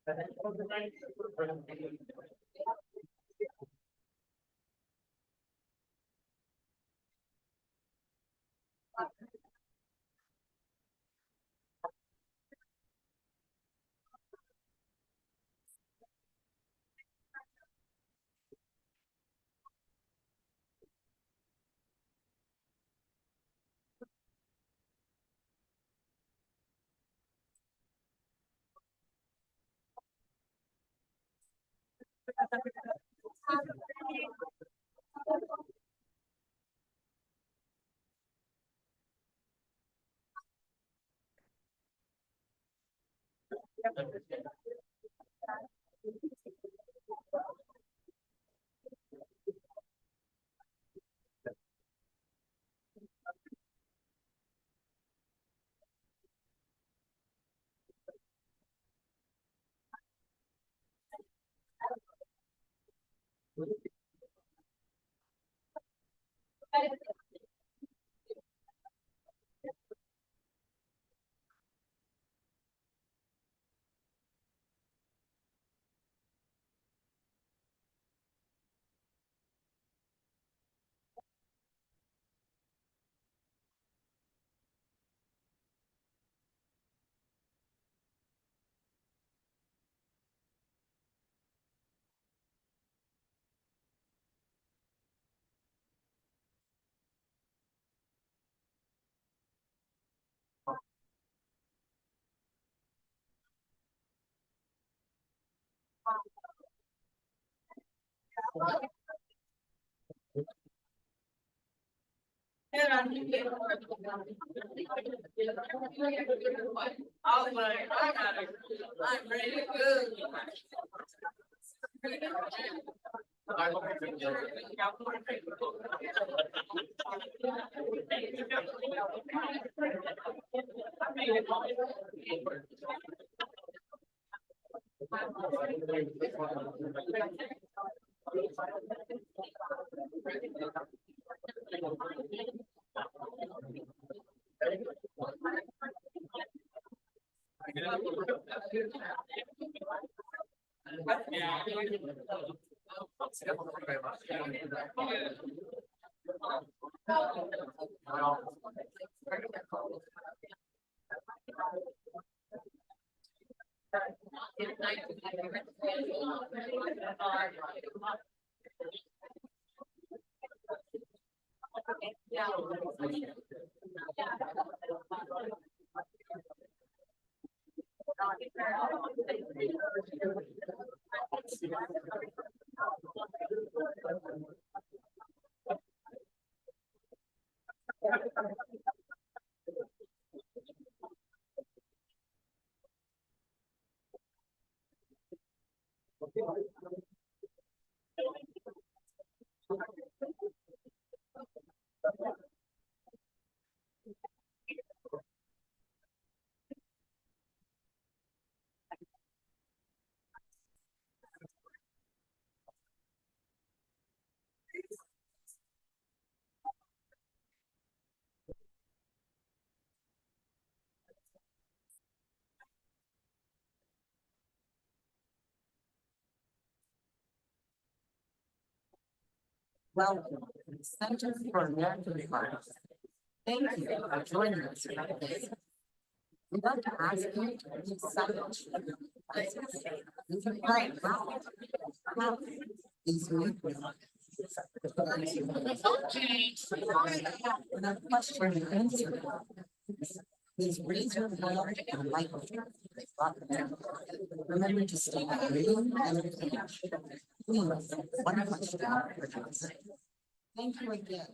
I was like, I'm ready to go. Welcome to the Center for American Remarks. Thank you for joining us today. We'd like to ask you to read silence. You can find how these movements. And a question and answer. Please raise your hand and microphone. Remember to stay green and page. Please, one question per person. Thank you again.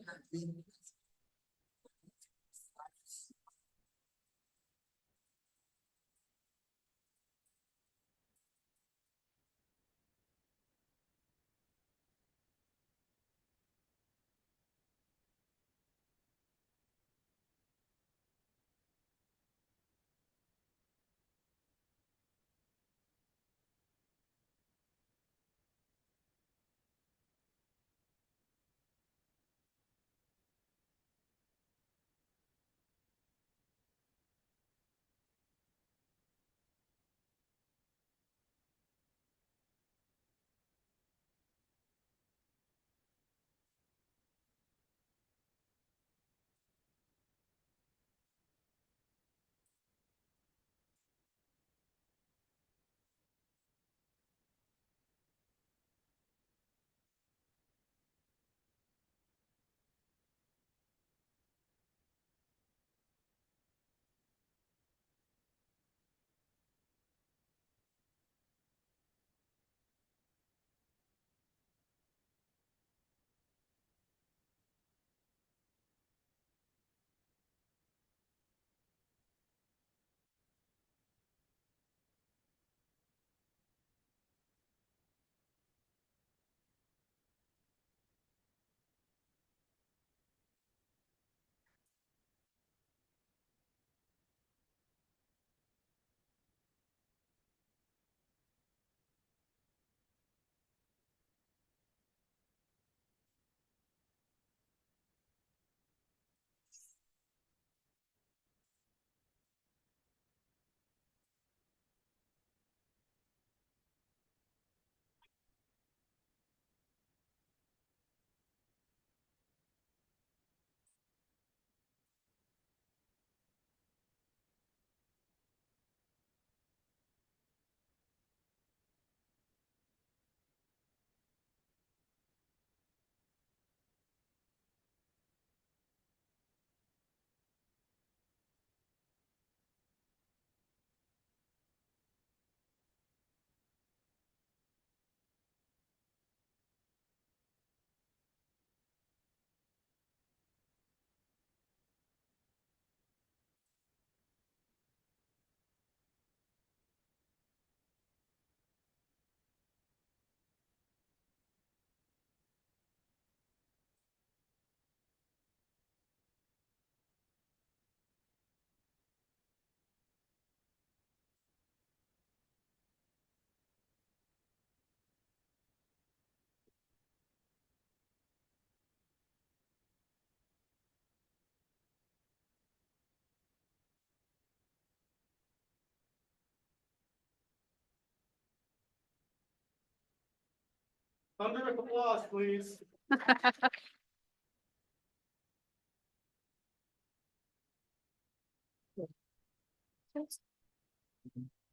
Thunder of applause, please. All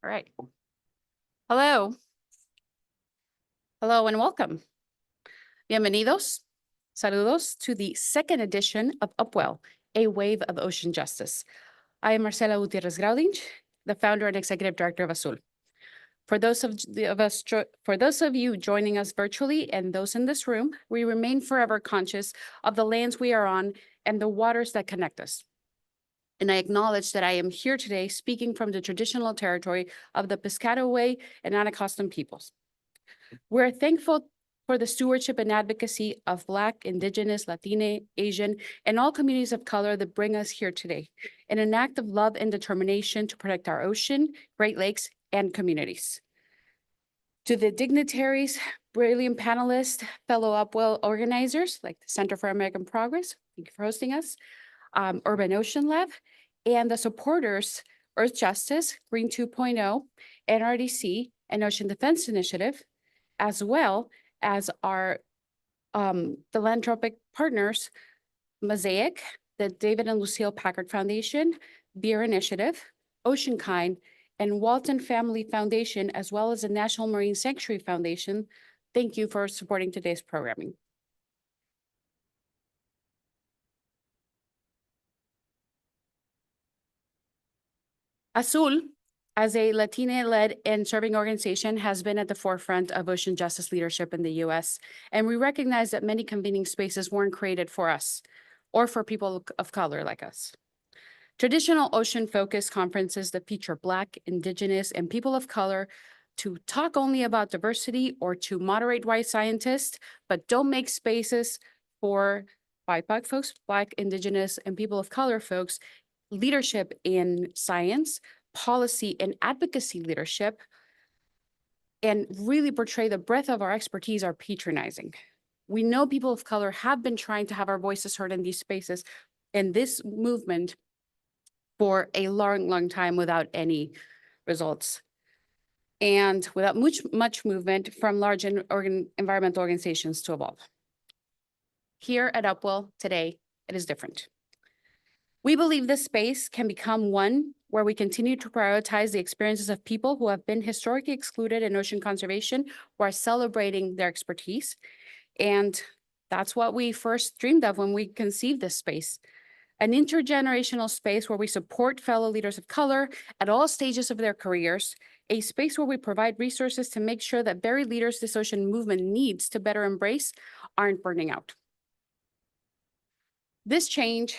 right. Hello. Hello and welcome. Bienvenidos. Saludos to the second edition of Upwell, a wave of ocean justice. I am Marcela Gutierrez Graudinch, the founder and executive director of Azul. For those of you joining us virtually and those in this room, we remain forever conscious of the lands we are on and the waters that connect us. And I acknowledge that I am here today speaking from the traditional territory of the Piscataway and Anacostan peoples. We're thankful for the stewardship and advocacy of Black, Indigenous, Latina, Asian, and all communities of color that bring us here today in an act of love and determination to protect our ocean, Great Lakes, and communities. To the dignitaries, brilliant panelists, fellow Upwell organizers like the Center for American Progress, thank you for hosting us, Urban Ocean Lab, and the supporters, Earth Justice, Green 2.0, NRDC, and Ocean Defense Initiative, as well as our philanthropic partners, Mosaic, the David and Lucille Packard Foundation, Beer Initiative, Oceankind, and Walton Family Foundation, as well as the National Marine Sanctuary Foundation. Thank you for supporting today's programming. Azul, as a Latina-led and serving organization, has been at the forefront of ocean justice leadership in the U.S., and we recognize that many convening spaces weren't created for us or for people of color like us. Traditional ocean-focused conferences that feature Black, Indigenous, and people of color to talk only about diversity or to moderate white scientists, but don't make spaces for BIPOC folks, Black, Indigenous, and people of color folks, leadership in science, policy, and advocacy leadership, and really portray the breadth of our expertise are patronizing. We know people of color have been trying to have our voices heard in these spaces, and this movement for a long, long time without any results. And without much movement from large environmental organizations to evolve. Here at Upwell today, it is different. We believe this space can become one where we continue to prioritize the experiences of people who have been historically excluded in ocean conservation, who are celebrating their expertise. And that's what we first dreamed of when we conceived this space. An intergenerational space where we support fellow leaders of color at all stages of their careers, a space where we provide resources to make sure that very leaders this ocean movement needs to better embrace aren't burning out. This change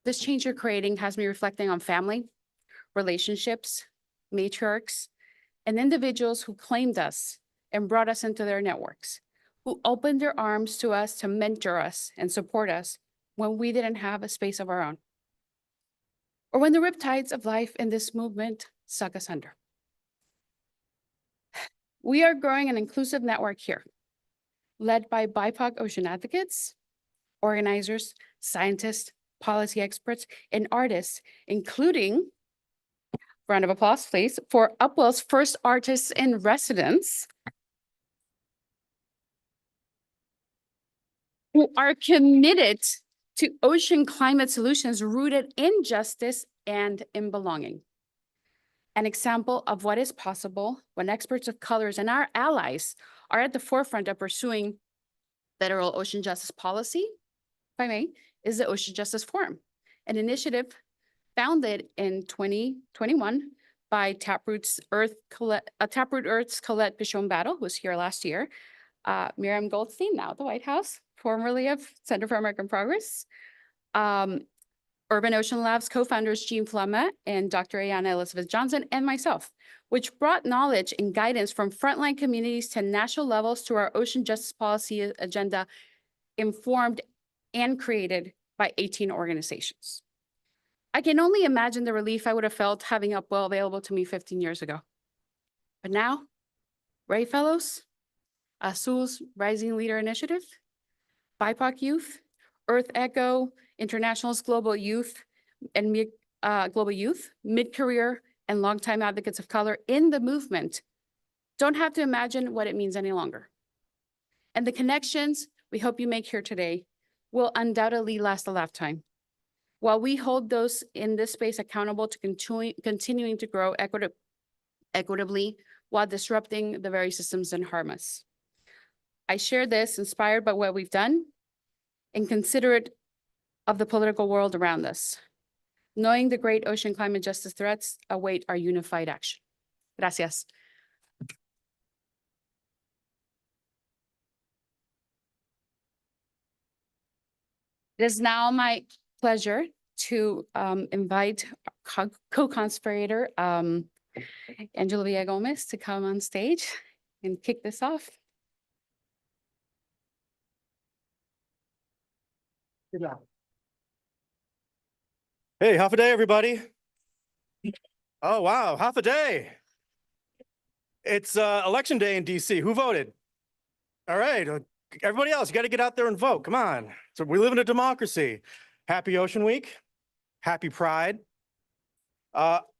you're creating has me reflecting on family, relationships, matriarchs, and individuals who claimed us and brought us into their networks, who opened their arms to us to mentor us and support us when we didn't have a space of our own, or when the riptides of life in this movement suck us under. We are growing an inclusive network here, led by BIPOC ocean advocates, organizers, scientists, policy experts, and artists, including, round of applause, please, for Upwell's first artists in residence, who are committed to ocean climate solutions rooted in justice and in belonging. An example of what is possible when experts of colors and our allies are at the forefront of pursuing federal ocean justice policy, if I may, is the Ocean Justice Forum, an initiative founded in 2021 by Taproot Earth's Colette Pichon-Battle, who was here last year, Miriam Goldstein, now at the White House, formerly of Center for American Progress, Urban Ocean Lab's co-founders Jean Flamet and Dr. Ayanna Elizabeth Johnson, and myself, which brought knowledge and guidance from frontline communities to national levels to our ocean justice policy agenda, informed and created by 18 organizations. I can only imagine the relief I would have felt having Upwell available to me 15 years ago. But now, Ray Fellows, Azul's Rising Leader Initiative, BIPOC Youth, Earth Echo, International's Global Youth, and mid-career and longtime advocates of color in the movement don't have to imagine what it means any longer. And the connections we hope you make here today will undoubtedly last a lifetime. While we hold those in this space accountable to continuing to grow equitably while disrupting the very systems that harm us. I share this inspired by what we've done and considerate of the political world around us, knowing the great ocean climate justice threats await our unified action. Gracias. It is now my pleasure to invite co-conspirator Angela Villagomez to come on stage and kick this off. Hey, half a day, everybody. Oh, wow, half a day. It's election day in DC. Who voted? All right, everybody else, you got to get out there and vote. Come on. So we live in a democracy. Happy Ocean Week. Happy Pride. I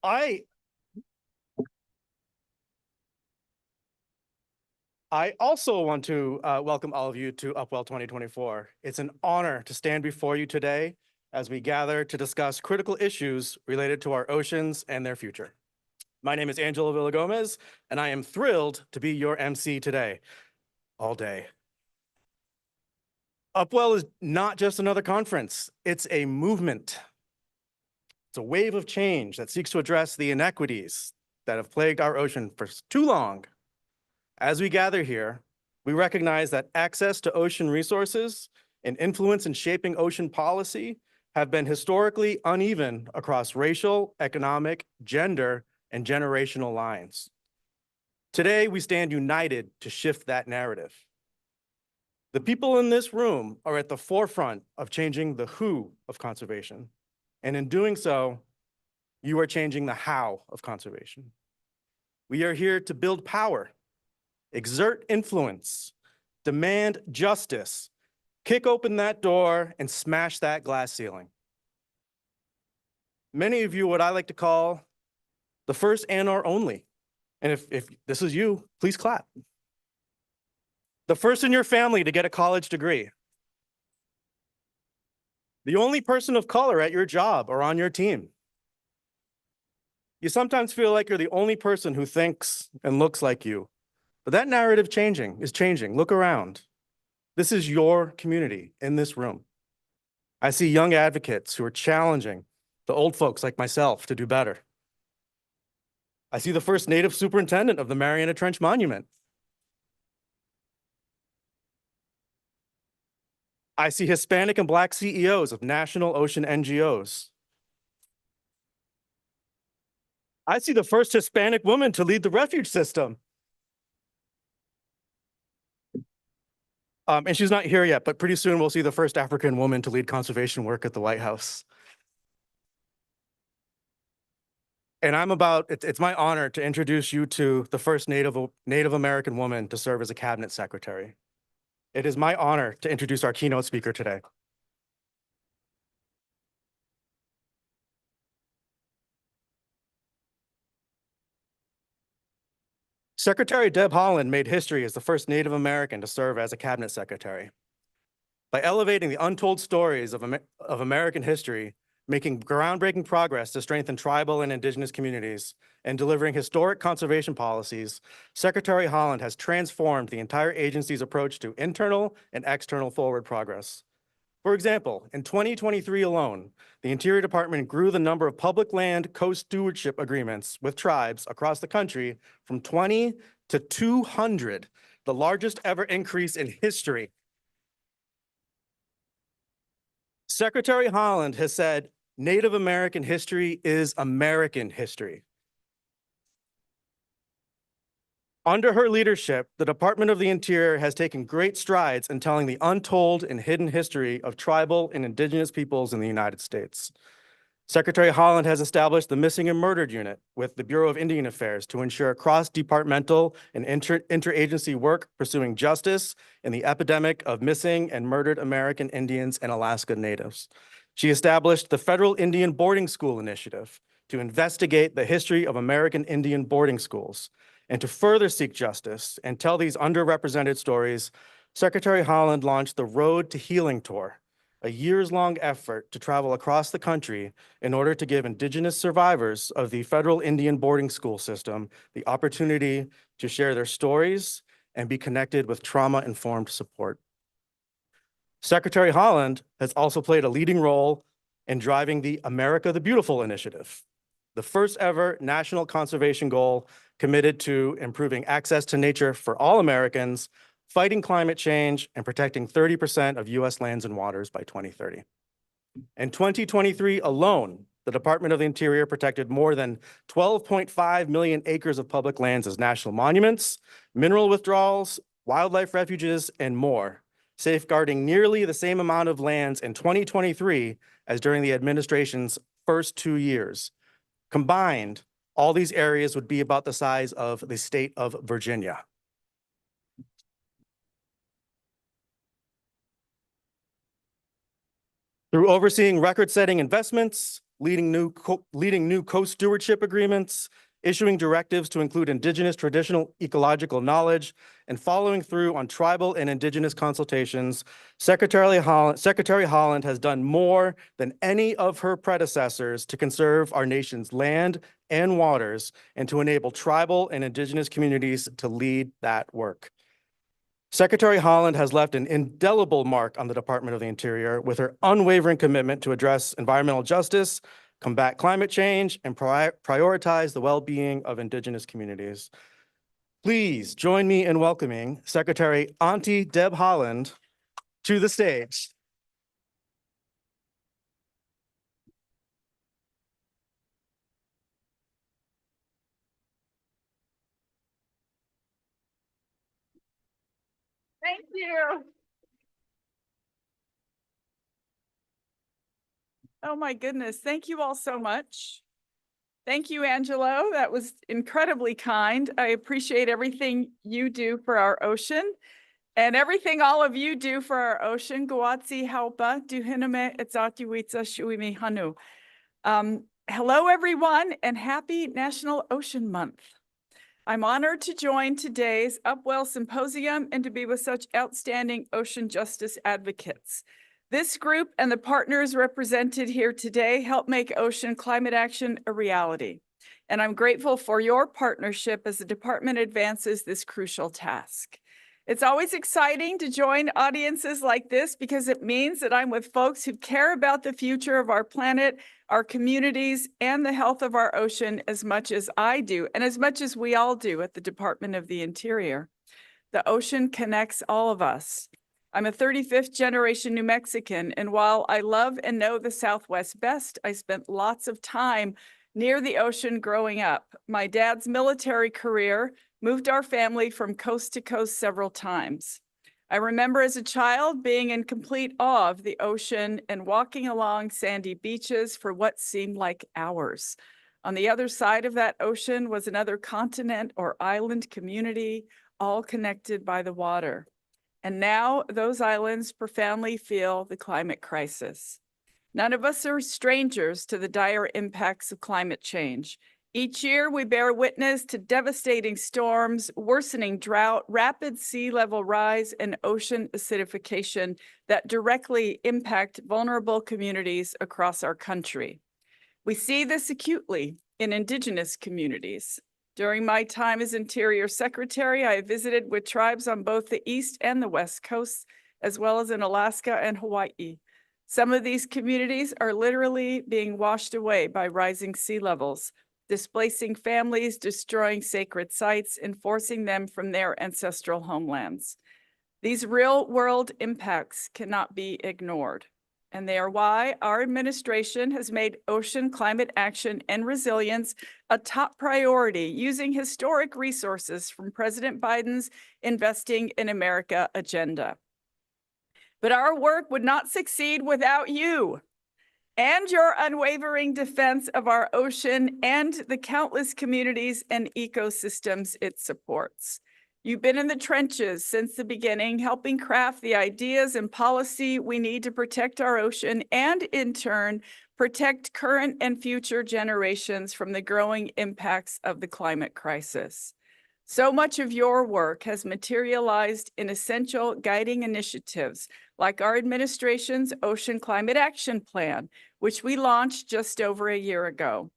also want to welcome all of you to Upwell 2024. It's an honor to stand before you today as we gather to discuss critical issues related to our oceans and their future. My name is Angela Villagomez, and I am thrilled to be your MC today, all day. Upwell is not just another conference, it's a movement. It's a wave of change that seeks to address the inequities that have plagued our ocean for too long. As we gather here, we recognize that access to ocean resources and influence in shaping ocean policy have been historically uneven across racial, economic, gender, and generational lines. Today, we stand united to shift that narrative. The people in this room are at the forefront of changing the who of conservation. And in doing so, you are changing the how of conservation. We are here to build power, exert influence, demand justice, kick open that door, and smash that glass ceiling. Many of you, what I like to call the first and our only. And if this is you, please clap. The first in your family to get a college degree. The only person of color at your job or on your team. You sometimes feel like you're the only person who thinks and looks like you. But that narrative is changing. Look around. This is your community in this room. I see young advocates who are challenging the old folks like myself to do better. I see the first Native superintendent of the Mariana Trench Monument. I see Hispanic and Black CEOs of national ocean NGOs. I see the first Hispanic woman to lead the refuge system. And she's not here yet, but pretty soon we'll see the first African woman to lead conservation work at the White House. And it's my honor to introduce you to the first Native American woman to serve as a cabinet secretary. It is my honor to introduce our keynote speaker today. Secretary Deb Haaland made history as the first Native American to serve as a cabinet secretary. By elevating the untold stories of American history, making groundbreaking progress to strengthen tribal and indigenous communities, and delivering historic conservation policies, Secretary Haaland has transformed the entire agency's approach to internal and external forward progress. For example, in 2023 alone, the Interior Department grew the number of public land co-stewardship agreements with tribes across the country from 20 to 200, the largest ever increase in history. Secretary Haaland has said, Native American history is American history. Under her leadership, the Department of the Interior has taken great strides in telling the untold and hidden history of tribal and indigenous peoples in the United States. Secretary Haaland has established the Missing and Murdered Unit with the Bureau of Indian Affairs to ensure cross-departmental and interagency work pursuing justice in the epidemic of missing and murdered American Indians and Alaska Natives. She established the Federal Indian Boarding School Initiative to investigate the history of American Indian boarding schools. And to further seek justice and tell these underrepresented stories, Secretary Haaland launched the Road to Healing Tour, a years-long effort to travel across the country in order to give Indigenous survivors of the federal Indian boarding school system the opportunity to share their stories and be connected with trauma-informed support. Secretary Haaland has also played a leading role in driving the America the Beautiful initiative, the first ever national conservation goal committed to improving access to nature for all Americans, fighting climate change, and protecting 30% of US lands and waters by 2030. In 2023 alone, the Department of the Interior protected more than 12.5 million acres of public lands as national monuments, mineral withdrawals, wildlife refuges, and more, safeguarding nearly the same amount of lands in 2023 as during the administration's first 2 years. Combined, all these areas would be about the size of the state of Virginia. Through overseeing record-setting investments, leading new co-stewardship agreements, issuing directives to include Indigenous traditional ecological knowledge, and following through on tribal and Indigenous consultations, Secretary Haaland has done more than any of her predecessors to conserve our nation's land and waters and to enable tribal and Indigenous communities to lead that work. Secretary Haaland has left an indelible mark on the Department of the Interior with her unwavering commitment to address environmental justice, combat climate change, and prioritize the well-being of Indigenous communities. Please join me in welcoming Secretary Auntie Deb Haaland to the stage. Thank you. Oh my goodness. Thank you all so much. Thank you, Angelo. That was incredibly kind. I appreciate everything you do for our ocean and everything all of you do for our ocean. Guatsi haupa duhiname etzatiwitsa shuimi hanu. Hello, everyone, and happy National Ocean Month. I'm honored to join today's Upwell Symposium and to be with such outstanding ocean justice advocates. This group and the partners represented here today help make ocean climate action a reality. And I'm grateful for your partnership as the department advances this crucial task. It's always exciting to join audiences like this because it means that I'm with folks who care about the future of our planet, our communities, and the health of our ocean as much as I do, and as much as we all do at the Department of the Interior. The ocean connects all of us. I'm a 35th generation New Mexican, and while I love and know the Southwest best, I spent lots of time near the ocean growing up. My dad's military career moved our family from coast to coast several times. I remember as a child being in complete awe of the ocean and walking along sandy beaches for what seemed like hours. On the other side of that ocean was another continent or island community, all connected by the water. And now those islands profoundly feel the climate crisis. None of us are strangers to the dire impacts of climate change. Each year, we bear witness to devastating storms, worsening drought, rapid sea level rise, and ocean acidification that directly impact vulnerable communities across our country. We see this acutely in Indigenous communities. During my time as Interior Secretary, I visited with tribes on both the East and the West Coasts, as well as in Alaska and Hawaii. Some of these communities are literally being washed away by rising sea levels, displacing families, destroying sacred sites, and forcing them from their ancestral homelands. These real-world impacts cannot be ignored, and they are why our administration has made ocean climate action and resilience a top priority, using historic resources from President Biden's Investing in America agenda. But our work would not succeed without you and your unwavering defense of our ocean and the countless communities and ecosystems it supports. You've been in the trenches since the beginning, helping craft the ideas and policy we need to protect our ocean and, in turn, protect current and future generations from the growing impacts of the climate crisis. So much of your work has materialized in essential guiding initiatives like our administration's Ocean Climate Action Plan, which we launched just over a year ago.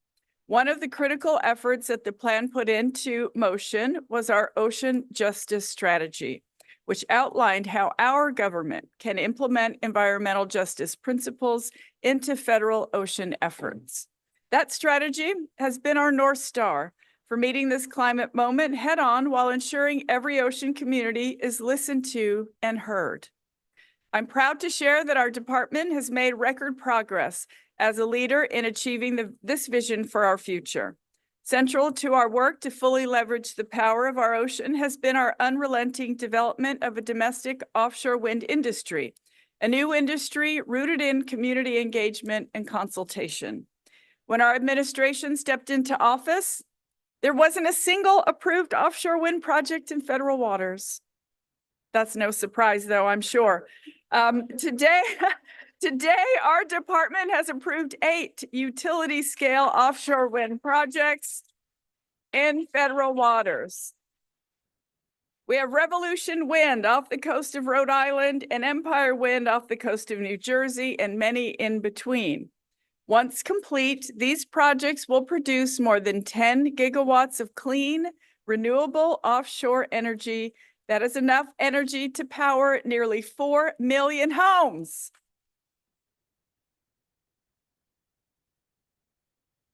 One of the critical efforts that the plan put into motion was our Ocean Justice Strategy, which outlined how our government can implement environmental justice principles into federal ocean efforts. That strategy has been our North Star for meeting this climate moment head on while ensuring every ocean community is listened to and heard. I'm proud to share that our department has made record progress as a leader in achieving this vision for our future. Central to our work to fully leverage the power of our ocean has been our unrelenting development of a domestic offshore wind industry, a new industry rooted in community engagement and consultation. When our administration stepped into office, there wasn't a single approved offshore wind project in federal waters. That's no surprise, though, I'm sure. Today, our department has approved 8 utility-scale offshore wind projects in federal waters. We have Revolution Wind off the coast of Rhode Island and Empire Wind off the coast of New Jersey, and many in between. Once complete, these projects will produce more than 10 gigawatts of clean, renewable offshore energy. That is enough energy to power nearly 4 million homes.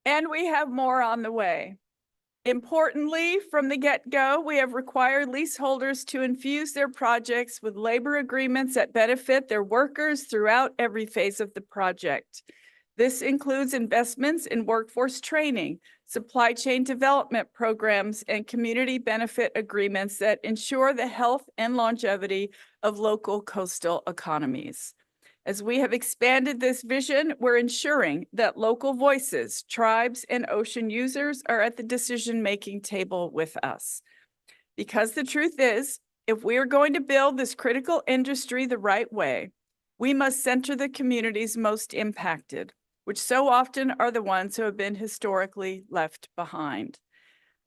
And we have more on the way. Importantly, from the get-go, we have required leaseholders to infuse their projects with labor agreements that benefit their workers throughout every phase of the project. This includes investments in workforce training, supply chain development programs, and community benefit agreements that ensure the health and longevity of local coastal economies. As we have expanded this vision, we're ensuring that local voices, tribes, and ocean users are at the decision-making table with us. Because the truth is, if we are going to build this critical industry the right way, we must center the communities most impacted, which so often are the ones who have been historically left behind.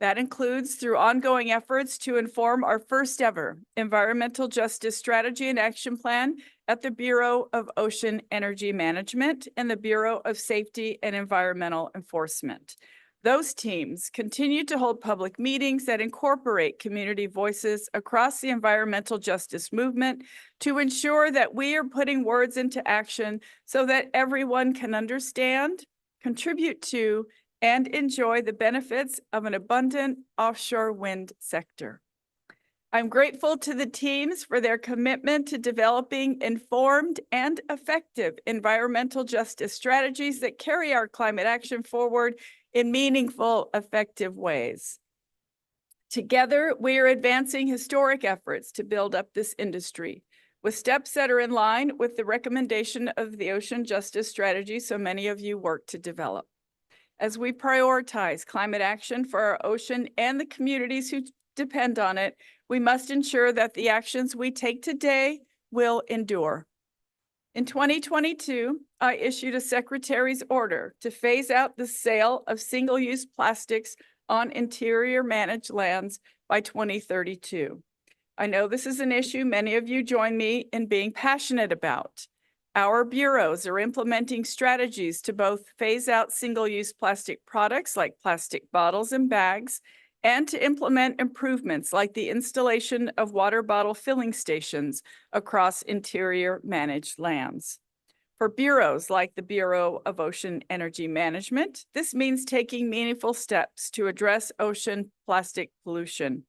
That includes through ongoing efforts to inform our first ever Environmental Justice Strategy and Action Plan at the Bureau of Ocean Energy Management and the Bureau of Safety and Environmental Enforcement. Those teams continue to hold public meetings that incorporate community voices across the environmental justice movement to ensure that we are putting words into action so that everyone can understand, contribute to, and enjoy the benefits of an abundant offshore wind sector. I'm grateful to the teams for their commitment to developing informed and effective environmental justice strategies that carry our climate action forward in meaningful, effective ways. Together, we are advancing historic efforts to build up this industry with steps that are in line with the recommendation of the Ocean Justice Strategy so many of you work to develop. As we prioritize climate action for our ocean and the communities who depend on it, we must ensure that the actions we take today will endure. In 2022, I issued a secretary's order to phase out the sale of single-use plastics on interior managed lands by 2032. I know this is an issue many of you join me in being passionate about. Our bureaus are implementing strategies to both phase out single-use plastic products like plastic bottles and bags, and to implement improvements like the installation of water bottle filling stations across interior managed lands. For bureaus like the Bureau of Ocean Energy Management, this means taking meaningful steps to address ocean plastic pollution,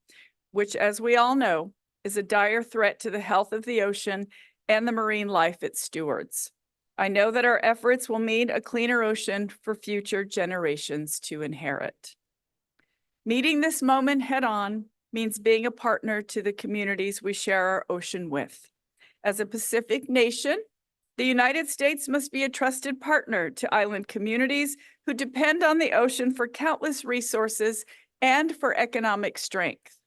which, as we all know, is a dire threat to the health of the ocean and the marine life it stewards. I know that our efforts will mean a cleaner ocean for future generations to inherit. Meeting this moment head on means being a partner to the communities we share our ocean with. As a Pacific nation, the United States must be a trusted partner to island communities who depend on the ocean for countless resources and for economic strength.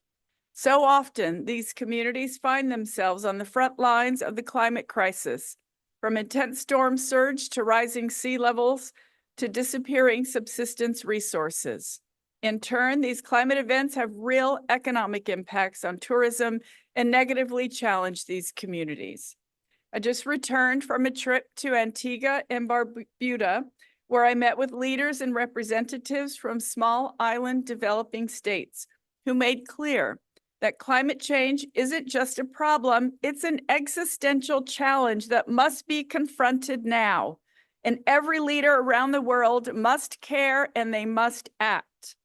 So often, these communities find themselves on the front lines of the climate crisis, from intense storm surge to rising sea levels to disappearing subsistence resources. In turn, these climate events have real economic impacts on tourism and negatively challenge these communities. I just returned from a trip to Antigua and Barbuda, where I met with leaders and representatives from small island developing states who made clear that climate change isn't just a problem, it's an existential challenge that must be confronted now. And every leader around the world must care and they must act.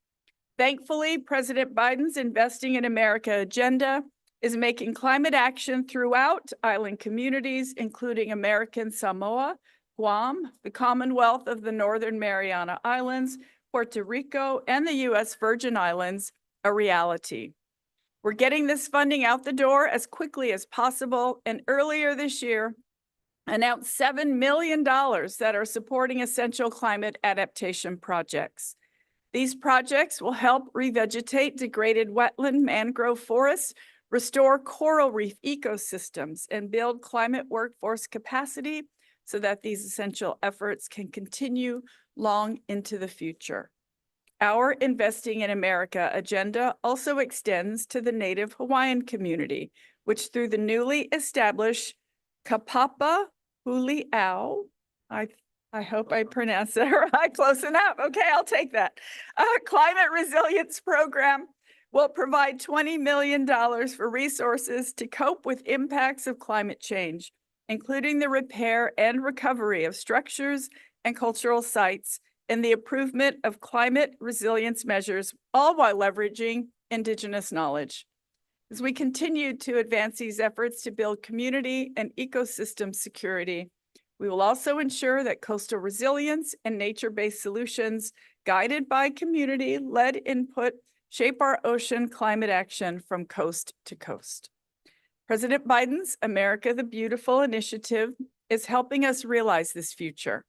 Thankfully, President Biden's Investing in America agenda is making climate action throughout island communities, including American Samoa, Guam, the Commonwealth of the Northern Mariana Islands, Puerto Rico, and the U.S. Virgin Islands, a reality. We're getting this funding out the door as quickly as possible, and earlier this year, announced $7 million that are supporting essential climate adaptation projects. These projects will help revegetate degraded wetland mangrove forests, restore coral reef ecosystems, and build climate workforce capacity so that these essential efforts can continue long into the future. Our Investing in America agenda also extends to the Native Hawaiian community, which through the newly established Kapapa Huli'au, I hope I pronounced that right, close enough. Okay, I'll take that. Climate Resilience Program will provide $20 million for resources to cope with impacts of climate change, including the repair and recovery of structures and cultural sites and the improvement of climate resilience measures, all while leveraging Indigenous knowledge. As we continue to advance these efforts to build community and ecosystem security, we will also ensure that coastal resilience and nature-based solutions guided by community-led input shape our ocean climate action from coast to coast. President Biden's America the Beautiful initiative is helping us realize this future.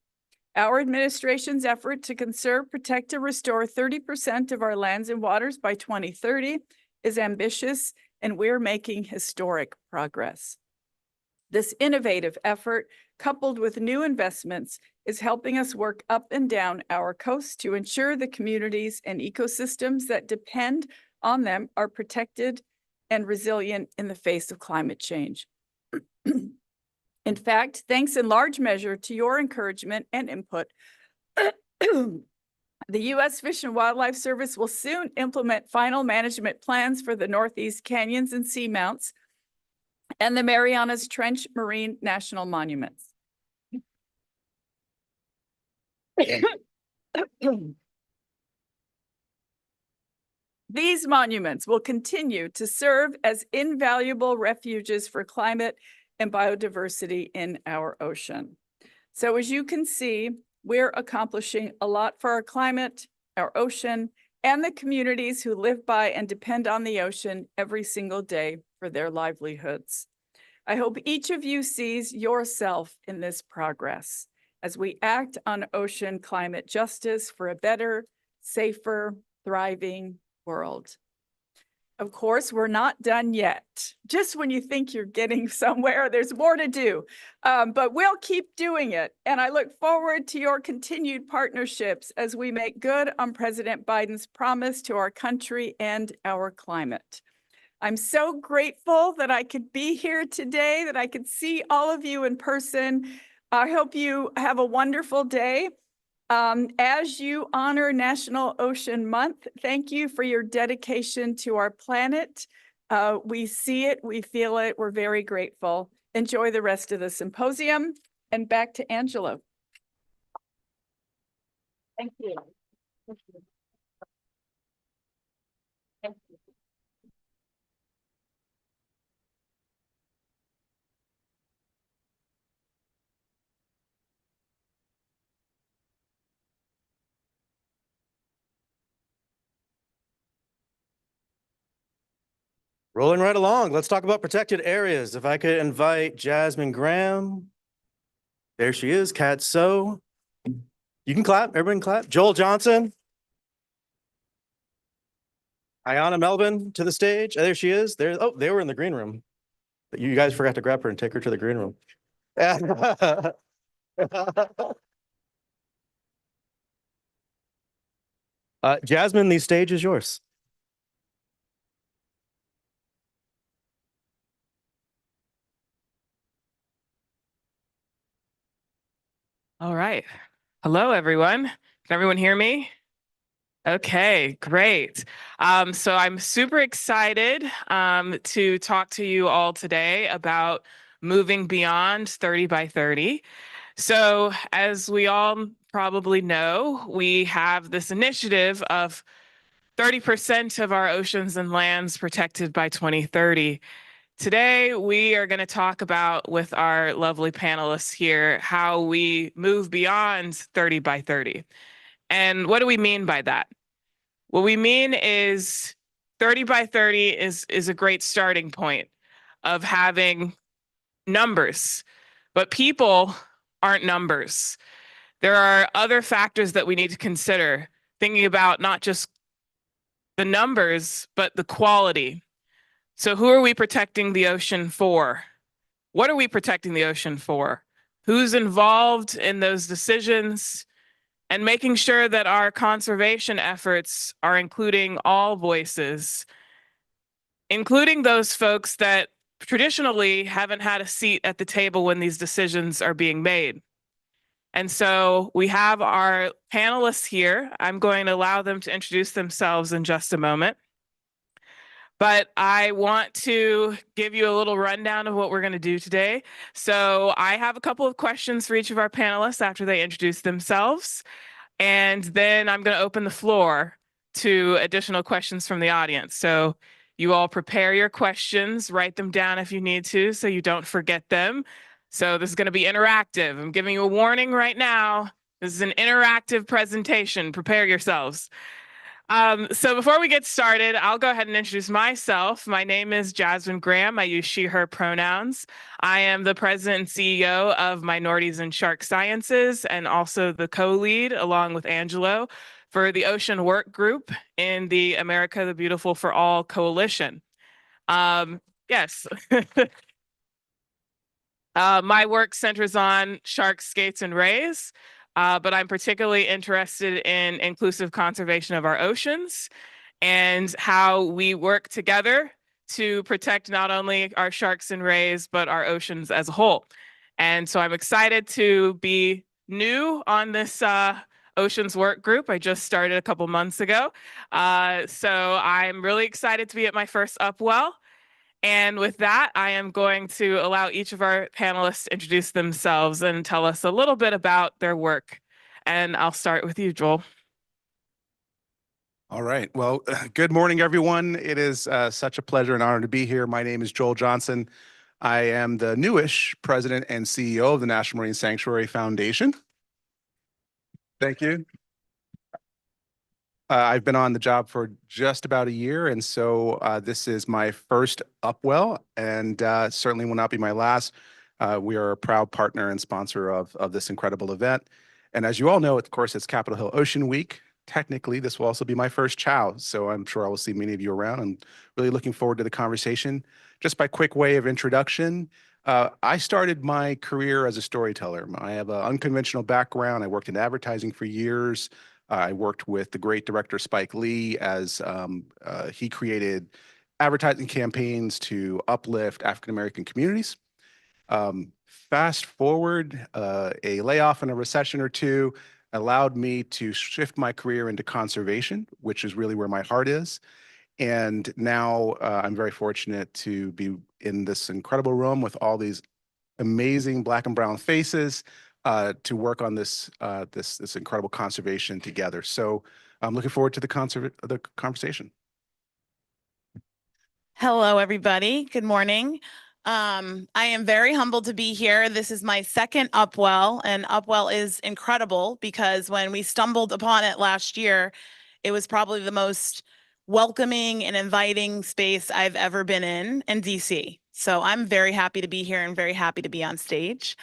Our administration's effort to conserve, protect, and restore 30% of our lands and waters by 2030 is ambitious, and we're making historic progress. This innovative effort, coupled with new investments, is helping us work up and down our coasts to ensure the communities and ecosystems that depend on them are protected and resilient in the face of climate change. In fact, thanks in large measure to your encouragement and input, the U.S. Fish and Wildlife Service will soon implement final management plans for the Northeast Canyons and Seamounts and the Marianas Trench Marine National Monuments. These monuments will continue to serve as invaluable refuges for climate and biodiversity in our ocean. So as you can see, we're accomplishing a lot for our climate, our ocean, and the communities who live by and depend on the ocean every single day for their livelihoods. I hope each of you sees yourself in this progress as we act on ocean climate justice for a better, safer, thriving world. Of course, we're not done yet. Just when you think you're getting somewhere, there's more to do, but we'll keep doing it. And I look forward to your continued partnerships as we make good on President Biden's promise to our country and our climate. I'm so grateful that I could be here today, that I could see all of you in person. I hope you have a wonderful day. As you honor National Ocean Month, thank you for your dedication to our planet. We see it, we feel it, we're very grateful. Enjoy the rest of the symposium, and back to Angelo. Thank you. Thank you. Thank you. Rolling right along. Let's talk about protected areas. If I could invite Jasmine Graham. There she is, Kat So. You can clap, everyone can clap. Joel Johnson. Ayana Melvin to the stage. There she is. There. Oh, they were in the green room. But you guys forgot to grab her and take her to the green room. Jasmine, the stage is yours. All right. Hello, everyone. Can everyone hear me? Okay, great. So I'm super excited to talk to you all today about moving beyond 30 by 30. So as we all probably know, we have this initiative of 30% of our oceans and lands protected by 2030. Today, we are going to talk about with our lovely panelists here how we move beyond 30 by 30. And what do we mean by that? What we mean is 30 by 30 is a great starting point of having numbers, but people aren't numbers. There are other factors that we need to consider, thinking about not just the numbers, but the quality. So who are we protecting the ocean for? What are we protecting the ocean for? Who's involved in those decisions? And making sure that our conservation efforts are including all voices, including those folks that traditionally haven't had a seat at the table when these decisions are being made. And so we have our panelists here. I'm going to allow them to introduce themselves in just a moment. But I want to give you a little rundown of what we're going to do today. So I have a couple of questions for each of our panelists after they introduce themselves. And then I'm going to open the floor to additional questions from the audience. So you all prepare your questions, write them down if you need to, so you don't forget them. So this is going to be interactive. I'm giving you a warning right now. This is an interactive presentation. Prepare yourselves. So before we get started, I'll go ahead and introduce myself. My name is Jasmine Graham. I use she, her pronouns. I am the president and CEO of Minorities in Shark Sciences and also the co-lead, along with Angelo, for the Ocean Work Group in the America the Beautiful for All Coalition. Yes. My work centers on sharks, skates, and rays. But I'm particularly interested in inclusive conservation of our oceans and how we work together to protect not only our sharks and rays, but our oceans as a whole. And so I'm excited to be new on this Oceans Work Group. I just started a couple months ago. So I'm really excited to be at my first Upwell. And with that, I am going to allow each of our panelists to introduce themselves and tell us a little bit about their work. And I'll start with you, Joel. All right. Well, good morning, everyone. It is such a pleasure and honor to be here. My name is Joel Johnson. I am the newish president and CEO of the National Marine Sanctuary Foundation. Thank you. I've been on the job for just about a year, and so this is my first Upwell, and certainly will not be my last. We are a proud partner and sponsor of this incredible event. And as you all know, of course, it's Capitol Hill Ocean Week. Technically, this will also be my first chow, so I'm sure I will see many of you around. I'm really looking forward to the conversation. Just by quick way of introduction, I started my career as a storyteller. I have an unconventional background. I worked in advertising for years. I worked with the great director Spike Lee as he created advertising campaigns to uplift African-American communities. Fast forward, a layoff and a recession or two allowed me to shift my career into conservation, which is really where my heart is. And now I'm very fortunate to be in this incredible room with all these amazing Black and brown faces to work on this incredible conservation together. So I'm looking forward to the conversation. Hello, everybody. Good morning. I am very humbled to be here. This is my second Upwell, and Upwell is incredible because when we stumbled upon it last year, it was probably the most welcoming and inviting space I've ever been in DC. So I'm very happy to be here and very happy to be on stage.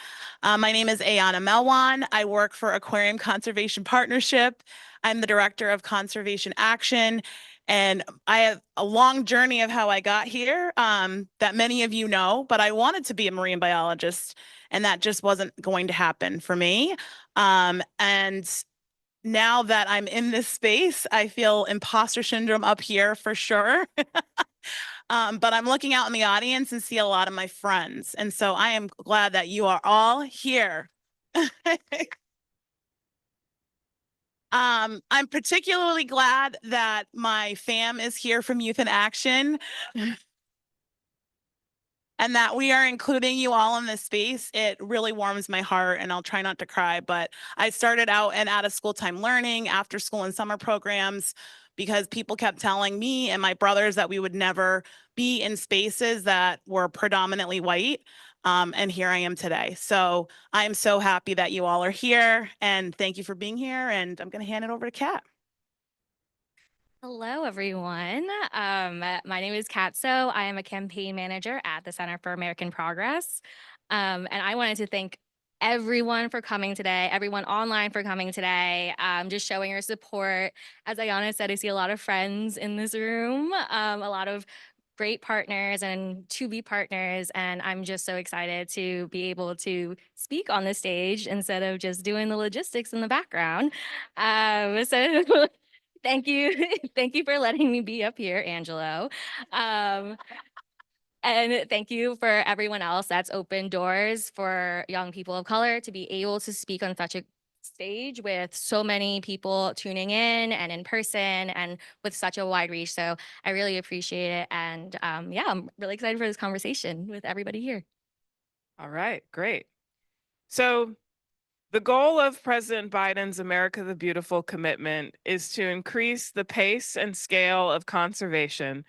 My name is Ayana Melwan. I work for Aquarium Conservation Partnership. I'm the Director of Conservation Action. And I have a long journey of how I got here that many of you know, but I wanted to be a marine biologist, and that just wasn't going to happen for me. And now that I'm in this space, I feel imposter syndrome up here for sure. But I'm looking out in the audience and see a lot of my friends. And so I am glad that you are all here. I'm particularly glad that my fam is here from Youth in Action and that we are including you all in this space. It really warms my heart, and I'll try not to cry, but I started out in out of school time learning, after school and summer programs, because people kept telling me and my brothers that we would never be in spaces that were predominantly white. And here I am today. So I'm so happy that you all are here, and thank you for being here. And I'm going to hand it over to Kat. Hello, everyone. My name is Kat So. I am a campaign manager at the Center for American Progress. And I wanted to thank everyone for coming today, everyone online for coming today, just showing your support. As Ayana said, I see a lot of friends in this room, a lot of great partners and to-be partners. And I'm just so excited to be able to speak on the stage instead of just doing the logistics in the background. So thank you. Thank you for letting me be up here, Angelo. And thank you for everyone else that's opened doors for young people of color to be able to speak on such a stage with so many people tuning in and in person and with such a wide reach. So I really appreciate it. And yeah, I'm really excited for this conversation with everybody here. All right, great. So the goal of President Biden's America the Beautiful commitment is to increase the pace and scale of conservation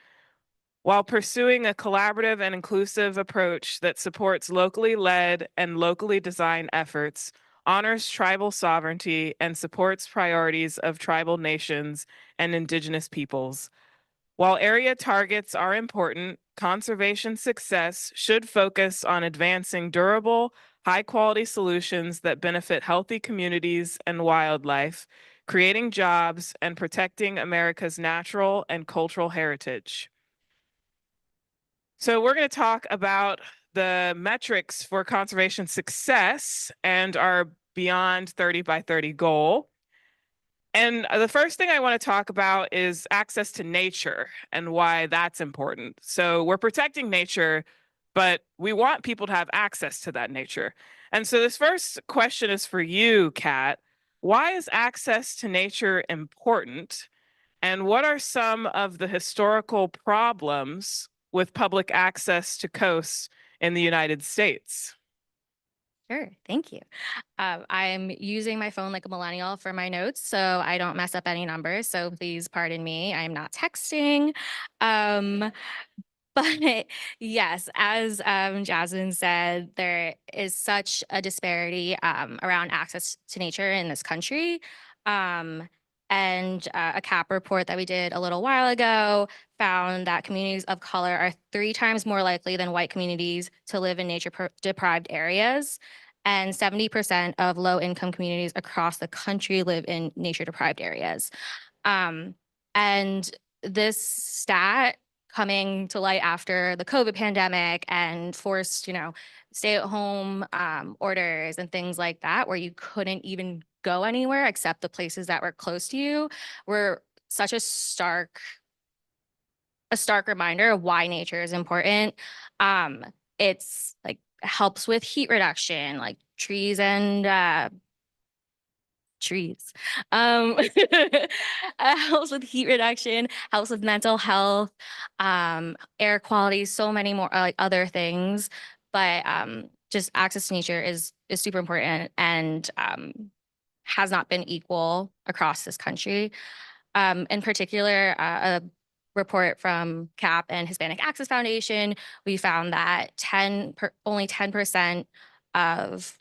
while pursuing a collaborative and inclusive approach that supports locally led and locally designed efforts, honors tribal sovereignty, and supports priorities of tribal nations and indigenous peoples. While area targets are important, conservation success should focus on advancing durable, high-quality solutions that benefit healthy communities and wildlife, creating jobs, and protecting America's natural and cultural heritage. So we're going to talk about the metrics for conservation success and our Beyond 30 by 30 goal. And the first thing I want to talk about is access to nature and why that's important. So we're protecting nature, but we want people to have access to that nature. And so this first question is for you, Kat. Why is access to nature important? And what are some of the historical problems with public access to coasts in the United States? Sure, thank you. I'm using my phone like a millennial for my notes, so I don't mess up any numbers. So please pardon me. I'm not texting. But yes, as Jasmine said, there is such a disparity around access to nature in this country. And a CAP report that we did a little while ago found that communities of color are 3 times more likely than white communities to live in nature-deprived areas. And 70% of low-income communities across the country live in nature-deprived areas. And this stat coming to light after the COVID pandemic and forced, stay-at-home orders and things like that, where you couldn't even go anywhere except the places that were close to you, were such a stark reminder of why nature is important. It's like helps with heat reduction, like trees and trees. Helps with heat reduction, helps with mental health, air quality, so many more like other things. But just access to nature is super important and has not been equal across this country. In particular, a report from CAP and Hispanic Access Foundation, we found that only 10% of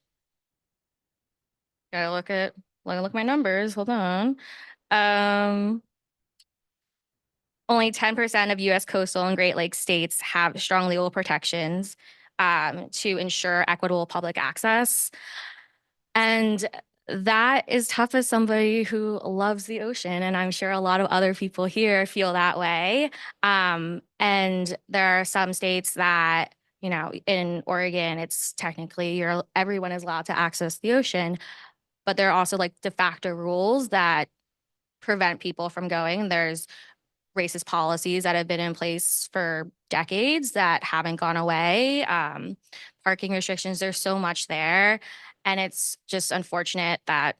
gotta look at my numbers. Hold on. Only 10% of U.S. coastal and Great Lakes states have strong legal protections to ensure equitable public access. And that is tough as somebody who loves the ocean. And I'm sure a lot of other people here feel that way. And there are some states that, in Oregon, it's technically everyone is allowed to access the ocean. but there are also like de facto rules that prevent people from going. There's racist policies that have been in place for decades that haven't gone away. Parking restrictions, there's so much there. And it's just unfortunate that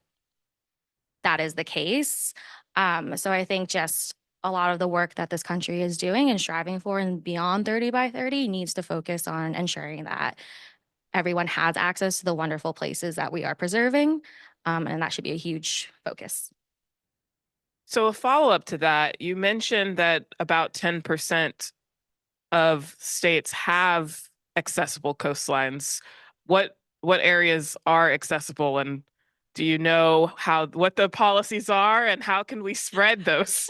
that is the case. So I think just a lot of the work that this country is doing and striving for and beyond 30 by 30 needs to focus on ensuring that everyone has access to the wonderful places that we are preserving. And that should be a huge focus. So a follow-up to that, you mentioned that about 10% of states have accessible coastlines. What areas are accessible, and do you know what the policies are and how can we spread those?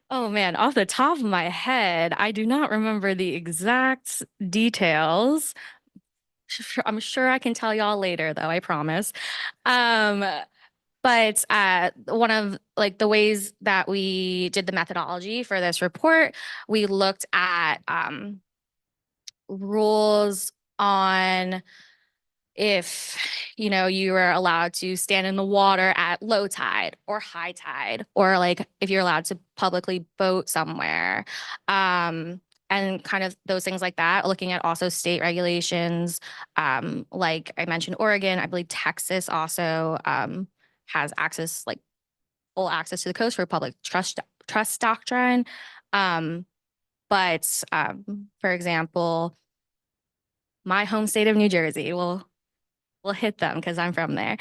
Oh man, off the top of my head, I do not remember the exact details. I'm sure I can tell y'all later though, I promise. But one of like the ways that we did the methodology for this report, we looked at rules on if you were allowed to stand in the water at low tide or high tide, or like if you're allowed to publicly boat somewhere, and kind of those things like that. Looking at also state regulations, like I mentioned Oregon, I believe Texas also has access, like full access to the coast for public trust doctrine. But for example, my home state of New Jersey will hit them because I'm from there.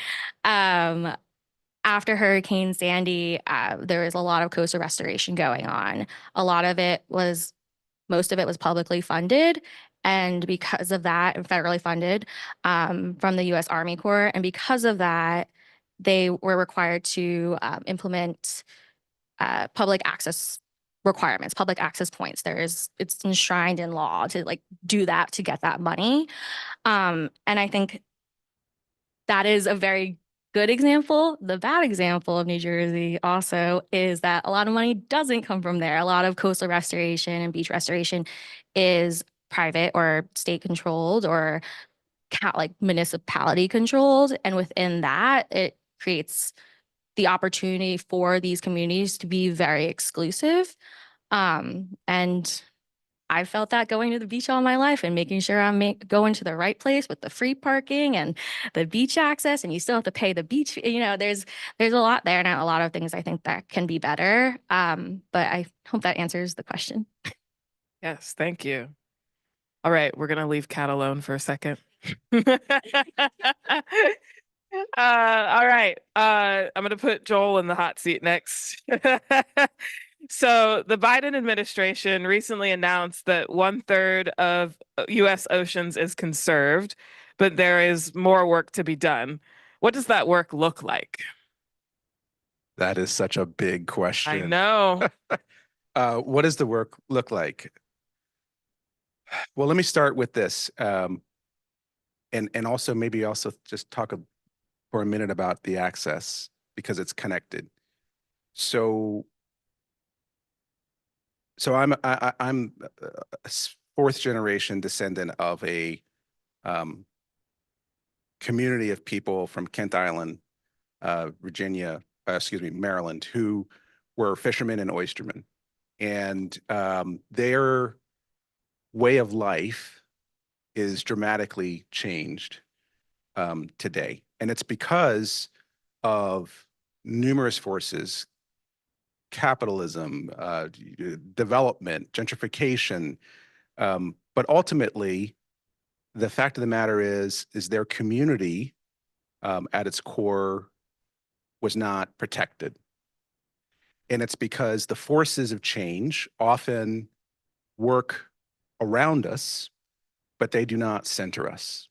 After Hurricane Sandy, there was a lot of coastal restoration going on. Most of it was publicly funded. And because of that, and federally funded from the U.S. Army Corps. And because of that, they were required to implement public access requirements, public access points. It's enshrined in law to like do that to get that money. And I think that is a very good example. The bad example of New Jersey also is that a lot of money doesn't come from there. A lot of coastal restoration and beach restoration is private or state controlled or like municipality controlled. And within that, it creates the opportunity for these communities to be very exclusive. And I felt that going to the beach all my life and making sure I'm going to the right place with the free parking and the beach access, and you still have to pay the beach. There's a lot there and a lot of things I think that can be better. But I hope that answers the question. Yes, thank you. All right, we're gonna leave Kat alone for a second. All right, I'm gonna put Joel in the hot seat next. So the Biden administration recently announced that 1/3 of US oceans is conserved, but there is more work to be done. What does that work look like? That is such a big question. I know. What does the work look like? Well, let me start with this. And also maybe also just talk for a minute about the access because it's connected. So I'm a fourth generation descendant of a community of people from Kent Island, Maryland, who were fishermen and oystermen. And their way of life is dramatically changed today. And it's because of numerous forces: capitalism, development, gentrification. But ultimately, the fact of the matter is their community at its core was not protected. And it's because the forces of change often work around us, but they do not center us.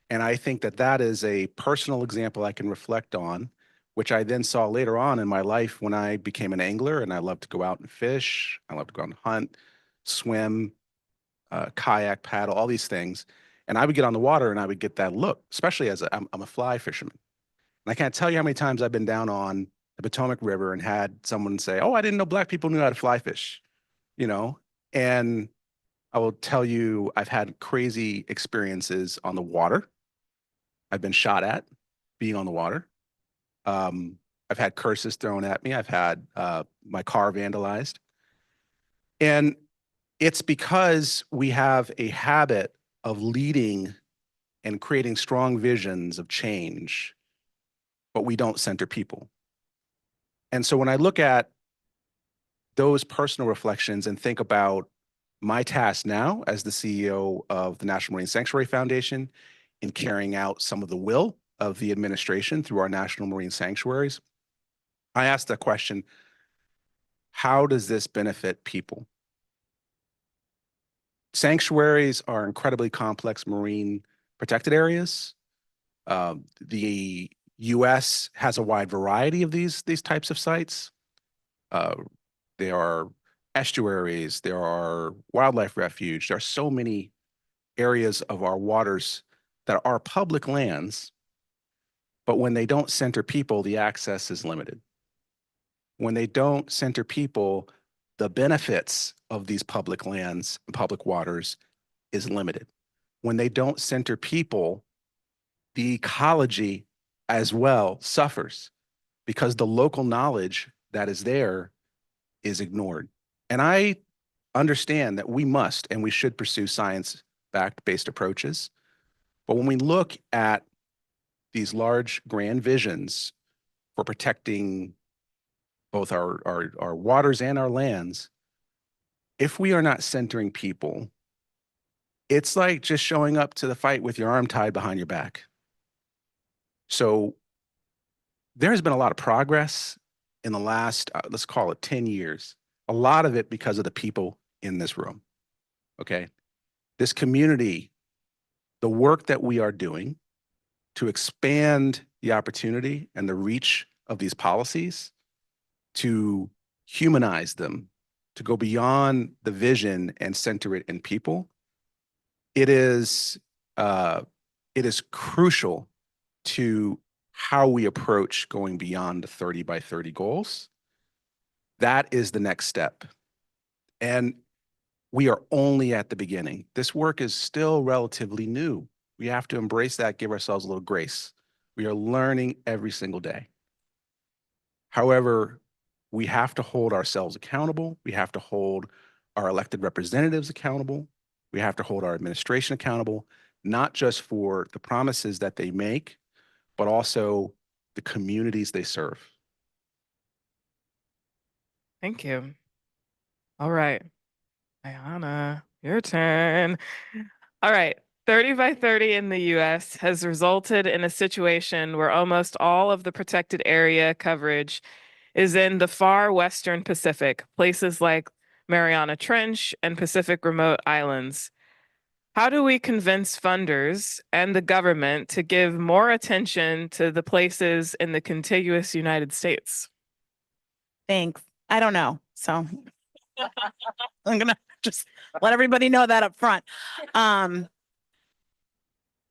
And I think that is a personal example I can reflect on, which I then saw later on in my life when I became an angler, and I love to go out and fish. I love to go out and hunt, swim, kayak, paddle, all these things. And I would get on the water and I would get that look, especially as I'm a fly fisherman. And I can't tell you how many times I've been down on the Potomac River and had someone say, "Oh, I didn't know Black people knew how to fly fish," And I will tell you, I've had crazy experiences on the water. I've been shot at being on the water. I've had curses thrown at me. I've had my car vandalized. And it's because we have a habit of leading and creating strong visions of change, but we don't center people. And so when I look at those personal reflections and think about my task now as the CEO of the National Marine Sanctuary Foundation in carrying out some of the will of the administration through our national marine sanctuaries, I asked the question, how does this benefit people? Sanctuaries are incredibly complex marine protected areas. The U.S. has a wide variety of these types of sites. There are estuaries, there are wildlife refuge. There are so many areas of our waters that are public lands, but when they don't center people, the access is limited. When they don't center people, the benefits of these public lands and public waters is limited. When they don't center people, the ecology as well suffers because the local knowledge that is there is ignored. And I understand that we must and we should pursue science-backed based approaches. But when we look at these large grand visions for protecting both our waters and our lands, if we are not centering people, it's like just showing up to the fight with your arm tied behind your back. So there has been a lot of progress in the last, let's call it 10 years. A lot of it because of the people in this room, okay? This community, the work that we are doing to expand the opportunity and the reach of these policies, to humanize them, to go beyond the vision and center it in people, it is crucial to how we approach going beyond the 30 by 30 goals. That is the next step. And we are only at the beginning. This work is still relatively new. We have to embrace that, give ourselves a little grace. We are learning every single day. However, we have to hold ourselves accountable. We have to hold our elected representatives accountable. We have to hold our administration accountable, not just for the promises that they make, but also the communities they serve. Thank you. All right. Ayana, your turn. All right. 30 by 30 in the US has resulted in a situation where almost all of the protected area coverage is in the far Western Pacific, places like Mariana Trench and Pacific remote islands. How do we convince funders and the government to give more attention to the places in the contiguous United States? Thanks. I don't know. So I'm gonna just let everybody know that up front.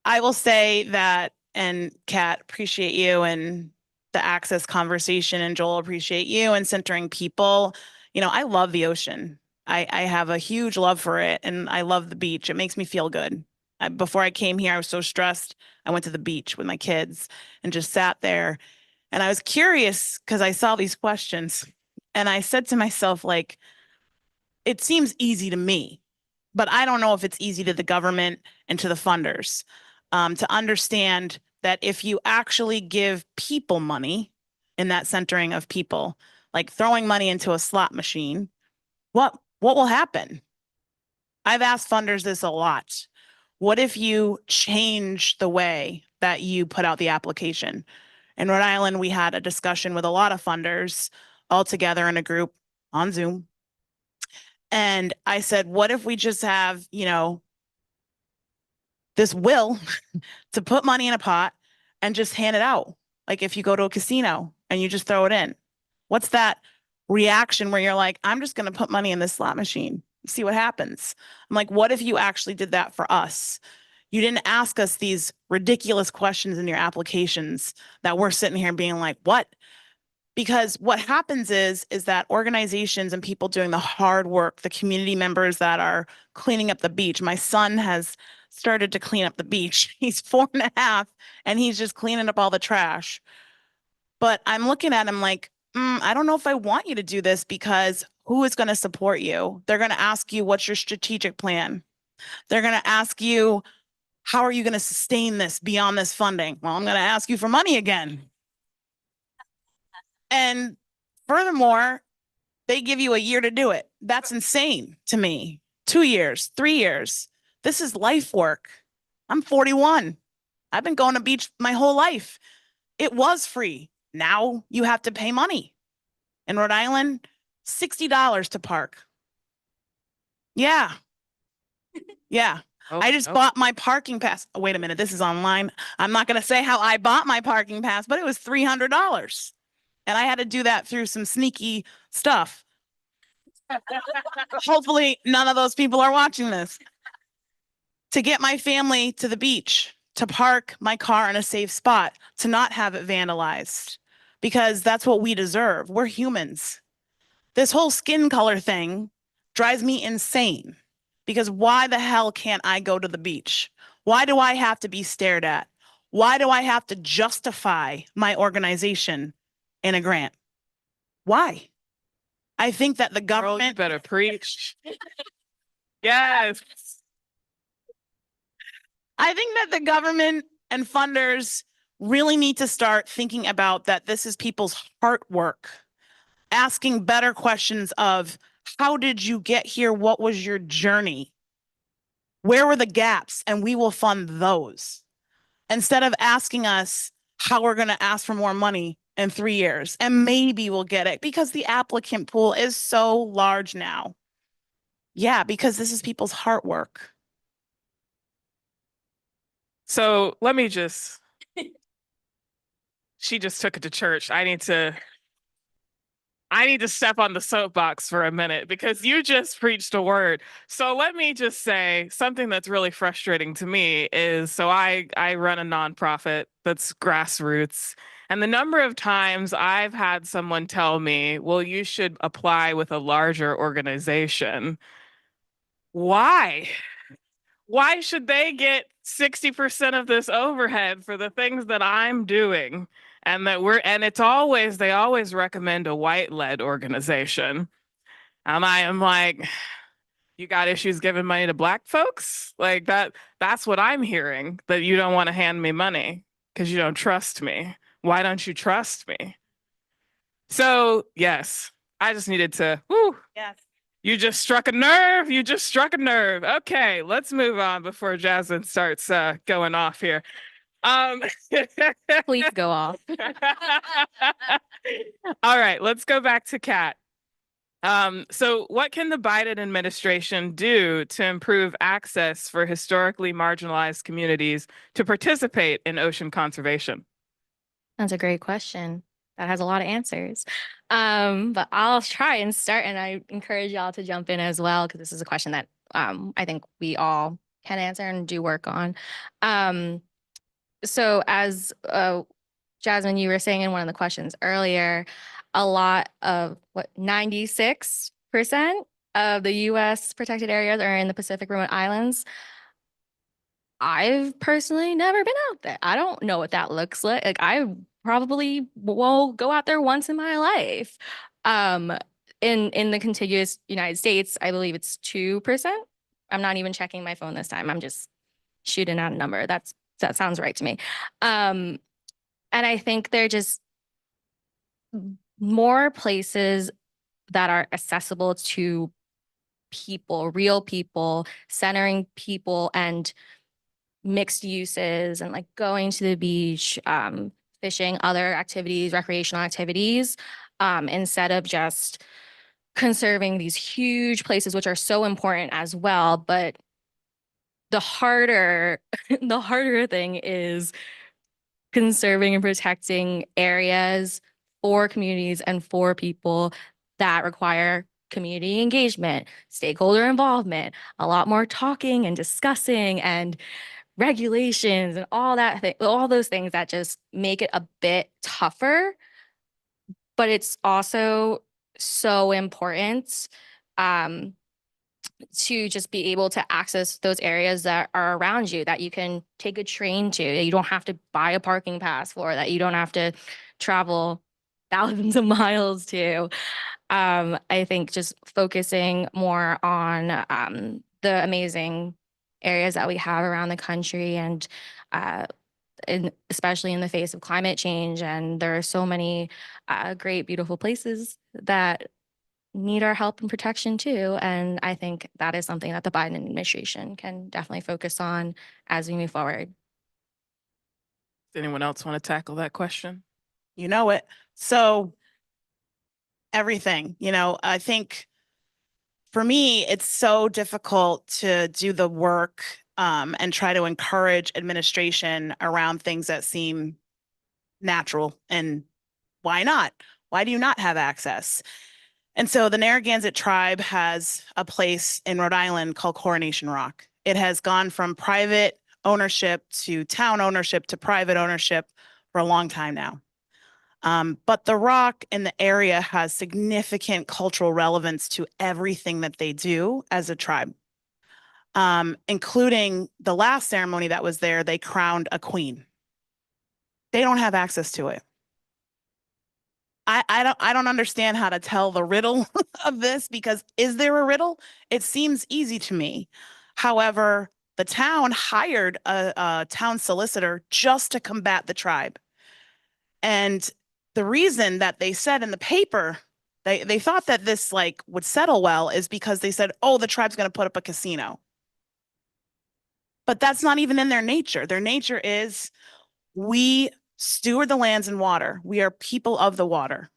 I will say that, and Kat, appreciate you and the access conversation, and Joel, appreciate you and centering people. You know, I love the ocean. I have a huge love for it, and I love the beach. It makes me feel good. Before I came here, I was so stressed. I went to the beach with my kids and just sat there. And I was curious because I saw these questions, and I said to myself, like, it seems easy to me, but I don't know if it's easy to the government and to the funders to understand that if you actually give people money in that centering of people, like throwing money into a slot machine, what will happen? I've asked funders this a lot. What if you change the way that you put out the application? In Rhode Island, we had a discussion with a lot of funders all together in a group on Zoom. And I said, what if we just have, you know, this will to put money in a pot and just hand it out? Like if you go to a casino and you just throw it in, what's that reaction where you're like, I'm just going to put money in this slot machine, see what happens? I'm like, what if you actually did that for us? You didn't ask us these ridiculous questions in your applications that we're sitting here being like, what? Because what happens is that organizations and people doing the hard work, the community members that are cleaning up the beach. My son has started to clean up the beach. He's 4.5 and he's just cleaning up all the trash. But I'm looking at him like, I don't know if I want you to do this, because who is going to support you? They're going to ask you, what's your strategic plan? They're going to ask you, how are you going to sustain this beyond this funding? Well, I'm going to ask you for money again. And furthermore, they give you a year to do it. That's insane to me. 2 years, 3 years. This is life work. I'm 41. I've been going to beach my whole life. It was free. Now you have to pay money. In Rhode Island, $60 to park. Yeah. Yeah. I just bought my parking pass. Oh, wait a minute. This is online. I'm not going to say how I bought my parking pass, but it was $300. And I had to do that through some sneaky stuff. Hopefully none of those people are watching this. To get my family to the beach, to park my car in a safe spot, to not have it vandalized, because that's what we deserve. We're humans. This whole skin color thing drives me insane, because why the hell can't I go to the beach? Why do I have to be stared at? Why do I have to justify my organization in a grant? Why? I think that the Girl, you government better preach. Yes. I think that the government and funders really need to start thinking about that this is people's heart work, asking better questions of, how did you get here? What was your journey? Where were the gaps? And we will fund those, instead of asking us how we're going to ask for more money in 3 years. And maybe we'll get it because the applicant pool is so large now. Yeah, because this is people's heart work. So let me just, she just took it to church. I need to step on the soapbox for a minute, because you just preached a word. So let me just say something that's really frustrating to me is, so I run a nonprofit that's grassroots. And the number of times I've had someone tell me, well, you should apply with a larger organization. Why? Why should they get 60% of this overhead for the things that I'm doing? And it's always, they always recommend a white-led organization. And I am like, you got issues giving money to Black folks? Like that's what I'm hearing, that you don't want to hand me money because you don't trust me. Why don't you trust me? So yes, I just needed to, Yes. you just struck a nerve. You just struck a nerve. Okay, let's move on before Jasmine starts going off here. Please go off. All right, let's go back to Kat. So what can the Biden administration do to improve access for historically marginalized communities to participate in ocean conservation? That's a great question. That has a lot of answers. But I'll try and start, and I encourage y'all to jump in as well, because this is a question that I think we all can answer and do work on. So as Jasmine, you were saying in one of the questions earlier, a lot of 96% of the US protected areas are in the Pacific Rim Islands. I've personally never been out there. I don't know what that looks like. Like, I probably will go out there once in my life. In the contiguous United States, I believe it's 2%. I'm not even checking my phone this time. I'm just shooting out a number. That sounds right to me. And I think there are just more places that are accessible to people, real people, centering people and mixed uses, and like going to the beach, fishing, other activities, recreational activities, instead of just conserving these huge places, which are so important as well. But the harder thing is conserving and protecting areas for communities and for people that require community engagement, stakeholder involvement, a lot more talking and discussing and regulations and all those things that just make it a bit tougher. But it's also so important. to just be able to access those areas that are around you, that you can take a train to, that you don't have to buy a parking pass for, that you don't have to travel thousands of miles to. I think just focusing more on the amazing areas that we have around the country, and especially in the face of climate change. And there are so many great, beautiful places that need our help and protection too. And I think that is something that the Biden administration can definitely focus on as we move forward. Does anyone else want to tackle that question? You know it. So everything, I think for me, it's so difficult to do the work and try to encourage administration around things that seem natural. And why not? Why do you not have access? And so the Narragansett tribe has a place in Rhode Island called Coronation Rock. It has gone from private ownership to town ownership to private ownership for a long time now. But the rock in the area has significant cultural relevance to everything that they do as a tribe, including the last ceremony that was there. They crowned a queen. They don't have access to it. I don't understand how to tell the riddle of this, because is there a riddle? It seems easy to me. However, the town hired a town solicitor just to combat the tribe. And the reason that they said in the paper, they thought that this would settle well, is because they said, oh, the tribe's going to put up a casino. But that's not even in their nature. Their nature is, we steward the lands and water. We are people of the water.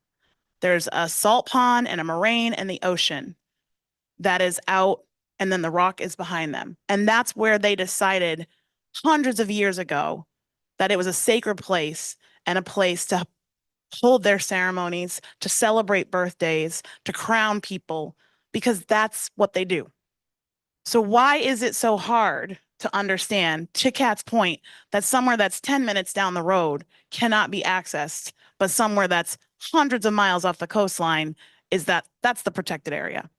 There's a salt pond and a moraine and the ocean that is out, and then the rock is behind them. And that's where they decided hundreds of years ago that it was a sacred place and a place to hold their ceremonies, to celebrate birthdays, to crown people, because that's what they do. So why is it so hard to understand, to Kat's point, that somewhere that's 10 minutes down the road cannot be accessed, but somewhere that's hundreds of miles off the coastline that's the protected area?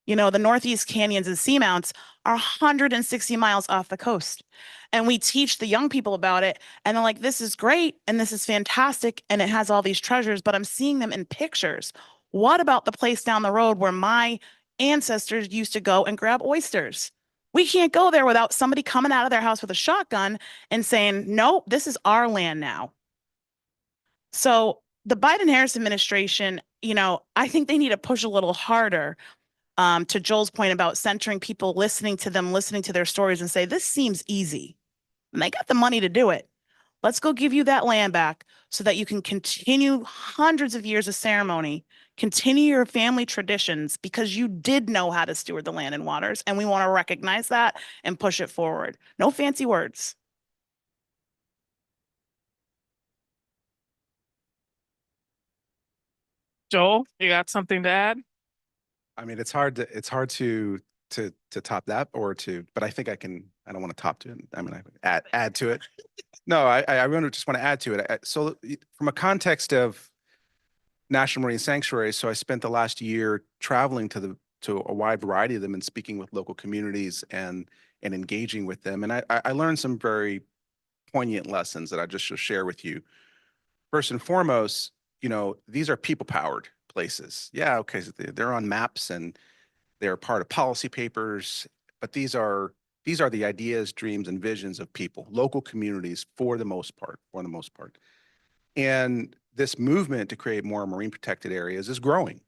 The Northeast canyons and seamounts are 160 miles off the coast. And we teach the young people about it, and they're like, this is great, and this is fantastic, and it has all these treasures, but I'm seeing them in pictures. What about the place down the road where my ancestors used to go and grab oysters? We can't go there without somebody coming out of their house with a shotgun and saying, no, this is our land now. So the Biden-Harris administration, I think they need to push a little harder, to Joel's point about centering people, listening to them, listening to their stories, and say, this seems easy. And they got the money to do it. Let's go give you that land back so that you can continue hundreds of years of ceremony, continue your family traditions, because you did know how to steward the land and waters. And we want to recognize that and push it forward. No fancy words. Joel, you got something to add? I mean, it's hard to top that, but I think I don't want to top to it. I mean, I add to it. No, I really just want to add to it. So from a context of National Marine Sanctuaries, so I spent the last year traveling to a wide variety of them and speaking with local communities and engaging with them. And I learned some very poignant lessons that I just shall share with you. First and foremost, these are people-powered places. Yeah, okay, so they're on maps and they're part of policy papers, but these are the ideas, dreams, and visions of people, local communities for the most part. And this movement to create more marine protected areas is growing.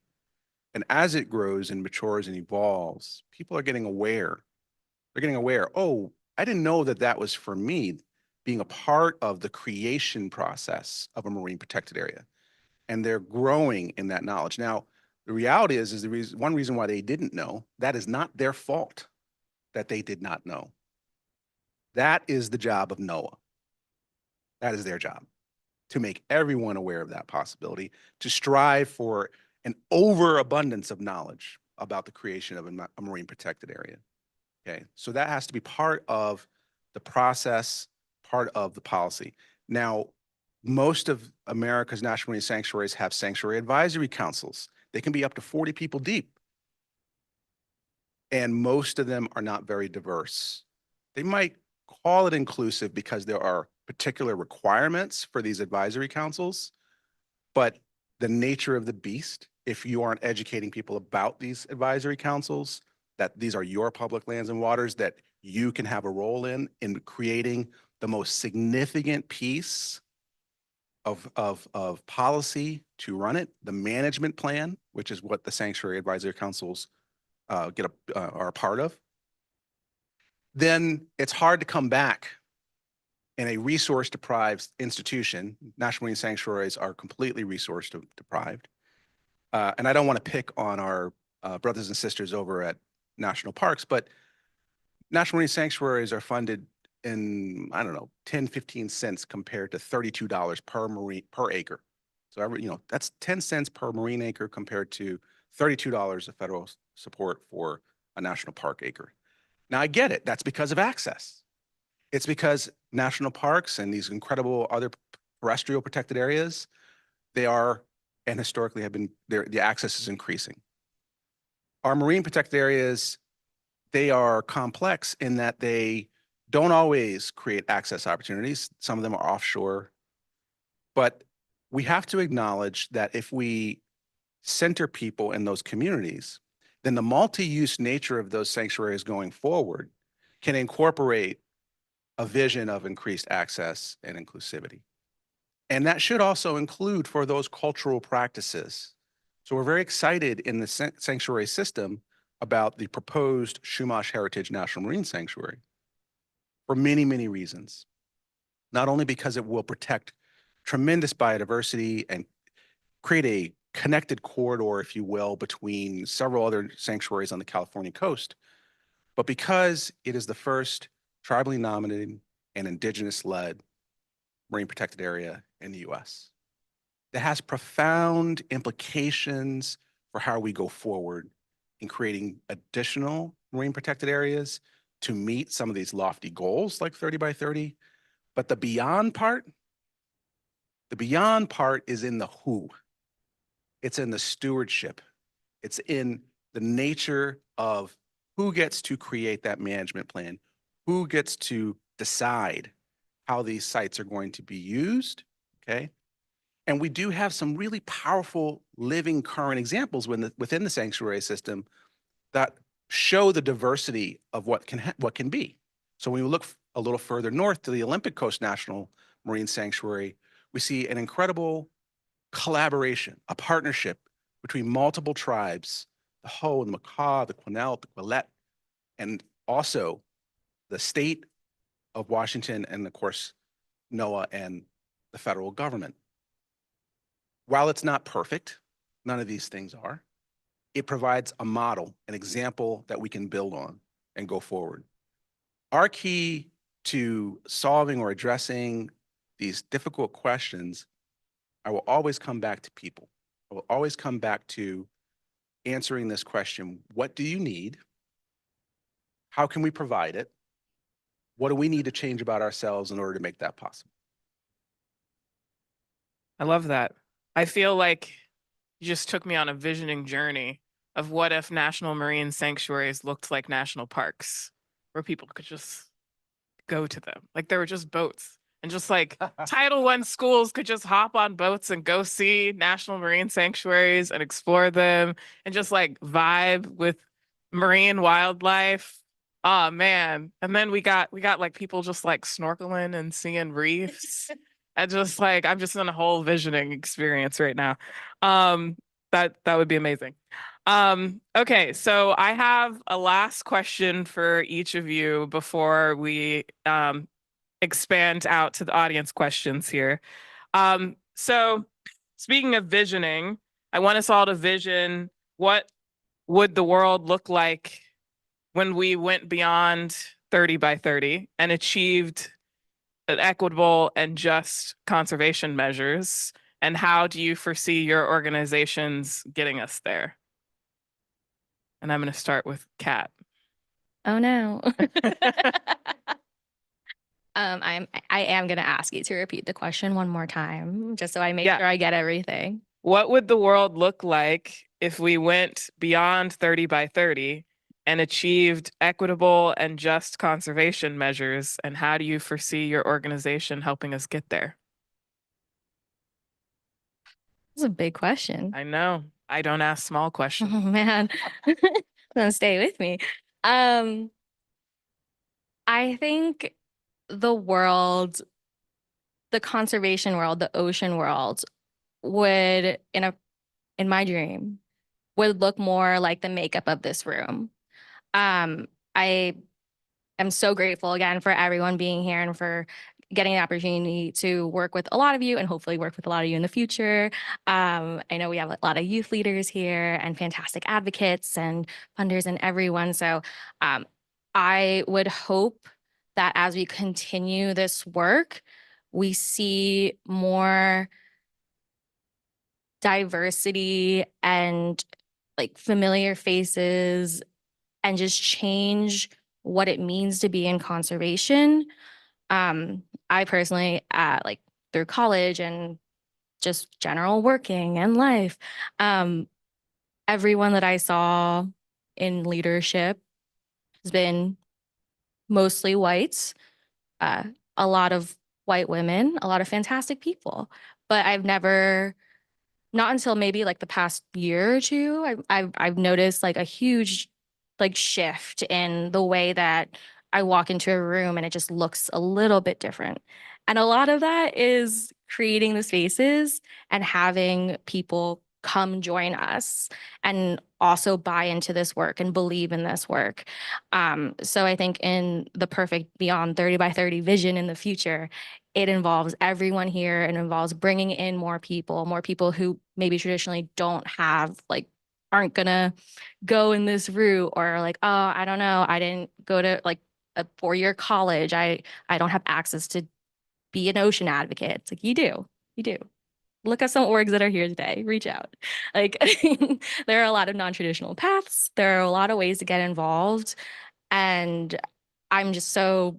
And as it grows and matures and evolves, people are getting aware. They're getting aware, oh, I didn't know that was for me, being a part of the creation process of a marine protected area. And they're growing in that knowledge. Now, the reality is one reason why they didn't know, that is not their fault that they did not know. That is the job of NOAA. That is their job, to make everyone aware of that possibility, to strive for an overabundance of knowledge about the creation of a marine protected area. Okay, so that has to be part of the process, part of the policy. Now, most of America's national marine sanctuaries have sanctuary advisory councils. They can be up to 40 people deep. and most of them are not very diverse. They might call it inclusive because there are particular requirements for these advisory councils, but the nature of the beast, if you aren't educating people about these advisory councils, that these are your public lands and waters that you can have a role in creating the most significant piece of policy to run it, the management plan, which is what the sanctuary advisory councils are a part of, then it's hard to come back in a resource deprived institution. National Marine Sanctuaries are completely resource deprived. And I don't want to pick on our brothers and sisters over at national parks, but National Marine Sanctuaries are funded in, I don't know, 10, 15 cents compared to $32 per acre. So that's 10 cents per marine acre compared to $32 of federal support for a national park acre. Now I get it. That's because of access. It's because national parks and these incredible other terrestrial protected areas, they are, and historically have been, the access is increasing. Our marine protected areas, they are complex in that they don't always create access opportunities. Some of them are offshore, but we have to acknowledge that if we center people in those communities, then the multi-use nature of those sanctuaries going forward can incorporate a vision of increased access and inclusivity. And that should also include for those cultural practices. So we're very excited in the sanctuary system about the proposed Chumash Heritage National Marine Sanctuary for many, many reasons. Not only because it will protect tremendous biodiversity and create a connected corridor, if you will, between several other sanctuaries on the California coast, but because it is the first tribally nominated and indigenous-led marine protected area in the US. That has profound implications for how we go forward in creating additional marine protected areas to meet some of these lofty goals like 30 by 30. But the beyond part is in the who. It's in the stewardship. It's in the nature of who gets to create that management plan, who gets to decide how these sites are going to be used, okay? And we do have some really powerful living current examples within the sanctuary system that show the diversity of what can be. So when we look a little further north to the Olympic Coast National Marine Sanctuary, we see an incredible collaboration, a partnership between multiple tribes, the Hoh, the Makah, the Quinault, the Quillette, and also the state of Washington and of course, NOAA and the federal government. While it's not perfect, none of these things are, it provides a model, an example that we can build on and go forward. Our key to solving or addressing these difficult questions, I will always come back to people. I will always come back to answering this question: what do you need? How can we provide it? What do we need to change about ourselves in order to make that possible? I love that. I feel like you just took me on a visioning journey of what if national marine sanctuaries looked like national parks, where people could just go to them. Like there were just boats, and just like Title I schools could just hop on boats and go see national marine sanctuaries and explore them and just like vibe with marine wildlife. Oh man. And then we got like people just like snorkeling and seeing reefs. And just like, I'm just in a whole visioning experience right now. That would be amazing. Okay, so I have a last question for each of you before we expand out to the audience questions here. So speaking of visioning, I want us all to vision what would the world look like when we went beyond 30 by 30 and achieved equitable and just conservation measures, and how do you foresee your organizations getting us there? And I'm going to start with Kat. Oh no. I am going to ask you to repeat the question one more time, just so I make sure I get everything. What would the world look like if we went beyond 30 by 30 and achieved equitable and just conservation measures? And how do you foresee your organization helping us get there? That's a big question. I know I don't ask small Oh questions. man, gonna stay with me. I think the world, the conservation world, the ocean world would, in my dream, would look more like the makeup of this room. I am so grateful again for everyone being here and for getting the opportunity to work with a lot of you and hopefully work with a lot of you in the future. I know we have a lot of youth leaders here and fantastic advocates and funders and everyone. So I would hope that as we continue this work, we see more diversity and like familiar faces and just change what it means to be in conservation. I personally, like through college and just general working and life, everyone that I saw in leadership has been mostly whites, a lot of white women, a lot of fantastic people. But I've never, not until maybe like the past year or two, I've noticed like a huge like shift in the way that I walk into a room and it just looks a little bit different. And a lot of that is creating the spaces and having people come join us and also buy into this work and believe in this work. So I think in the perfect Beyond 30 by 30 vision in the future, it involves everyone here. It involves bringing in more people who maybe traditionally don't have, like, aren't gonna go in this route, or like, oh, I don't know, I didn't go to like a 4-year college. I don't have access to be an ocean advocate. It's like, you do. Look at some orgs that are here today. Reach out. Like, there are a lot of non-traditional paths. There are a lot of ways to get involved. And I'm just so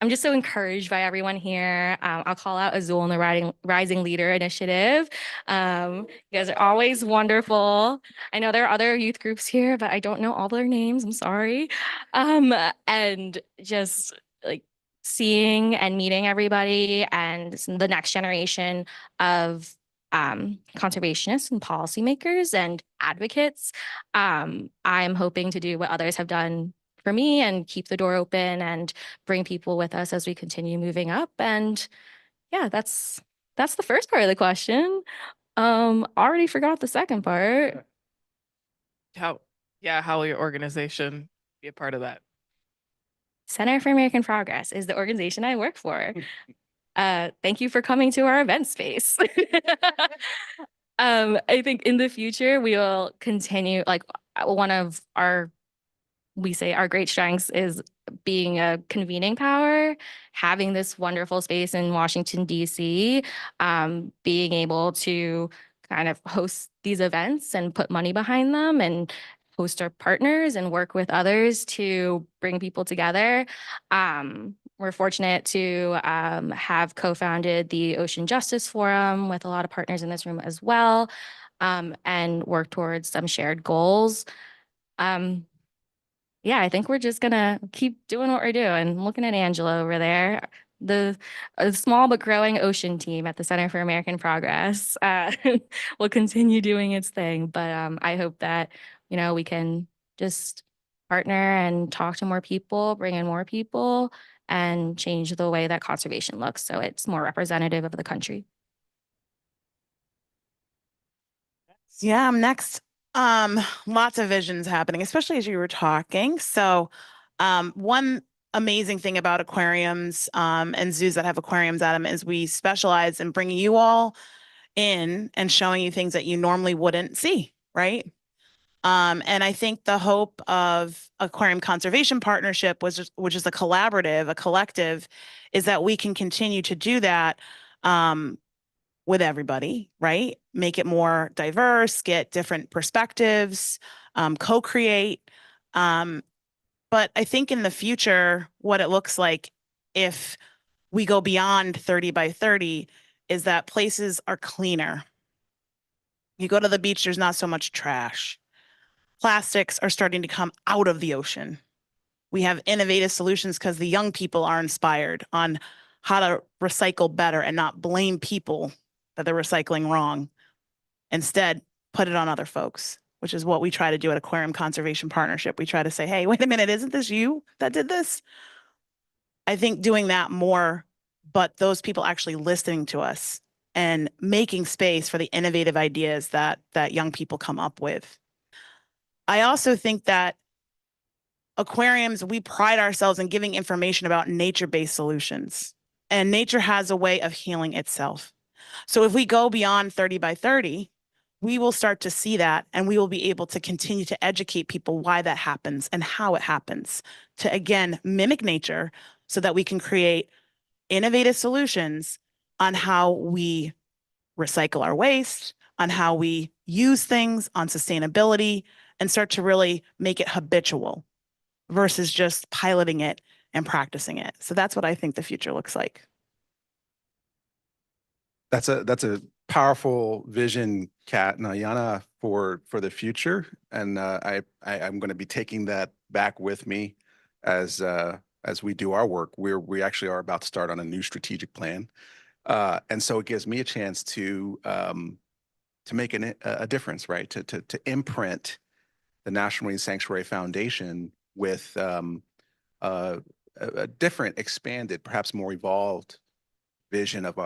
encouraged by everyone here. I'll call out Azul and the Rising Leader Initiative. You guys are always wonderful. I know there are other youth groups here, but I don't know all their names. I'm sorry. And just like seeing and meeting everybody and the next generation of conservationists and policymakers and advocates. I'm hoping to do what others have done for me and keep the door open and bring people with us as we continue moving up. And yeah, that's the first part of the question. Already forgot the second part. How will your organization be a part of that? Center for American Progress is the organization I work for. Thank you for coming to our event space. I think in the future we will continue, like, one of our great strengths is being a convening power, having this wonderful space in Washington, D.C., being able to kind of host these events and put money behind them and host our partners and work with others to bring people together. We're fortunate to have co-founded the Ocean Justice Forum with a lot of partners in this room as well, and work towards some shared goals. Yeah, I think we're just gonna keep doing what we're doing. Looking at Angela over there, the a small but growing ocean team at the Center for American Progress will continue doing its thing. But I hope that, we can just partner and talk to more people, bring in more people, and change the way that conservation looks so it's more representative of the country. Yeah, I'm next. Lots of visions happening, especially as you were talking. So, one amazing thing about aquariums, and zoos that have aquariums at them is we specialize in bringing you all in and showing you things that you normally wouldn't see, right? And I think the hope of Aquarium Conservation Partnership which is a collaborative, a collective, is that we can continue to do that, with everybody, right? Make it more diverse, get different perspectives, co-create. But I think in the future, what it looks like if we go beyond 30 by 30 is that places are cleaner. You go to the beach, there's not so much trash. plastics are starting to come out of the ocean. We have innovative solutions because the young people are inspired on how to recycle better and not blame people that they're recycling wrong. Instead, put it on other folks, which is what we try to do at Aquarium Conservation Partnership. We try to say, hey, wait a minute, isn't this you that did this? I think doing that more, but those people actually listening to us and making space for the innovative ideas that young people come up with. I also think that aquariums, we pride ourselves in giving information about nature-based solutions, and nature has a way of healing itself. So if we go beyond 30 by 30, we will start to see that, and we will be able to continue to educate people why that happens and how it happens, to again mimic nature so that we can create innovative solutions on how we recycle our waste, on how we use things, on sustainability, and start to really make it habitual versus just piloting it and practicing it. So that's what I think the future looks like. That's a powerful vision, Kat and Ayana, for the future. And I'm going to be taking that back with me as we do our work. We actually are about to start on a new strategic plan. And so it gives me a chance to make a difference, right? To imprint the National Marine Sanctuary Foundation with a different, expanded, perhaps more evolved vision of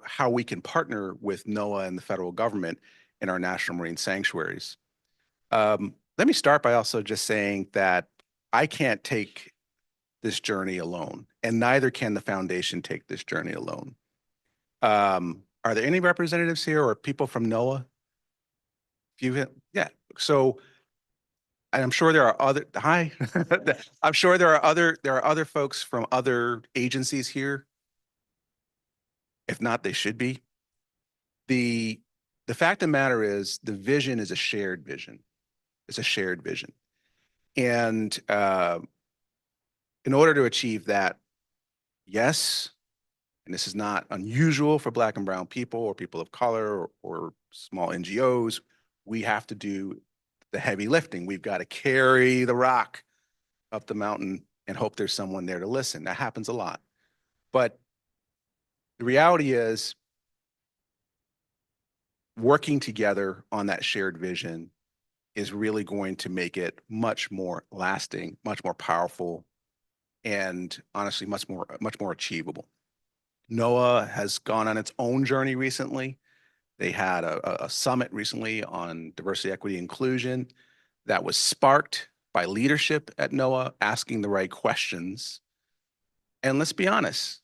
how we can partner with NOAA and the federal government in our national marine sanctuaries. Let me start by also just saying that I can't take this journey alone, and neither can the foundation take this journey alone. Are there any representatives here or people from NOAA? Yeah. So I'm sure there are other, hi, I'm sure there are other folks from other agencies here. If not, they should be. The fact of the matter is the vision is a shared vision. It's a shared vision. And in order to achieve that, yes, and this is not unusual for Black and brown people or people of color or small NGOs, we have to do the heavy lifting. We've got to carry the rock up the mountain and hope there's someone there to listen. That happens a lot. But the reality is working together on that shared vision is really going to make it much more lasting, much more powerful, and honestly, much more achievable. NOAA has gone on its own journey recently. They had a summit recently on diversity, equity, inclusion that was sparked by leadership at NOAA asking the right questions. And let's be honest,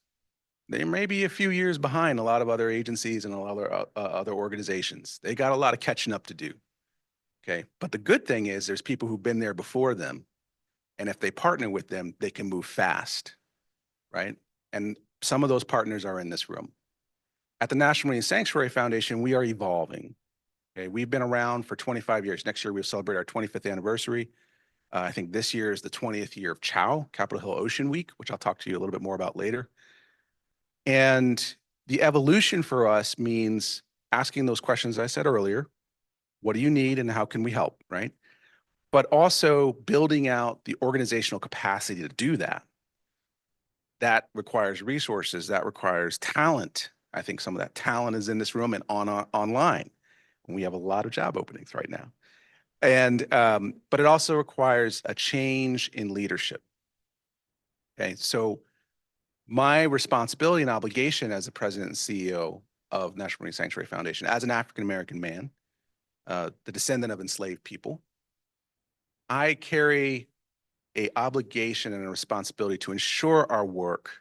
they may be a few years behind a lot of other agencies and a lot of other organizations. They got a lot of catching up to do. Okay. But the good thing is there's people who've been there before them. And if they partner with them, they can move fast. Right. And some of those partners are in this room. At the National Marine Sanctuary Foundation, we are evolving. Okay. We've been around for 25 years. Next year, we'll celebrate our 25th anniversary. I think this year is the 20th year of CHOW, Capitol Hill Ocean Week, which I'll talk to you a little bit more about later. And the evolution for us means asking those questions I said earlier. What do you need and how can we help, right? But also building out the organizational capacity to do that. That requires resources, that requires talent. I think some of that talent is in this room and online. And we have a lot of job openings right now. And but it also requires a change in leadership. Okay, so my responsibility and obligation as the president and CEO of National Marine Sanctuary Foundation, as an African-American man, the descendant of enslaved people, I carry an obligation and a responsibility to ensure our work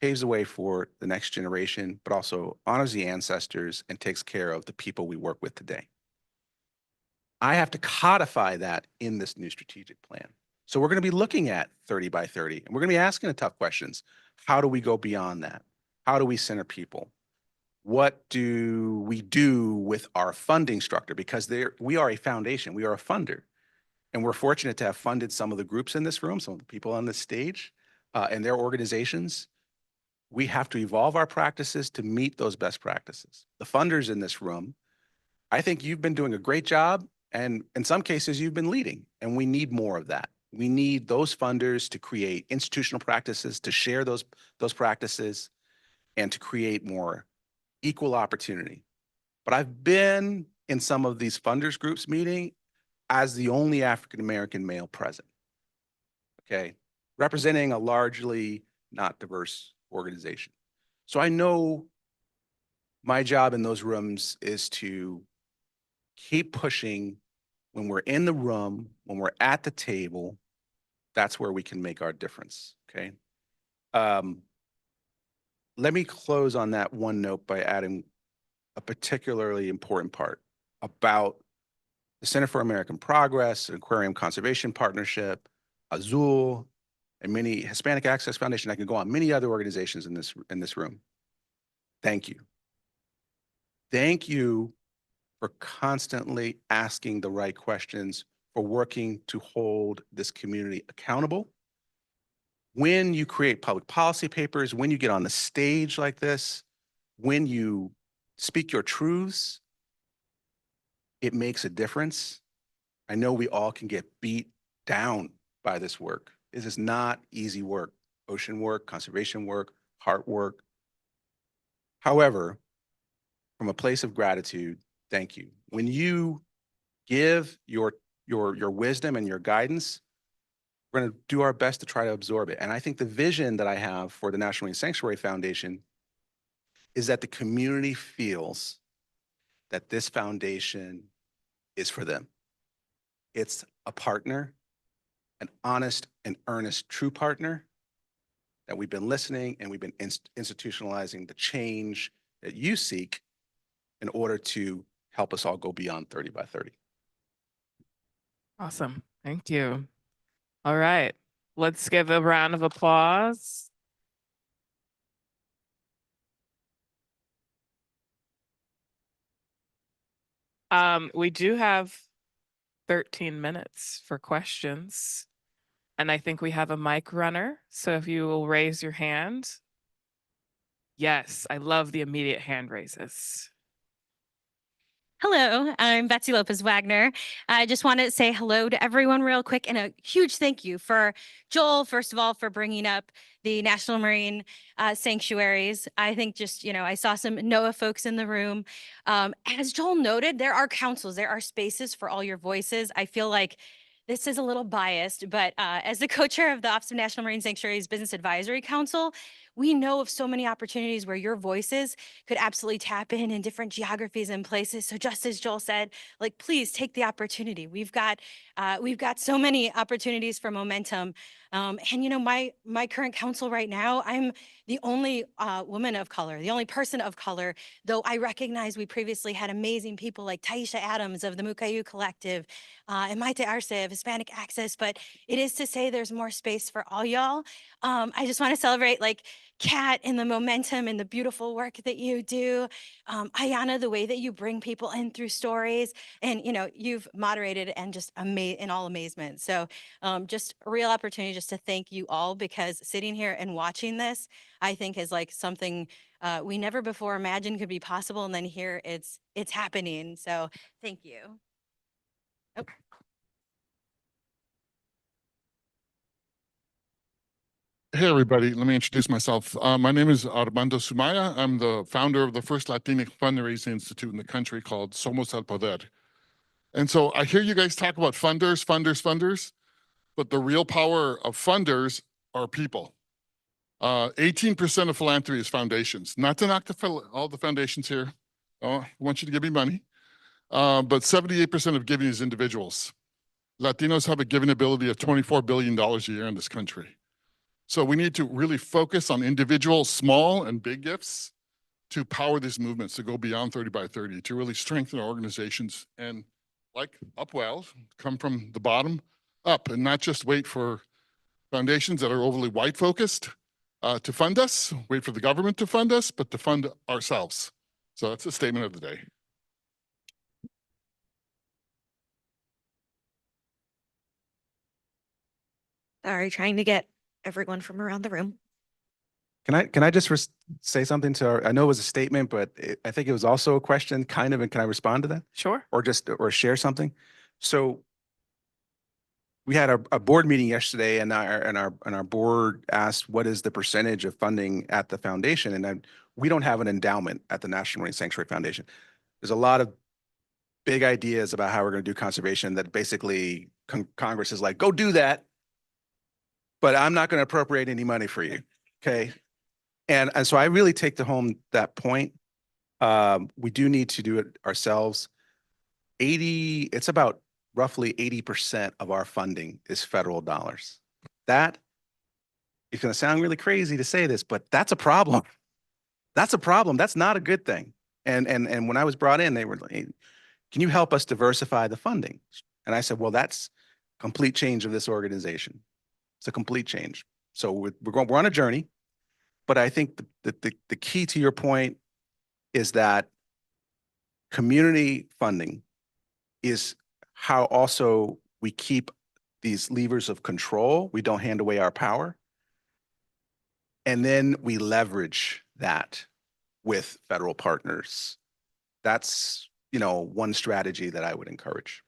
paves the way for the next generation, but also honors the ancestors and takes care of the people we work with today. I have to codify that in this new strategic plan. So we're going to be looking at 30 by 30, and we're going to be asking the tough questions. How do we go beyond that? How do we center people? What do we do with our funding structure? Because we are a foundation, we are a funder. And we're fortunate to have funded some of the groups in this room, some of the people on this stage, and their organizations. We have to evolve our practices to meet those best practices. The funders in this room, I think you've been doing a great job And in some cases, you've been leading, and we need more of that. We need those funders to create institutional practices, to share those practices, and to create more equal opportunity. But I've been in some of these funders groups meeting as the only African-American male present, okay, representing a largely not diverse organization. So I know my job in those rooms is to keep pushing. When we're in the room, when we're at the table, that's where we can make our difference, okay? Let me close on that one note by adding a particularly important part about the Center for American Progress, Aquarium Conservation Partnership, Azul, and many Hispanic Access Foundation. I can go on, many other organizations in this room. Thank you. Thank you for constantly asking the right questions, for working to hold this community accountable. When you create public policy papers, when you get on the stage like this, when you speak your truths, it makes a difference. I know we all can get beat down by this work. This is not easy work, ocean work, conservation work, heart work. However, from a place of gratitude, thank you. When you give your wisdom and your guidance, we're going to do our best to try to absorb it. And I think the vision that I have for the National Marine Sanctuary Foundation is that the community feels that this foundation is for them. It's a partner, an honest and earnest, true partner, that we've been listening and we've been institutionalizing the change that you seek in order to help us all go beyond 30 by 30. Awesome. Thank you. All right. Let's give a round of applause. We do have 13 minutes for questions. And I think we have a mic runner. So if you will raise your hand. Yes, I love the immediate hand raises. Hello, I'm Betsy Lopez Wagner. I just want to say hello to everyone real quick and a huge thank you for Joel, first of all, for bringing up the National Marine Sanctuaries. I think just, I saw some NOAA folks in the room. As Joel noted, there are councils, there are spaces for all your voices. I feel like this is a little biased, but as the co-chair of the Office of National Marine Sanctuaries Business Advisory Council, we know of so many opportunities where your voices could absolutely tap in different geographies and places. So just as Joel said, please take the opportunity. We've got so many opportunities for momentum. And my current council right now, I'm the only woman of color, the only person of color, though I recognize we previously had amazing people like Taisha Adams of the Mukayu Collective and Maite Arce of Hispanic Access, but it is to say there's more space for all y'all. I just want to celebrate Kat and the momentum and the beautiful work that you do. Ayana, the way that you bring people in through stories, and you've moderated and just in all amazement. So just a real opportunity just to thank you all, because sitting here and watching this, I think is something we never before imagined could be possible. And then here it's happening. So thank you. Okay. Hey, everybody. Let me introduce myself. My name is Armando Sumaya. I'm the founder of the first Latinic fundraising institute in the country called Somos El Poder. And so I hear you guys talk about funders, but the real power of funders are people. 18% of philanthropy is foundations. Not to knock all the foundations here. I want you to give me money. But 78% of giving is individuals. Latinos have a giving ability of $24 billion a year in this country. So we need to really focus on individual small and big gifts to power these movements, to go beyond 30 by 30, to really strengthen our organizations and, like Upwell, come from the bottom up and not just wait for foundations that are overly white focused to fund us, wait for the government to fund us, but to fund ourselves. So that's the statement of the day. Sorry, trying to get everyone from around the room. Can I just say something to I know it was a statement, but I think it was also a question, kind of, and can I respond to that? Sure. Or share something? So we had a board meeting yesterday, and our board asked, what is the percentage of funding at the foundation? And we don't have an endowment at the National Marine Sanctuary Foundation. There's a lot of big ideas about how we're going to do conservation that basically Congress is like, go do that, but I'm not going to appropriate any money for you. Okay. And so I really take to home that point. We do need to do it ourselves. It's about roughly 80% of our funding is federal dollars. That, it's going to sound really crazy to say this, but that's a problem. That's a problem. That's not a good thing. And when I was brought in, they were like, hey, can you help us diversify the funding? And I said, well, that's complete change of this organization. It's a complete change. So we're on a journey, but I think the key to your point is that community funding is how also we keep these levers of control. We don't hand away our power. And then we leverage that with federal partners. That's, one strategy that I would encourage.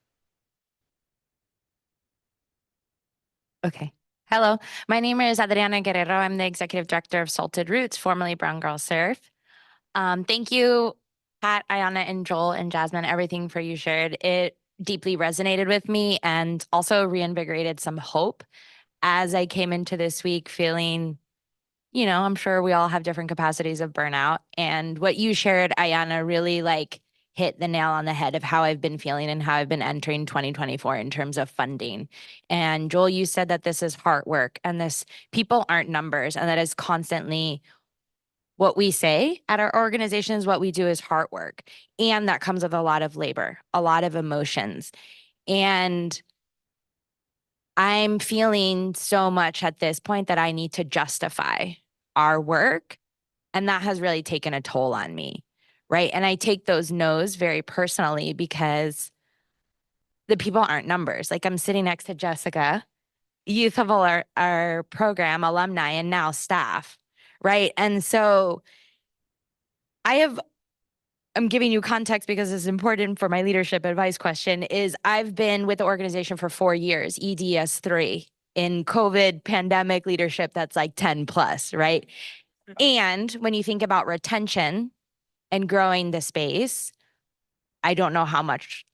Okay. Hello, my name is Adriana Guerrero. I'm the executive director of Salted Roots, formerly Brown Girl Surf. Thank you, Pat, Ayana, and Joel, and Jasmine, everything for you shared. It deeply resonated with me and also reinvigorated some hope as I came into this week feeling, I'm sure we all have different capacities of burnout. And what you shared, Ayana, really hit the nail on the head of how I've been feeling and how I've been entering 2024 in terms of funding. And Joel, you said that this is hard work and people aren't numbers, and that is constantly what we say at our organizations. What we do is hard work, and that comes with a lot of labor, a lot of emotions. And I'm feeling so much at this point that I need to justify our work, and that has really taken a toll on me. Right. And I take those no's very personally because the people aren't numbers. Like, I'm sitting next to Jessica, youth of our program, alumni, and now staff. Right. And so I'm giving you context because it's important for my leadership advice question. Is I've been with the organization for 4 years, EDS 3, in COVID pandemic leadership that's like 10 plus. Right. And when you think about retention and growing the space, I don't know how much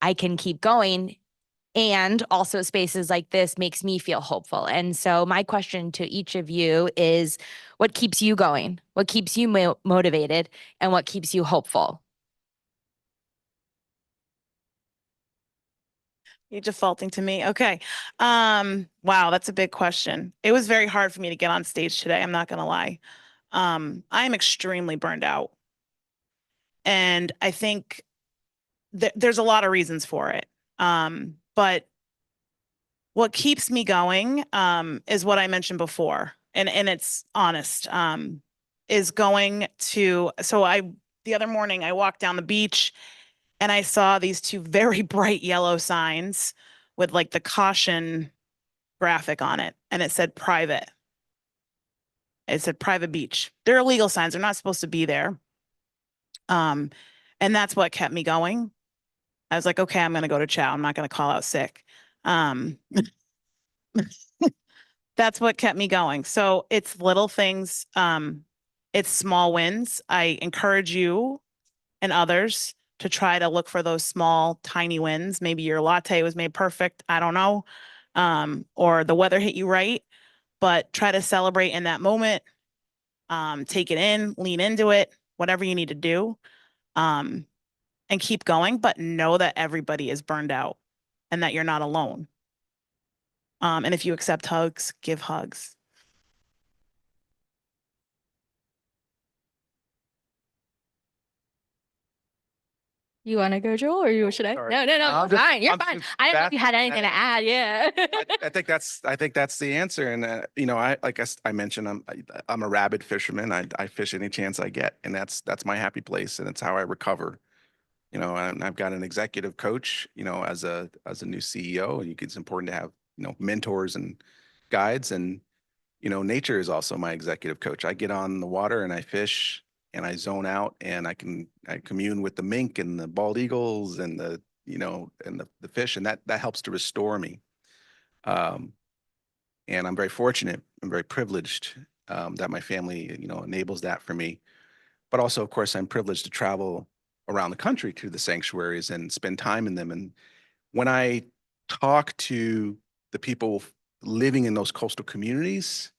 I can keep going. And also spaces like this makes me feel hopeful. And so my question to each of you is, what keeps you going? What keeps you motivated? And what keeps you hopeful? You're defaulting to me. Okay. Wow, that's a big question. It was very hard for me to get on stage today. I'm not going to lie. I'm extremely burned out. And I think there's a lot of reasons for it. But what keeps me going is what I mentioned before. And it's honest, is going to, the other morning I walked down the beach and I saw these 2 very bright yellow signs with the caution graphic on it. And it said private. It said private beach. They're illegal signs. They're not supposed to be there. And that's what kept me going. I was like, okay, I'm going to go to chow. I'm not going to call out sick. That's what kept me going. So it's little things. It's small wins. I encourage you and others to try to look for those small, tiny wins. Maybe your latte was made perfect. I don't know. Or the weather hit you right, but try to celebrate in that moment. Take it in, lean into it, whatever you need to do. And keep going, but know that everybody is burned out and that you're not alone. And if you accept hugs, give hugs. You want to go, Joel, or should I? Sorry. No, I'm just- fine. You're I'm fine. just- I don't know if you had anything to add. Yeah. I think that's the answer. And I mentioned, I'm a rabid fisherman. I fish any chance I get, and that's my happy place, and it's how I recover. And I've got an executive coach. As a new CEO, it's important to have mentors and guides, and nature is also my executive coach. I get on the water and I fish and I zone out, and I commune with the mink and the bald eagles and the and the fish, and that helps to restore me. And I'm very fortunate, I'm very privileged that my family, enables that for me. But also, of course, I'm privileged to travel around the country to the sanctuaries and spend time in them. And when I talk to the people living in those coastal communities,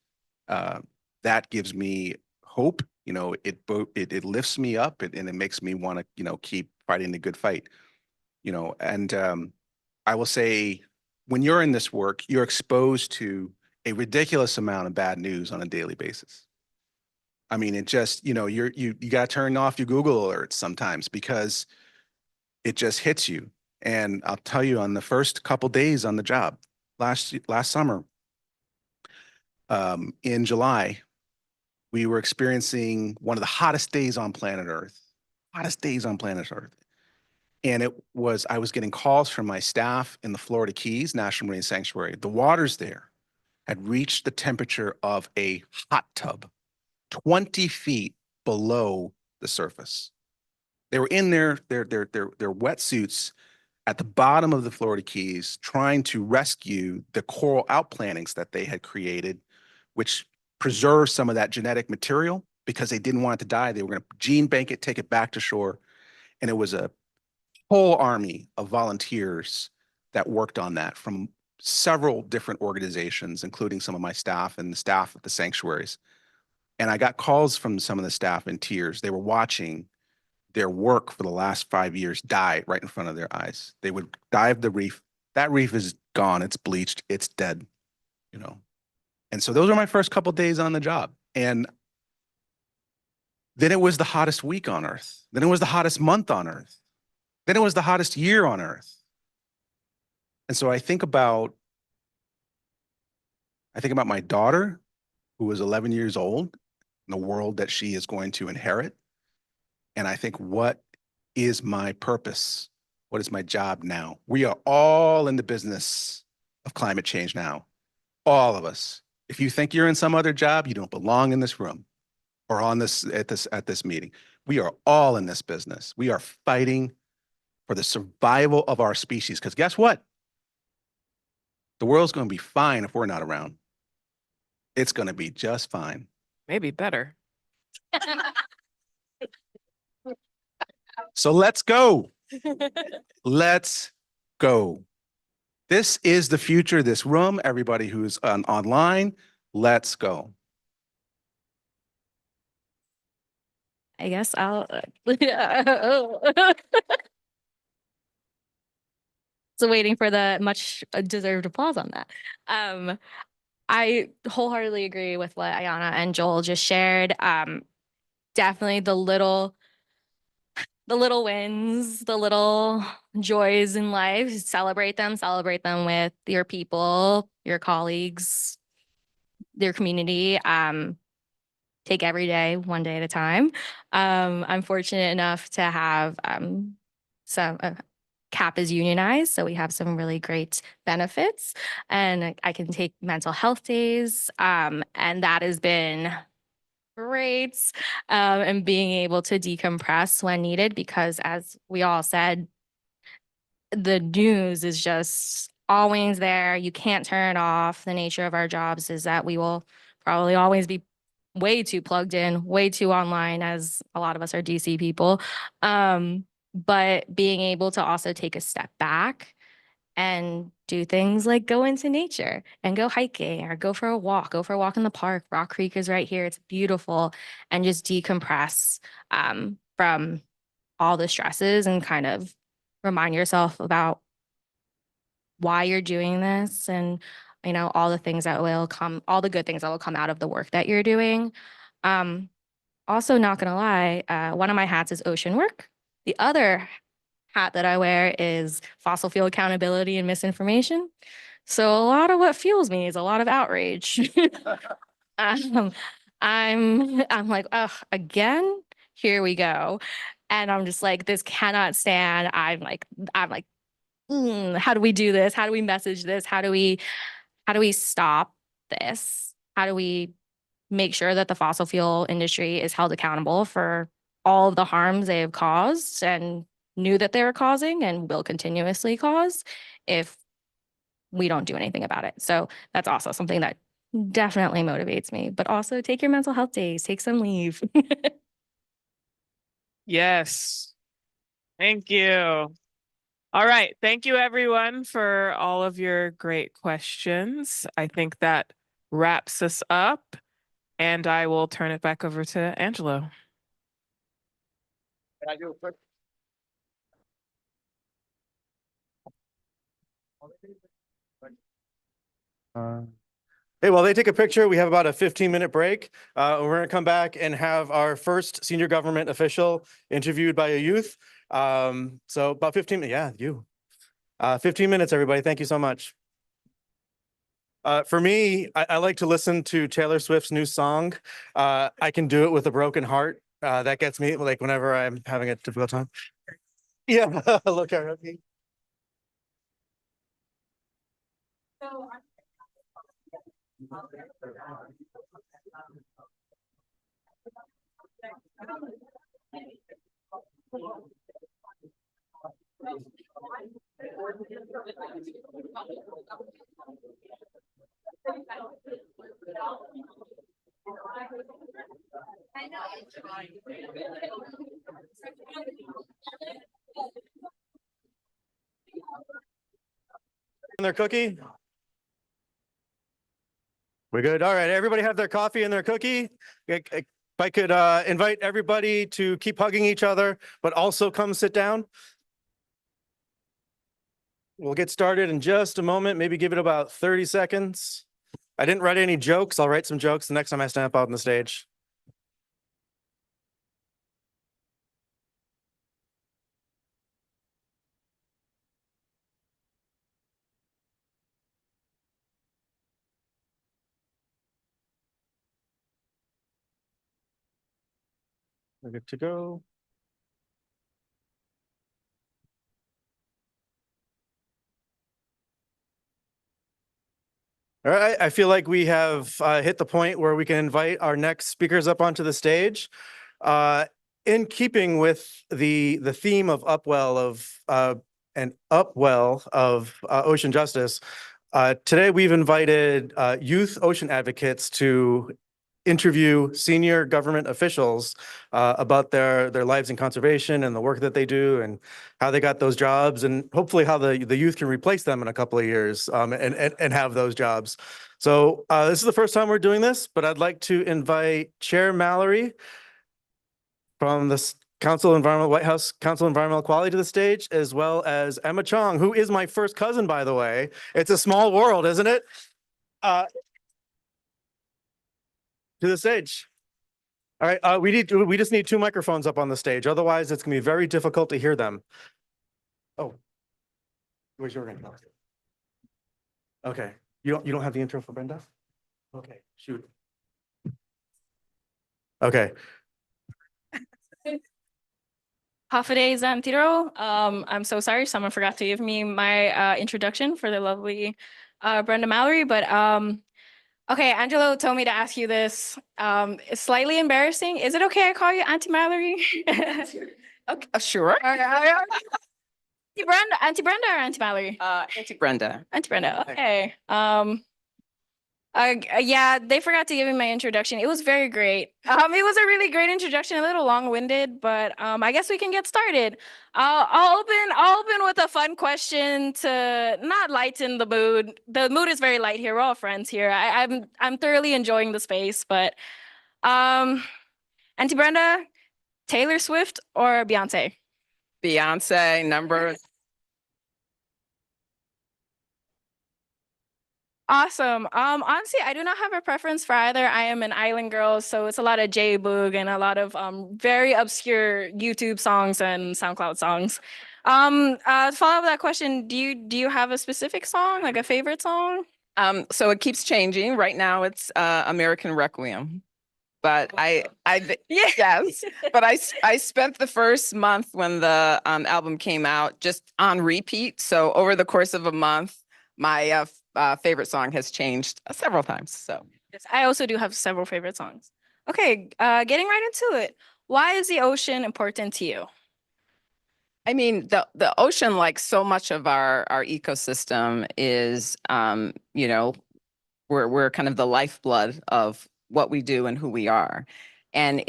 that gives me hope. It lifts me up, and it makes me want to, keep fighting the good fight. And I will say, when you're in this work, you're exposed to a ridiculous amount of bad news on a daily basis. I mean, it just, you got to turn off your Google alerts sometimes because it just hits you. And I'll tell you, on the first couple days on the job last summer, in July, we were experiencing one of the hottest days on planet Earth, And I was getting calls from my staff in the Florida Keys National Marine Sanctuary. The waters there had reached the temperature of a hot tub, 20 feet below the surface. They were in their wetsuits at the bottom of the Florida Keys trying to rescue the coral outplantings that they had created, which preserve some of that genetic material because they didn't want it to die. They were going to gene bank it, take it back to shore. And it was a whole army of volunteers that worked on that from several different organizations, including some of my staff and the staff at the sanctuaries. And I got calls from some of the staff in tears. They were watching their work for the last 5 years die right in front of their eyes. They would dive the reef. That reef is gone. It's bleached. It's dead, And so those are my first couple days on the job. And then it was the hottest week on Earth. Then it was the hottest month on Earth. Then it was the hottest year on Earth. And so I think about my daughter, who is 11 years old, and the world that she is going to inherit. And I think, what is my purpose? What is my job now? We are all in the business of climate change now. All of us. If you think you're in some other job, you don't belong in this room or at this meeting. We are all in this business. We are fighting for the survival of our species. Because guess what? The world's going to be fine if we're not around. It's going to be just fine. Maybe better. So let's go. Let's go. This is the future, this room. Everybody who's online, let's go. I guess I'll. So waiting for the much deserved applause on that. I wholeheartedly agree with what Ayana and Joel just shared. Definitely the little wins, the little joys in life, celebrate them with your people, your colleagues, your community. Take every day, one day at a time. I'm fortunate enough to have some CAP is unionized, so we have some really great benefits, and I can take mental health days, and that has been great, and being able to decompress when needed, because as we all said, the news is just always there. You can't turn it off. The nature of our jobs is that we will probably always be way too plugged in, way too online, as a lot of us are DC people. But being able to also take a step back and do things like go into nature and go hiking or go for a walk in the park. Rock Creek is right here. It's beautiful. And just decompress from all the stresses and kind of remind yourself about why you're doing this, and all the things that will come, all the good things that will come out of the work that you're doing. Also, not gonna lie, one of my hats is ocean work. The other hat that I wear is fossil fuel accountability and misinformation. So a lot of what fuels me is a lot of outrage. I'm like, oh, again, here we go. And I'm just like, this cannot stand. I'm like, how do we do this? How do we message this? How do we stop this? How do we make sure that the fossil fuel industry is held accountable for all of the harms they have caused, and knew that they were causing and will continuously cause if we don't do anything about it. So that's also something that definitely motivates me, but also take your mental health days, take some leave. Yes. Thank you. All right. Thank you, everyone, for all of your great questions. I think that wraps us up, and I will turn it back over to Angelo. Can I do a quick? Hey, while they take a picture, we have about a 15-minute break. We're going to come back and have our first senior government official interviewed by a youth. So about 15 minutes. Yeah, you. 15 minutes, everybody. Thank you so much. For me, I like to listen to Taylor Swift's new song. I Can Do It With a Broken Heart. That gets me like whenever I'm having a difficult time. Yeah, look karaoke. And their cookie. We're good. All right. Everybody have their coffee and their cookie. If I could invite everybody to keep hugging each other, but also come sit down. We'll get started in just a moment, maybe give it about 30 seconds. I didn't write any jokes. I'll write some jokes the next time I stand up out on the stage. We're good to go. All right, I feel like we have hit the point where we can invite our next speakers up onto the stage. In keeping with the theme of Upwell of ocean justice, today we've invited youth ocean advocates to interview senior government officials about their lives in conservation and the work that they do and how they got those jobs, and hopefully how the youth can replace them in a couple of years and have those jobs. So this is the first time we're doing this, but I'd like to invite Chair Mallory from the White House Council on Environmental Quality to the stage, as well as Emma Chong, who is my first cousin, by the way. It's a small world, isn't it? To the stage. All right, we just need 2 microphones up on the stage. Otherwise, it's gonna be very difficult to hear them. Oh, where's your intro? Okay, you don't have the intro for Brenda? Okay, shoot. Okay. Hafide Zamtiro. I'm so sorry, someone forgot to give me my introduction for the lovely Brenda Mallory, but okay, Angelo told me to ask you this. It's slightly embarrassing. Is it okay I call you Auntie Mallory? Okay, sure. Auntie Brenda or Auntie Mallory? Auntie Brenda. Auntie Brenda, okay. Yeah, they forgot to give me my introduction. It was very great. It was a really great introduction, a little long-winded, but I guess we can get started. I'll open with a fun question to not lighten the mood. The mood is very light here. We're all friends here. I'm thoroughly enjoying the space, but Auntie Brenda, Taylor Swift or Beyonce? Beyonce, number. Awesome. Honestly, I do not have a preference for either. I am an island girl, so it's a lot of J-Boog and a lot of very obscure YouTube songs and SoundCloud songs. To follow up that question, do you have a specific song, like a favorite song? So it keeps changing. Right now it's American Requiem. But yes, but I spent the first month when the album came out just on repeat. So over the course of a month, my favorite song has changed several times. So yes, I also do have several favorite songs. Okay, getting right into it. Why is the ocean important to you? I mean, the ocean, like so much of our ecosystem is, we're kind of the lifeblood of what we do and who we are. And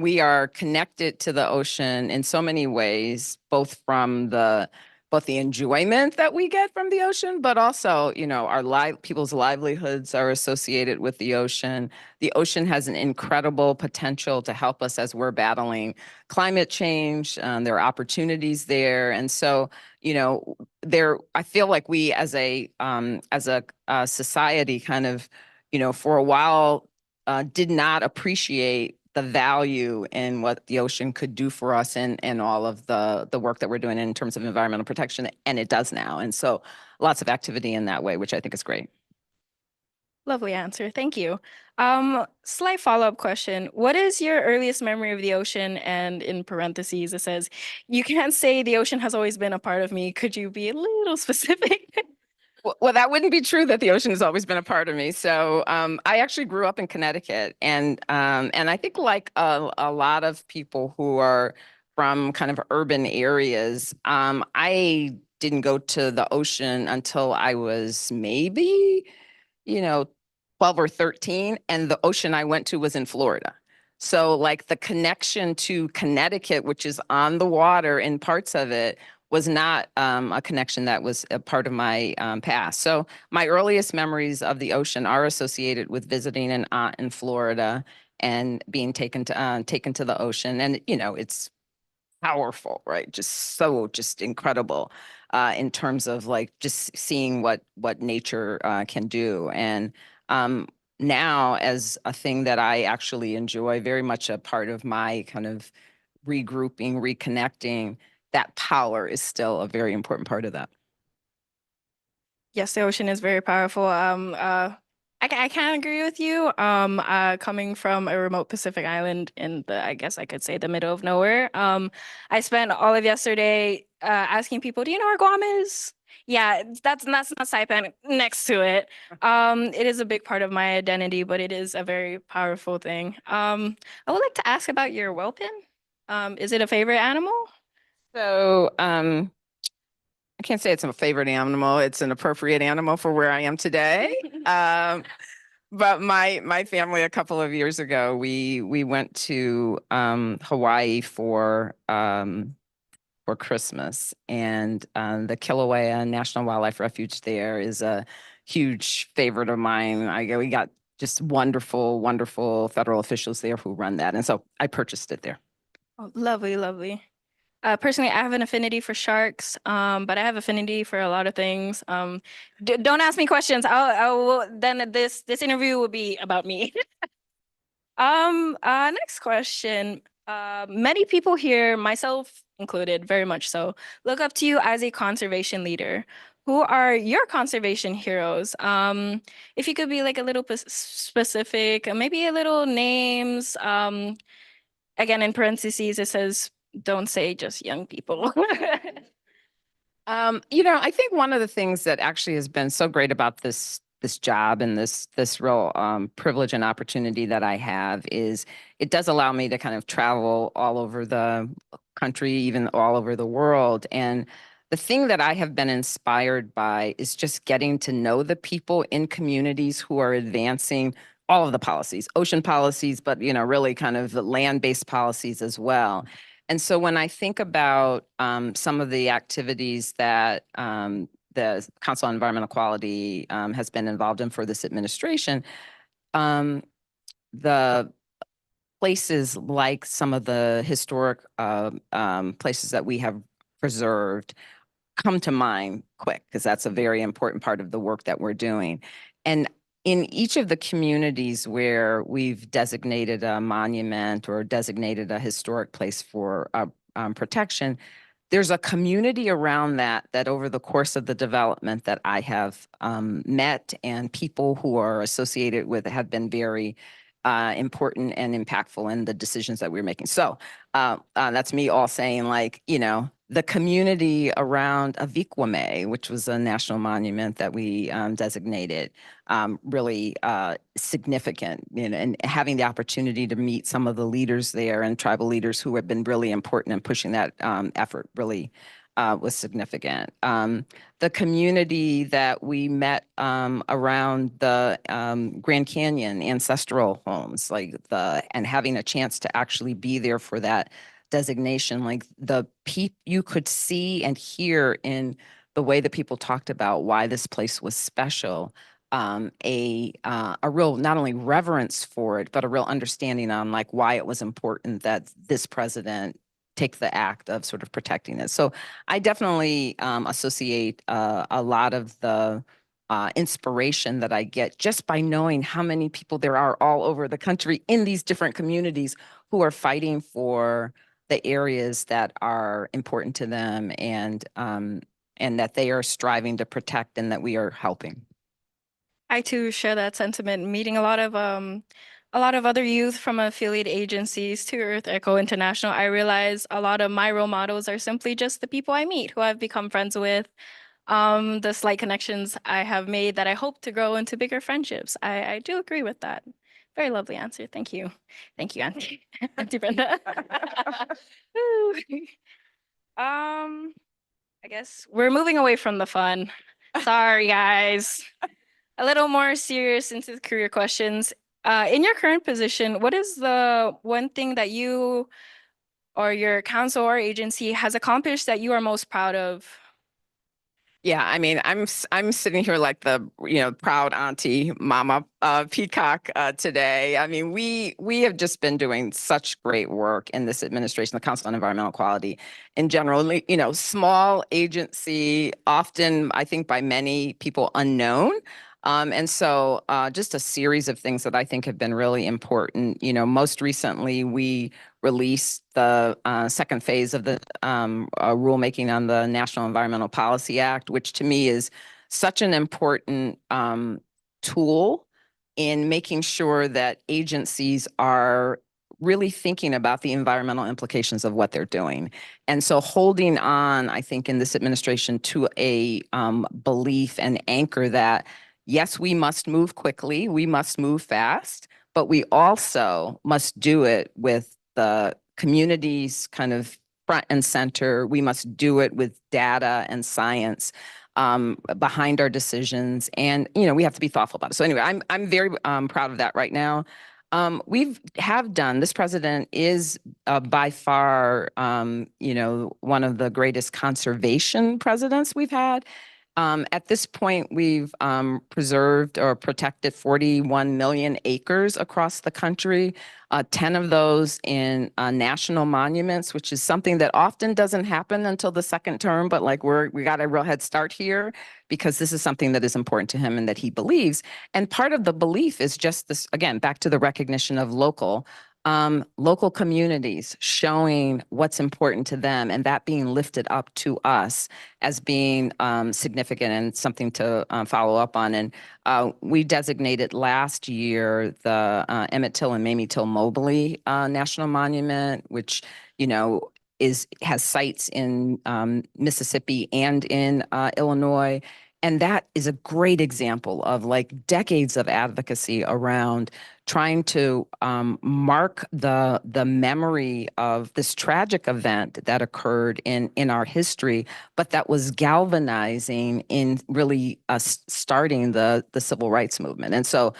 we are connected to the ocean in so many ways, both the enjoyment that we get from the ocean, but also, our people's livelihoods are associated with the ocean. The ocean has an incredible potential to help us as we're battling climate change. There are opportunities there. And so, I feel like we as a society kind of, for a while, did not appreciate the value in what the ocean could do for us and all of the work that we're doing in terms of environmental protection, and it does now. And so lots of activity in that way, which I think is great. Lovely answer. Thank you. Slight follow-up question. What is your earliest memory of the ocean? And in parentheses, it says, you can't say the ocean has always been a part of me. Could you be a little specific? Well, that wouldn't be true that the ocean has always been a part of me. So I actually grew up in Connecticut, and I think like a lot of people who are from kind of urban areas, I didn't go to the ocean until I was maybe, 12 or 13, and the ocean I went to was in Florida. So like the connection to Connecticut, which is on the water in parts of it, was not a connection that was a part of my past. So my earliest memories of the ocean are associated with visiting an aunt in Florida and being taken to the ocean. And, it's powerful, right? Just incredible in terms of like just seeing what nature can do. And now as a thing that I actually enjoy, very much a part of my kind of regrouping, reconnecting, that power is still a very important part of that. Yes, the ocean is very powerful. I can agree with you. Coming from a remote Pacific island in I guess I could say the middle of nowhere. I spent all of yesterday asking people, do you know where Guam is? Yeah, that's not Saipan next to it. It is a big part of my identity, but it is a very powerful thing. I would like to ask about your whelpin. Is it a favorite animal? So I can't say it's a favorite animal. It's an appropriate animal for where I am today. But my family a couple of years ago, we went to Hawaii for Christmas, and the Kilauea National Wildlife Refuge there is a huge favorite of mine. We got just wonderful, wonderful federal officials there who run that, and so I purchased it there. Oh, lovely, lovely. Personally, I have an affinity for sharks, but I have affinity for a lot of things. Don't ask me questions. Then this interview will be about me. Next question. Many people here, myself included, very much so, look up to you as a conservation leader. Who are your conservation heroes? If you could be like a little specific, maybe a little names. Again, in parentheses, it says, don't say just young people. I think one of the things that actually has been so great about this job and this real privilege and opportunity that I have is it does allow me to kind of travel all over the country, even all over the world. And the thing that I have been inspired by is just getting to know the people in communities who are advancing all of the policies, ocean policies, but really kind of the land-based policies as well. And so when I think about some of the activities that the Council on Environmental Quality has been involved in for this administration, the places like some of the historic places that we have preserved come to mind quick, because that's a very important part of the work that we're doing. And in each of the communities where we've designated a monument or designated a historic place for protection, there's a community around that over the course of the development that I have met, and people who are associated with have been very important and impactful in the decisions that we're making. So that's me all saying, like, the community around Avikwame, which was a national monument that we designated, really significant, you know, and having the opportunity to meet some of the leaders there and tribal leaders who have been really important in pushing that effort really was significant. The community that we met around the Grand Canyon ancestral homes, and having a chance to actually be there for that designation, like you could see and hear in the way that people talked about why this place was special, a real not only reverence for it, but a real understanding on like why it was important that this president take the act of sort of protecting it. So I definitely associate a lot of the inspiration that I get just by knowing how many people there are all over the country in these different communities who are fighting for the areas that are important to them and that they are striving to protect and that we are helping. I too share that sentiment. Meeting a lot of other youth from affiliate agencies to Earth Echo International, I realize a lot of my role models are simply just the people I meet who I've become friends with. The slight connections I have made that I hope to grow into bigger friendships. I do agree with that. Very lovely answer. Thank you. Thank you, Auntie. Auntie Brenda. Woo. I guess we're moving away from the fun. Sorry, guys. A little more serious into the career questions. In your current position, what is the one thing that you or your council or agency has accomplished that you are most proud of? Yeah, I mean, I'm sitting here like the, you know, proud auntie, mama peacock today. I mean, we have just been doing such great work in this administration, the Council on Environmental Quality in general. You know, small agency, often I think by many people unknown. And so just a series of things that I think have been really important. You know, most recently we released the second phase of the rulemaking on the National Environmental Policy Act, which to me is such an important tool in making sure that agencies are really thinking about the environmental implications of what they're doing. And so holding on, I think, in this administration to a belief and anchor that, yes, we must move quickly, we must move fast, but we also must do it with the communities kind of front and center. We must do it with data and science behind our decisions. And, you know, we have to be thoughtful about it. So anyway, I'm very proud of that right now. This president is by far, you know, one of the greatest conservation presidents we've had. At this point, we've preserved or protected 41 million acres across the country, 10 of those in national monuments, which is something that often doesn't happen until the second term, but like we got a real head start here because this is something that is important to him and that he believes. And part of the belief is just this, again, back to the recognition of local communities showing what's important to them and that being lifted up to us as being significant and something to follow up on. And we designated last year the Emmett Till and Mamie Till Mobley National Monument, which, you know, has sites in Mississippi and in Illinois. And that is a great example of like decades of advocacy around trying to mark the memory of this tragic event that occurred in our history, but that was galvanizing in really starting the civil rights movement. And so,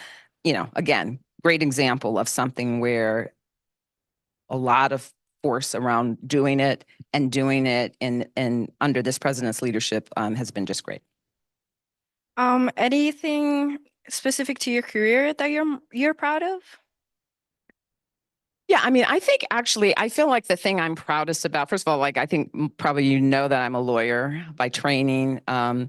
you know, again, great example of something where a lot of force around doing it and under this president's leadership has been just great. Anything specific to your career that you're proud of? Yeah, I mean, I think actually, I feel like the thing I'm proudest about, first of all, like I think probably you know that I'm a lawyer by training. I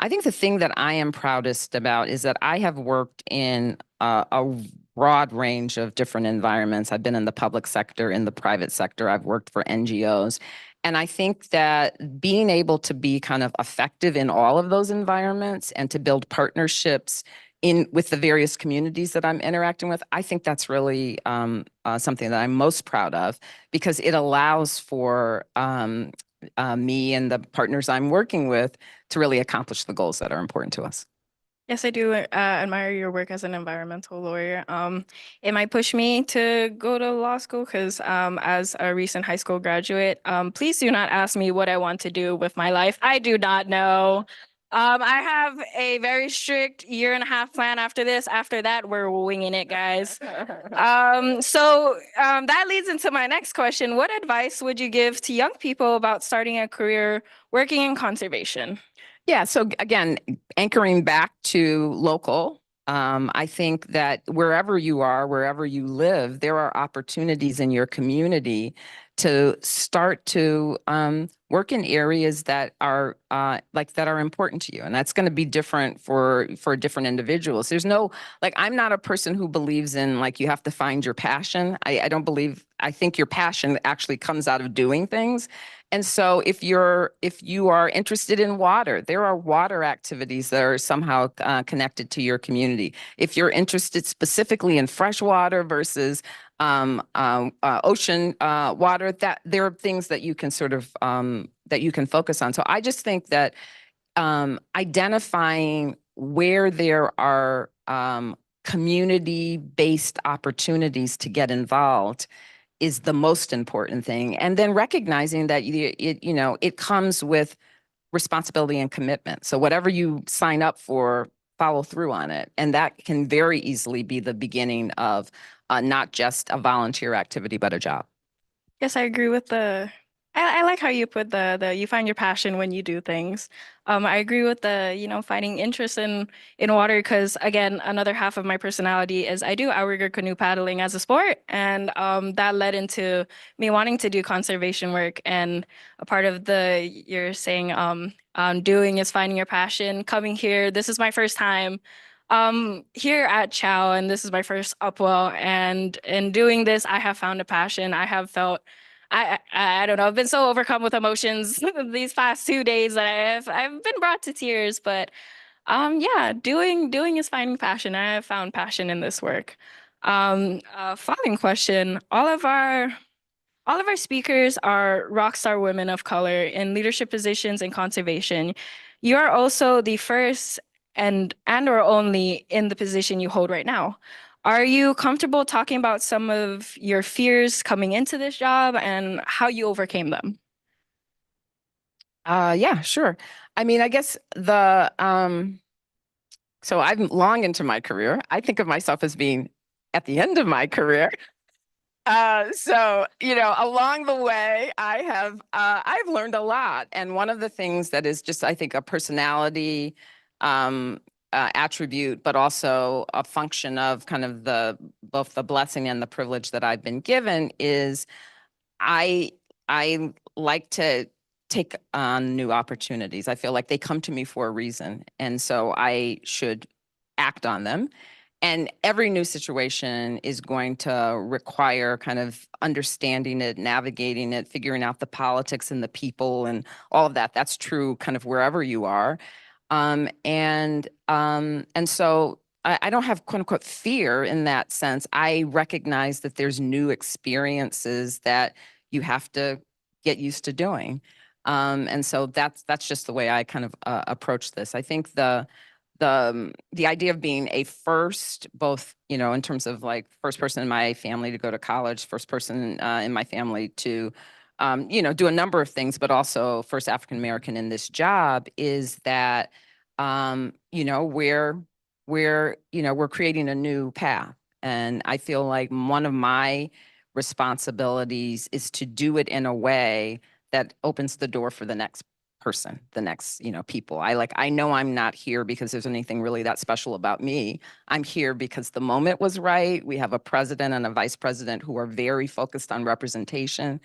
think the thing that I am proudest about is that I have worked in a broad range of different environments. I've been in the public sector, in the private sector. I've worked for NGOs. And I think that being able to be kind of effective in all of those environments and to build partnerships with the various communities that I'm interacting with, I think that's really something that I'm most proud of because it allows for me and the partners I'm working with to really accomplish the goals that are important to us. Yes, I do admire your work as an environmental lawyer. It might push me to go to law school because as a recent high school graduate, please do not ask me what I want to do with my life. I do not know. I have a very strict 1.5-year plan after this. After that, we're winging it, guys. That leads into my next question. What advice would you give to young people about starting a career working in conservation? Yeah, so again, anchoring back to local, I think that wherever you are, wherever you live, there are opportunities in your community to start to work in areas that are that are important to you, and that's going to be different for different individuals. There's no I'm not a person who believes in you have to find your passion. I don't believe. I think your passion actually comes out of doing things. And so if you are interested in water, there are water activities that are somehow connected to your community. If you're interested specifically in freshwater versus ocean water, that there are things that you can sort of that you can focus on. So I just think that identifying where there are community-based opportunities to get involved is the most important thing. And then recognizing that it comes with responsibility and commitment. So whatever you sign up for, follow through on it. And that can very easily be the beginning of not just a volunteer activity, but a job. Yes, I agree with I like how you put you find your passion when you do things. I agree with finding interest in water because again, another half of my personality is I do outrigger canoe paddling as a sport, and that led into me wanting to do conservation work. And a part of you're saying doing is finding your passion. Coming here, this is my first time here at Chow, and this is my first Upwell, and in doing this, I have found a passion. I have felt I don't know. I've been so overcome with emotions these past 2 days that I've been brought to tears. But yeah, doing is finding passion. I have found passion in this work. Following question: all of our speakers are rock star women of color in leadership positions in conservation. You are also the first and or only in the position you hold right now. Are you comfortable talking about some of your fears coming into this job and how you overcame them? Yeah, sure. I mean, I guess so I'm long into my career. I think of myself as being at the end of my career. So, along the way, I've learned a lot. And one of the things that is just, I think, a personality attribute, but also a function of kind of both the blessing and the privilege that I've been given is I like to take on new opportunities. I feel like they come to me for a reason. And so I should act on them. And every new situation is going to require kind of understanding it, navigating it, figuring out the politics and the people and all of that. That's true kind of wherever you are. And so I don't have quote unquote fear in that sense. I recognize that there's new experiences that you have to get used to doing. And so that's just the way I kind of approach this. I think the idea of being a first, both, in terms of first person in my family to go to college, first person in my family to, do a number of things, but also first African-American in this job is that, we're creating a new path. And I feel like one of my responsibilities is to do it in a way that opens the door for the next person, the next, people. I know I'm not here because there's anything really that special about me. I'm here because the moment was right. We have a president and a vice president who are very focused on representation,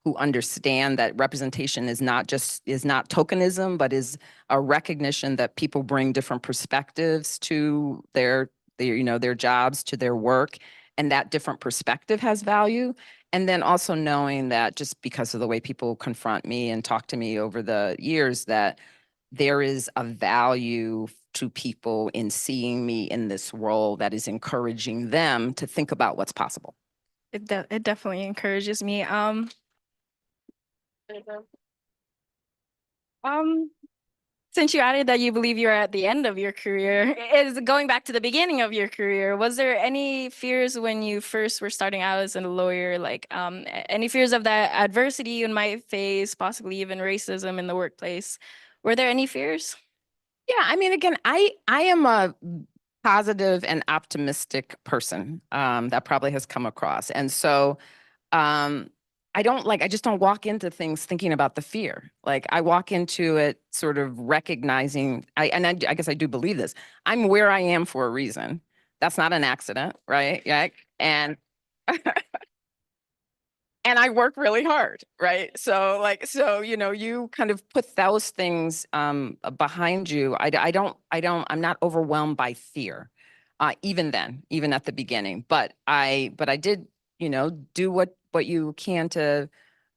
who understand that representation is not tokenism, but is a recognition that people bring different perspectives to their jobs, to their work, and that different perspective has value. And then also knowing that just because of the way people confront me and talk to me over the years, that there is a value to people in seeing me in this role that is encouraging them to think about what's possible. It definitely encourages me. Since you added that you believe you're at the end of your career, is going back to the beginning of your career, was there any fears when you first were starting out as a lawyer, like any fears of that adversity you might face, possibly even racism in the workplace? Were there any fears? Yeah, I mean, again, I am a positive and optimistic person. That probably has come across. And so I just don't walk into things thinking about the fear. Like I walk into it sort of recognizing, I guess I do believe this. I'm where I am for a reason. That's not an accident, right? Yeah. And and I work really hard, right? So you kind of put those things behind you. I'm not overwhelmed by fear. Even then, even at the beginning. But I did, do what you can to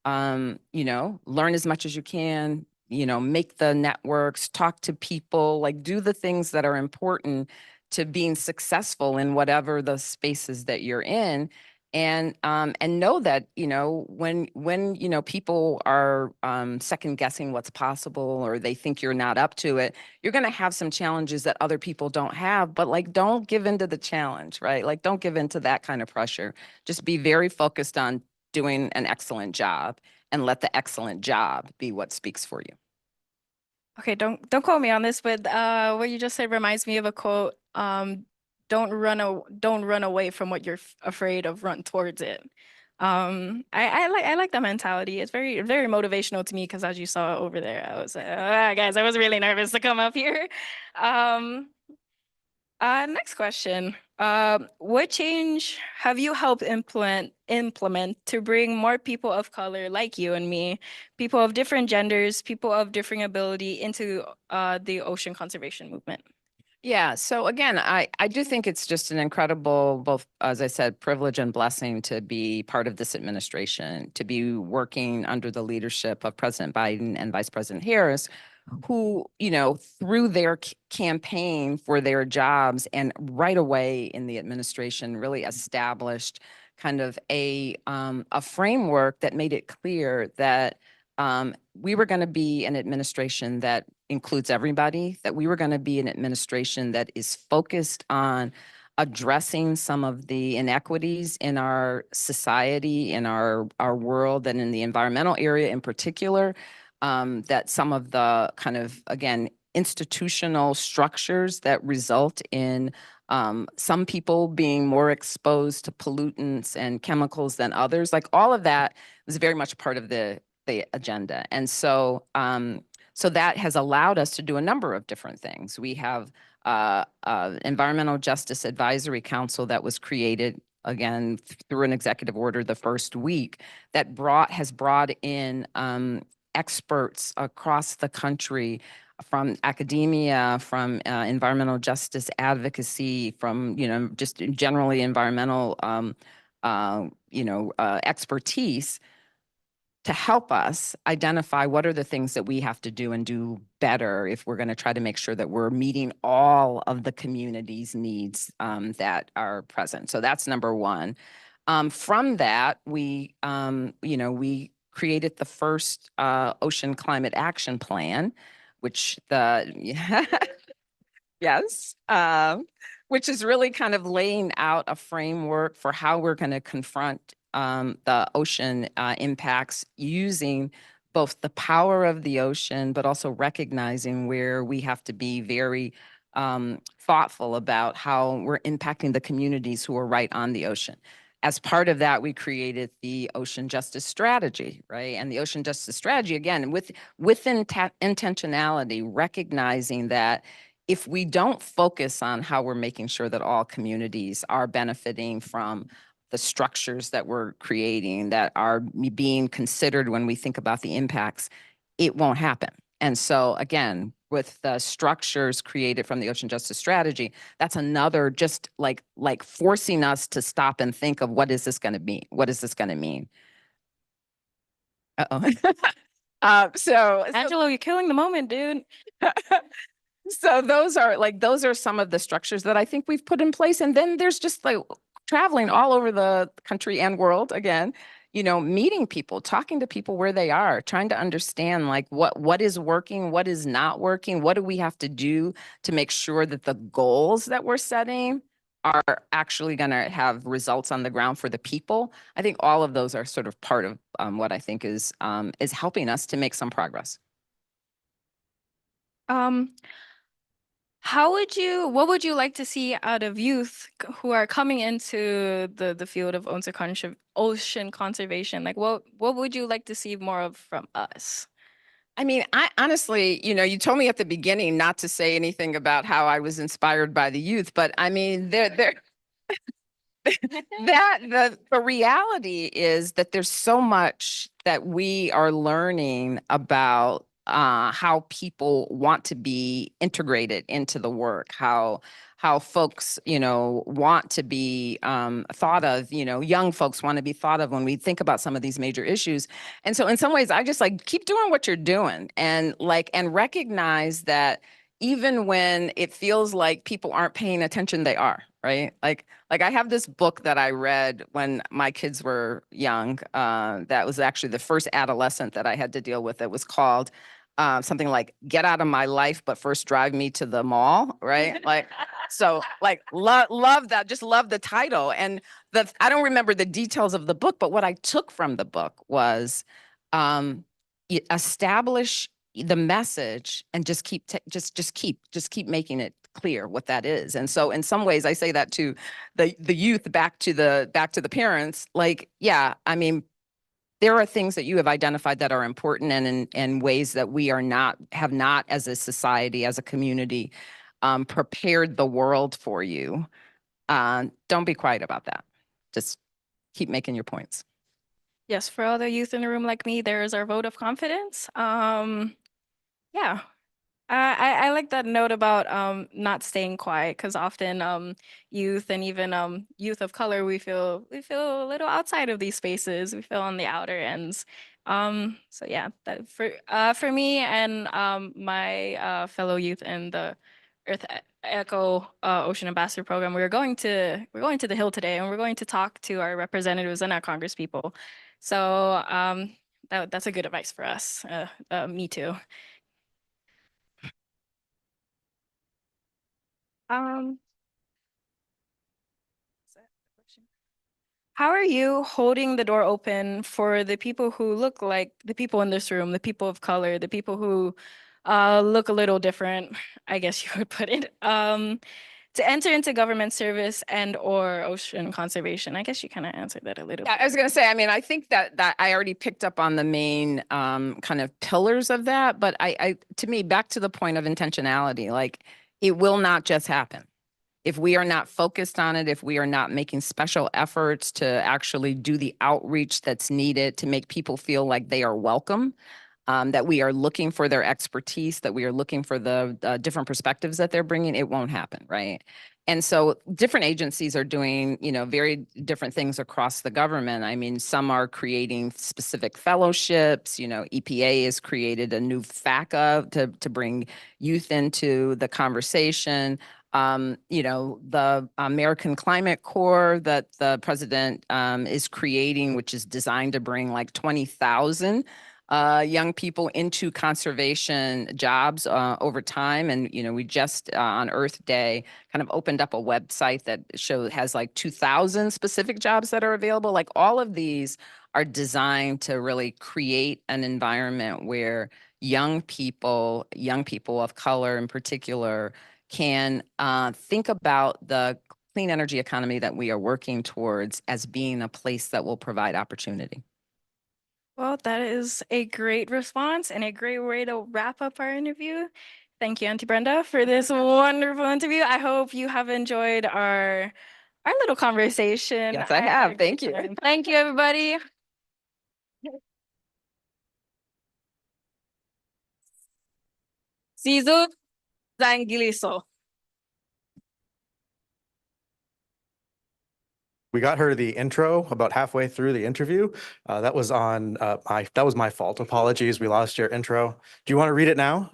learn as much as you can, make the networks, talk to people, like do the things that are important to being successful in whatever the spaces that you're in. And know that, when people are second guessing what's possible or they think you're not up to it, you're going to have some challenges that other people don't have, but like, don't give into the challenge, right? Like, don't give into that kind of pressure. Just be very focused on doing an excellent job and let the excellent job be what speaks for you. Okay, don't quote me on this, but what you just said reminds me of a quote. Don't run away from what you're afraid of, run towards it. I like that mentality. It's very motivational to me because as you saw over there, I was guys, I was really nervous to come up here. Next question. What change have you helped implement to bring more people of color like you and me, people of different genders, people of different ability into the ocean conservation movement? Yeah. So again, I do think it's just an incredible, both, as I said, privilege and blessing to be part of this administration, to be working under the leadership of President Biden and Vice President Harris, who, through their campaign for their jobs and right away in the administration really established kind of a framework that made it clear that we were going to be an administration that includes everybody, that we were going to be an administration that is focused on addressing some of the inequities in our society, in our world, and in the environmental area in particular, that some of the kind of, again, institutional structures that result in some people being more exposed to pollutants and chemicals than others, like all of that was very much part of the agenda. And so so that has allowed us to do a number of different things. We have Environmental Justice Advisory Council that was created, again, through an executive order the first week, that has brought in experts across the country from academia, from environmental justice advocacy, from, just generally environmental, expertise, to help us identify what are the things that we have to do and do better if we're going to try to make sure that we're meeting all of the community's needs that are present. So that's number one. From that, we created the first Ocean Climate Action Plan, which yes, which is really kind of laying out a framework for how we're going to confront the ocean impacts using both the power of the ocean, but also recognizing where we have to be very thoughtful about how we're impacting the communities who are right on the ocean. As part of that, we created the Ocean Justice Strategy, right? And the Ocean Justice Strategy, again, with intentionality, recognizing that if we don't focus on how we're making sure that all communities are benefiting from the structures that we're creating, that are being considered when we think about the impacts, it won't happen. And so again, with the structures created from the Ocean Justice Strategy, that's another just like forcing us to stop and think of what is this going to mean? What is this going to mean? So Angelo, you're killing the moment, dude. So those are some of the structures that I think we've put in place. And then there's just like traveling all over the country and world, again, meeting people, talking to people where they are, trying to understand like what is working, what is not working, what do we have to do to make sure that the goals that we're setting are actually going to have results on the ground for the people. I think all of those are sort of part of what I think is helping us to make some progress. What would you like to see out of youth who are coming into the field of ocean conservation? Like what would you like to see more of from us? I mean, I honestly, you told me at the beginning not to say anything about how I was inspired by the youth, but I mean, the reality is that there's so much that we are learning about how people want to be integrated into the work, how folks, want to be thought of, young folks want to be thought of when we think about some of these major issues. And so in some ways, I just like keep doing what you're doing and recognize that even when it feels like people aren't paying attention, they are, right? Like I have this book that I read when my kids were young. That was actually the first adolescent that I had to deal with. It was called something like "Get Out of My Life, but First Drive Me to the Mall," right? Love that. Just love the title. And I don't remember the details of the book, but what I took from the book was establish the message and just keep making it clear what that is. And so in some ways I say that to the youth, back to the parents, like, yeah, I mean, there are things that you have identified that are important and in ways that we have not as a society, as a community, prepared the world for you. Don't be quiet about that. Just keep making your points. Yes, for all the youth in the room like me, there is our vote of confidence. Yeah. I like that note about not staying quiet, because often youth and even youth of color, we feel a little outside of these spaces. We feel on the outer ends. So yeah, that for me and my fellow youth in the Earth Echo Ocean Ambassador Program, we're going to the Hill today, and we're going to talk to our representatives and our Congress people. So that's a good advice for us. Me too. How are you holding the door open for the people who look like the people in this room, the people of color, the people who look a little different, I guess you would put it, to enter into government service and or ocean conservation? I guess you kind of answered that a little bit. I was going to say, I mean, I think that I already picked up on the main kind of pillars of that, but to me, back to the point of intentionality, like it will not just happen. If we are not focused on it, if we are not making special efforts to actually do the outreach that's needed to make people feel like they are welcome, that we are looking for their expertise, that we are looking for the different perspectives that they're bringing, it won't happen, right? And so different agencies are doing, very different things across the government. I mean, some are creating specific fellowships. EPA has created a new FACA to bring youth into the conversation. The American Climate Corps that the president is creating, which is designed to bring like 20,000 young people into conservation jobs over time. And, we just on Earth Day kind of opened up a website that has like 2,000 specific jobs that are available. Like all of these are designed to really create an environment where young people of color in particular, can think about the clean energy economy that we are working towards as being a place that will provide opportunity. Well, that is a great response and a great way to wrap up our interview. Thank you, Auntie Brenda, for this wonderful interview. I hope you have enjoyed our little conversation. Yes, I have. Thank you. Thank you, everybody. Sizu Zangiliso. We got her the intro about halfway through the interview. That was my fault. Apologies. We lost your intro. Do you want to read it now?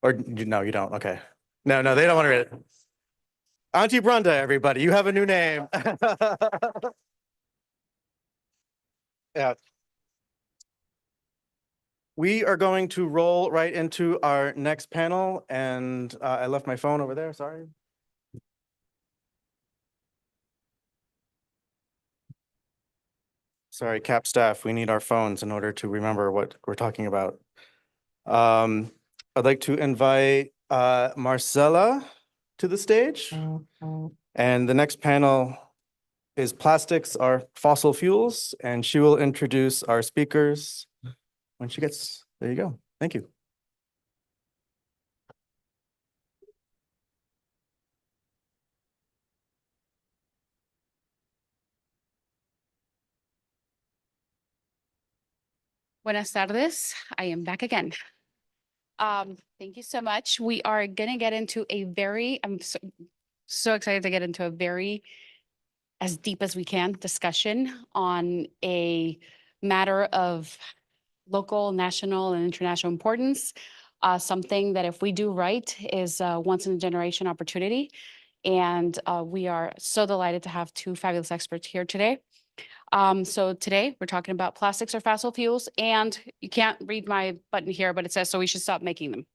Or no, you don't. Okay. No, they don't want to read it. Auntie Brenda, everybody, you have a new name. Yeah. We are going to roll right into our next panel, and I left my phone over there, sorry. Sorry, CAP staff, we need our phones in order to remember what we're talking about. I'd like to invite Marcella to the stage. And the next panel is Plastics Are Fossil Fuels, and she will introduce our speakers when she gets, there you go. Thank you. Buenas tardes. I am back again. Thank you so much. We are gonna get into a very, I'm so excited to get into a very, as deep as we can, discussion on a matter of local, national, and international importance. Something that if we do right is a once in a generation opportunity. And we are so delighted to have two fabulous experts here today. So today we're talking about plastics or fossil fuels, and you can't read my button here, but it says, so we should stop making them.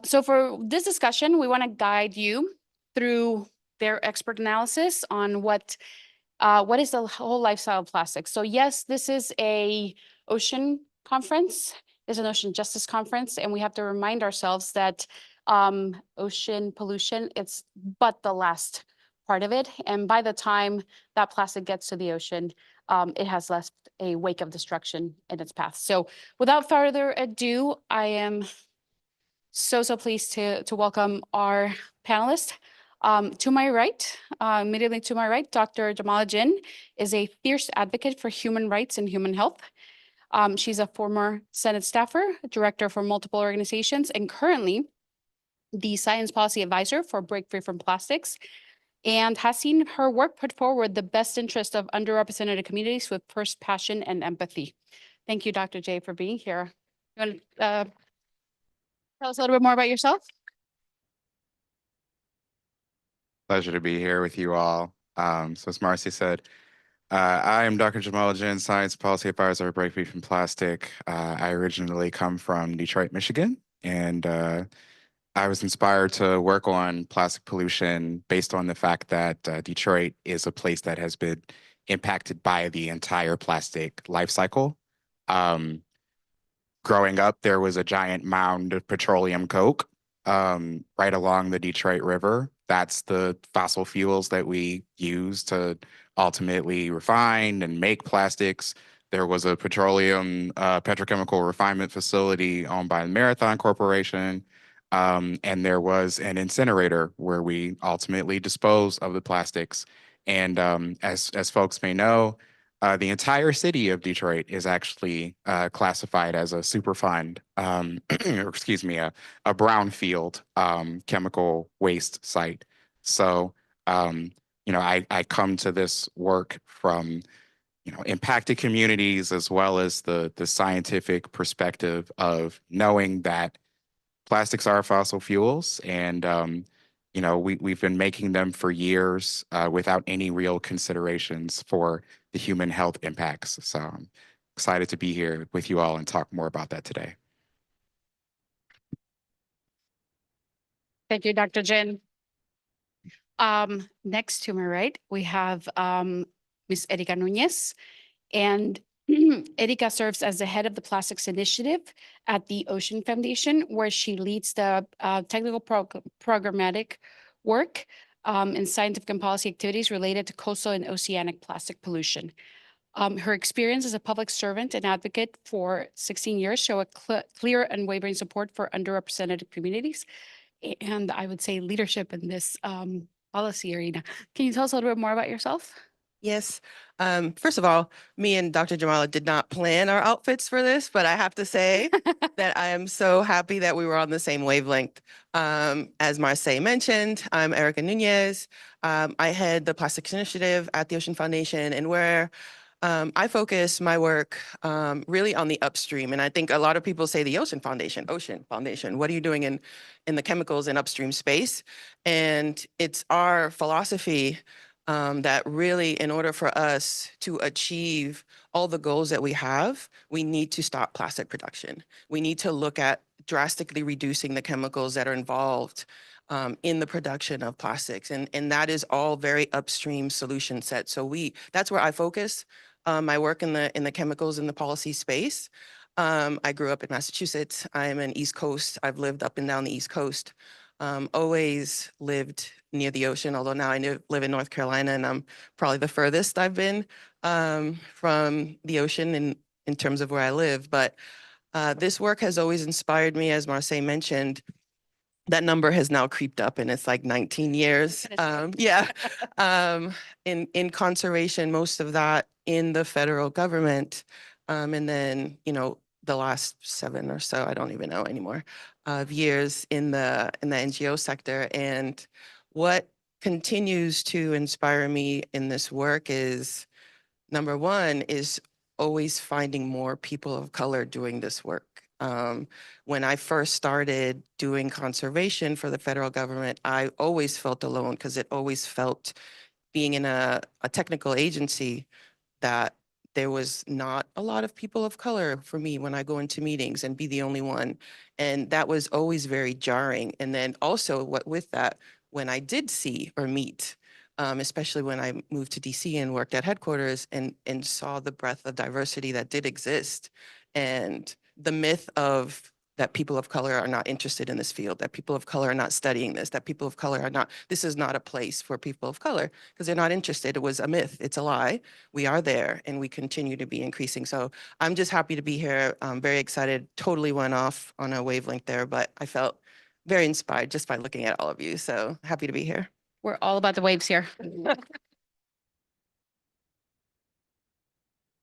So for this discussion, we want to guide you through their expert analysis on what is the whole lifestyle of plastics. So yes, this is a ocean conference, it's an ocean justice conference, and we have to remind ourselves that ocean pollution, it's but the last part of it. And by the time that plastic gets to the ocean, it has left a wake of destruction in its path. So without further ado, I am so pleased to welcome our panelists. To my right, immediately to my right, Dr. Jamala Jin is a fierce advocate for human rights and human health. She's a former Senate staffer, director for multiple organizations, and currently the science policy advisor for Break Free from Plastics, and has seen her work put forward the best interest of underrepresented communities with first passion and empathy. Thank you, Dr. J, for being here. You want to tell us a little bit more about yourself? Pleasure to be here with you all. So as Marcy said, I am Dr. Jamal Jin, Science Policy Advisor at Break Free from Plastic. I originally come from Detroit, Michigan, and I was inspired to work on plastic pollution based on the fact that Detroit is a place that has been impacted by the entire plastic life cycle. Growing up, there was a giant mound of petroleum coke right along the Detroit River. That's the fossil fuels that we use to ultimately refine and make plastics. There was a petrochemical refinement facility owned by the Marathon Corporation. And there was an incinerator where we ultimately dispose of the plastics. And as folks may know, the entire city of Detroit is actually classified as a Superfund, or excuse me, a brownfield chemical waste site. So, I come to this work from, impacted communities as well as the scientific perspective of knowing that plastics are fossil fuels, and we've been making them for years without any real considerations for the human health impacts. So I'm excited to be here with you all and talk more about that today. Thank you, Dr. Jin. Next to my right, we have Ms. Erika Nunez, and Erika serves as the head of the Plastics Initiative at the Ocean Foundation, where she leads the technical programmatic work in scientific and policy activities related to coastal and oceanic plastic pollution. Her experience as a public servant and advocate for 16 years show a clear, unwavering support for underrepresented communities, and I would say leadership in this policy arena. Can you tell us a little bit more about yourself? Yes. First of all, me and Dr. Jamala did not plan our outfits for this, but I have to say that I am so happy that we were on the same wavelength. As Marcy mentioned, I'm Erika Nunez. I head the Plastics Initiative at the Ocean Foundation, and where I focus my work really on the upstream. And I think a lot of people say the Ocean Foundation, what are you doing in the chemicals and upstream space? And it's our philosophy that really, in order for us to achieve all the goals that we have, we need to stop plastic production. We need to look at drastically reducing the chemicals that are involved in the production of plastics. And that is all very upstream solution set. So that's where I focus my work in the chemicals in the policy space. I grew up in Massachusetts. I'm an East Coast. I've lived up and down the East Coast. Always lived near the ocean, although now I live in North Carolina, and I'm probably the furthest I've been from the ocean in terms of where I live. But this work has always inspired me, as Marseille mentioned. That number has now creeped up, and it's like 19 years. Yeah, in conservation, most of that in the federal government, and then the last 7 or so, I don't even know anymore, of years in the NGO sector. And what continues to inspire me in this work is, number one, is always finding more people of color doing this work. When I first started doing conservation for the federal government, I always felt alone because it always felt, being in a technical agency, that there was not a lot of people of color for me when I go into meetings and be the only one. And that was always very jarring. And then also with that, when I did see or meet, especially when I moved to DC and worked at headquarters and saw the breadth of diversity that did exist, and the myth of that people of color are not interested in this field, that people of color are not studying this, that people of color are not, this is not a place for people of color because they're not interested. It was a myth. It's a lie. We are there and we continue to be increasing. So I'm just happy to be here. I'm very excited. Totally went off on a wavelength there, but I felt very inspired just by looking at all of you. So happy to be here. We're all about the waves here.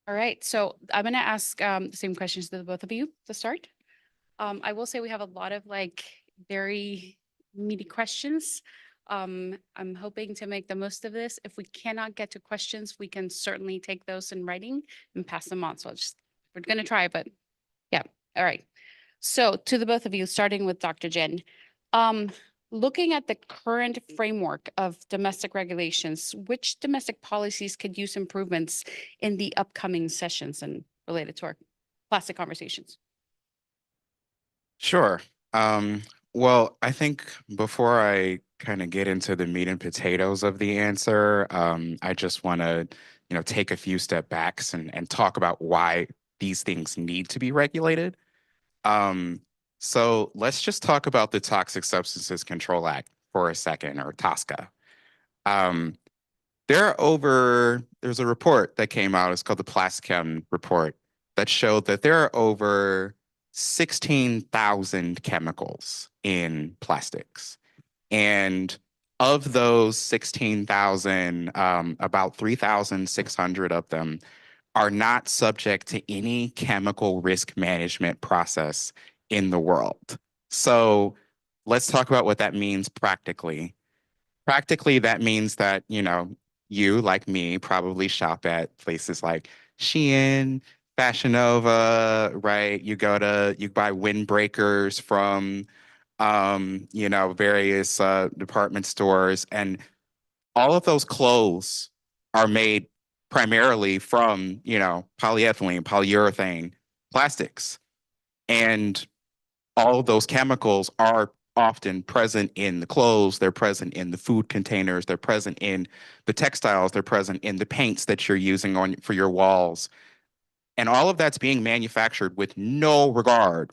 All right, so I'm gonna ask the same questions to the both of you to start. I will say we have a lot of very meaty questions. I'm hoping to make the most of this. If we cannot get to questions, we can certainly take those in writing and pass them on. So we're gonna try, but yeah, all right. So to the both of you, starting with Dr. Jen, looking at the current framework of domestic regulations, which domestic policies could use improvements in the upcoming sessions and related to our plastic conversations? Sure. Well, I think before I kind of get into the meat and potatoes of the answer, I just want to, take a few step backs and talk about why these things need to be regulated. So let's just talk about the Toxic Substances Control Act for a second, or TSCA. There's a report that came out, it's called the Plaschem report, that showed that there are over 16,000 chemicals in plastics. And of those 16,000, about 3,600 of them are not subject to any chemical risk management process in the world. So let's talk about what that means practically. Practically, that means that, you, like me, probably shop at places like Shein, Fashion Nova, right? You buy windbreakers from, various department stores, and all of those clothes are made primarily from, polyethylene, polyurethane, plastics. And all of those chemicals are often present in the clothes, they're present in the food containers, they're present in the textiles, they're present in the paints that you're using for your walls. And all of that's being manufactured with no regard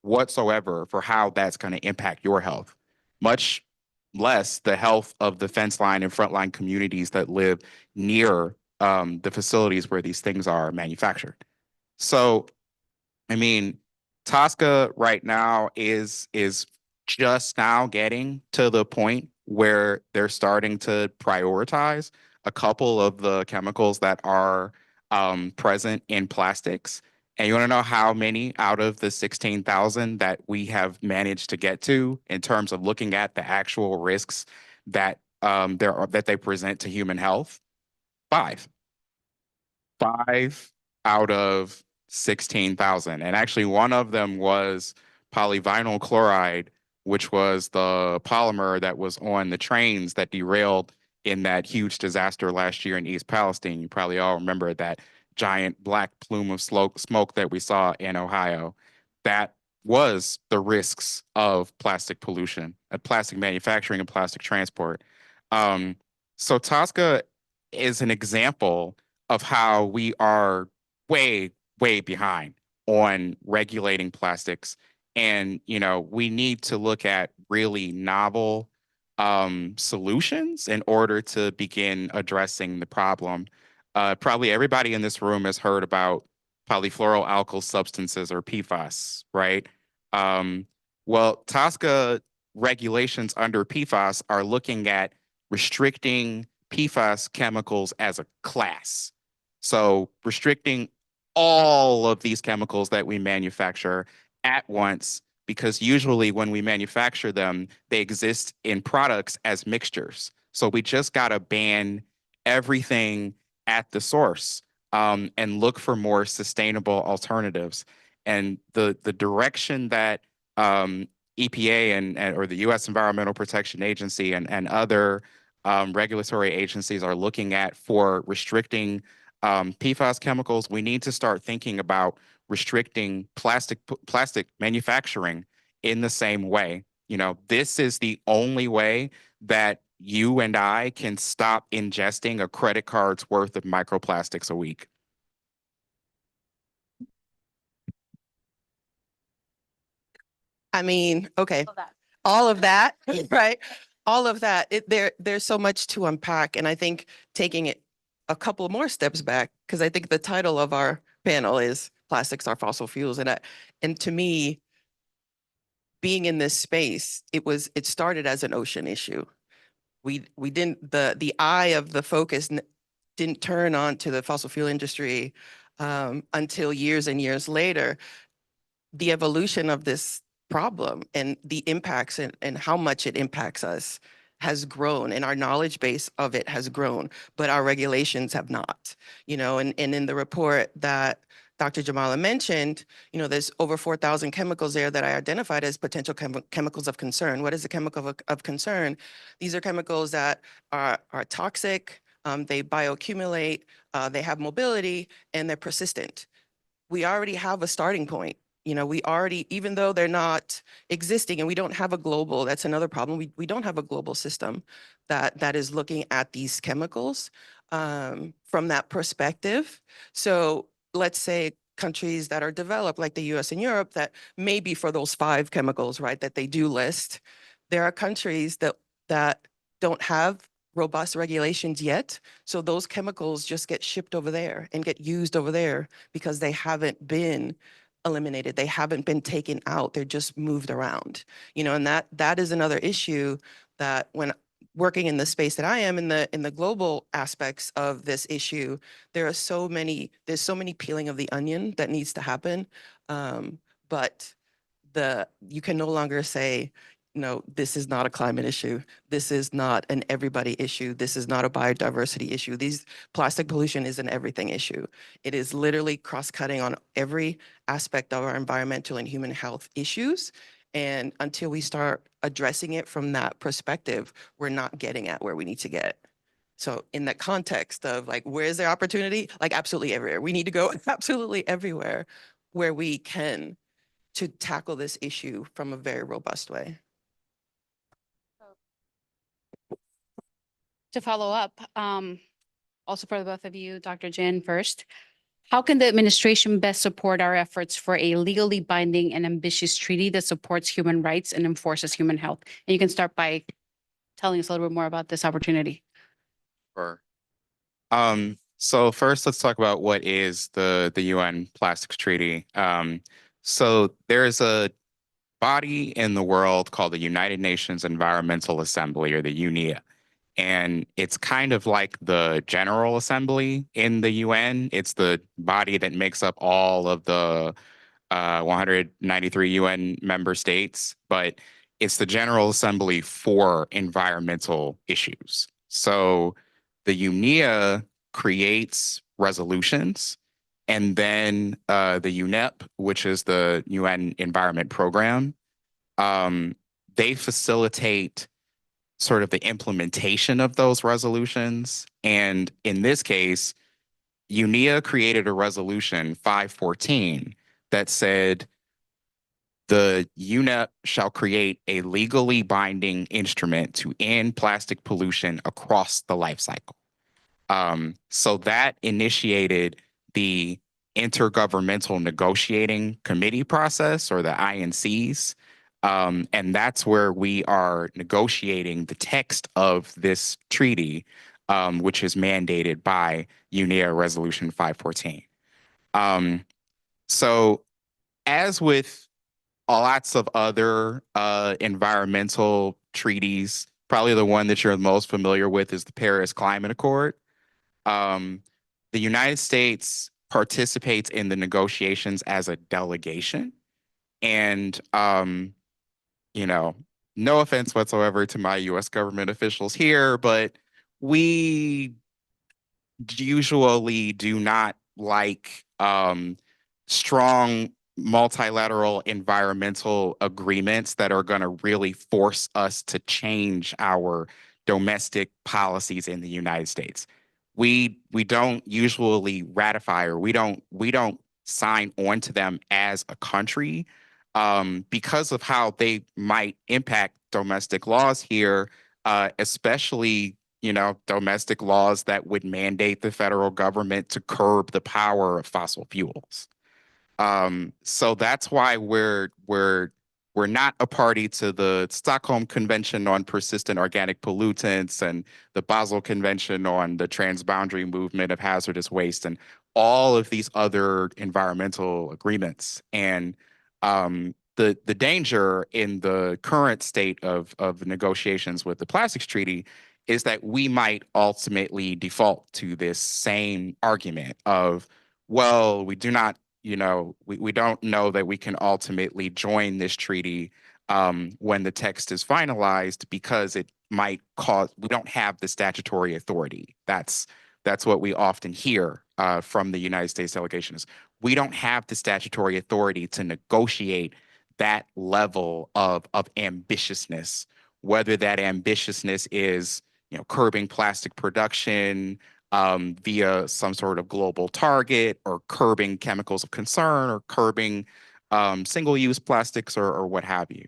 whatsoever for how that's going to impact your health, much less the health of the fence line and frontline communities that live near the facilities where these things are manufactured. So, TSCA right now is just now getting to the point where they're starting to prioritize a couple of the chemicals that are present in plastics. And you want to know how many out of the 16,000 that we have managed to get to in terms of looking at the actual risks that that they present to human health? 5. 5 out of 16,000. And actually one of them was polyvinyl chloride, which was the polymer that was on the trains that derailed in that huge disaster last year in East Palestine. You probably all remember that giant black plume of smoke that we saw in Ohio. That was the risks of plastic pollution, plastic manufacturing and plastic transport. So TSCA is an example of how we are way, way behind on regulating plastics. And, we need to look at really novel solutions in order to begin addressing the problem. Probably everybody in this room has heard about polyfluoroalkyl substances, or PFAS, right? Well, TSCA regulations under PFAS are looking at restricting PFAS chemicals as a class. So restricting all of these chemicals that we manufacture at once, because usually when we manufacture them, they exist in products as mixtures. So we just got to ban everything at the source, and look for more sustainable alternatives. And the direction that EPA and or the U.S. Environmental Protection Agency and other regulatory agencies are looking at for restricting PFAS chemicals, we need to start thinking about restricting plastic manufacturing in the same way. This is the only way that you and I can stop ingesting a credit card's worth of microplastics a week. I mean, okay, all of that, right? All of that, there's so much to unpack. And I think taking it a couple more steps back, because I think the title of our panel is Plastics Are Fossil Fuels. And to me, being in this space, it started as an ocean issue. We didn't, the eye of the focus didn't turn on to the fossil fuel industry until years and years later. The evolution of this problem and the impacts and how much it impacts us has grown, and our knowledge base of it has grown, but our regulations have not. And in the report that Dr. Jamala mentioned, there's over 4,000 chemicals there that I identified as potential chemicals of concern. What is a chemical of concern? These are chemicals that are toxic, they bioaccumulate, they have mobility, and they're persistent. We already have a starting point. We already, even though they're not existing and we don't have a global, that's another problem. We don't have a global system that is looking at these chemicals from that perspective. So let's say countries that are developed like the US and Europe, that maybe for those 5 chemicals, right, that they do list, there are countries that don't have robust regulations yet. So those chemicals just get shipped over there and get used over there because they haven't been eliminated. They haven't been taken out. They're just moved around, and that is another issue that when working in the space that I am in the global aspects of this issue, there's so many peeling of the onion that needs to happen. But you can no longer say, no, this is not a climate issue. This is not an everybody issue. This is not a biodiversity issue. Plastic pollution is an everything issue. It is literally cross-cutting on every aspect of our environmental and human health issues. And until we start addressing it from that perspective, we're not getting at where we need to get. So in that context of where is there opportunity? Absolutely everywhere. We need to go absolutely everywhere where we can to tackle this issue from a very robust way. To follow up, also for the both of you, Dr. Jin first, how can the administration best support our efforts for a legally binding and ambitious treaty that supports human rights and enforces human health? And you can start by telling us a little bit more about this opportunity. Sure. So first, let's talk about what is the UN Plastics Treaty. So there's a body in the world called the United Nations Environmental Assembly, or the UNEA. And it's kind of like the General Assembly in the UN. It's the body that makes up all of the 193 UN member states, but it's the General Assembly for environmental issues. So the UNEA creates resolutions, and then the UNEP, which is the UN Environment Program, they facilitate sort of the implementation of those resolutions. And in this case, UNEA created a resolution 514 that said the UNEP shall create a legally binding instrument to end plastic pollution across the life cycle. So that initiated the Intergovernmental Negotiating Committee process, or the INCs. And that's where we are negotiating the text of this treaty, which is mandated by UNEA Resolution 514. So as with lots of other environmental treaties, probably the one that you're most familiar with is the Paris Climate Accord. The United States participates in the negotiations as a delegation. And, you know, no offense whatsoever to my US government officials here, but we usually do not like strong multilateral environmental agreements that are going to really force us to change our domestic policies in the United States. We don't usually ratify, or we don't sign on to them as a country because of how they might impact domestic laws here, especially, you know, domestic laws that would mandate the federal government to curb the power of fossil fuels. So that's why we're not a party to the Stockholm Convention on Persistent Organic Pollutants and the Basel Convention on the Transboundary Movement of Hazardous Waste and all of these other environmental agreements. And the danger in the current state of negotiations with the Plastics Treaty is that we might ultimately default to this same argument of, well, we do not, you know, we don't know that we can ultimately join this treaty when the text is finalized because it might cause, we don't have the statutory authority. That's what we often hear from the United States delegations. We don't have the statutory authority to negotiate that level of ambitiousness, whether that ambitiousness is, you know, curbing plastic production via some sort of global target, or curbing chemicals of concern, or curbing single-use plastics, or what have you.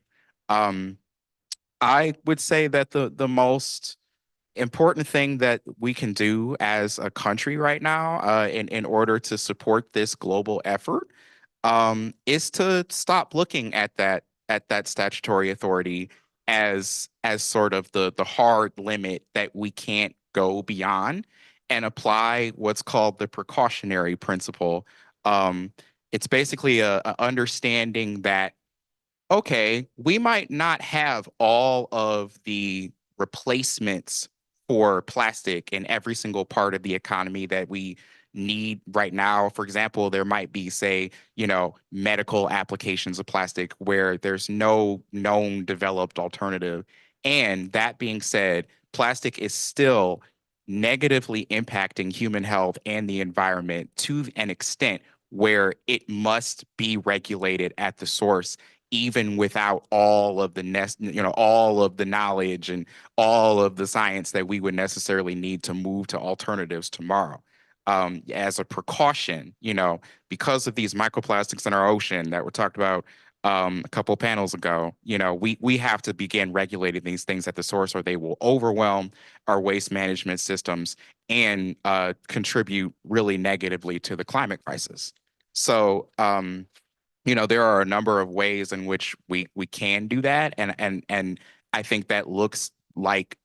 I would say that the most important thing that we can do as a country right now in order to support this global effort is to stop looking at that statutory authority as sort of the hard limit that we can't go beyond, and apply what's called the precautionary principle. It's basically a understanding that, okay, we might not have all of the replacements for plastic in every single part of the economy that we need right now. For example, there might be, say, you know, medical applications of plastic where there's no known developed alternative. And that being said, plastic is still negatively impacting human health and the environment to an extent where it must be regulated at the source, even without all of the all of the knowledge and all of the science that we would necessarily need to move to alternatives tomorrow. As a precaution, you know, because of these microplastics in our ocean that were talked about a couple panels ago, you know, we have to begin regulating these things at the source, or they will overwhelm our waste management systems and contribute really negatively to the climate crisis. So, you know, there are a number of ways in which we can do that, and I think that looks like,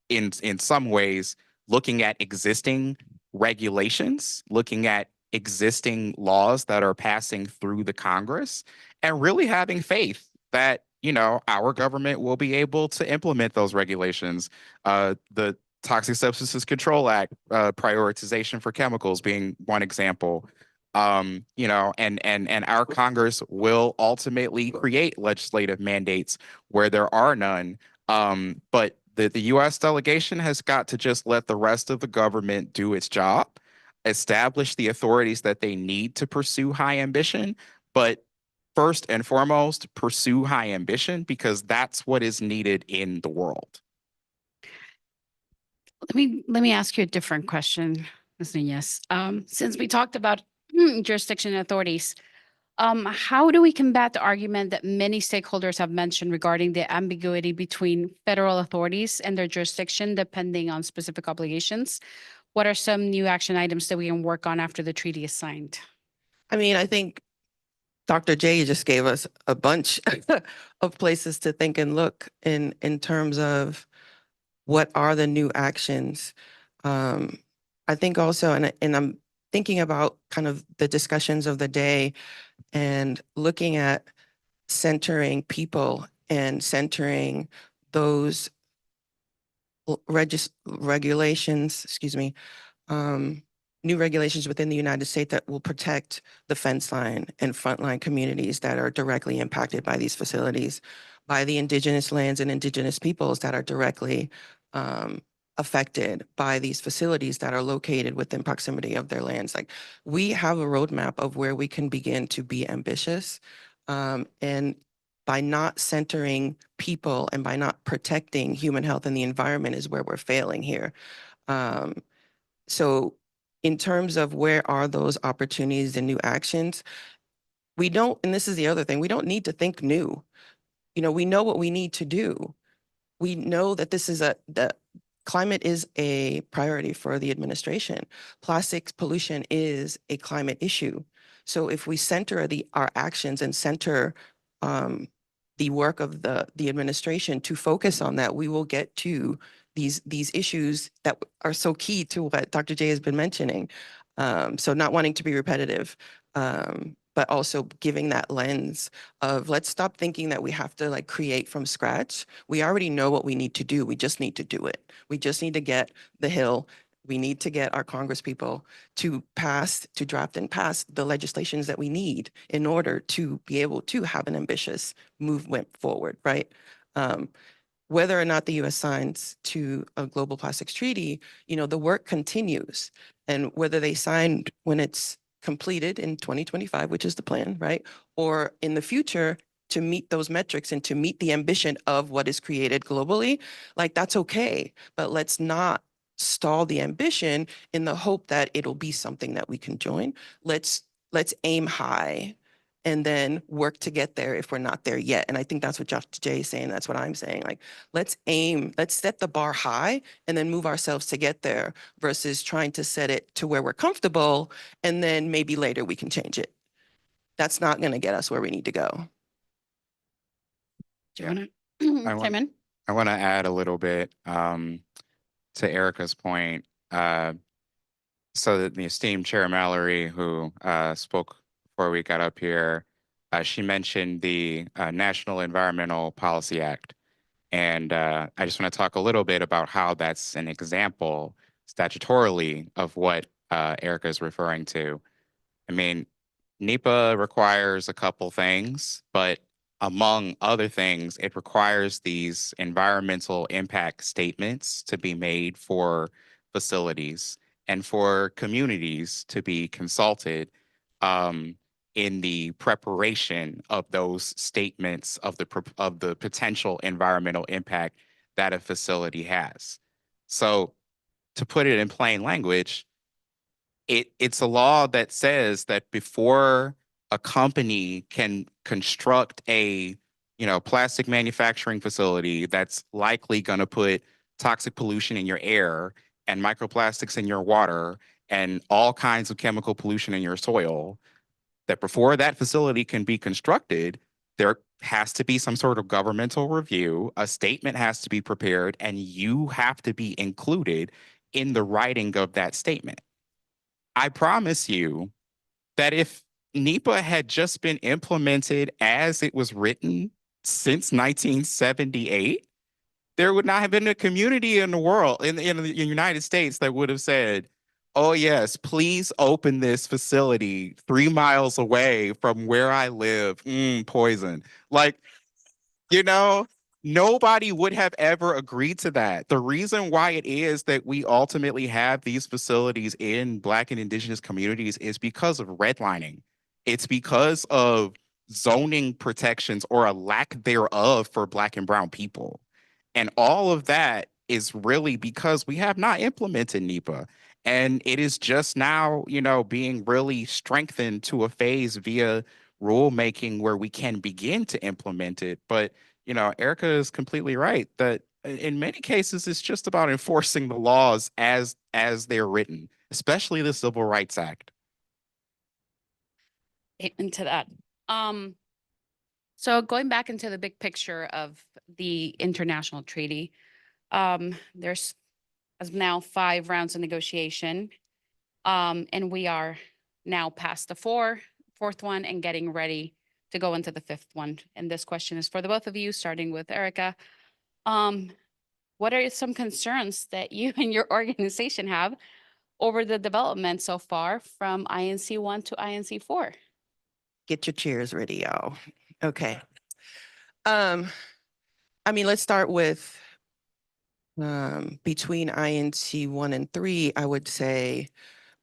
in some ways, looking at existing regulations, looking at existing laws that are passing through the Congress, and really having faith that, you know, our government will be able to implement those regulations. The Toxic Substances Control Act, prioritization for chemicals being one example. You know, and our Congress will ultimately create legislative mandates where there are none. But the U.S. delegation has got to just let the rest of the government do its job, establish the authorities that they need to pursue high ambition, but first and foremost, pursue high ambition, because that's what is needed in the world. Let me ask you a different question, Ms. Nunez. Since we talked about jurisdiction and authorities, how do we combat the argument that many stakeholders have mentioned regarding the ambiguity between federal authorities and their jurisdiction depending on specific obligations? What are some new action items that we can work on after the treaty is signed? I mean, I think Dr. J just gave us a bunch of places to think and look in terms of what are the new actions. I think also, and I'm thinking about kind of the discussions of the day and looking at centering people and centering those regulations, excuse me, new regulations within the United States that will protect the fence line and frontline communities that are directly impacted by these facilities, by the indigenous lands and indigenous peoples that are directly affected by these facilities that are located within proximity of their lands. Like, we have a roadmap of where we can begin to be ambitious. And by not centering people and by not protecting human health and the environment is where we're failing here. So in terms of where are those opportunities and new actions, we don't, and this is the other thing, we don't need to think new. You know, we know what we need to do. We know that this is the climate is a priority for the administration. Plastics pollution is a climate issue. So if we center our actions and center the work of the administration to focus on that, we will get to these issues that are so key to what Dr. J has been mentioning. So not wanting to be repetitive, but also giving that lens of let's stop thinking that we have to like create from scratch. We already know what we need to do. We just need to do it. We just need to get the Hill. We need to get our Congress people to draft and pass the legislations that we need in order to be able to have an ambitious movement forward, right? Whether or not the U.S. signs to a global plastics treaty, you know, the work continues. And whether they signed when it's completed in 2025, which is the plan, right? Or in the future to meet those metrics and to meet the ambition of what is created globally, like that's okay. But let's not stall the ambition in the hope that it'll be something that we can join. Let's aim high and then work to get there if we're not there yet. And I think that's what Dr. J is saying. That's what I'm saying. Like, let's set the bar high and then move ourselves to get there versus trying to set it to where we're comfortable and then maybe later we can change it. That's not going to get us where we need to go. Do you want to chime in? I want to add a little bit to Erica's point. So that the esteemed Chair Mallory, who spoke before we got up here, she mentioned the National Environmental Policy Act. And I just want to talk a little bit about how that's an example statutorily of what Erica is referring to. I mean, NEPA requires a couple things, but among other things, it requires these environmental impact statements to be made for facilities and for communities to be consulted in the preparation of those statements of the potential environmental impact that a facility has. So to put it in plain language, it's a law that says that before a company can construct a plastic manufacturing facility that's likely going to put toxic pollution in your air and microplastics in your water and all kinds of chemical pollution in your soil, that before that facility can be constructed, there has to be some sort of governmental review, a statement has to be prepared, and you have to be included in the writing of that statement. I promise you that if NEPA had just been implemented as it was written since 1978, there would not have been a community in the world, in the United States, that would have said, oh yes, please open this facility 3 miles away from where I live. Poison. Like, nobody would have ever agreed to that. The reason why it is that we ultimately have these facilities in Black and Indigenous communities is because of redlining. It's because of zoning protections or a lack thereof for Black and brown people. And all of that is really because we have not implemented NEPA. And it is just now, being really strengthened to a phase via rulemaking where we can begin to implement it. But, Erica is completely right that in many cases, it's just about enforcing the laws as they're written, especially the Civil Rights Act. Into that. So going back into the big picture of the international treaty, there's now 5 rounds of negotiation. And we are now past the fourth one and getting ready to go into the 5th one. And this question is for the both of you, starting with Erica. What are some concerns that you and your organization have over the development so far from INC 1 to INC 4? Get your chairs ready, y'all. Okay. Let's start with between INC 1 and 3, I would say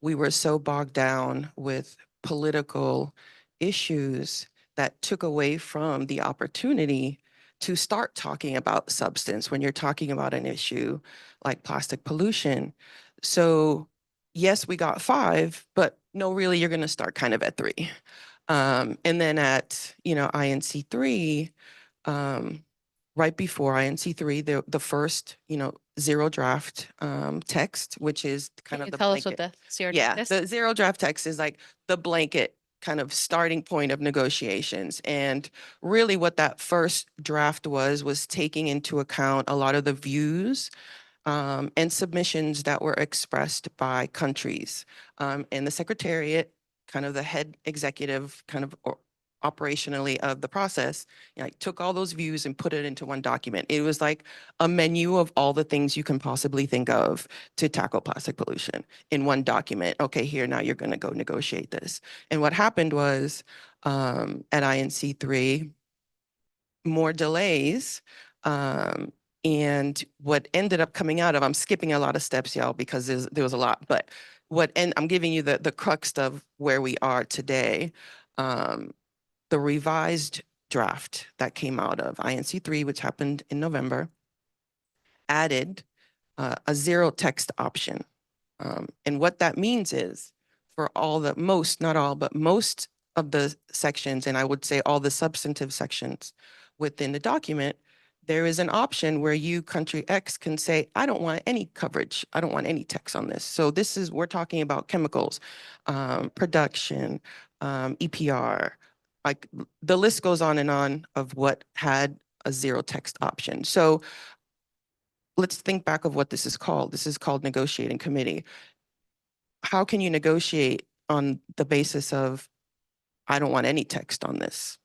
we were so bogged down with political issues that took away from the opportunity to start talking about substance when you're talking about an issue like plastic pollution. So yes, we got 5, but no, really, you're going to start kind of at 3. And then at, INC 3, right before INC 3, the first, zero draft text, which is kind of the tell blanket. us what the zero Yeah, draft is? the zero draft text is like the blanket kind of starting point of negotiations. And really what that first draft was taking into account a lot of the views and submissions that were expressed by countries. And the Secretariat, kind of the head executive kind of operationally of the process, took all those views and put it into one document. It was like a menu of all the things you can possibly think of to tackle plastic pollution in one document. Okay, here, now you're going to go negotiate this. And what happened was at INC 3, more delays. And what ended up coming out of, I'm skipping a lot of steps, y'all, because there was a lot, but I'm giving you the crux of where we are today. The revised draft that came out of INC 3, which happened in November, added a zero text option. And what that means is for not all, but most of the sections, and I would say all the substantive sections within the document, there is an option where you, country X, can say, I don't want any coverage. I don't want any text on this. So we're talking about chemicals, production, EPR, like the list goes on and on of what had a zero text option. So let's think back of what this is called. This is called negotiating committee. How can you negotiate on the basis of, I don't want any text on this?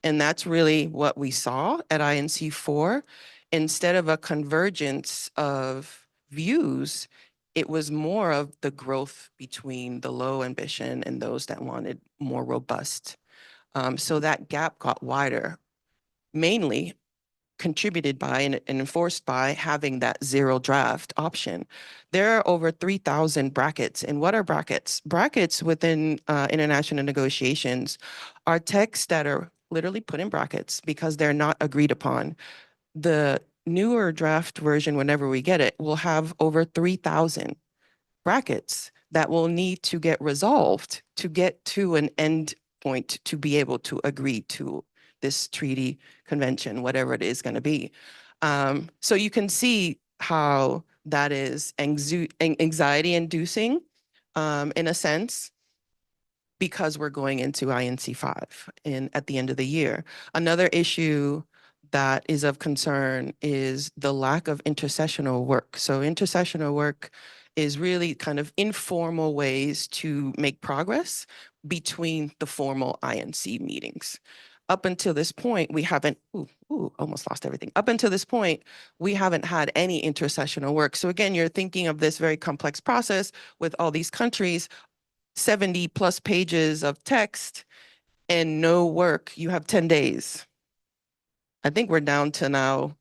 And that's really what we saw at INC 4. Instead of a convergence of views, it was more of the growth between the low ambition and those that wanted more robust. So that gap got wider, mainly contributed by and enforced by having that zero draft option. There are over 3,000 brackets. And what are brackets? Brackets within international negotiations are texts that are literally put in brackets because they're not agreed upon. The newer draft version, whenever we get it, will have over 3,000 brackets that will need to get resolved to get to an end point to be able to agree to this treaty, convention, whatever it is going to be. So you can see how that is anxiety inducing in a sense, because we're going into INC 5 at the end of the year. Another issue that is of concern is the lack of intercessional work. So intercessional work is really kind of informal ways to make progress between the formal INC meetings. Up until this point, we haven't, almost lost everything. Up until this point, we haven't had any intercessional work. So again, you're thinking of this very complex process with all these countries, 70 plus pages of text and no work. You have 10 days. I think we're down to now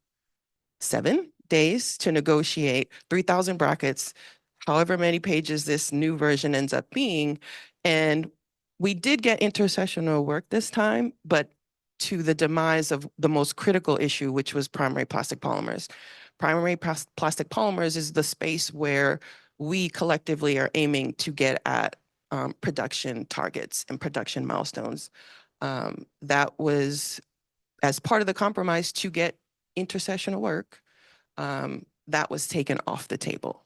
7 days to negotiate 3,000 brackets, however many pages this new version ends up being. And we did get intercessional work this time, but to the demise of the most critical issue, which was primary plastic polymers. primary plastic polymers is the space where we collectively are aiming to get at production targets and production milestones. That was as part of the compromise to get intersessional work, that was taken off the table.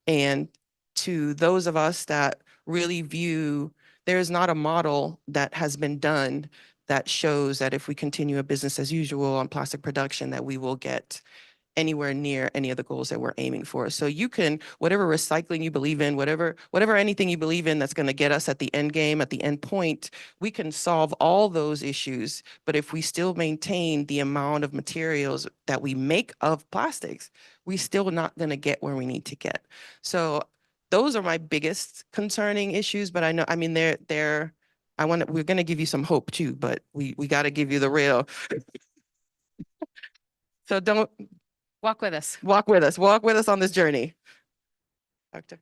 And to those of us that really view, there is not a model that has been done that shows that if we continue a business as usual on plastic production, that we will get anywhere near any of the goals that we're aiming for. So you can, whatever recycling you believe in, whatever anything you believe in that's going to get us at the end game, at the end point, we can solve all those issues. But if we still maintain the amount of materials that we make of plastics, we still not going to get where we need to get. So those are my biggest concerning issues. But I know, I mean, we're going to give you some hope too, but we got to give you the real. So don't. Walk with us. Walk with us on this journey. Doctor.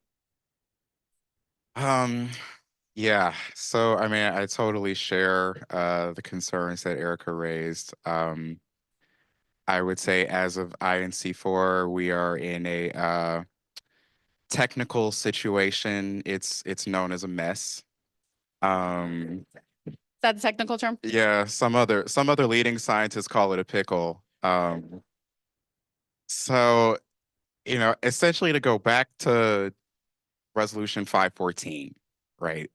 Yeah, so I mean, I totally share the concerns that Erica raised. I would say as of INC4, we are in a technical situation. It's known as a mess. Is that the technical term? Yeah, some other leading scientists call it a pickle. So, essentially to go back to Resolution 514, right?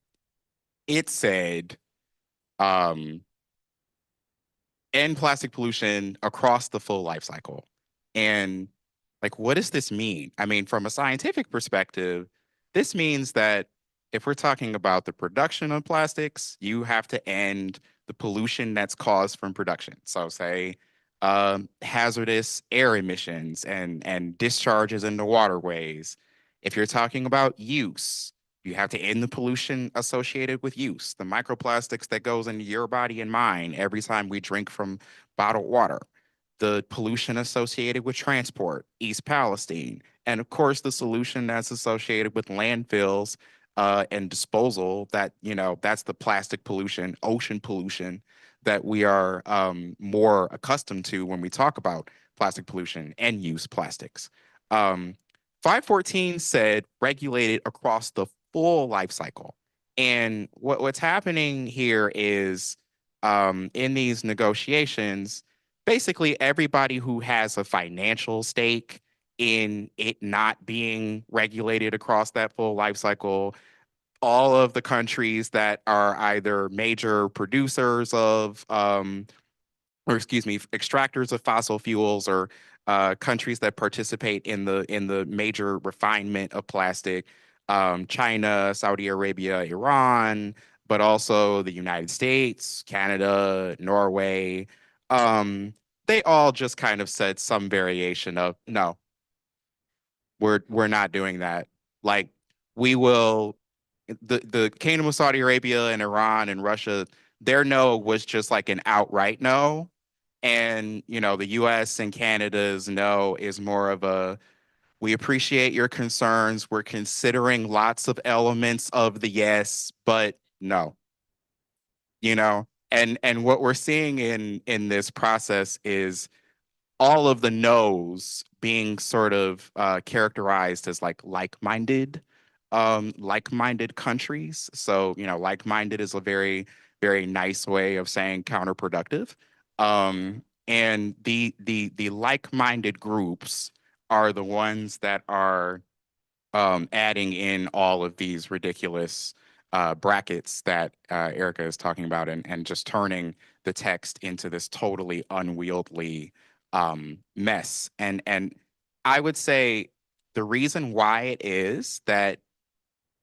It said, end plastic pollution across the full life cycle. And like, what does this mean? I mean, from a scientific perspective, this means that if we're talking about the production of plastics, you have to end the pollution that's caused from production. So say hazardous air emissions and discharges into waterways. If you're talking about use, you have to end the pollution associated with use, the microplastics that goes into your body and mine every time we drink from bottled water, the pollution associated with transport, East Palestine, and of course the solution that's associated with landfills and disposal that, that's the plastic pollution, ocean pollution that we are more accustomed to when we talk about plastic pollution and use plastics. 514 said regulated across the full life cycle. And what's happening here is in these negotiations, basically everybody who has a financial stake in it not being regulated across that full life cycle, all of the countries that are either major producers of, extractors of fossil fuels, or countries that participate in the major refinement of plastic, China, Saudi Arabia, Iran, but also the United States, Canada, Norway. They all just kind of said some variation of, no, we're not doing that. Like, we will. The Kingdom of Saudi Arabia and Iran and Russia, their no was just like an outright no. And, the US and Canada's no is more of a, we appreciate your concerns. We're considering lots of elements of the yes, but no. And what we're seeing in this process is all of the no's being sort of characterized as like-minded countries. So, like-minded is a very, very nice way of saying counterproductive. And the like-minded groups are the ones that are adding in all of these ridiculous brackets that Erica is talking about, and just turning the text into this totally unwieldy mess. And I would say the reason why it is that,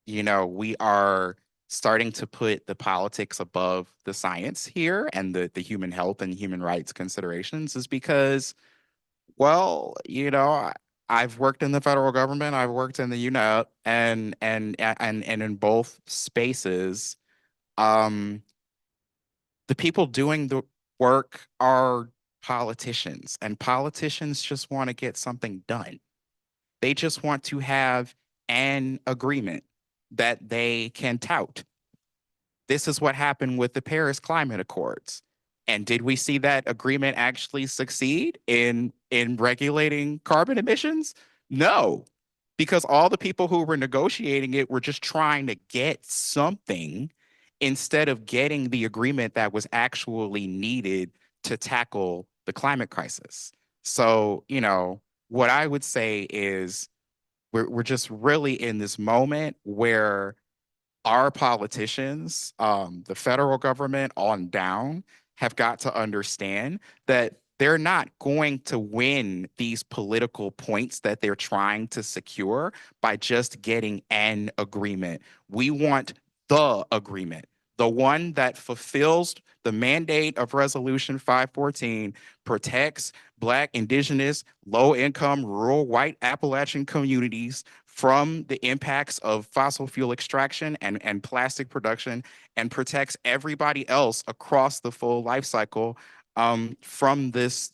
we are starting to put the politics above the science here and the human health and human rights considerations is because, well, I've worked in the federal government, I've worked in the UNEP, and in both spaces, the people doing the work are politicians, and politicians just want to get something done. They just want to have an agreement that they can tout. This is what happened with the Paris Climate Accords. And did we see that agreement actually succeed in regulating carbon emissions? No, because all the people who were negotiating it were just trying to get something instead of getting the agreement that was actually needed to tackle the climate crisis. So, you know, what I would say is we're just really in this moment where our politicians, the federal government on down, have got to understand that they're not going to win these political points that they're trying to secure by just getting an agreement. We want the agreement, the one that fulfills the mandate of Resolution 514, protects Black, Indigenous, low-income, rural, white Appalachian communities from the impacts of fossil fuel extraction and plastic production, and protects everybody else across the full life cycle from this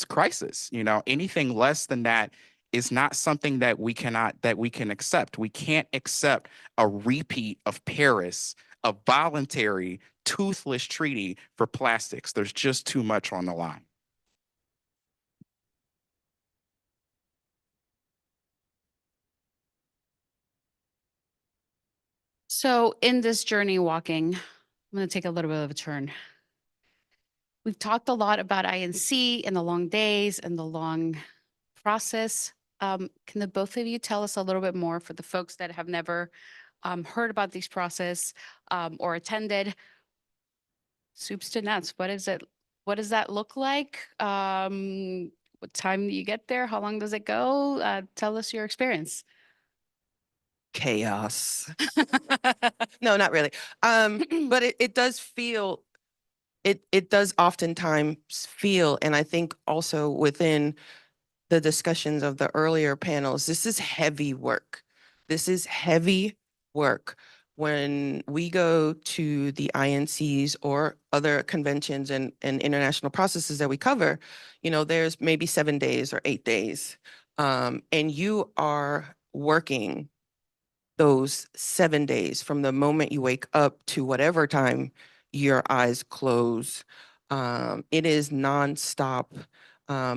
crisis. You know, anything less than that is not something that we can accept. We can't accept a repeat of Paris, a voluntary toothless treaty for plastics. There's just too much on the line. So in this journey walking, I'm going to take a little bit of a turn. We've talked a lot about INC and the long days and the long process. Can the both of you tell us a little bit more for the folks that have never heard about this process or attended? Soups to nuts. What is it? What does that look like? What time do you get there? How long does it go? Tell us your experience. Chaos. No, not really. But it does feel, it does oftentimes feel, and I think also within the discussions of the earlier panels, this is heavy work. This is heavy work. When we go to the INCs or other conventions and international processes that we cover, you know, there's maybe 7 days or 8 days. And you are working those 7 days from the moment you wake up to whatever time your eyes close. It is nonstop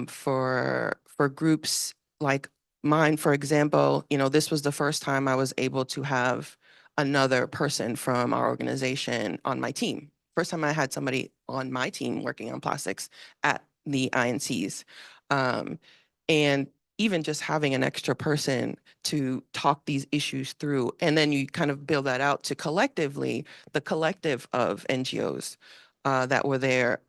for groups like mine, for example. You know, this was the first time I was able to have another person from our organization on my team. First time I had somebody on my team working on plastics at the INCs. And even just having an extra person to talk these issues through, and then you kind of build that out to collectively, the collective of NGOs that were there,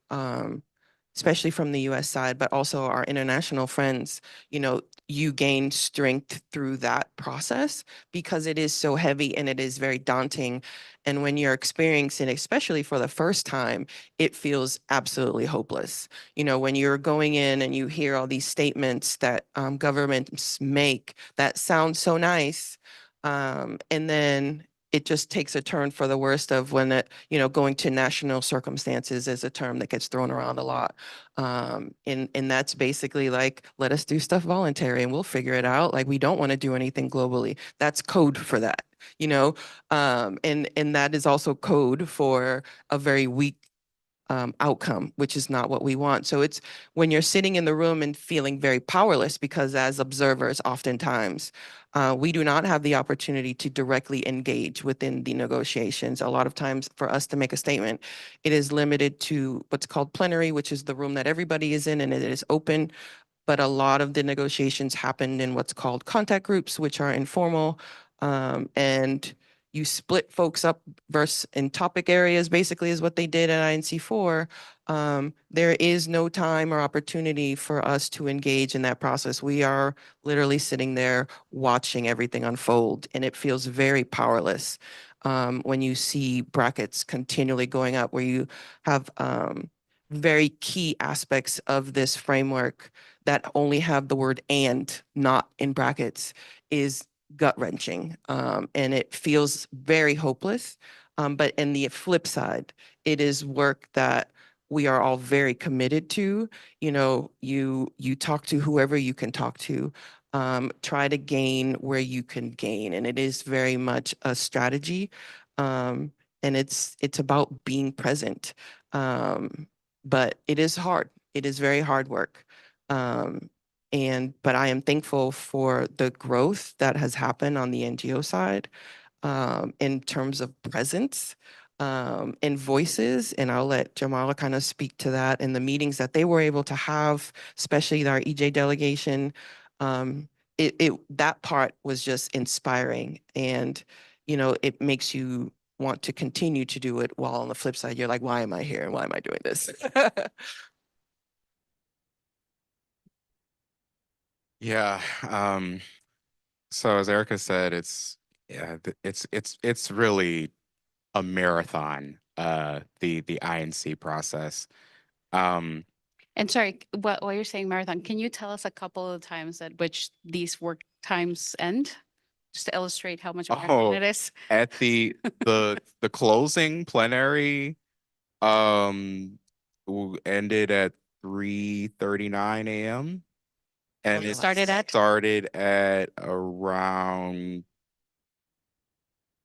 especially from the US side, but also our international friends. You know, you gain strength through that process because it is so heavy and it is very daunting. And when you're experiencing it, especially for the first time, it feels absolutely hopeless. You know, when you're going in and you hear all these statements that governments make that sound so nice, and then it just takes a turn for the worst of when it, you know, going to national circumstances is a term that gets thrown around a lot. And that's basically like, let us do stuff voluntary and we'll figure it out. Like, we don't want to do anything globally. That's code for that, you know? And that is also code for a very weak outcome, which is not what we want. So it's when you're sitting in the room and feeling very powerless, because as observers, oftentimes, we do not have the opportunity to directly engage within the negotiations. A lot of times for us to make a statement, it is limited to what's called plenary, which is the room that everybody is in and it is open. But a lot of the negotiations happened in what's called contact groups, which are informal, and you split folks up versus in topic areas, basically is what they did at INC4. There is no time or opportunity for us to engage in that process. We are literally sitting there watching everything unfold, and it feels very powerless when you see brackets continually going up, where you have very key aspects of this framework that only have the word "and" not in brackets is gut-wrenching, and it feels very hopeless. But in the flip side, it is work that we are all very committed to. You know, you talk to whoever you can talk to, try to gain where you can gain, and it is very much a strategy. and it's about being present. But it is hard. It is very hard work. But I am thankful for the growth that has happened on the NGO side in terms of presence and voices. And I'll let Jamala kind of speak to that in the meetings that they were able to have, especially our EJ delegation. That part was just inspiring, and it makes you want to continue to do it, while on the flip side, you're like, why am I here and why am I doing this? Yeah. So as Erica said, it's really a marathon, the INC process. And sorry, what you're saying marathon, can you tell us a couple of times at which these work times end? Just to illustrate how much marathon it is. At the closing plenary ended at 3:39 a.m. and it started at around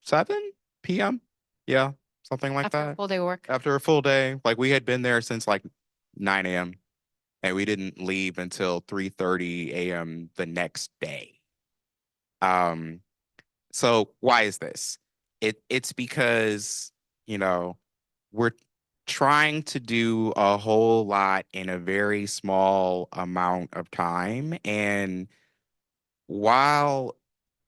7 p.m. Yeah, something like after a that. full day of work. After a full day, like we had been there since like 9 a.m. and we didn't leave until 3:30 a.m. the next day. So why is this? It's because, we're trying to do a whole lot in a very small amount of time. And while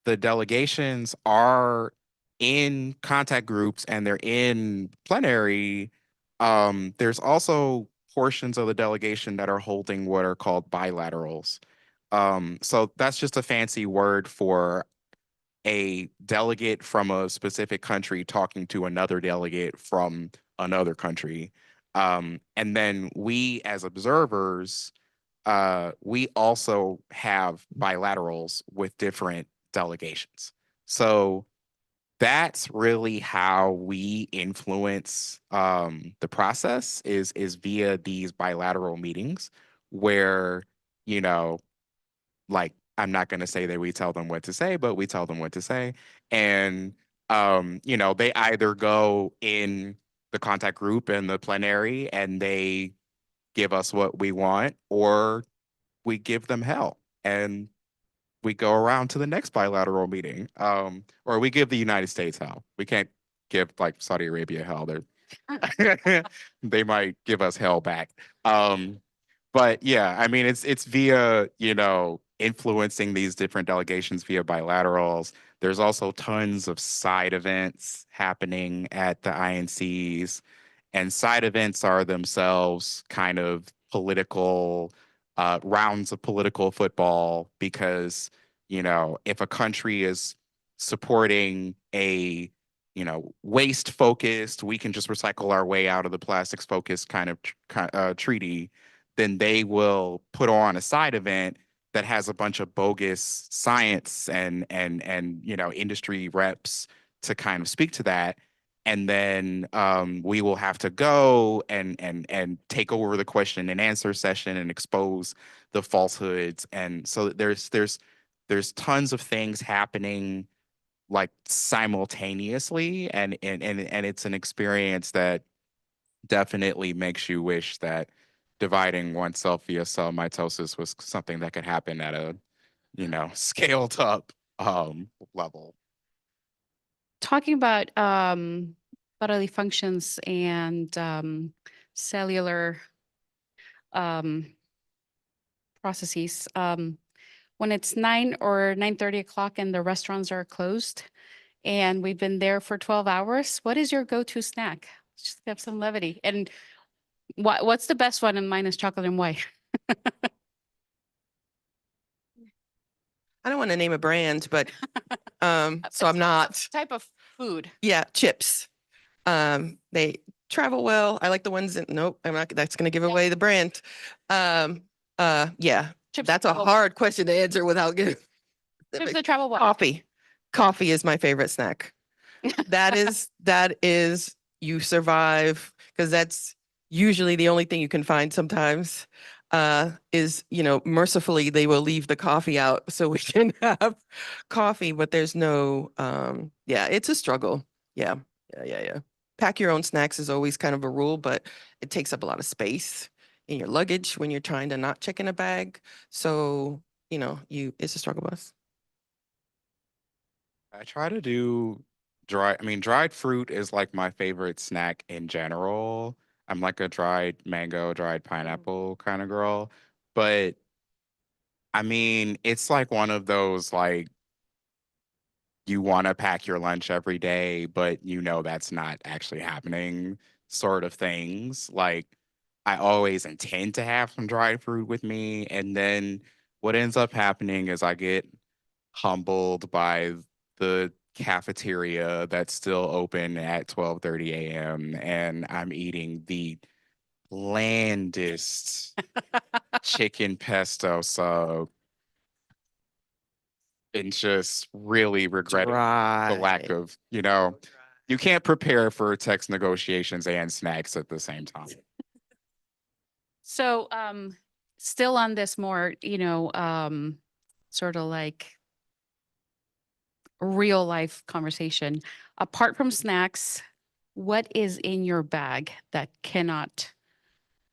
the delegations are in contact groups and they're in plenary, there's also portions of the delegation that are holding what are called bilaterals. So that's just a fancy word for a delegate from a specific country talking to another delegate from another country. And then we as observers, we also have bilaterals with different delegations. So that's really how we influence the process is via these bilateral meetings where, like, I'm not going to say that we tell them what to say, but we tell them what to say. And, they either go in the contact group and the plenary and they give us what we want, or we give them hell and we go around to the next bilateral meeting. Or we give the United States hell. We can't give like Saudi Arabia hell. They might give us hell back. But yeah, I mean, it's via, influencing these different delegations via bilaterals. There's also tons of side events happening at the INCs, and side events are themselves kind of political rounds of political football because, if a country is supporting a waste focused, we can just recycle our way out of the plastics focused kind of treaty, then they will put on a side event that has a bunch of bogus science and industry reps to kind of speak to that. And then we will have to go and take over the question and answer session and expose the falsehoods. And so there's tons of things happening like simultaneously, and it's an experience that definitely makes you wish that dividing oneself via cell mitosis was something that could happen at a scaled up level. Talking about bodily functions and cellular processes, when it's 9 or 9:30 o'clock and the restaurants are closed and we've been there for 12 hours, what is your go-to snack? Just have some levity. And what's the best one? And mine is chocolate and white. I don't want to name a brand, but so I'm not. Type of food. Yeah, chips. They travel well. I like the ones that, nope, I'm not, that's going to give away the brand. Yeah, Chips that's a hard question to answer without getting. Chips that travel well. Coffee. Coffee is my favorite snack. That is, you survive because that's usually the only thing you can find sometimes. Is, mercifully, they will leave the coffee out so we can have coffee, but there's no, yeah, it's a struggle. Yeah. pack your own snacks is always kind of a rule, but it takes up a lot of space in your luggage when you're trying to not check in a bag. So, you know, it's a struggle bus. I try to do dried fruit is like my favorite snack in general. I'm like a dried mango, dried pineapple kind of girl. But I mean, it's like one of those like you want to pack your lunch every day, but you know that's not actually happening sort of things. Like I always intend to have some dried fruit with me. And then what ends up happening is I get humbled by the cafeteria that's still open at 12:30 a.m. and I'm eating the blandest chicken pesto sub and just really regretting the lack of, you can't prepare for text negotiations and snacks at the same time. So, still on this more, sort of like real life conversation, apart from snacks, what is in your bag that cannot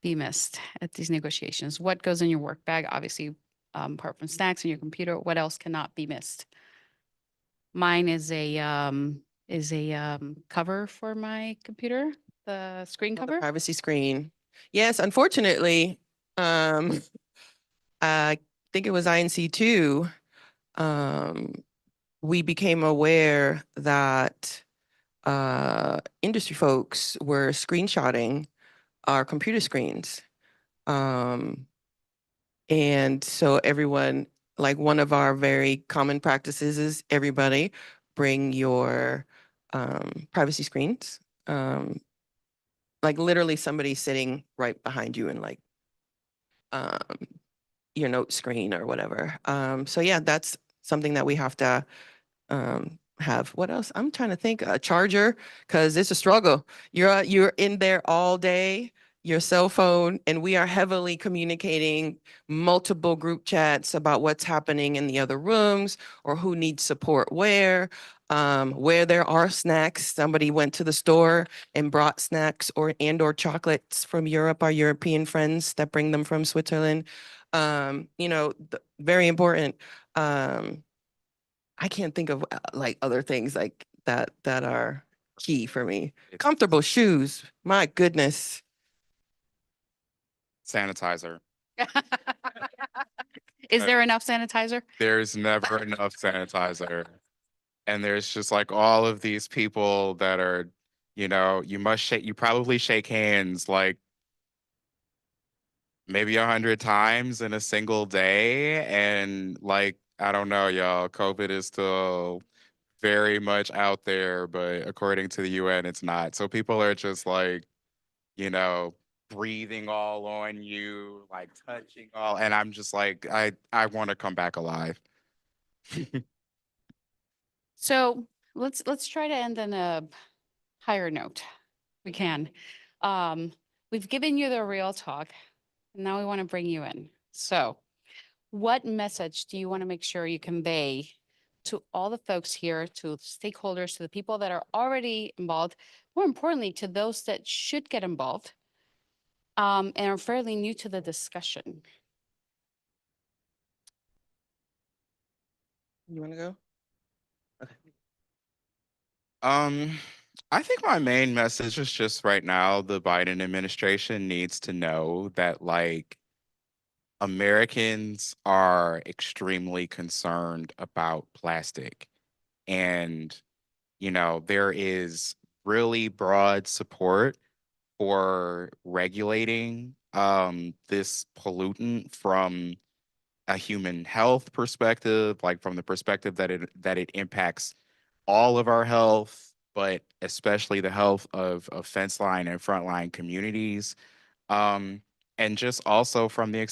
be missed at these negotiations? What goes in your work bag? Obviously, apart from snacks and your computer, what else cannot be missed? Mine is a cover for my computer, the screen cover. Privacy screen. Yes, unfortunately, I think it was INC2, we became aware that industry folks were screenshotting our computer screens. And so everyone, like one of our very common practices is everybody bring your privacy screens. Like literally somebody sitting right behind you and like your note screen or whatever. So yeah, that's something that we have to have. What else? I'm trying to think. A charger, because it's a struggle. You're in there all day, your cell phone, and we are heavily communicating multiple group chats about what's happening in the other rooms or who needs support where there are snacks. Somebody went to the store and brought snacks or chocolates from Europe, our European friends that bring them from Switzerland. Very important. I can't think of like other things like that are key for me. Comfortable shoes. My goodness. Sanitizer. Is there enough sanitizer? There's never enough sanitizer. And there's just like all of these people that are, you probably shake hands like maybe 100 times in a single day. And like, I don't know, y'all, COVID is still very much out there, but according to the UN, it's not. So people are just like, breathing all on you, like touching all, and I'm just like, I want to come back alive. So let's try to end on a higher note. We can. We've given you the real talk, and now we want to bring you in. So what message do you want to make sure you convey to all the folks here, to stakeholders, to the people that are already involved, more importantly, to those that should get involved and are fairly new to the discussion? You want to go? Okay. I think my main message is just right now, the Biden administration needs to know that like Americans are extremely concerned about plastic. And, there is really broad support for regulating this pollutant from a human health perspective, like from the perspective that it impacts all of our health, but especially the health of fence line and frontline communities. And just also from the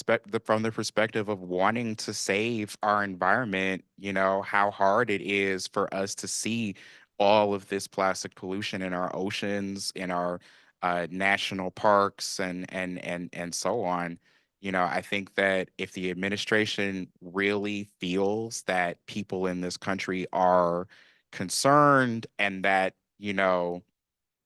perspective of wanting to save our environment, how hard it is for us to see all of this plastic pollution in our oceans, in our national parks, and so on. I think that if the administration really feels that people in this country are concerned and that,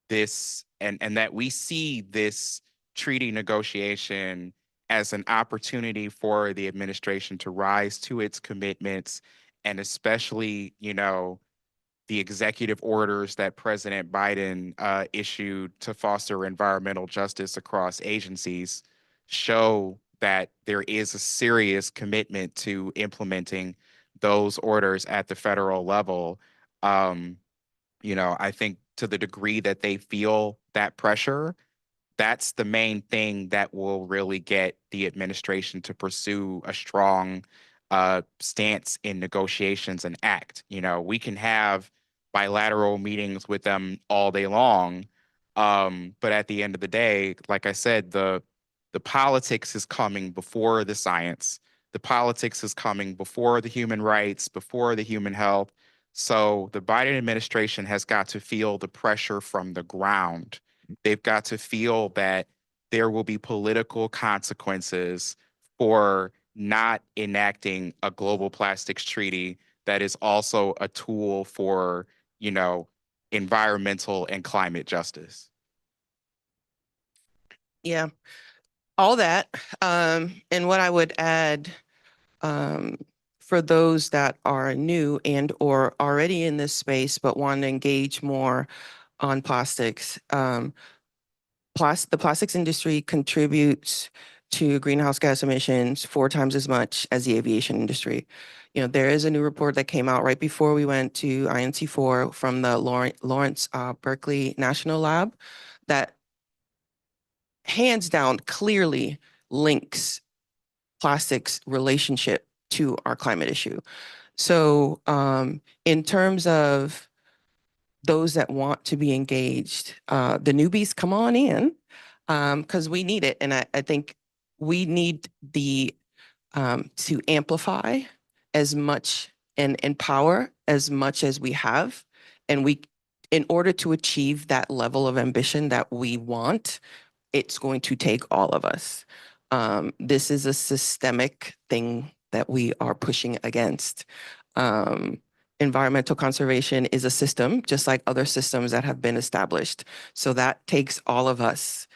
this and that we see this treaty negotiation as an opportunity for the administration to rise to its commitments, and especially, the executive orders that President Biden issued to foster environmental justice across agencies show that there is a serious commitment to implementing those orders at the federal level. I think to the degree that they feel that pressure, that's the main thing that will really get the administration to pursue a strong stance in negotiations and act. We can have bilateral meetings with them all day long, but at the end of the day, like I said, the politics is coming before the science. The politics is coming before the human rights, before the human health. So the Biden administration has got to feel the pressure from the ground. They've got to feel that there will be political consequences for not enacting a global plastics treaty that is also a tool for, environmental and climate justice. Yeah, all that. And what I would add, for those that are new and or already in this space but want to engage more on plastics, the plastics industry contributes to greenhouse gas emissions 4 times as much as the aviation industry. There is a new report that came out right before we went to INC4 from the Lawrence Berkeley National Lab that hands down clearly links plastics relationship to our climate issue. So in terms of those that want to be engaged, the newbies, come on in, because we need it. And I think we need to amplify as much and empower as much as we have. And in order to achieve that level of ambition that we want, it's going to take all of us. This is a systemic thing that we are pushing against. Environmental conservation is a system, just like other systems that have been established. So that takes all of us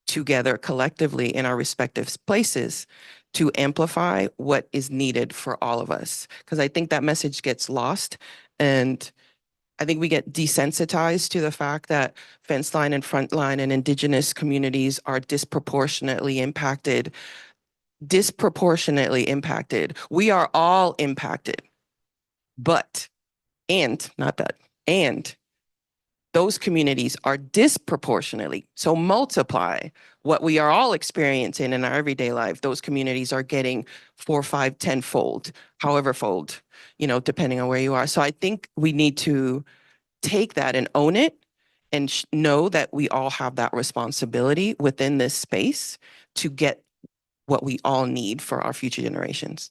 together collectively in our respective places to amplify what is needed for all of us. Because I think that message gets lost, and I think we get desensitized to the fact that fence line and frontline and indigenous communities are disproportionately impacted. We are all impacted, and those communities are disproportionately. So multiply what we are all experiencing in our everyday life. Those communities are getting 4, 5, 10-fold, however fold, depending on where you are. So I think we need to take that and own it and know that we all have that responsibility within this space to get what we all need for our future generations.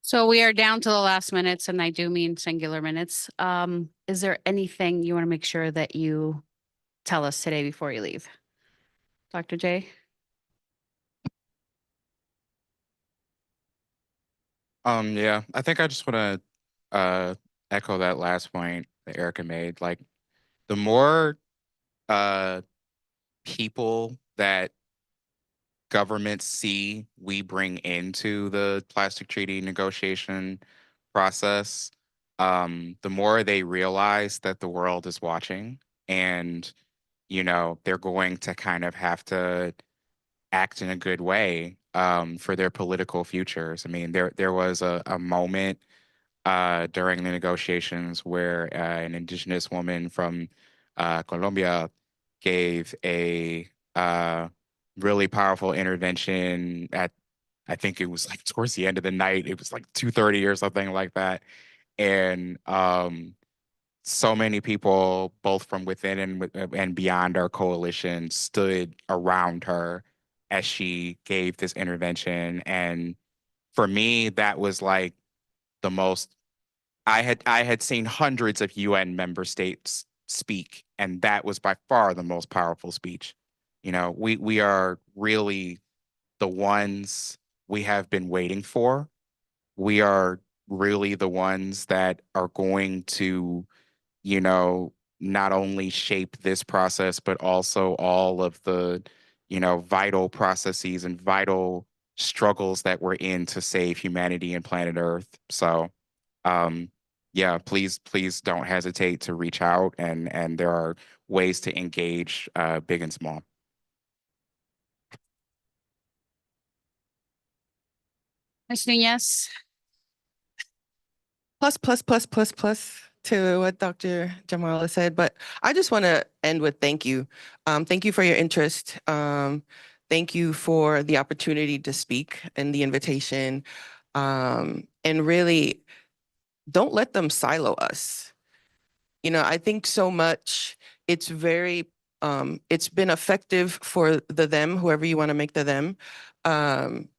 So we are down to the last minutes, and I do mean singular minutes. Is there anything you want to make sure that you tell us today before you leave? Dr. J? Yeah, I think I just want to echo that last point that Erica made. Like, the more people that governments see we bring into the plastic treaty negotiation process, the more they realize that the world is watching, and they're going to kind of have to act in a good way for their political futures. I mean, there was a moment during the negotiations where an indigenous woman from Colombia gave a really powerful intervention at, I think it was like towards the end of the night. It was like 2:30 or something like that. And so many people, both from within and beyond our coalition, stood around her as she gave this intervention. And for me, that was like the most, I had seen hundreds of UN member states speak, and that was by far the most powerful speech. We are really the ones we have been waiting for. We are really the ones that are going to, you know, not only shape this process, but also all of the, you know, vital processes and vital struggles that we're in to save humanity and planet Earth. So, yeah, please don't hesitate to reach out, and there are ways to engage, big and small. Ms. Nunez. Plus to what Dr. Jamala said, but I just want to end with thank you. Thank you for your interest. Thank you for the opportunity to speak and the invitation. And really, don't let them silo us. You know, I think so much it's very, it's been effective for the them, whoever you want to make the them,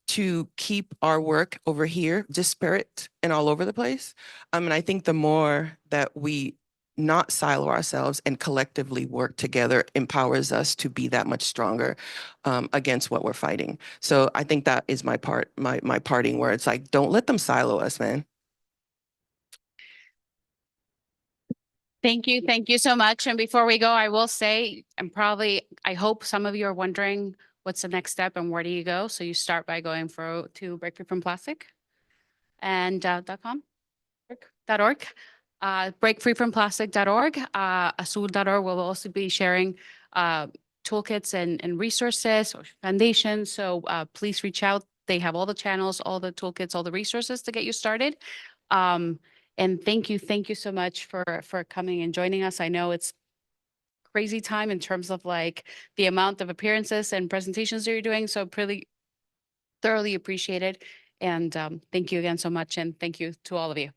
to keep our work over here disparate and all over the place. And I think the more that we not silo ourselves and collectively work together empowers us to be that much stronger against what we're fighting. So I think that is my parting words. Like, don't let them silo us, man. Thank you so much. And before we go, I will say, I hope some of you are wondering what's the next step and where do you go? So you start by going to Break Free from Plastic and .com, .org, breakfreefromplastic.org. Azul.org will also be sharing toolkits and resources or foundations. So please reach out. They have all the channels, all the toolkits, all the resources to get you started. And thank you so much for coming and joining us. I know it's crazy time in terms of like the amount of appearances and presentations that you're doing. So pretty thoroughly appreciated. And thank you again so much. And thank you to all of you.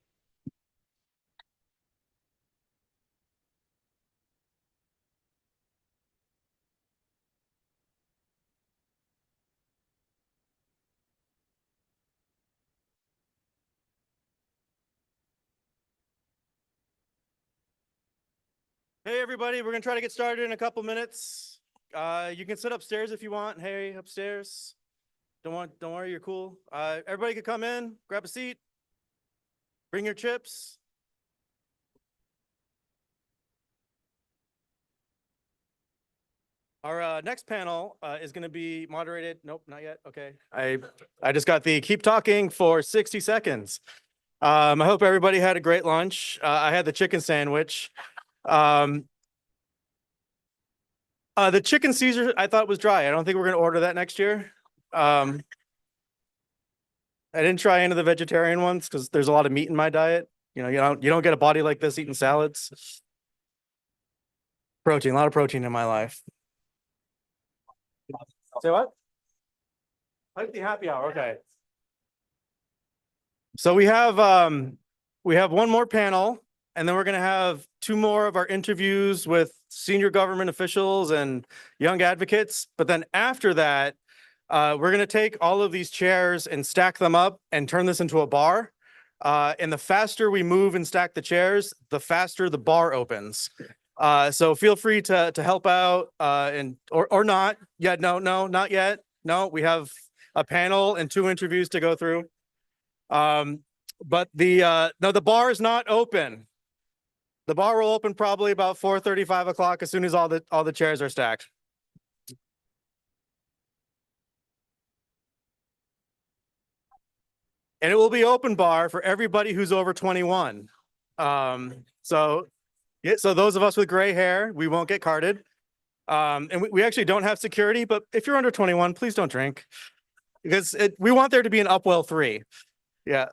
Hey, everybody, we're gonna try to get started in a couple minutes. You can sit upstairs if you want. Hey, upstairs. Don't worry, you're cool. Everybody can come in, grab a seat, bring your chips. Our next panel is going to be moderated. Nope, not yet. Okay. I just got the keep talking for 60 seconds. I hope everybody had a great lunch. I had the chicken sandwich. The chicken Caesar I thought was dry. I don't think we're going to order that next year. I didn't try any of the vegetarian ones because there's a lot of meat in my diet. You know, you don't get a body like this eating salads. Protein, a lot of protein in my life. Say what? Like the happy hour. Okay. So we have one more panel, and then we're going to have two more of our interviews with senior government officials and young advocates. But then after that, we're going to take all of these chairs and stack them up and turn this into a bar. And the faster we move and stack the chairs, the faster the bar opens. So feel free to help out or not. Yeah, no, not yet. No, we have a panel and two interviews to go through. But the bar is not open. The bar will open probably about 4:30, 5 o'clock as soon as all the chairs are stacked. And it will be open bar for everybody who's over 21. So those of us with gray hair, we won't get carded. And we actually don't have security, but if you're under 21, please don't drink because we want there to be an Upwell 3. Yeah.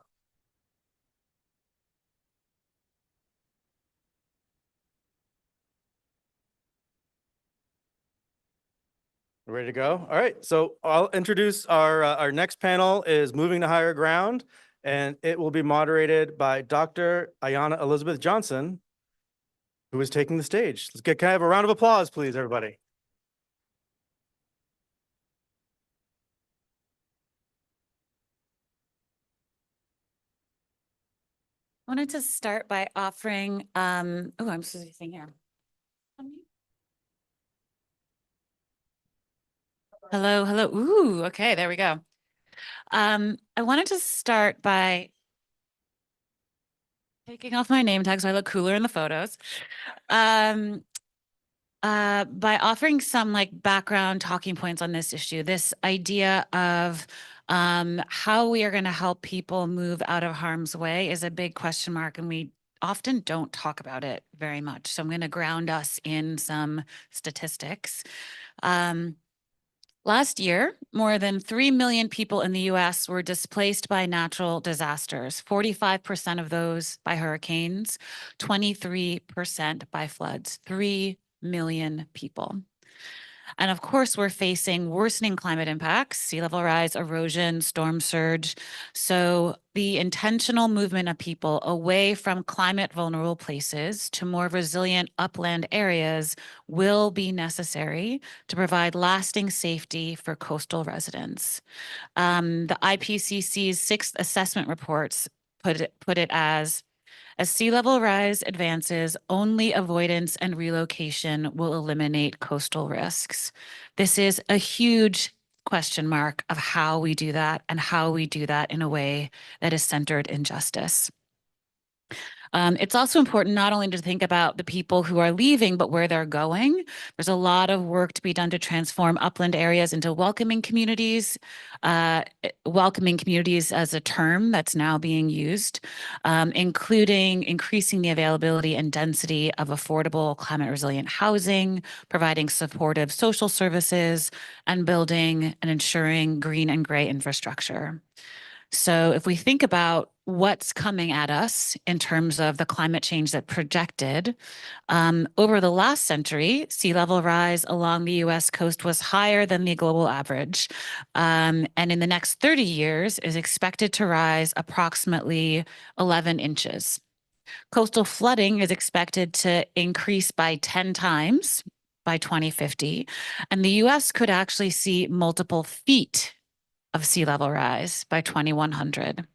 Ready to go? All right. So I'll introduce our next panel is Moving to Higher Ground, and it will be moderated by Dr. Ayanna Elizabeth Johnson, who is taking the stage. Can I have a round of applause, please, everybody? I wanted to start by offering, I'm supposed to sing here. Hello. Ooh, okay, there we go. I wanted to start by Taking off my name tag so I look cooler in the photos. By offering some like background talking points on this issue, this idea of how we are going to help people move out of harm's way is a big question mark, and we often don't talk about it very much. So I'm going to ground us in some statistics. Last year, more than 3 million people in the US were displaced by natural disasters, 45% of those by hurricanes, 23% by floods, 3 million people. And of course, we're facing worsening climate impacts, sea level rise, erosion, storm surge. So the intentional movement of people away from climate vulnerable places to more resilient upland areas will be necessary to provide lasting safety for coastal residents. The IPCC's 6th assessment reports put it as sea level rise advances, only avoidance and relocation will eliminate coastal risks. This is a huge question mark of how we do that and how we do that in a way that is centered in justice. It's also important not only to think about the people who are leaving, but where they're going. There's a lot of work to be done to transform upland areas into welcoming communities. Welcoming communities as a term that's now being used, including increasing the availability and density of affordable climate resilient housing, providing supportive social services, and building and ensuring green and gray infrastructure. So if we think about what's coming at us in terms of the climate change that projected, over the last century, sea level rise along the US coast was higher than the global average. And in the next 30 years is expected to rise approximately 11 inches. Coastal flooding is expected to increase by 10 times by 2050. And the US could actually see multiple feet of sea level rise by 2100.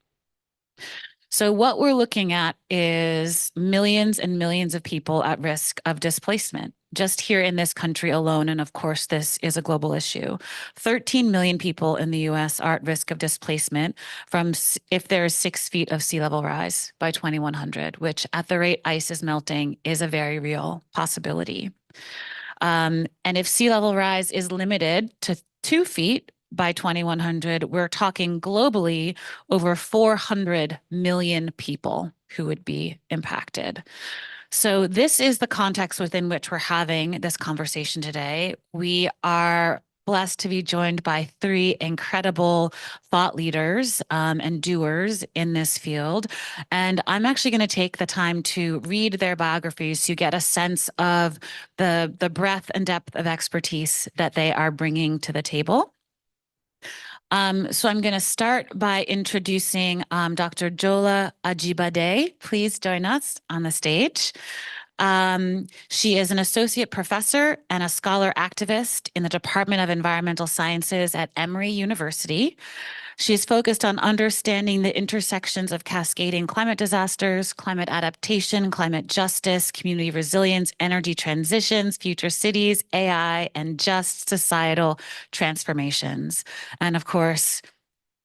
So what we're looking at is millions and millions of people at risk of displacement, just here in this country alone. And of course, this is a global issue. 13 million people in the US are at risk of displacement from if there's 6 feet of sea level rise by 2100, which at the rate ice is melting is a very real possibility. And if sea level rise is limited to 2 feet, by 2100, we're talking globally over 400 million people who would be impacted. So this is the context within which we're having this conversation today. We are blessed to be joined by 3 incredible thought leaders and doers in this field. And I'm actually going to take the time to read their biographies so you get a sense of the breadth and depth of expertise that they are bringing to the table. So I'm going to start by introducing Dr. Jola Ajibade. Please join us on the stage. She is an associate professor and a scholar activist in the Department of Environmental Sciences at Emory University. She is focused on understanding the intersections of cascading climate disasters, climate adaptation, climate justice, community resilience, energy transitions, future cities, AI, and just societal transformations. And of course,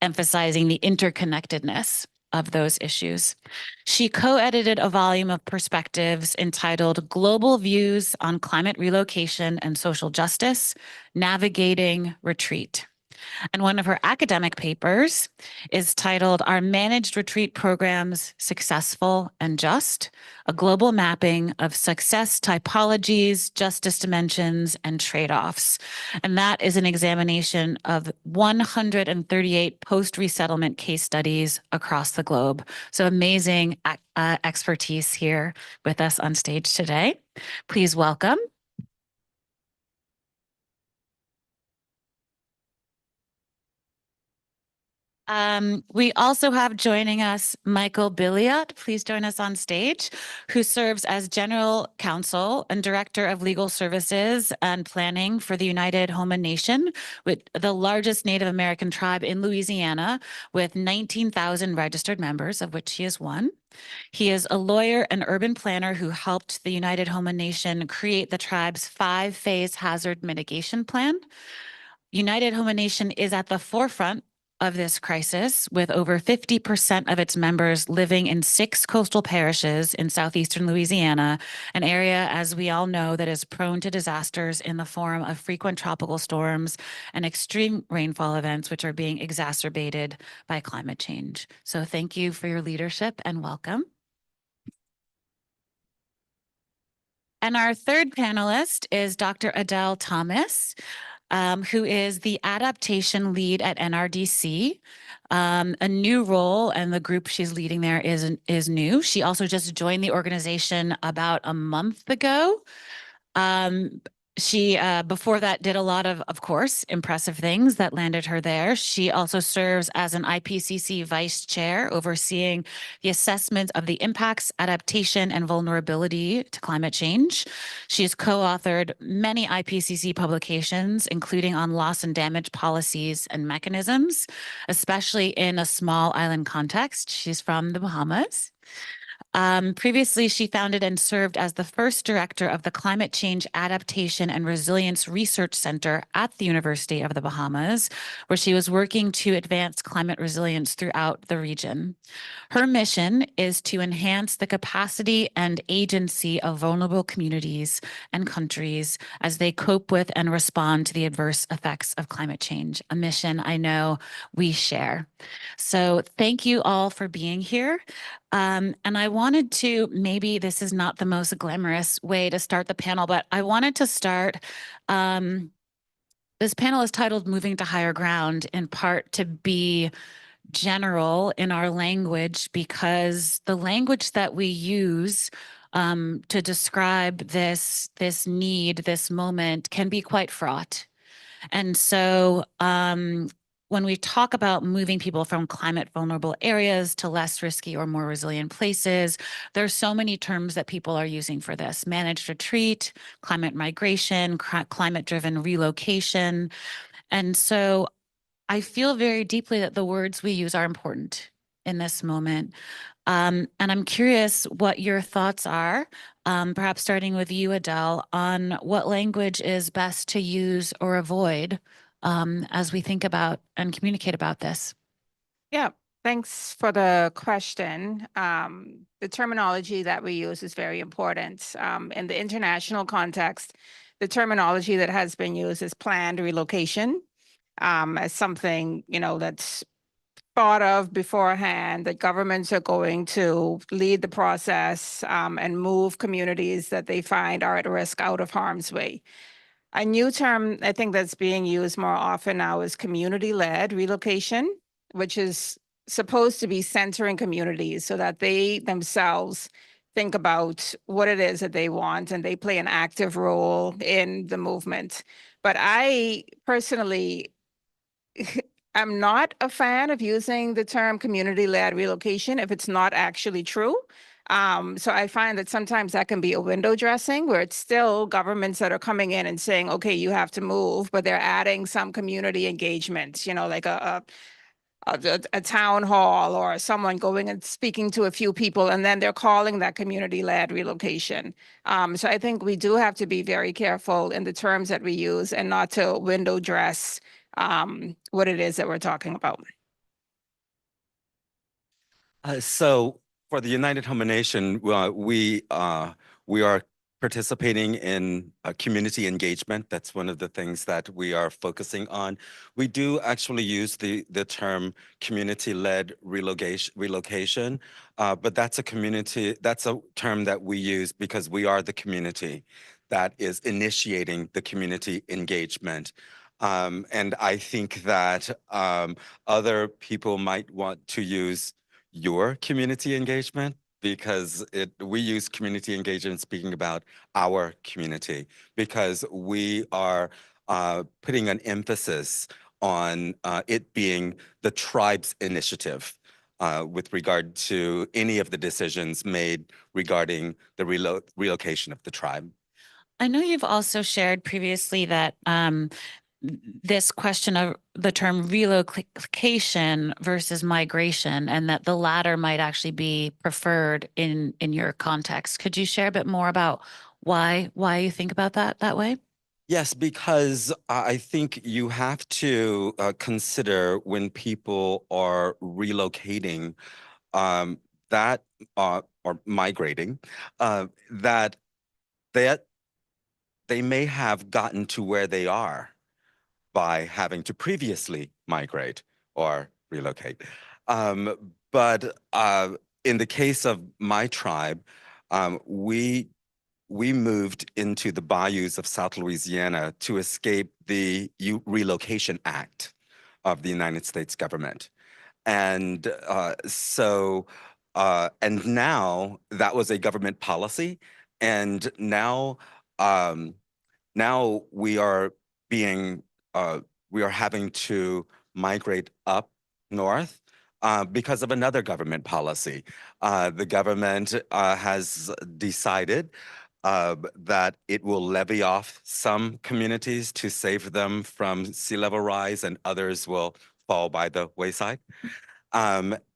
emphasizing the interconnectedness of those issues. She co-edited a volume of perspectives entitled Global Views on Climate Relocation and Social Justice, Navigating Retreat. And one of her academic papers is titled Are Managed Retreat Programs Successful and Just? A Global Mapping of Success Typologies, Justice Dimensions, and Trade-offs. And that is an examination of 138 post-resettlement case studies across the globe. So amazing expertise here with us on stage today. Please welcome we also have joining us Michael Billiot, please join us on stage, who serves as General Counsel and Director of Legal Services and Planning for the United Houma Nation, with the largest Native American tribe in Louisiana, with 19,000 registered members, of which he is one. He is a lawyer and urban planner who helped the United Houma Nation create the tribe's 5-phase hazard mitigation plan. United Houma Nation is at the forefront of this crisis, with over 50% of its members living in 6 coastal parishes in southeastern Louisiana, an area, as we all know, that is prone to disasters in the form of frequent tropical storms and extreme rainfall events, which are being exacerbated by climate change. So thank you for your leadership and welcome. And our third panelist is Dr. Adele Thomas, who is the adaptation lead at NRDC. A new role, and the group she's leading there is new. She also just joined the organization about a month ago. She, before that, did a lot of course, impressive things that landed her there. She also serves as an IPCC vice chair, overseeing the assessment of the impacts, adaptation, and vulnerability to climate change. She has co-authored many IPCC publications, including on loss and damage policies and mechanisms, especially in a small island context. She's from the Bahamas. Previously, she founded and served as the first director of the Climate Change Adaptation and Resilience Research Center at the University of the Bahamas, where she was working to advance climate resilience throughout the region. Her mission is to enhance the capacity and agency of vulnerable communities and countries as they cope with and respond to the adverse effects of climate change, a mission I know we share. So thank you all for being here. And I wanted to, maybe this is not the most glamorous way to start the panel, but I wanted to start, this panel is titled Moving to Higher Ground, in part to be general in our language, because the language that we use to describe this need, this moment, can be quite fraught. And so when we talk about moving people from climate vulnerable areas to less risky or more resilient places, there's so many terms that people are using for this: managed retreat, climate migration, climate driven relocation. And so I feel very deeply that the words we use are important in this moment. And I'm curious what your thoughts are, perhaps starting with you, Adele, on what language is best to use or avoid as we think about and communicate about this. Yeah, thanks for the question. The terminology that we use is very important. In the international context, the terminology that has been used is planned relocation, as something, that's thought of beforehand, that governments are going to lead the process and move communities that they find are at risk out of harm's way. A new term I think that's being used more often now is community-led relocation, which is supposed to be centering communities so that they themselves think about what it is that they want and they play an active role in the movement. But I personally am not a fan of using the term community-led relocation if it's not actually true. So I find that sometimes that can be a window dressing, where it's still governments that are coming in and saying, okay, you have to move, but they're adding some community engagement, like a town hall or someone going and speaking to a few people, and then they're calling that community-led relocation. So I think we do have to be very careful in the terms that we use and not to window dress what it is that we're talking about. So for the United Home Nation, we are participating in community engagement. That's one of the things that we are focusing on. We do actually use the term community-led relocation, but that's a term that we use because we are the community that is initiating the community engagement. And I think that other people might want to use your community engagement, because we use community engagement speaking about our community, because we are putting an emphasis on it being the tribe's initiative with regard to any of the decisions made regarding the relocation of the tribe. I know you've also shared previously that this question of the term relocation versus migration, and that the latter might actually be preferred in your context. Could you share a bit more about why you think about that way? Yes, because I think you have to consider when people are relocating um, that or migrating, that they, they may have gotten to where they are by having to previously migrate or relocate. But in the case of my tribe, we moved into the bayous of South Louisiana to escape the Relocation Act of the United States government. And and now that was a government policy. And now, um, now being, we are having to migrate up north because of another government policy. The government has decided that it will levy off some communities to save them from sea level rise, and others will fall by the wayside.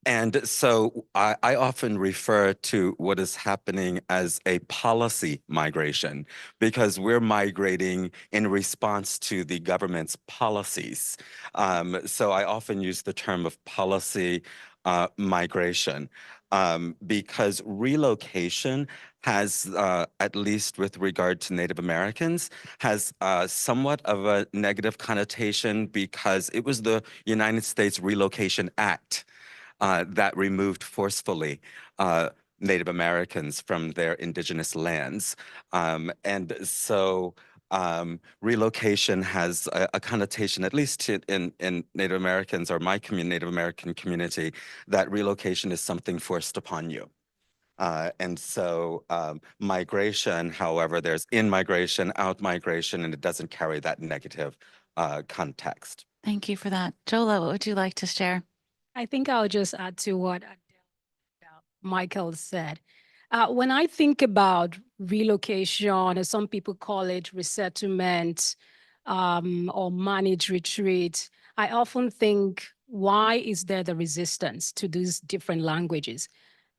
And so I often refer to what is happening as a policy migration, because we're migrating in response to the government's policies. So I often use the term of policy migration, because relocation has, at least with regard to Native Americans, has somewhat of a negative connotation because it was the United States Relocation Act that removed forcefully Native Americans from their indigenous lands. And so relocation has a connotation, at least in Native Americans or my Native American community, that relocation is something forced upon you. And so migration, however, there's in-migration, out-migration, and it doesn't carry that negative context. Thank you for that. Jola, what would you like to share? I think I'll just add to what Michael said. When I think about relocation, as some people call it, resettlement, or managed retreat, I often think, why is there the resistance to these different languages?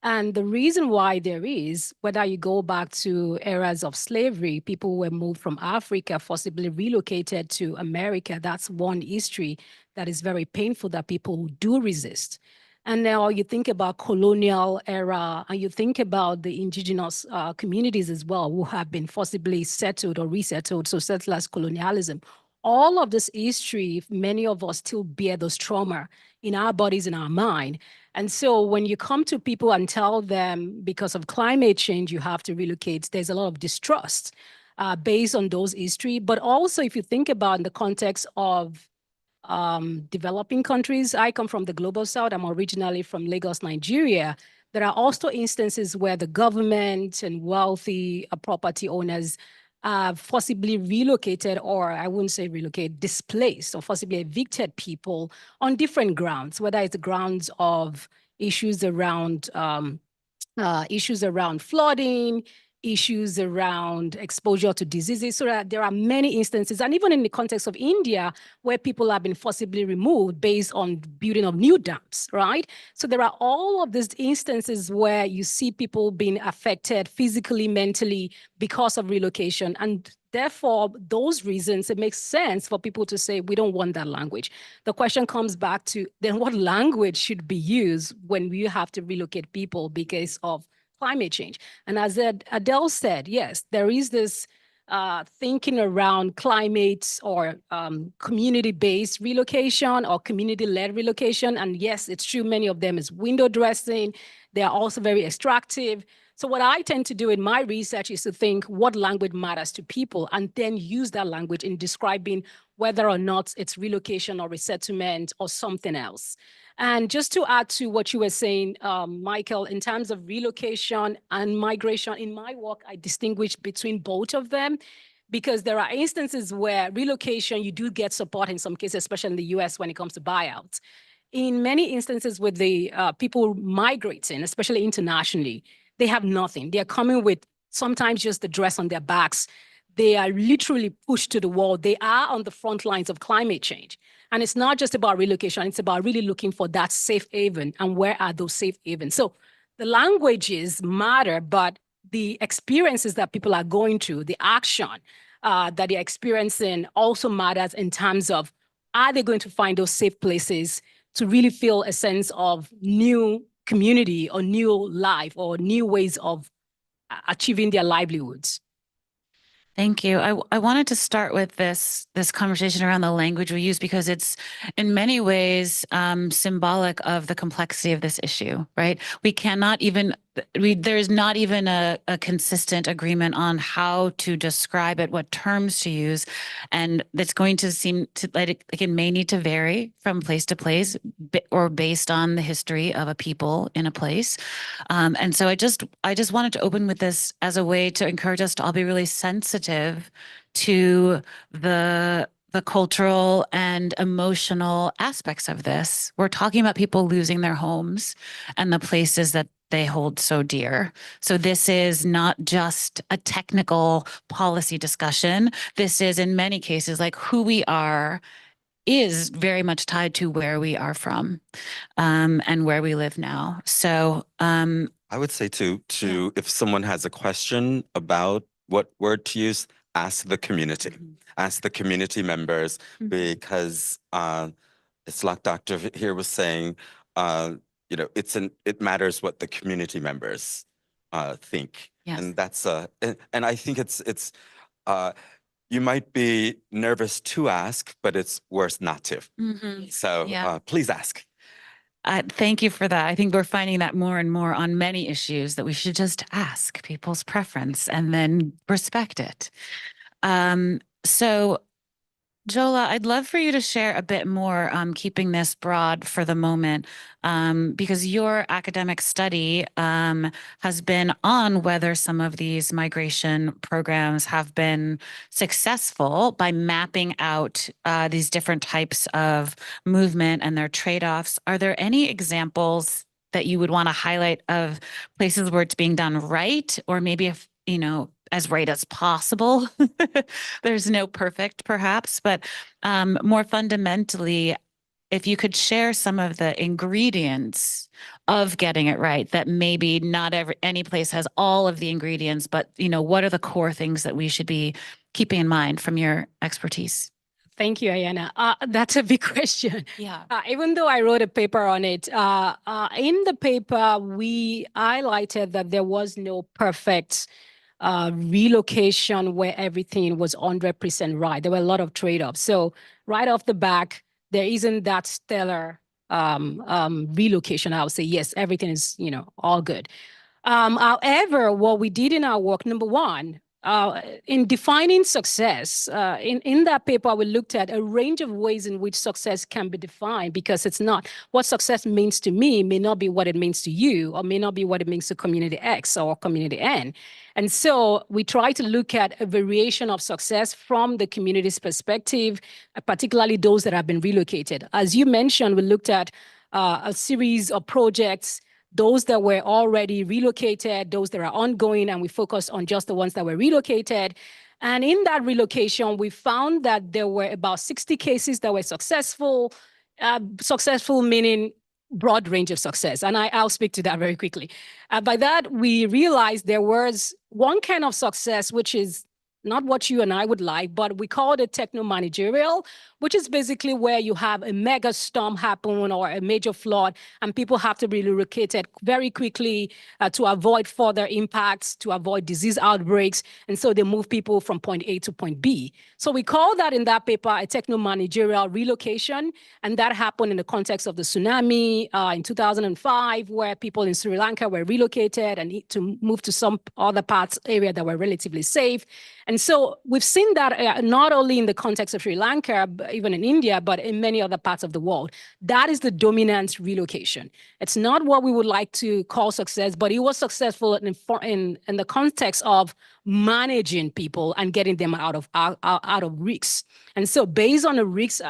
And the reason why there is, whether you go back to eras of slavery, people were moved from Africa, forcibly relocated to America. That's one history that is very painful that people do resist. And now you think about colonial era, and you think about the indigenous communities as well, who have been forcibly settled or resettled, so settlers colonialism. All of this history, many of us still bear those trauma in our bodies, in our mind. And so when you come to people and tell them because of climate change, you have to relocate, there's a lot of distrust based on those history. But also if you think about in the context of developing countries, I come from the global south, I'm originally from Lagos, Nigeria. There are also instances where the government and wealthy property owners forcibly relocated, or I wouldn't say relocate, displaced or forcibly evicted people on different grounds, whether it's the grounds of issues around flooding, issues around exposure to diseases, so that there are many instances, and even in the context of India, where people have been forcibly removed based on building of new dams, right? So there are all of these instances where you see people being affected physically, mentally, because of relocation. And therefore, those reasons, it makes sense for people to say, we don't want that language. The question comes back to, then what language should be used when we have to relocate people because of climate change? And as Adele said, yes, there is this thinking around climate or community-based relocation or community-led relocation. And yes, it's true, many of them is window dressing. They are also very extractive. So what I tend to do in my research is to think what language matters to people and then use that language in describing whether or not it's relocation or resettlement or something else. And just to add to what you were saying, Michael, in terms of relocation and migration, in my work, I distinguish between both of them, because there are instances where relocation, you do get support in some cases, especially in the US when it comes to buyouts. In many instances with the people migrating, especially internationally, they have nothing. They're coming with sometimes just the dress on their backs. They are literally pushed to the wall. They are on the front lines of climate change. And it's not just about relocation, it's about really looking for that safe haven, and where are those safe havens? So the languages matter, but the experiences that people are going through, the action, that they're experiencing also matters in terms of, are they going to find those safe places to really feel a sense of new community or new life or new ways of achieving their livelihoods? Thank you. I wanted to start with this conversation around the language we use because it's in many ways symbolic of the complexity of this issue, right? We cannot even, there's not even a consistent agreement on how to describe it, what terms to use. And it's going to seem to like it may need to vary from place to place or based on the history of a people in a place. And so I just wanted to open with this as a way to encourage us to all be really sensitive to the cultural and emotional aspects of this. We're talking about people losing their homes and the places that they hold so dear. So this is not just a technical policy discussion. This is in many cases like who we are is very much tied to where we are from and where we live now. So I would say if someone has a question about what word to use, ask the community, ask the community members, because it's like Dr. here was saying, it matters what the community members think. Yes. And that's and I think it's you might be nervous to ask, but it's worse not to. So please ask. Thank you for that. I think we're finding that more and more on many issues that we should just ask people's preference and then respect it. So Jola, I'd love for you to share a bit more, keeping this broad for the moment, because your academic study has been on whether some of these migration programs have been successful by mapping out these different types of movement and their trade-offs. Are there any examples that you would want to highlight of places where it's being done right, or maybe if, as right as possible? There's no perfect, perhaps, but more fundamentally, if you could share some of the ingredients of getting it right, that maybe not any place has all of the ingredients, but what are the core things that we should be keeping in mind from your expertise? Thank you, Ayana. That's a big question. Yeah. Even though I wrote a paper on it, in the paper, we highlighted that there was no perfect relocation where everything was 100% right. There were a lot of trade-offs. So right off the back, there isn't that stellar relocation. I would say, yes, everything is, all good. However, what we did in our work, number one, in defining success, in that paper, we looked at a range of ways in which success can be defined, because it's not what success means to me may not be what it means to you, or may not be what it means to community X or community N. And so we try to look at a variation of success from the community's perspective, particularly those that have been relocated. As you mentioned, we looked at a series of projects, those that were already relocated, those that are ongoing, and we focused on just the ones that were relocated. And in that relocation, we found that there were about 60 cases that were successful, successful meaning broad range of success. And I'll speak to that very quickly. By that, we realized there was one kind of success, which is not what you and I would like, but we call it techno-managerial, which is basically where you have a mega storm happen or a major flood, and people have to be relocated very quickly to avoid further impacts, to avoid disease outbreaks. And so they move people from point A to point B. So we call that in that paper a techno-managerial relocation. And that happened in the context of the tsunami in 2005, where people in Sri Lanka were relocated and need to move to some other parts, area that were relatively safe. And so we've seen that not only in the context of Sri Lanka, even in India, but in many other parts of the world. That is the dominant relocation. It's not what we would like to call success, but it was successful in the context of managing people and getting them out of risks. And so based on a risk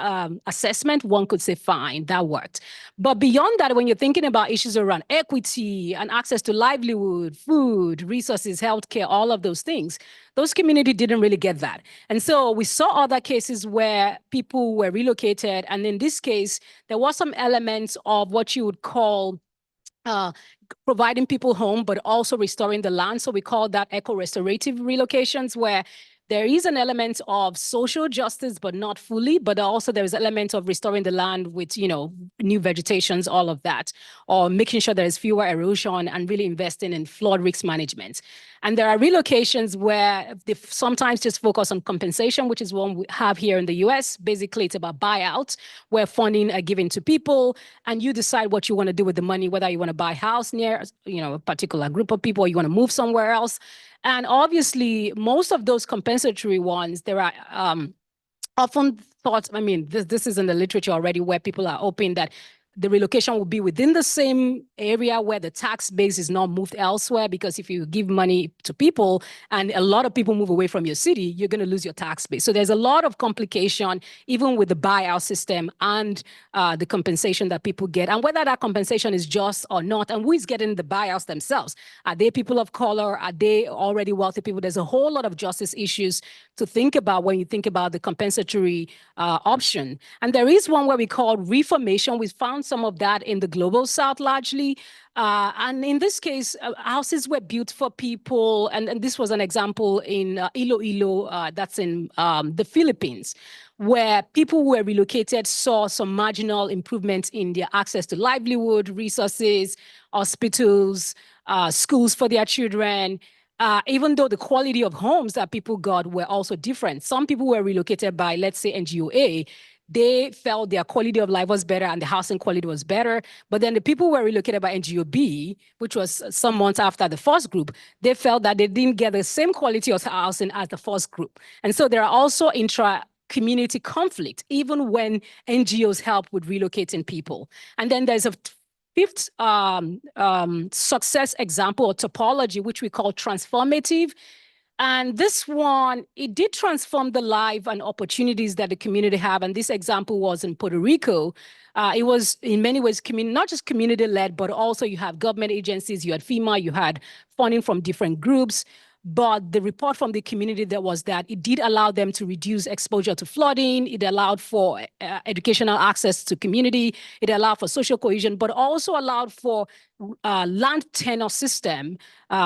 assessment, one could say, fine, that worked. But beyond that, when you're thinking about issues around equity and access to livelihood, food, resources, healthcare, all of those things, those communities didn't really get that. And so we saw other cases where people were relocated. And in this case, there was some elements of what you would call providing people home, but also restoring the land. So we call that eco-restorative relocations, where there is an element of social justice, but not fully, but also there is an element of restoring the land with, new vegetations, all of that, or making sure there is fewer erosion and really investing in flood risk management. And there are relocations where they sometimes just focus on compensation, which is one we have here in the US. Basically, it's about buyout, where funding are given to people and you decide what you want to do with the money, whether you want to buy a house near, a particular group of people, or you want to move somewhere else. And obviously, most of those compensatory ones, there are often thought, this is in the literature already, where people are hoping that the relocation will be within the same area where the tax base is not moved elsewhere, because if you give money to people and a lot of people move away from your city, you're going to lose your tax base. So there's a lot of complication, even with the buyout system and the compensation that people get, and whether that compensation is just or not, and who is getting the buyouts themselves. Are they people of color? Are they already wealthy people? There's a whole lot of justice issues to think about when you think about the compensatory option. And there is one where we call reformation. We found some of that in the global south largely. And in this case, houses were built for people. And this was an example in Iloilo, that's in the Philippines, where people who were relocated saw some marginal improvements in their access to livelihood, resources, hospitals, schools for their children. Even though the quality of homes that people got were also different. Some people were relocated by, let's say, NGOA. They felt their quality of life was better and the housing quality was better. But then the people who were relocated by NGOB, which was some months after the first group, they felt that they didn't get the same quality of housing as the first group. And so there are also intra-community conflict, even when NGOs help with relocating people. And then there's a fifth success example or topology, which we call transformative. And this one, it did transform the life and opportunities that the community have. And this example was in Puerto Rico. It was in many ways not just community-led, but also you have government agencies, you had FEMA, you had funding from different groups. But the report from the community was that it did allow them to reduce exposure to flooding. It allowed for educational access to community. It allowed for social cohesion, but also allowed for land tenure system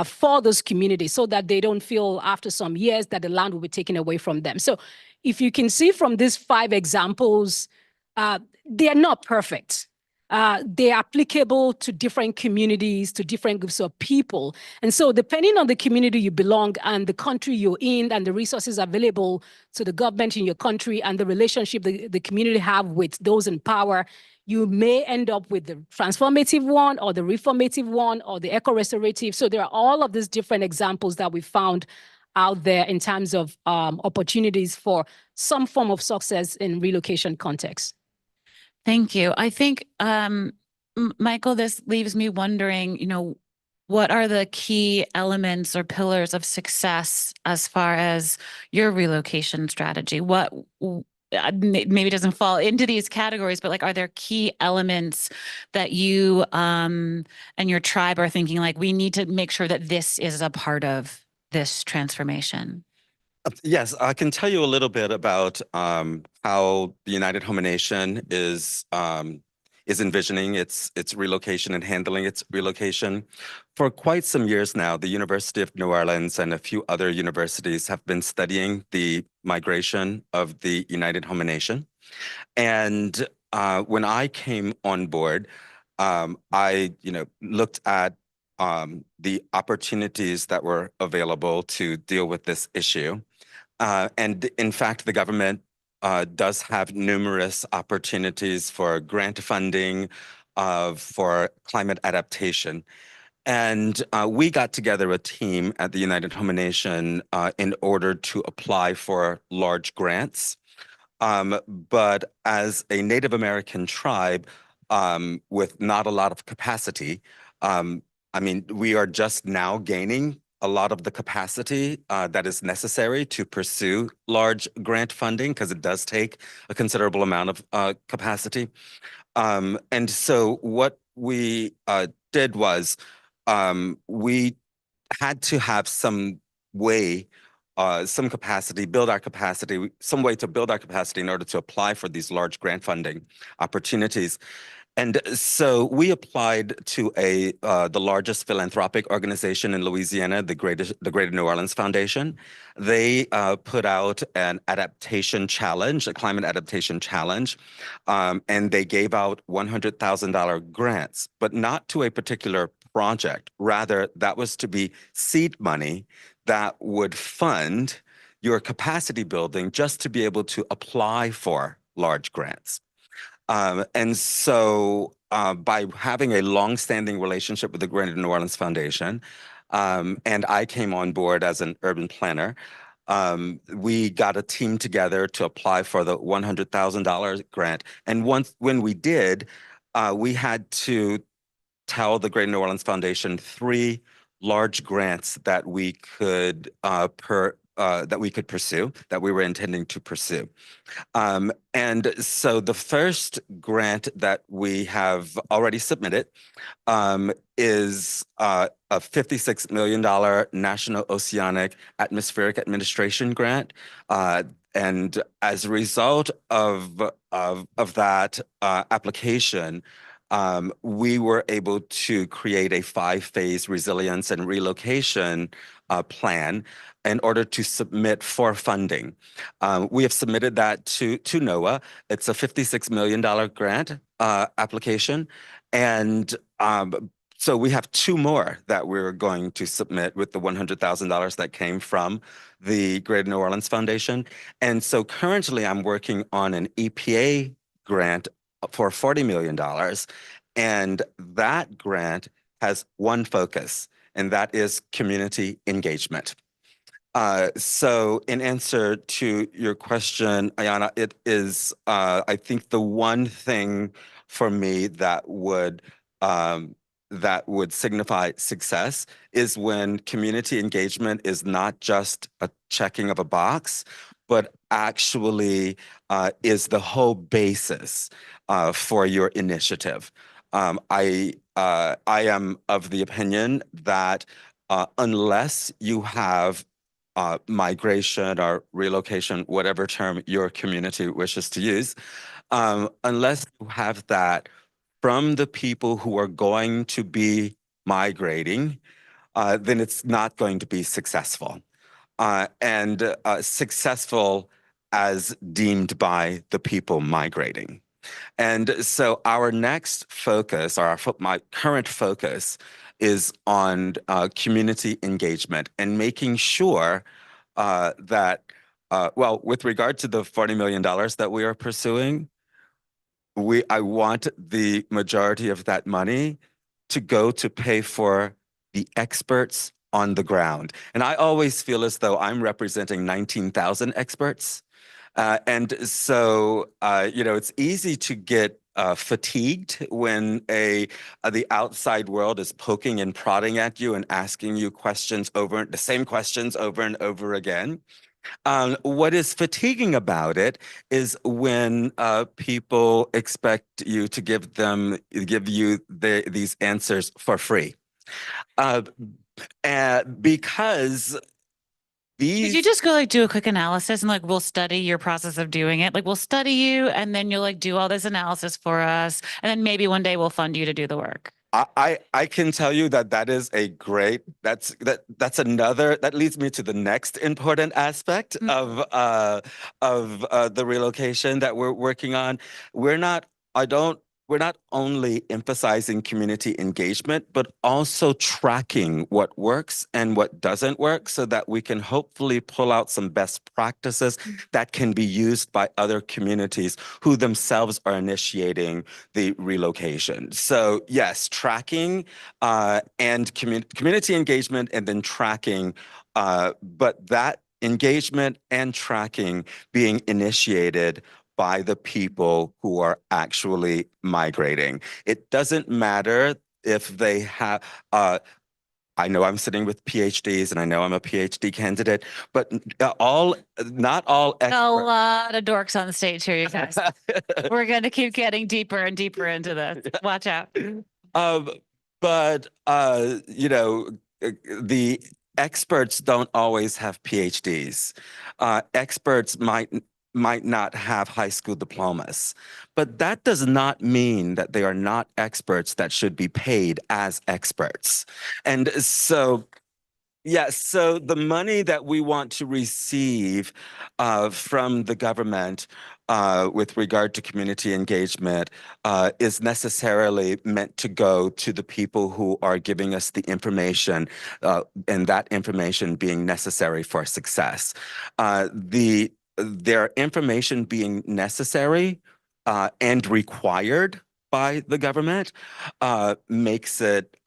for those communities so that they don't feel after some years that the land will be taken away from them. So if you can see from these 5 examples, they are not perfect. They're applicable to different communities, to different groups of people. And so depending on the community you belong and the country you're in and the resources available to the government in your country and the relationship the community have with those in power, you may end up with the transformative one or the reformative one or the eco-restorative. So there are all of these different examples that we found out there in terms of opportunities for some form of success in relocation context. Thank you. I think, Michael, this leaves me wondering, what are the key elements or pillars of success as far as your relocation strategy? What maybe doesn't fall into these categories, but are there key elements that you and your tribe are thinking we need to make sure that this is a part of this transformation? Yes, I can tell you a little bit about how the United Home Nation is envisioning its relocation and handling its relocation. For quite some years now, the University of New Orleans and a few other universities have been studying the migration of the United Home Nation. And when I came on board, I looked at the opportunities that were available to deal with this issue. And in fact, the government does have numerous opportunities for grant funding for climate adaptation. And we got together a team at the United Home Nation in order to apply for large grants. But as a Native American tribe with not a lot of capacity, we are just now gaining a lot of the capacity that is necessary to pursue large grant funding, because it does take a considerable amount of capacity. And so what we did was we had to have some way, some capacity, build our capacity, some way to build our capacity in order to apply for these large grant funding opportunities. And so we applied to the largest philanthropic organization in Louisiana, the Greater New Orleans Foundation. They put out an adaptation challenge, a climate adaptation challenge, and they gave out $100,000 grants, but not to a particular project. Rather, that was to be seed money that would fund your capacity building just to be able to apply for large grants. And so by having a long-standing relationship with the Greater New Orleans Foundation, and I came on board as an urban planner, we got a team together to apply for the $100,000 grant. And when we did, we had to tell the Greater New Orleans Foundation 3 large grants that we could pursue, that we were intending to pursue. And so the first grant that we have already submitted is a $56 million National Oceanic Atmospheric Administration grant. And as a result of that application, we were able to create a 5-phase resilience and relocation plan in order to submit for funding. We have submitted that to NOAA. It's a $56 million grant application. And so we have 2 more that we're going to submit with the $100,000 that came from the Greater New Orleans Foundation. And so currently I'm working on an EPA grant for $40 million. And that grant has one focus, and that is community engagement. So in answer to your question, Ayana, it is, I think the one thing for me that would signify success is when community engagement is not just a checking of a box, but actually is the whole basis for your initiative. I am of the opinion that unless you have migration or relocation, whatever term your community wishes to use, unless you have that from the people who are going to be migrating, then it's not going to be successful. And successful as deemed by the people migrating. And so our next focus, or my current focus, is on community engagement and making sure that, well, with regard to the $40 million that we are pursuing, I want the majority of that money to go to pay for the experts on the ground. And I always feel as though I'm representing 19,000 experts. And so, it's easy to get fatigued when the outside world is poking and prodding at you and asking you the same questions over and over again. What is fatiguing about it is when people expect you to give you these answers for free. Because Could you just go do a quick analysis and we'll study your process of doing it? We'll study you and then you'll do all this analysis for us. And then maybe one day we'll fund you to do the work. I can tell you that is a great, that leads me to the next important aspect of the relocation that we're working on. We're not only emphasizing community engagement, but also tracking what works and what doesn't work so that we can hopefully pull out some best practices that can be used by other communities who themselves are initiating the relocation. So yes, tracking and community engagement and then tracking, but that engagement and tracking being initiated by the people who are actually migrating. It doesn't matter if they have, I know I'm sitting with PhDs and I know I'm a PhD candidate, but not all experts. A lot of dorks on the stage here, you guys. We're going to keep getting deeper and deeper into this. Watch out. But the experts don't always have PhDs. Experts might not have high school diplomas, but that does not mean that they are not experts that should be paid as experts. And so, yeah, so the money that we want to receive from the government with regard to community engagement is necessarily meant to go to the people who are giving us the information, and that information being necessary for success. Their information being necessary and required by the government makes it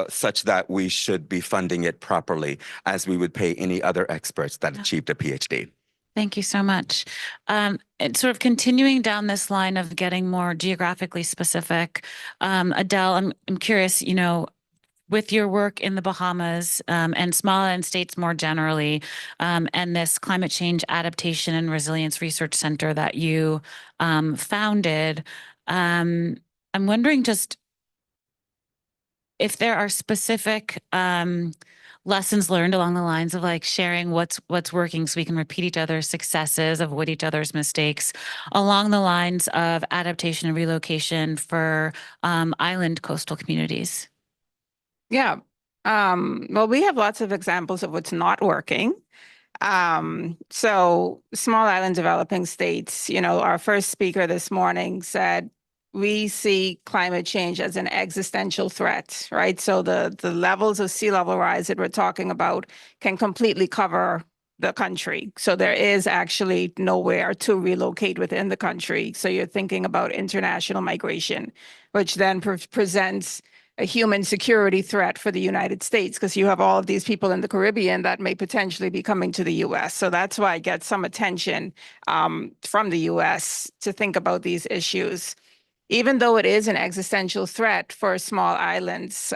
such that we should be funding it properly, as we would pay any other experts that achieved a PhD. Thank you so much. And sort of continuing down this line of getting more geographically specific, Adele, I'm curious, you know, with your work in the Bahamas and small island states more generally, and this climate change adaptation and resilience research center that you founded, I'm wondering just if there are specific lessons learned along the lines of like sharing what's working so we can repeat each other's successes, avoid each other's mistakes, along the lines of adaptation and relocation for island coastal communities. Yeah. Well, we have lots of examples of what's not working. So small island developing states, you know, our first speaker this morning said, we see climate change as an existential threat, right? So the levels of sea level rise that we're talking about can completely cover the country. So there is actually nowhere to relocate within the country. So you're thinking about international migration, which then presents a human security threat for the United States, because you have all of these people in the Caribbean that may potentially be coming to the US. So that's why I get some attention from the US to think about these issues. Even though it is an existential threat for small islands,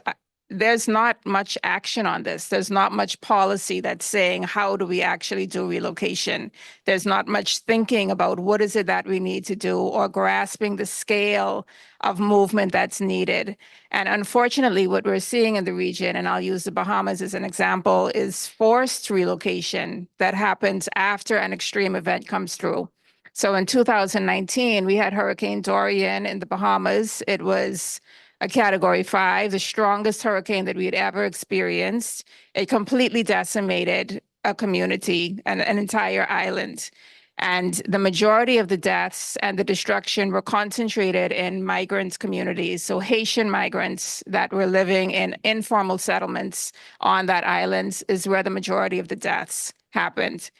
there's not much action on this. There's not much policy that's saying, how do we actually do relocation? There's not much thinking about what is it that we need to do, or grasping the scale of movement that's needed. And unfortunately, what we're seeing in the region, and I'll use the Bahamas as an example, is forced relocation that happens after an extreme event comes through. So in 2019, we had Hurricane Dorian in the Bahamas. It was a Category 5, the strongest hurricane that we had ever experienced. It completely decimated a community and an entire island. And the majority of the deaths and the destruction were concentrated in migrant communities. So Haitian migrants that were living in informal settlements on that island is where the majority of the deaths happened.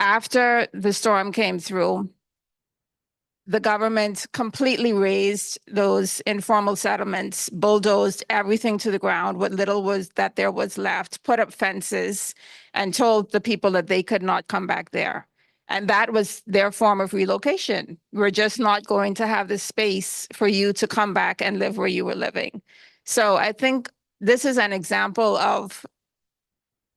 After the storm came through, the government completely razed those informal settlements, bulldozed everything to the ground, what little was that there was left, put up fences, and told the people that they could not come back there. And that was their form of relocation. We're just not going to have the space for you to come back and live where you were living. So I think this is an example of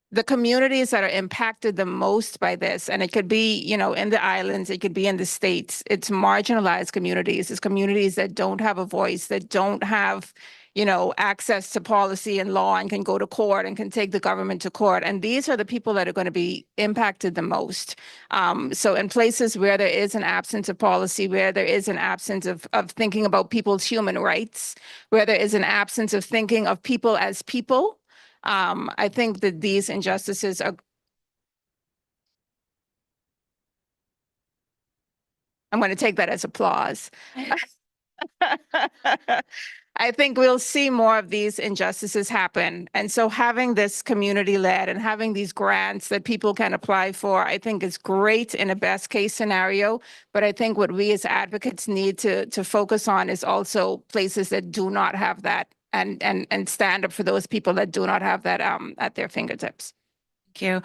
the communities that are impacted the most by this, and it could be, you know, in the islands, it could be in the states, it's marginalized communities, it's communities that don't have a voice, that don't have, you know, access to policy and law and can go to court and can take the government to court. And these are the people that are going to be impacted the most. So in places where there is an absence of policy, where there is an absence of thinking about people's human rights, where there is an absence of thinking of people as people, I think that these injustices are. I'm going to take that as applause. I think we'll see more of these injustices happen. And so having this community-led and having these grants that people can apply for, I think is great in a best case scenario. But I think what we as advocates need to focus on is also places that do not have that, and stand up for those people that do not have that at their fingertips. Thank you.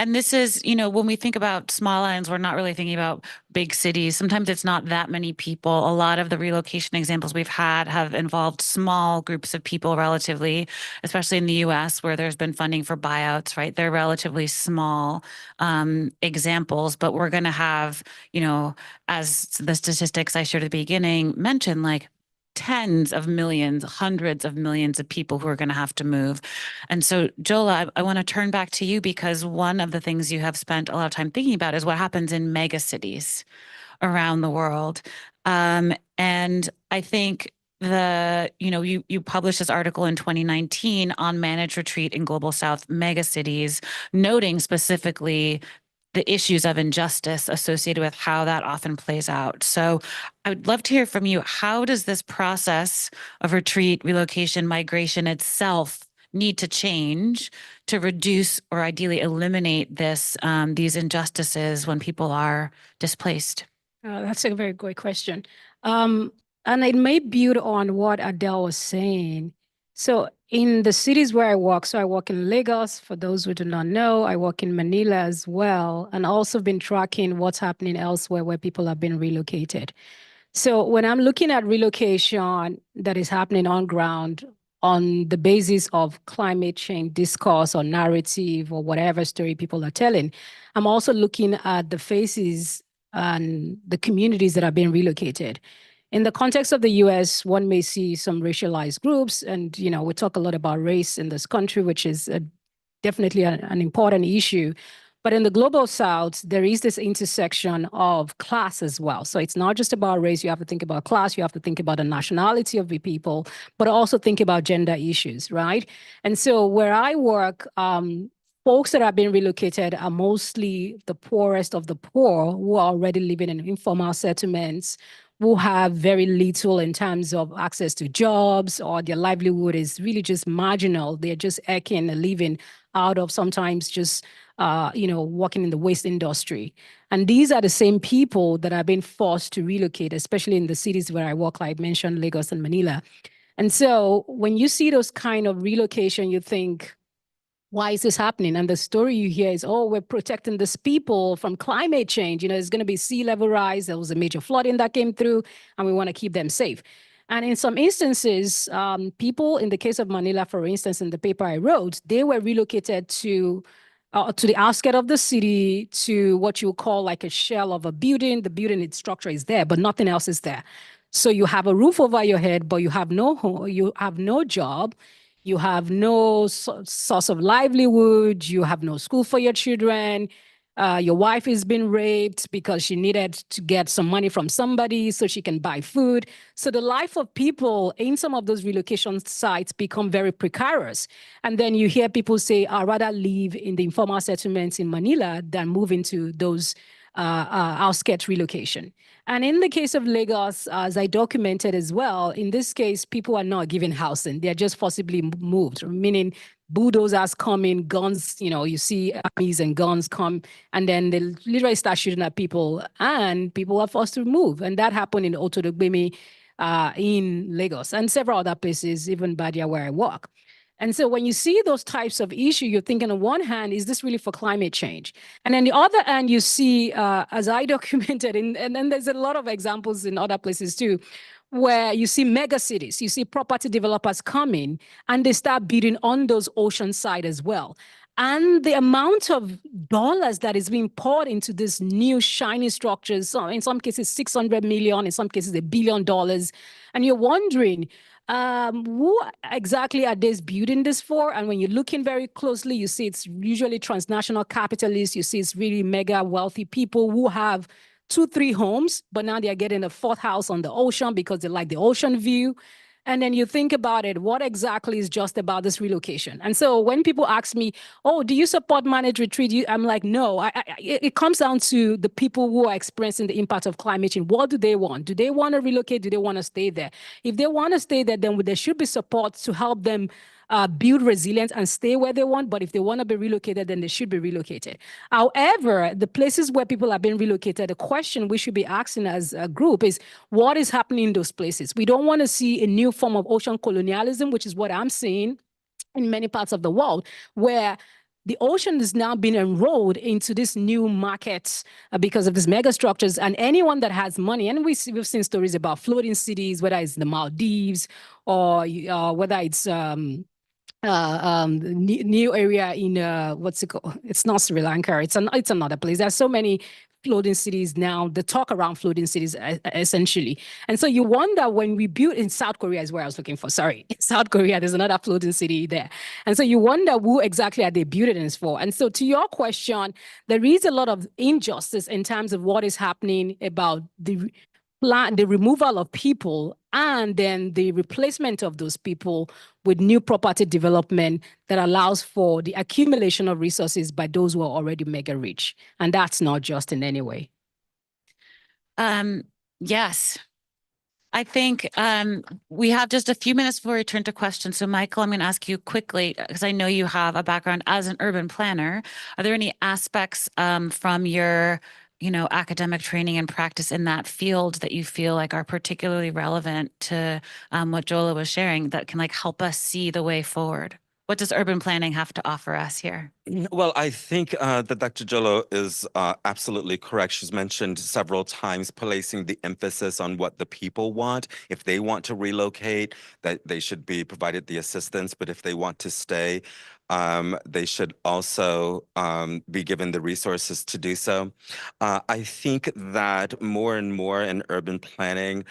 And this is, you know, when we think about small islands, we're not really thinking about big cities. Sometimes it's not that many people. A lot of the relocation examples we've had have involved small groups of people relatively, especially in the US where there's been funding for buyouts, right? They're relatively small examples, but we're going to have, you know, as the statistics I shared at the beginning mentioned, like tens of millions, hundreds of millions of people who are going to have to move. And so, Jola, I want to turn back to you because one of the things you have spent a lot of time thinking about is what happens in mega cities around the world. And I think you published this article in 2019 on managed retreat in global South megacities, noting specifically the issues of injustice associated with how that often plays out. So I would love to hear from you. How does this process of retreat, relocation, migration itself need to change to reduce or ideally eliminate these injustices when people are displaced? That's a very good question. And it may build on what Adele was saying. So in the cities where I work, so I work in Lagos, for those who do not know, I work in Manila as well, and also been tracking what's happening elsewhere where people have been relocated. So when I'm looking at relocation that is happening on ground on the basis of climate change discourse or narrative or whatever story people are telling, I'm also looking at the faces and the communities that are being relocated. In the context of the US, one may see some racialized groups, and we talk a lot about race in this country, which is definitely an important issue. But in the global South, there is this intersection of class as well. So it's not just about race. You have to think about class. You have to think about the nationality of the people, but also think about gender issues, right? And so where I work, folks that are being relocated are mostly the poorest of the poor who are already living in informal settlements, who have very little in terms of access to jobs, or their livelihood is really just marginal. They're just eking a living out of sometimes just, working in the waste industry. And these are the same people that are being forced to relocate, especially in the cities where I work, like I mentioned, Lagos and Manila. And so when you see those kind of relocation, you think, why is this happening? And the story you hear is, oh, we're protecting these people from climate change. It's going to be sea level rise. There was a major flooding that came through, and we want to keep them safe. And in some instances, people, in the case of Manila, for instance, in the paper I wrote, they were relocated to the outskirts of the city, to what you call like a shell of a building. The building, its structure is there, but nothing else is there. So you have a roof over your head, but you have no home, you have no job. You have no source of livelihood. You have no school for your children. Your wife has been raped because she needed to get some money from somebody so she can buy food. So the life of people in some of those relocation sites become very precarious. And then you hear people say, I'd rather live in the informal settlements in Manila than move into those outskirts relocation. And in the case of Lagos, as I documented as well, in this case, people are not given housing. They're just forcibly moved, meaning bulldozers come in, guns, you see armies and guns come, and then they literally start shooting at people, and people are forced to move. And that happened in Otodogbemi in Lagos and several other places, even Badia where I work. And so when you see those types of issues, you're thinking on one hand, is this really for climate change? And on the other hand, you see, as I documented, and then there's a lot of examples in other places too, where you see mega cities, you see property developers coming, and they start bidding on those ocean side as well. And the amount of dollars that is being poured into these new shiny structures, so in some cases 600 million, in some cases $1 billion. And you're wondering, who exactly are they building this for? And when you're looking very closely, you see it's usually transnational capitalists. You see it's really mega wealthy people who have 2-3 homes, but now they're getting a 4th house on the ocean because they like the ocean view. And then you think about it, what exactly is just about this relocation? And so when people ask me, oh, do you support managed retreat? I'm like, no, it comes down to the people who are experiencing the impact of climate change. What do they want? Do they want to relocate? Do they want to stay there? If they want to stay there, then there should be support to help them build resilience and stay where they want. But if they want to be relocated, then they should be relocated. However, the places where people are being relocated, the question we should be asking as a group is, what is happening in those places? We don't want to see a new form of ocean colonialism, which is what I'm seeing in many parts of the world, where the ocean is now being enrolled into this new market because of these mega structures, and anyone that has money, and we've seen stories about floating cities, whether it's the Maldives or whether it's new area in what's it called? It's not Sri Lanka. It's another place. There's so many floating cities now, the talk around floating cities essentially. And so you wonder when we built in South Korea is where I was looking for, sorry. In South Korea, there's another floating city there. And so you wonder who exactly are they building this for? And so to your question, there is a lot of injustice in terms of what is happening about the removal of people and then the replacement of those people with new property development that allows for the accumulation of resources by those who are already mega rich. And that's not just in any way. Yes. I think we have just a few minutes before we turn to questions. So Michael, I'm going to ask you quickly, because I know you have a background as an urban planner. Are there any aspects from your academic training and practice in that field that you feel like are particularly relevant to what Jola was sharing that can help us see the way forward? What does urban planning have to offer us here? Well, I think that Dr. Jolo is absolutely correct. She's mentioned several times placing the emphasis on what the people want. If they want to relocate, that they should be provided the assistance, but if they want to stay, they should also be given the resources to do so. I think that more and more in urban planning,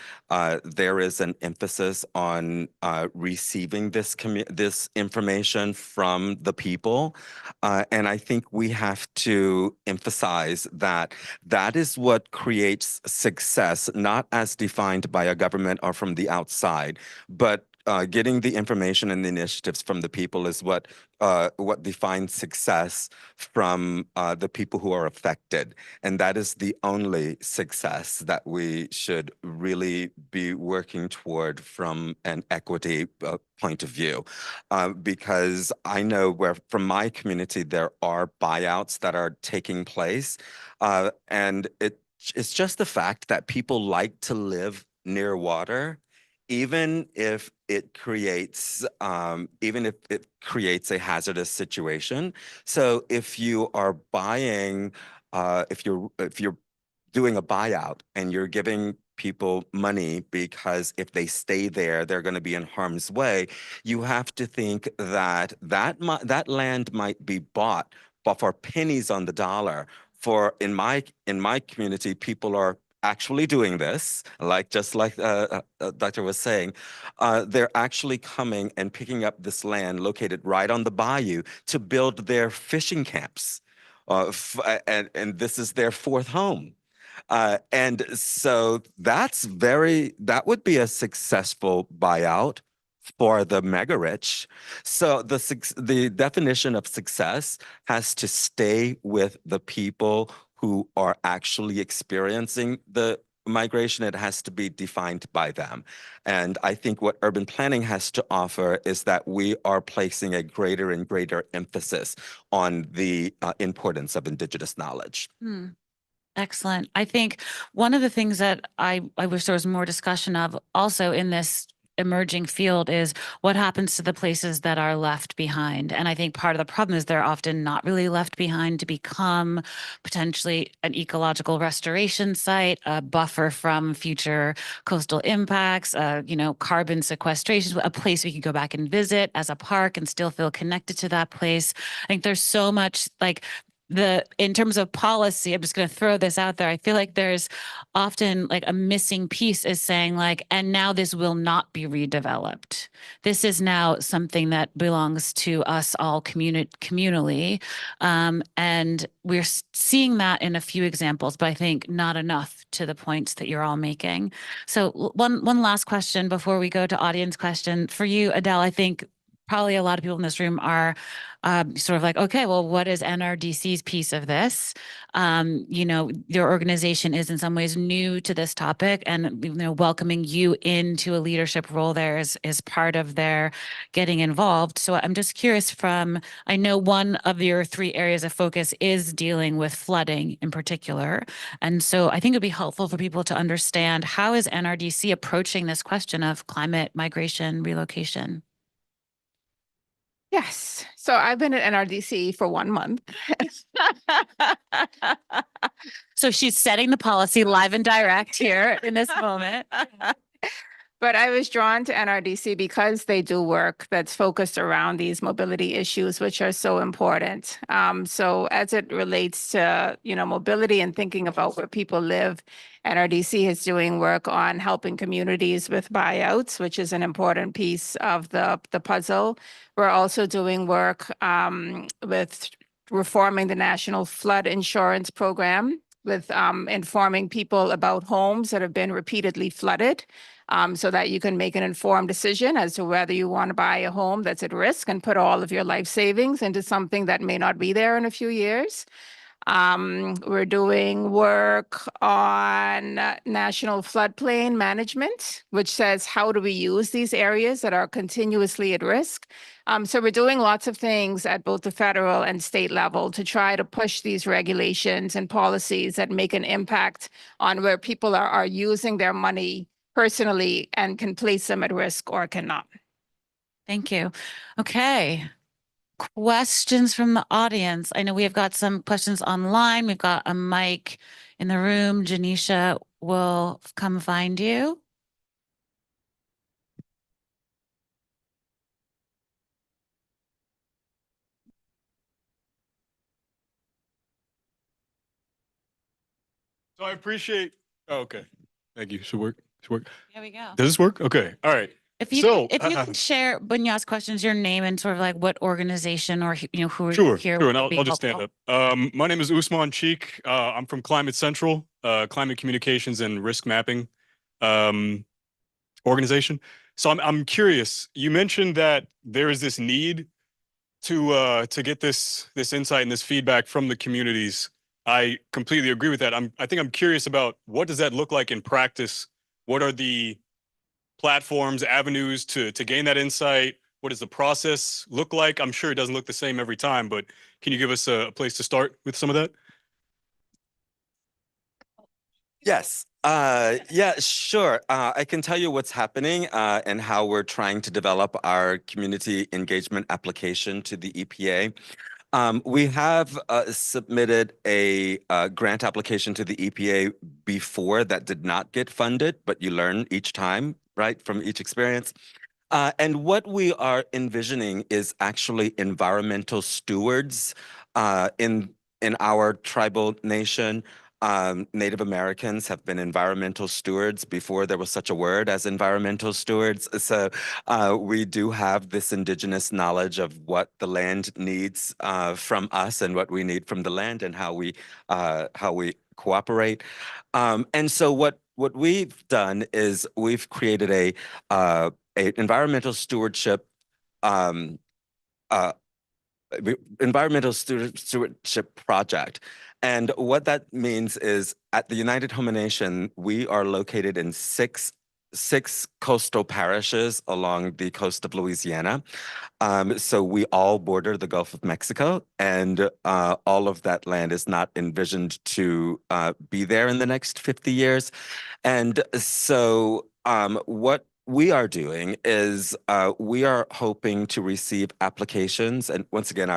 there is an emphasis on receiving this information from the people. And I think we have to emphasize that that is what creates success, not as defined by a government or from the outside, but getting the information and the initiatives from the people is what defines success from the people who are affected. And that is the only success that we should really be working toward from an equity point of view. Because I know where from my community, there are buyouts that are taking place. And it's just the fact that people like to live near water, even if it creates a hazardous situation. So if you are buying, if you're doing a buyout and you're giving people money because if they stay there, they're going to be in harm's way, you have to think that that land might be bought for pennies on the dollar. For in my community, people are actually doing this, just like Doctor was saying, they're actually coming and picking up this land located right on the bayou to build their fishing camps. And this is their fourth home. And so that would be a successful buyout for the mega rich. So the definition of success has to stay with the people who are actually experiencing the migration. It has to be defined by them. And I think what urban planning has to offer is that we are placing a greater and greater emphasis on the importance of Indigenous knowledge. Excellent. I think one of the things that I wish there was more discussion of also in this emerging field is what happens to the places that are left behind. And I think part of the problem is they're often not really left behind to become potentially an ecological restoration site, a buffer from future coastal impacts, carbon sequestration, a place we can go back and visit as a park and still feel connected to that place. I think there's so much in terms of policy, I'm just going to throw this out there. I feel like there's often a missing piece is saying and now this will not be redeveloped. This is now something that belongs to us all communally. And we're seeing that in a few examples, but I think not enough to the points that you're all making. So one last question before we go to audience question for you, Adele. I think probably a lot of people in this room are okay, well, what is NRDC's piece of this? Your organization is in some ways new to this topic, and welcoming you into a leadership role there is part of their getting involved. So I'm just curious I know one of your 3 areas of focus is dealing with flooding in particular. And so I think it'd be helpful for people to understand how is NRDC approaching this question of climate, migration, relocation? Yes. So I've been at NRDC for 1 month. So she's setting the policy live and direct here in this moment. But I was drawn to NRDC because they do work that's focused around these mobility issues, which are so important. So as it relates to, mobility and thinking about where people live, NRDC is doing work on helping communities with buyouts, which is an important piece of the puzzle. We're also doing work with reforming the National Flood Insurance Program, with informing people about homes that have been repeatedly flooded, so that you can make an informed decision as to whether you want to buy a home that's at risk and put all of your life savings into something that may not be there in a few years. We're doing work on national floodplain management, which says, how do we use these areas that are continuously at risk? So we're doing lots of things at both the federal and state level to try to push these regulations and policies that make an impact on where people are using their money personally and can place them at risk or cannot. Thank you. Okay. Questions from the audience. I know we have got some questions online. We've got a mic in the room. Janisha will come find you. So I appreciate, oh, okay. Thank you. Should work. Should work. Here we go. Does this work? Okay. All right. If you can share when you ask questions, your name and sort of like what organization or who are you here? Sure. And I'll just stand up. My name is Usman Cheek. I'm from Climate Central, Climate Communications and Risk Mapping organization. So I'm curious. You mentioned that there is this need to get this insight and this feedback from the communities. I completely agree with that. I think I'm curious about what does that look like in practice? What are the platforms, avenues to gain that insight? What does the process look like? I'm sure it doesn't look the same every time, but can you give us a place to start with some of that? Yes. Yeah, sure. I can tell you what's happening and how we're trying to develop our community engagement application to the EPA. We have submitted a grant application to the EPA before that did not get funded, but you learn each time, right, from each experience. And what we are envisioning is actually environmental stewards in our tribal nation. Native Americans have been environmental stewards before there was such a word as environmental stewards. So we do have this indigenous knowledge of what the land needs from us and what we need from the land and how we cooperate. And so what we've done is we've created a environmental stewardship project. And what that means is at the United Home Nation, we are located in six coastal parishes along the coast of Louisiana. So we all border the Gulf of Mexico, and all of that land is not envisioned to be there in the next 50 years. And so what we are doing is we are hoping to receive applications. And once again,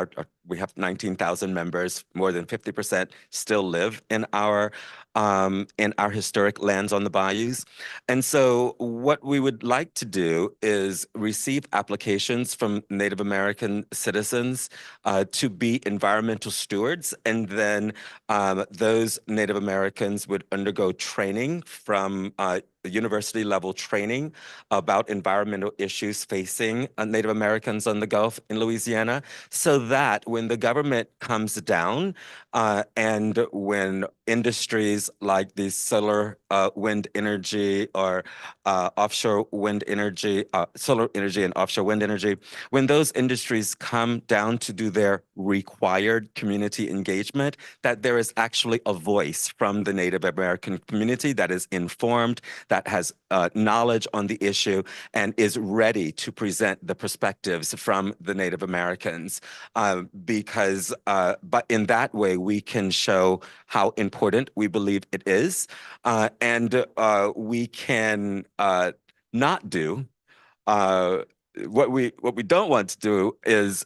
we have 19,000 members, more than 50% still live in our historic lands on the bayous. And so what we would like to do is receive applications from Native American citizens to be environmental stewards. And then those Native Americans would undergo training from university level training about environmental issues facing Native Americans on the Gulf in Louisiana, so that when the government comes down and when industries like the solar wind energy or offshore wind energy, solar energy and offshore wind energy, when those industries come down to do their required community engagement, that there is actually a voice from the Native American community that is informed, that has knowledge on the issue, and is ready to present the perspectives from the Native Americans. But in that way, we can show how important we believe it is, and we can not do what we don't want to do is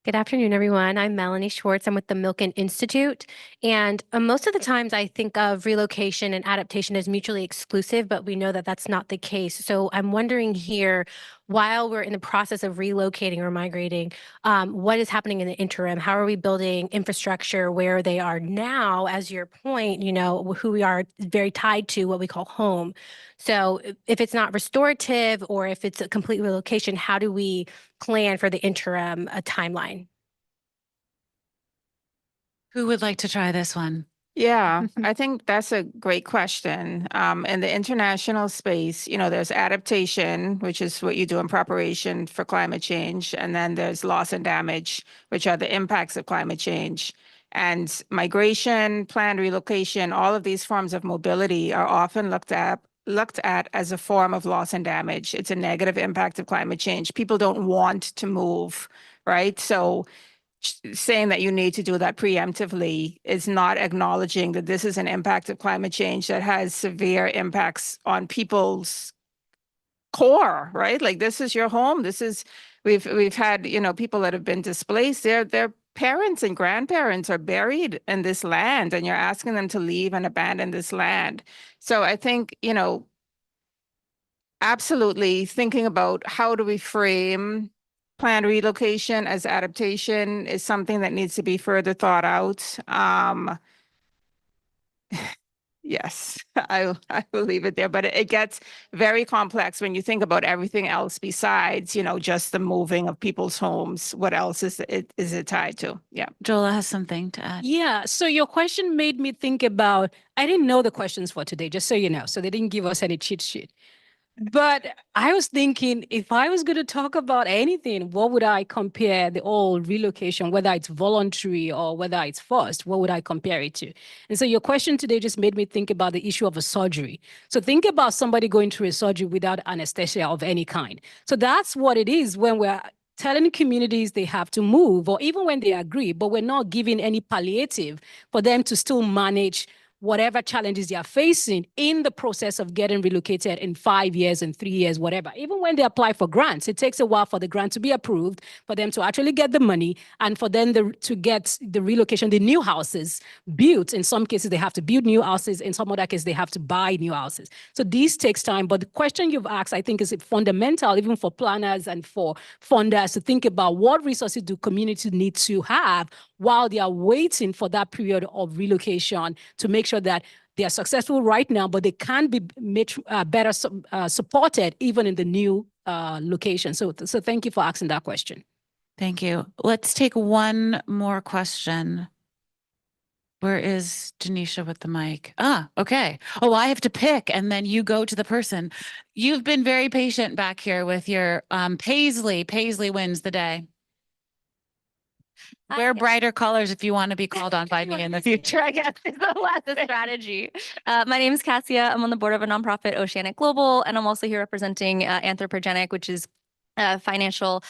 Good afternoon, everyone. I'm Melanie Schwartz. I'm with the Milken Institute. And most of the times I think of relocation and adaptation as mutually exclusive, but we know that that's not the case. So I'm wondering here, while we're in the process of relocating or migrating, what is happening in the interim? How are we building infrastructure where they are now, as your point, who we are very tied to what we call home. So if it's not restorative or if it's a complete relocation, how do we plan for the interim timeline? Who would like to try this one? Yeah, I think that's a great question. In the international space, there's adaptation, which is what you do in preparation for climate change. And then there's loss and damage, which are the impacts of climate change. And migration, planned relocation, all of these forms of mobility are often looked at as a form of loss and damage. It's a negative impact of climate change. People don't want to move, right? So saying that you need to do that preemptively is not acknowledging that this is an impact of climate change that has severe impacts on people's core, right? Like this is your home. We've had, people that have been displaced. Their parents and grandparents are buried in this land, and you're asking them to leave and abandon this land. So I think, absolutely thinking about how do we frame planned relocation as adaptation is something that needs to be further thought out. Yes, I will leave it there, but it gets very complex when you think about everything else besides, just the moving of people's homes. What else is it tied to? Yeah. Jola has something to add. Yeah. So your question made me think about, I didn't know the questions for today, just so you know. So they didn't give us any cheat sheet. But I was thinking, if I was going to talk about anything, what would I compare the old relocation, whether it's voluntary or whether it's forced, what would I compare it to? And so your question today just made me think about the issue of a surgery. So think about somebody going through a surgery without anesthesia of any kind. So that's what it is when we're telling communities they have to move, or even when they agree, but we're not giving any palliative for them to still manage whatever challenges they are facing in the process of getting relocated in 5 years and 3 years, whatever. Even when they apply for grants, it takes a while for the grant to be approved, for them to actually get the money, and for them to get the relocation, the new houses built. In some cases, they have to build new houses. In some other cases, they have to buy new houses. So this takes time. But the question you've asked, I think, is fundamental, even for planners and for funders, to think about what resources do communities need to have while they are waiting for that period of relocation to make sure that they are successful right now, but they can be better supported even in the new location. So thank you for asking that question. Thank you. Let's take one more question. Where is Janisha with the mic? Okay. Oh, I have to pick, and then you go to the person. You've been very patient back here with your Paisley. Paisley wins the day. Wear brighter colors if you want to be called on by me in the future, I guess is the last strategy. My name is Cassia. I'm on the board of a nonprofit, Oceanic Global, and I'm also here representing Anthropogenic, which is a financial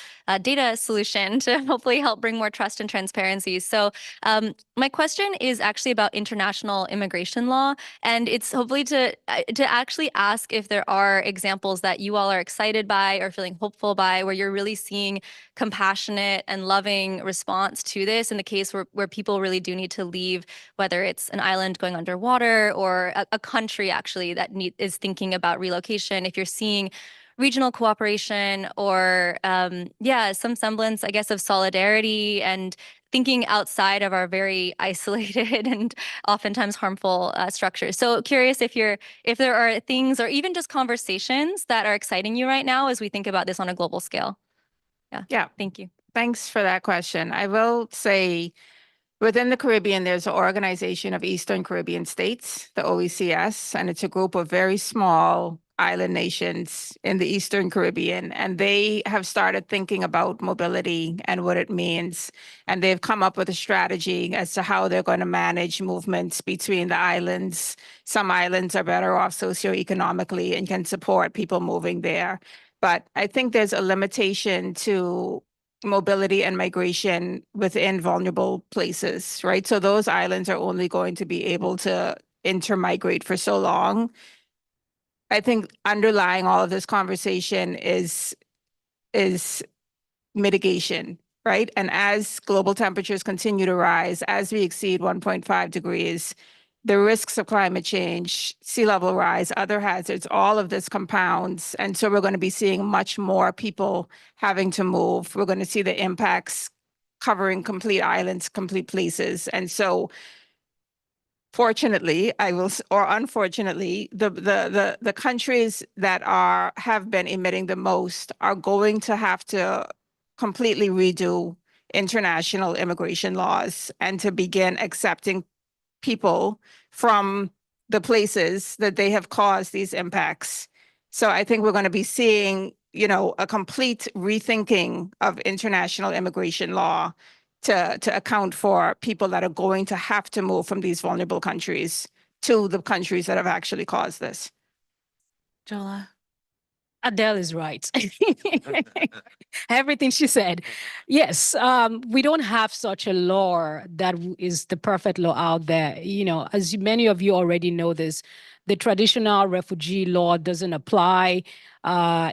data solution to hopefully help bring more trust and transparency. So my question is actually about international immigration law, and it's hopefully to actually ask if there are examples that you all are excited by or feeling hopeful by, where you're really seeing compassionate and loving response to this in the case where people really do need to leave, whether it's an island going underwater or a country actually that is thinking about relocation. If you're seeing regional cooperation or some semblance, I guess, of solidarity and thinking outside of our very isolated and oftentimes harmful structures. So curious if there are things or even just conversations that are exciting you right now as we think about this on a global scale. Yeah. Thank you. Thanks for that question. I will say within the Caribbean, there's an Organization of Eastern Caribbean States, the OECS, and it's a group of very small island nations in the Eastern Caribbean, and they have started thinking about mobility and what it means. And they've come up with a strategy as to how they're going to manage movements between the islands. Some islands are better off socioeconomically and can support people moving there. But I think there's a limitation to mobility and migration within vulnerable places, right? So those islands are only going to be able to intermigrate for so long. I think underlying all of this conversation is mitigation. right? And as global temperatures continue to rise, as we exceed 1.5 degrees, the risks of climate change, sea level rise, other hazards, all of this compounds. And so we're going to be seeing much more people having to move. We're going to see the impacts covering complete islands, complete places. And so fortunately, or unfortunately, the countries that have been emitting the most are going to have to completely redo international immigration laws and to begin accepting people from the places that they have caused these impacts. So I think we're going to be seeing, a complete rethinking of international immigration law to account for people that are going to have to move from these vulnerable countries to the countries that have actually caused this. Jola. Adele is right. Everything she said. Yes, we don't have such a law that is the perfect law out there. As many of you already know this, the traditional refugee law doesn't apply.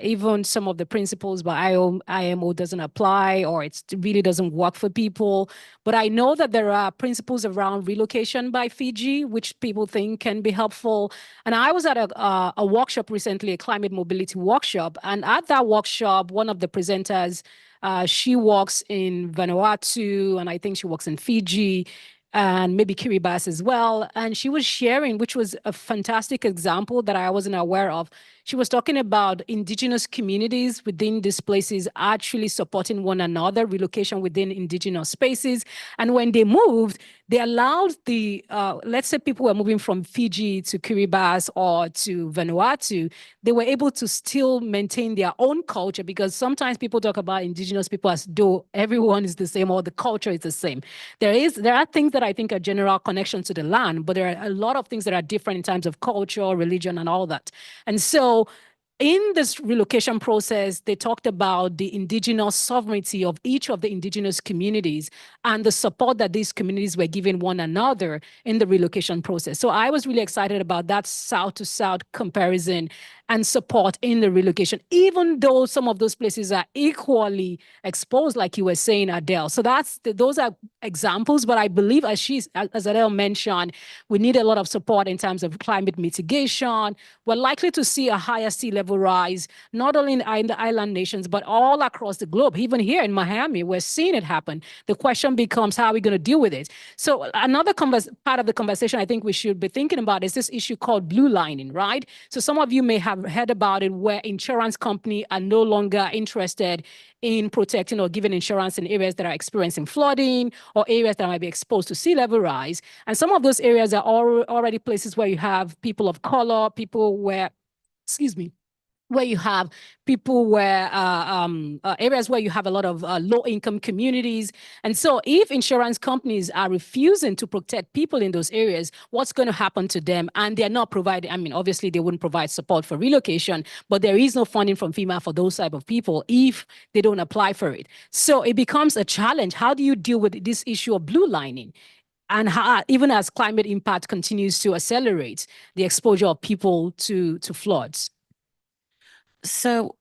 Even some of the principles by IMO doesn't apply, or it really doesn't work for people. But I know that there are principles around relocation by Fiji, which people think can be helpful. And I was at a workshop recently, a climate mobility workshop. And at that workshop, one of the presenters, she works in Vanuatu, and I think she works in Fiji, and maybe Kiribati as well. And she was sharing, which was a fantastic example that I wasn't aware of. She was talking about indigenous communities within these places actually supporting one another, relocation within indigenous spaces. And when they moved, they allowed let's say people were moving from Fiji to Kiribati or to Vanuatu, they were able to still maintain their own culture, because sometimes people talk about indigenous people as though everyone is the same or the culture is the same. There are things that I think are general connection to the land, but there are a lot of things that are different in terms of culture, religion, and all that. And so in this relocation process, they talked about the indigenous sovereignty of each of the indigenous communities and the support that these communities were giving one another in the relocation process. So I was really excited about that South to South comparison and support in the relocation, even though some of those places are equally exposed, like you were saying, Adele. So those are examples, but I believe, as Adele mentioned, we need a lot of support in terms of climate mitigation. We're likely to see a higher sea level rise, not only in the island nations, but all across the globe. Even here in Miami, we're seeing it happen. The question becomes, how are we going to deal with it? So another part of the conversation I think we should be thinking about is this issue called blue lining, right? So some of you may have heard about it, where insurance companies are no longer interested in protecting or giving insurance in areas that are experiencing flooding or areas that might be exposed to sea level rise. And some of those areas are already places where you have people of color, where you have people areas where you have a lot of low-income communities. And so if insurance companies are refusing to protect people in those areas, what's going to happen to them? And they're not providing, obviously they wouldn't provide support for relocation, but there is no funding from FEMA for those type of people if they don't apply for it. So it becomes a challenge. How do you deal with this issue of blue lining? And how, even as climate impact continues to accelerate the exposure of people to floods? So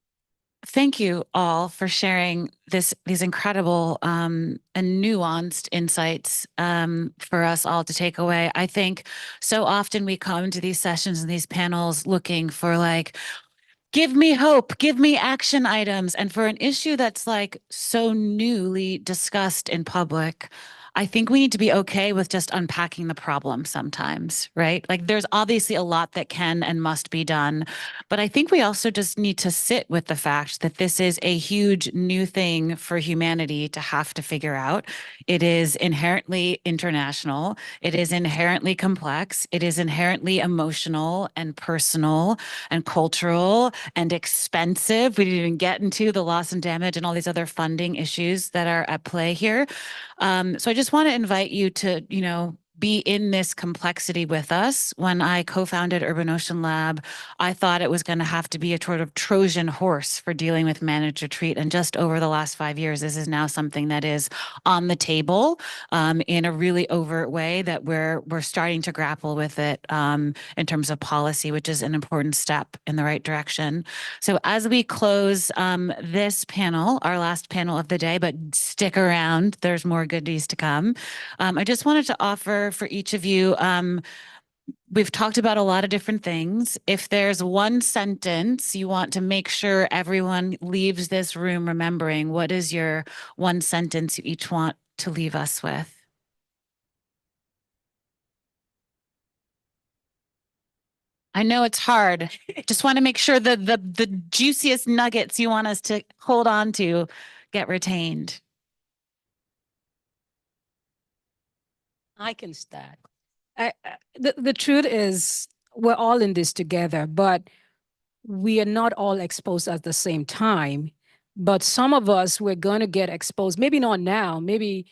thank you all for sharing these incredible and nuanced insights for us all to take away. I think so often we come to these sessions and these panels looking for give me hope, give me action items. And for an issue that's so newly discussed in public, I think we need to be okay with just unpacking the problem sometimes, right? There's obviously a lot that can and must be done, but I think we also just need to sit with the fact that this is a huge new thing for humanity to have to figure out. It is inherently international. It is inherently complex. It is inherently emotional and personal and cultural and expensive. We didn't even get into the loss and damage and all these other funding issues that are at play here. So I just want to invite you to, be in this complexity with us. When I co-founded Urban Ocean Lab, I thought it was going to have to be a sort of Trojan horse for dealing with managed retreat. And just over the last 5 years, this is now something that is on the table in a really overt way that we're starting to grapple with it in terms of policy, which is an important step in the right direction. So as we close this panel, our last panel of the day, but stick around, there's more goodies to come. I just wanted to offer for each of you, we've talked about a lot of different things. If there's one sentence you want to make sure everyone leaves this room remembering, what is your one sentence you each want to leave us with? I know it's hard. Just want to make sure that the juiciest nuggets you want us to hold on to get retained. I can start. The truth is, we're all in this together, but we are not all exposed at the same time. But some of us, we're going to get exposed, maybe not now, maybe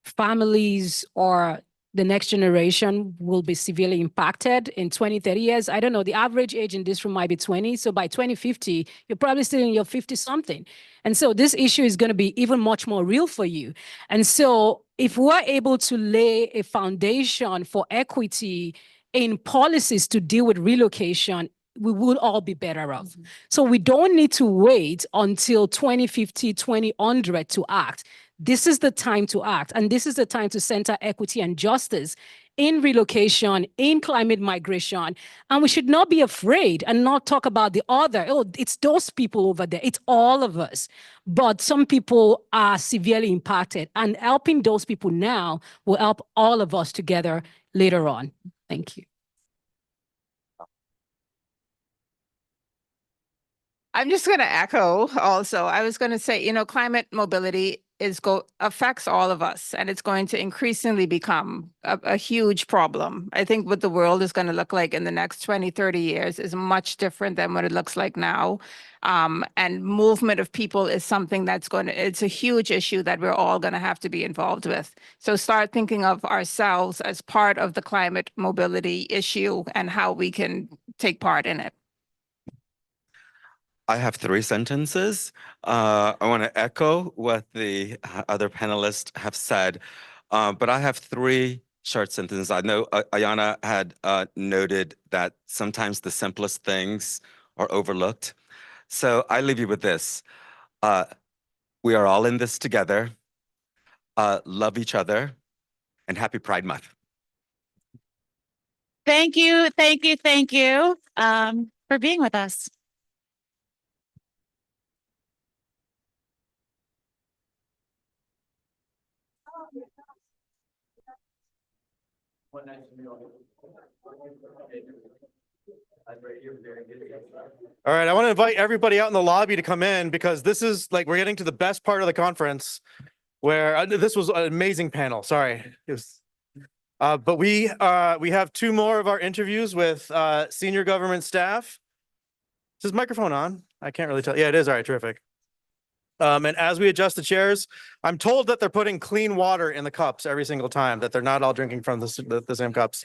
families or the next generation will be severely impacted in 20, 30 years. I don't know, the average age in this room might be 20. So by 2050, you're probably still in your 50 something. And so this issue is going to be even much more real for you. And so if we're able to lay a foundation for equity in policies to deal with relocation, we will all be better off. So we don't need to wait until 2050, 2100 to act. This is the time to act. And this is the time to center equity and justice in relocation, in climate migration. And we should not be afraid and not talk about the other. Oh, it's those people over there. It's all of us. But some people are severely impacted. And helping those people now will help all of us together later on. Thank you. I'm just going to echo also. I was going to say, climate mobility affects all of us, and it's going to increasingly become a huge problem. I think what the world is going to look like in the next 20, 30 years is much different than what it looks like now. And movement of people is something it's a huge issue that we're all going to have to be involved with. So start thinking of ourselves as part of the climate mobility issue and how we can take part in it. I have 3 sentences. I want to echo what the other panelists have said, but I have 3 short sentences. I know Ayana had noted that sometimes the simplest things are overlooked. So I leave you with this. We are all in this together. Love each other, and happy Pride Month. Thank you, thank you, thank you for being with us. All right, I want to invite everybody out in the lobby to come in because this is we're getting to the best part of the conference where this was an amazing panel. Sorry. But we have 2 more of our interviews with senior government staff. Is this microphone on? I can't really tell. Yeah, it is. All right, terrific. And as we adjust the chairs, I'm told that they're putting clean water in the cups every single time, that they're not all drinking from the same cups.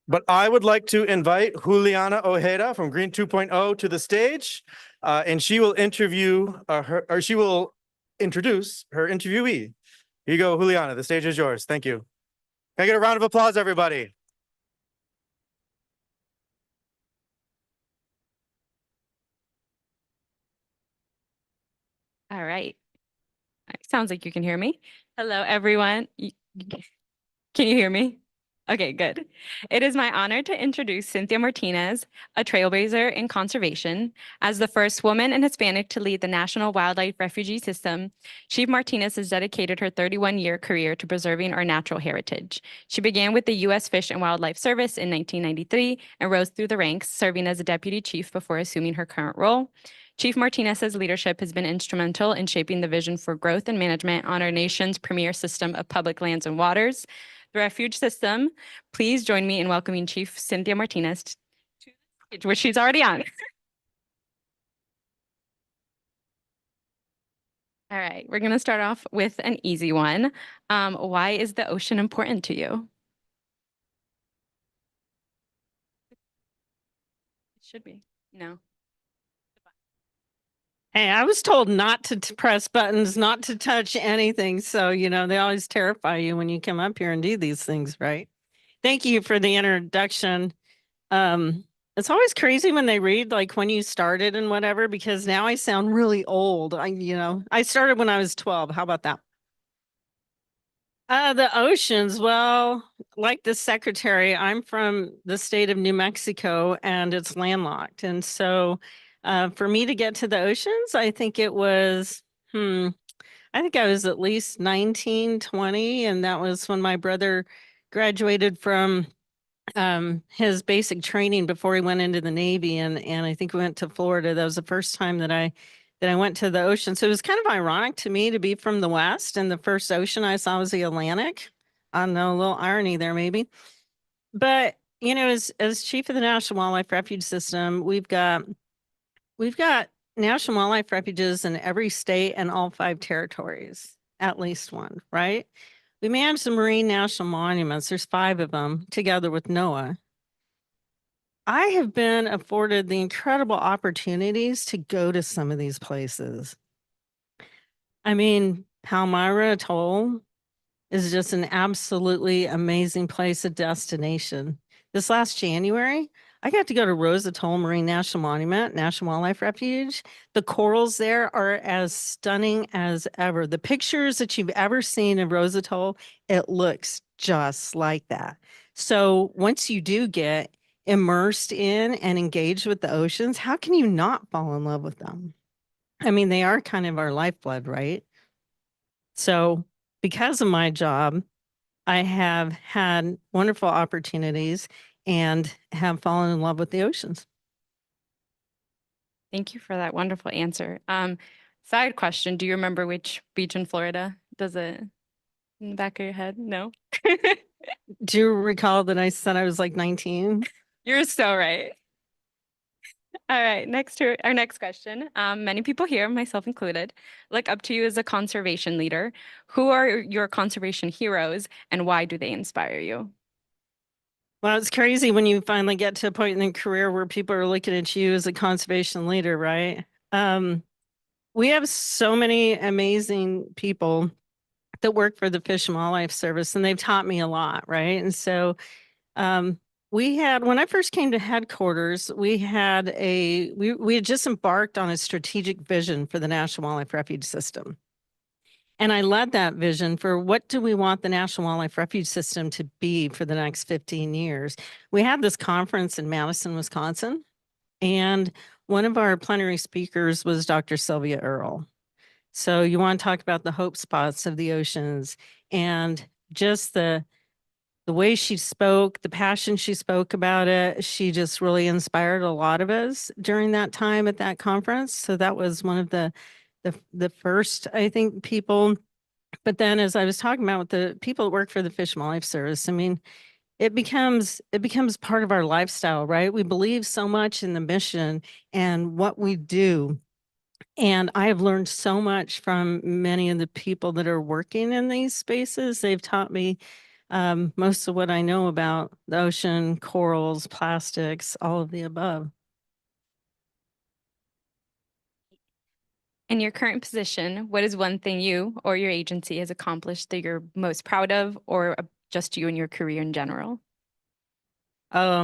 But I would like to invite Juliana Ojeda from Green 2.0 to the stage, and she will she will introduce her interviewee. Here you go, Juliana. The stage is yours. Thank you. Can I get a round of applause, everybody? All right. Sounds like you can hear me. Hello, everyone. Can you hear me? Okay, good. It is my honor to introduce Cynthia Martinez, a trailblazer in conservation. As the first woman and Hispanic to lead the National Wildlife Refugee System, Chief Martinez has dedicated her 31-year career to preserving our natural heritage. She began with the U.S. Fish and Wildlife Service in 1993 and rose through the ranks, serving as a deputy chief before assuming her current role. Chief Martinez's leadership has been instrumental in shaping the vision for growth and management on our nation's premier system of public lands and waters, the refuge system. Please join me in welcoming Chief Cynthia Martinez to the stage, which she's already on. All right, we're going to start off with an easy one. Why is the ocean important to you? It should be. No. Hey, I was told not to press buttons, not to touch anything. So, they always terrify you when you come up here and do these things, right? Thank you for the introduction. It's always crazy when they read like when you started and whatever, because now I sound really old. I started when I was 12. How about that? The oceans, well, like the secretary, I'm from the state of New Mexico and it's landlocked. And so for me to get to the oceans, I think it was, I think I was at least 19, 20. And that was when my brother graduated from his basic training before he went into the Navy. And I think we went to Florida. That was the first time that I went to the ocean. So it was kind of ironic to me to be from the West, and the first ocean I saw was the Atlantic. I don't know, a little irony there maybe. But, as chief of the National Wildlife Refuge System, we've got national wildlife refuges in every state and all 5 territories, at least one, right? We manage the marine national monuments. There's 5 of them together with NOAA. I have been afforded the incredible opportunities to go to some of these places. I mean, Palmyra Atoll is just an absolutely amazing place, a destination. This last January, I got to go to Rose Atoll Marine National Monument, National Wildlife Refuge. The corals there are as stunning as ever. The pictures that you've ever seen of Rose Atoll, it looks just like that. So once you do get immersed in and engaged with the oceans, how can you not fall in love with them? I mean, they are kind of our lifeblood, right? So because of my job, I have had wonderful opportunities and have fallen in love with the oceans. Thank you for that wonderful answer. Side question, do you remember which beach in Florida? Does it in the back of your head? No? Do you recall that I said I was like 19? You're so right. All right, our next question. Many people here, myself included, look up to you as a conservation leader. Who are your conservation heroes and why do they inspire you? Well, it's crazy when you finally get to a point in the career where people are looking at you as a conservation leader, right? We have so many amazing people that work for the Fish and Wildlife Service, and they've taught me a lot, right? And so when I first came to headquarters, we had just embarked on a strategic vision for the National Wildlife Refuge System. And I led that vision for what do we want the National Wildlife Refuge System to be for the next 15 years. We had this conference in Madison, Wisconsin, and one of our plenary speakers was Dr. Sylvia Earle. So you want to talk about the hope spots of the oceans and just the way she spoke, the passion she spoke about it. She just really inspired a lot of us during that time at that conference. So that was one of the first, I think, people. But then as I was talking about with the people that work for the Fish and Wildlife Service, I mean, it becomes part of our lifestyle, right? We believe so much in the mission and what we do. And I have learned so much from many of the people that are working in these spaces. They've taught me most of what I know about the ocean, corals, plastics, all of the above. In your current position, what is one thing you or your agency has accomplished that you're most proud of, or just you and your career in general? How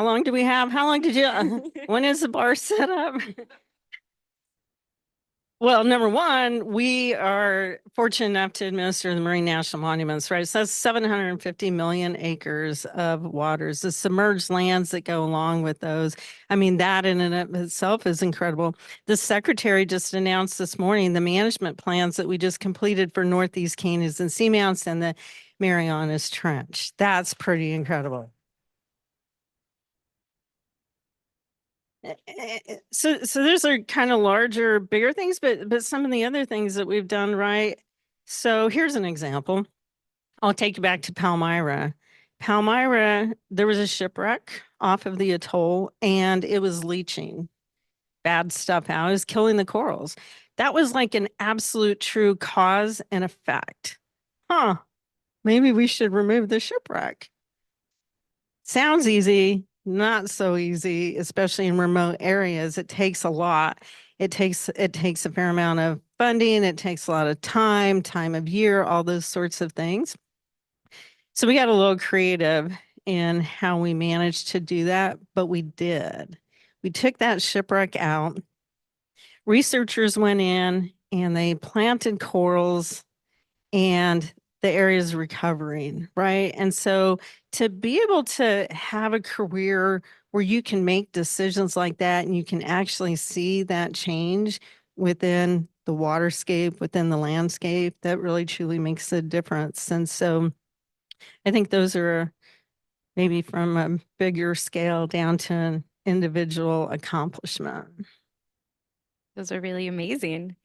long do we have? How long did you, when is the bar set up? Well, number one, we are fortunate enough to administer the Marine National Monuments, right? So that's 750 million acres of waters, the submerged lands that go along with those. I mean, that in and of itself is incredible. The secretary just announced this morning the management plans that we just completed for Northeast Canyons and Seamounts and the Marianas Trench. That's pretty incredible. So those are kind of larger, bigger things, but some of the other things that we've done, right? So here's an example. I'll take you back to Palmyra. Palmyra, there was a shipwreck off of the atoll and it was leaching bad stuff out. It was killing the corals. That was like an absolute true cause and effect. Huh, maybe we should remove the shipwreck. Sounds easy, not so easy, especially in remote areas. It takes a lot. It takes a fair amount of funding. It takes a lot of time of year, all those sorts of things. So we got a little creative in how we managed to do that, but we did. We took that shipwreck out. Researchers went in and they planted corals, and the area is recovering, right? And so to be able to have a career where you can make decisions like that and you can actually see that change within the waterscape, within the landscape, that really truly makes a difference. And so I think those are maybe from a bigger scale down to an individual accomplishment. Those are really amazing.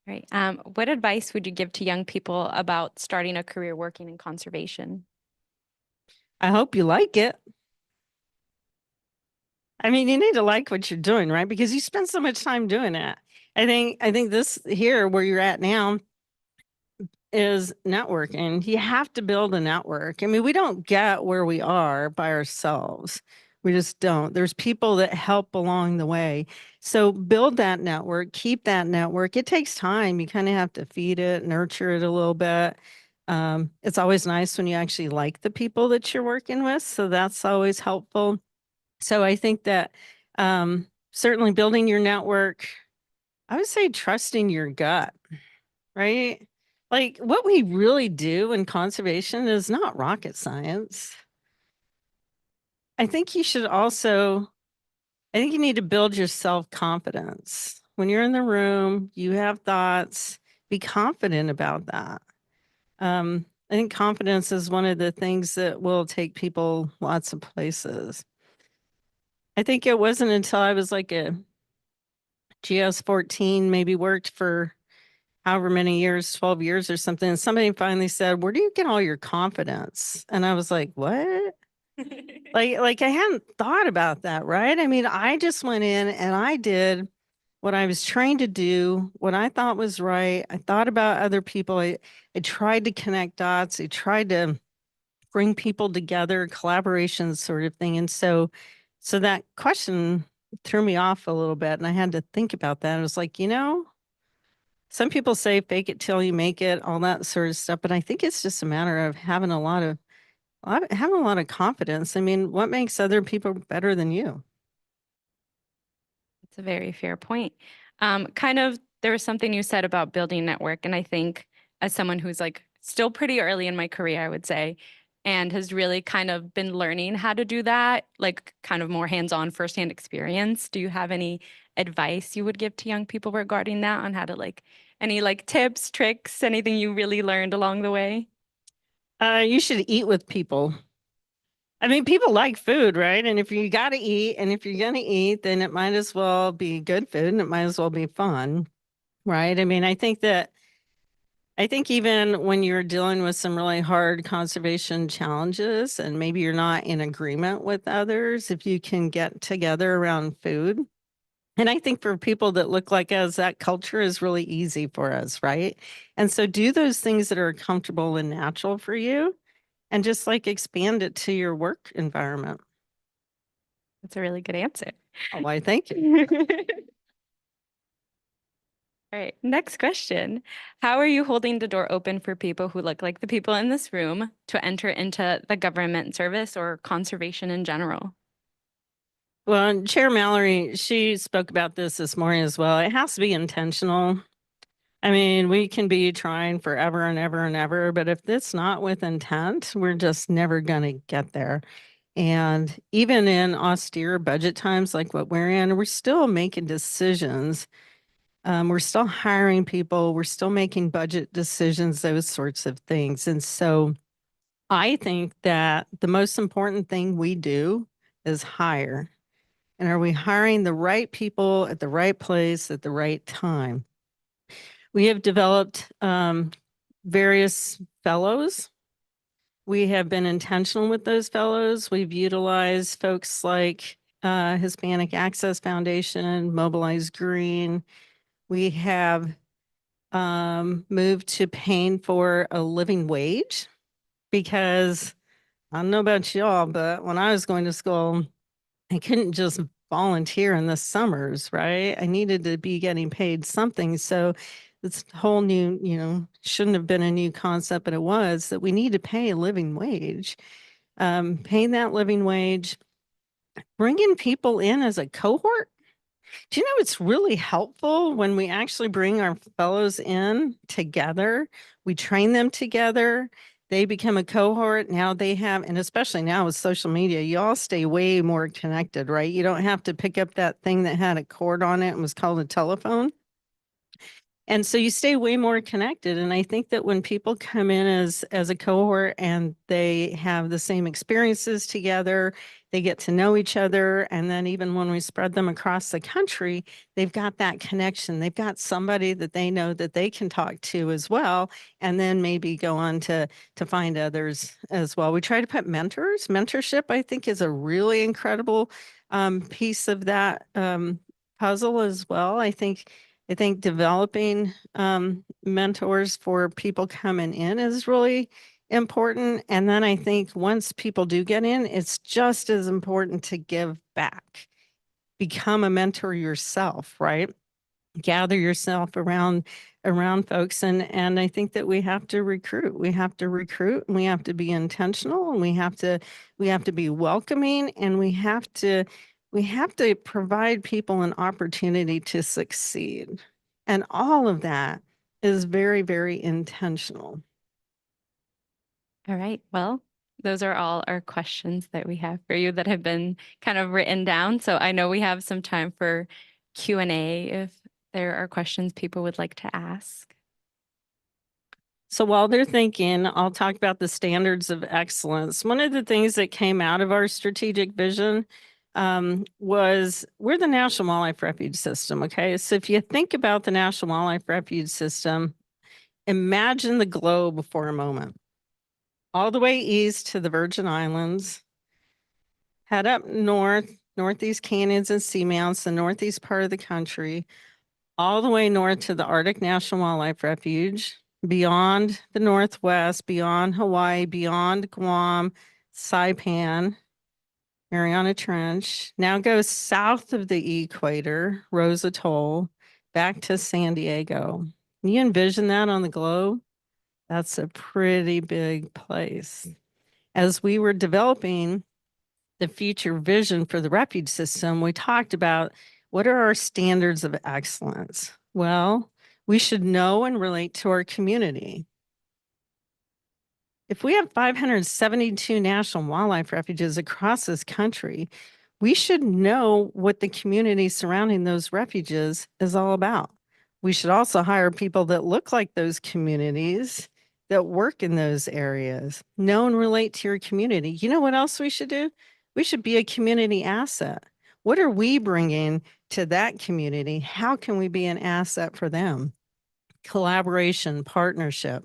Right. What advice would you give to young people about starting a career working in conservation? I hope you like it. I mean, you need to like what you're doing, right? Because you spend so much time doing it. I think this here where you're at now is networking. You have to build a network. I mean, we don't get where we are by ourselves. We just don't. There's people that help along the way. So build that network, keep that network. It takes time. You kind of have to feed it, nurture it a little bit. It's always nice when you actually like the people that you're working with. So that's always helpful. So I think that certainly building your network, I would say trusting your gut, right? Like what we really do in conservation is not rocket science. I think you need to build your self-confidence. When you're in the room, you have thoughts, be confident about that. I think confidence is one of the things that will take people lots of places. I think it wasn't until I was like a GS-14, maybe worked for however many years, 12 years or something. And somebody finally said, "Where do you get all your confidence?" And I was like, "What?" like I hadn't thought about that, right? I mean, I just went in and I did what I was trained to do, what I thought was right. I thought about other people. I tried to connect dots. I tried to bring people together, collaboration sort of thing. And so that question threw me off a little bit and I had to think about that. I was like, some people say fake it till you make it, all that sort of stuff. But I think it's just a matter of having a lot of confidence. I mean, what makes other people better than you? That's a very fair point. There was something you said about building network. And I think as someone who's like still pretty early in my career, I would say, and has really kind of been learning how to do that, like kind of more hands-on firsthand experience. Do you have any advice you would give to young people regarding that on how to any tips, tricks, anything you really learned along the way? You should eat with people. I mean, people like food, right? And if you got to eat, and if you're going to eat, then it might as well be good food and it might as well be fun, right? I mean, I think even when you're dealing with some really hard conservation challenges and maybe you're not in agreement with others, if you can get together around food. And I think for people that look like us, that culture is really easy for us, right? And so do those things that are comfortable and natural for you and just expand it to your work environment. That's a really good answer. Oh, why, thank you. All right, next question. How are you holding the door open for people who look like the people in this room to enter into the government service or conservation in general? Well, Chair Mallory, she spoke about this morning as well. It has to be intentional. I mean, we can be trying forever and ever and ever, but if it's not with intent, we're just never going to get there. And even in austere budget times like what we're in, we're still making decisions. We're still hiring people. We're still making budget decisions, those sorts of things. And so I think that the most important thing we do is hire. And are we hiring the right people at the right place at the right time? We have developed various fellows. We have been intentional with those fellows. We've utilized folks like Hispanic Access Foundation, Mobilize Green. We have moved to paying for a living wage because I don't know about y'all, but when I was going to school, I couldn't just volunteer in the summers, right? I needed to be getting paid something. So this whole new, shouldn't have been a new concept, but it was that we need to pay a living wage. Paying that living wage, bringing people in as a cohort. Do you know it's really helpful when we actually bring our fellows in together? We train them together. They become a cohort. Now they have, and especially now with social media, you all stay way more connected, right? You don't have to pick up that thing that had a cord on it and was called a telephone. And so you stay way more connected. And I think that when people come in as a cohort and they have the same experiences together, they get to know each other. And then even when we spread them across the country, they've got that connection. They've got somebody that they know that they can talk to as well. And then maybe go on to find others as well. We try to put mentors. Mentorship, I think, is a really incredible piece of that puzzle as well. I think developing mentors for people coming in is really important. And then I think once people do get in, it's just as important to give back. Become a mentor yourself, right? Gather yourself around folks. And I think that we have to recruit. We have to recruit and we have to be intentional and we have to be welcoming and we have to provide people an opportunity to succeed. And all of that is very, very intentional. All right. Well, those are all our questions that we have for you that have been kind of written down. So I know we have some time for Q&A if there are questions people would like to ask. So while they're thinking, I'll talk about the standards of excellence. One of the things that came out of our strategic vision was we're the National Wildlife Refuge System. Okay. So if you think about the National Wildlife Refuge System, imagine the globe for a moment. All the way east to the Virgin Islands, head up north, northeast canyons and seamounts, the northeast part of the country, all the way north to the Arctic National Wildlife Refuge, beyond the Northwest, beyond Hawaii, beyond Guam, Saipan, Mariana Trench, now goes south of the equator, Rose Atoll, back to San Diego. Can you envision that on the globe? That's a pretty big place. As we were developing the future vision for the refuge system, we talked about what are our standards of excellence? Well, we should know and relate to our community. If we have 572 national wildlife refuges across this country, we should know what the community surrounding those refuges is all about. We should also hire people that look like those communities, that work in those areas, know and relate to your community. You know what else we should do? We should be a community asset. What are we bringing to that community? How can we be an asset for them? Collaboration, partnership.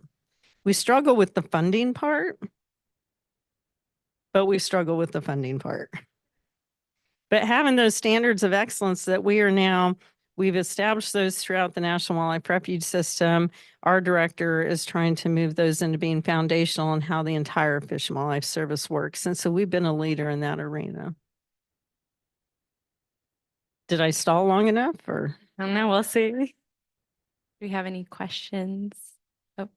We struggle with the funding part, but we struggle with the funding part. But having those standards of excellence that we've established those throughout the National Wildlife Refuge System. Our director is trying to move those into being foundational in how the entire Fish and Wildlife Service works. And so we've been a leader in that arena. Did I stall long enough or? I don't know. We'll see. Do you have any questions? Oh.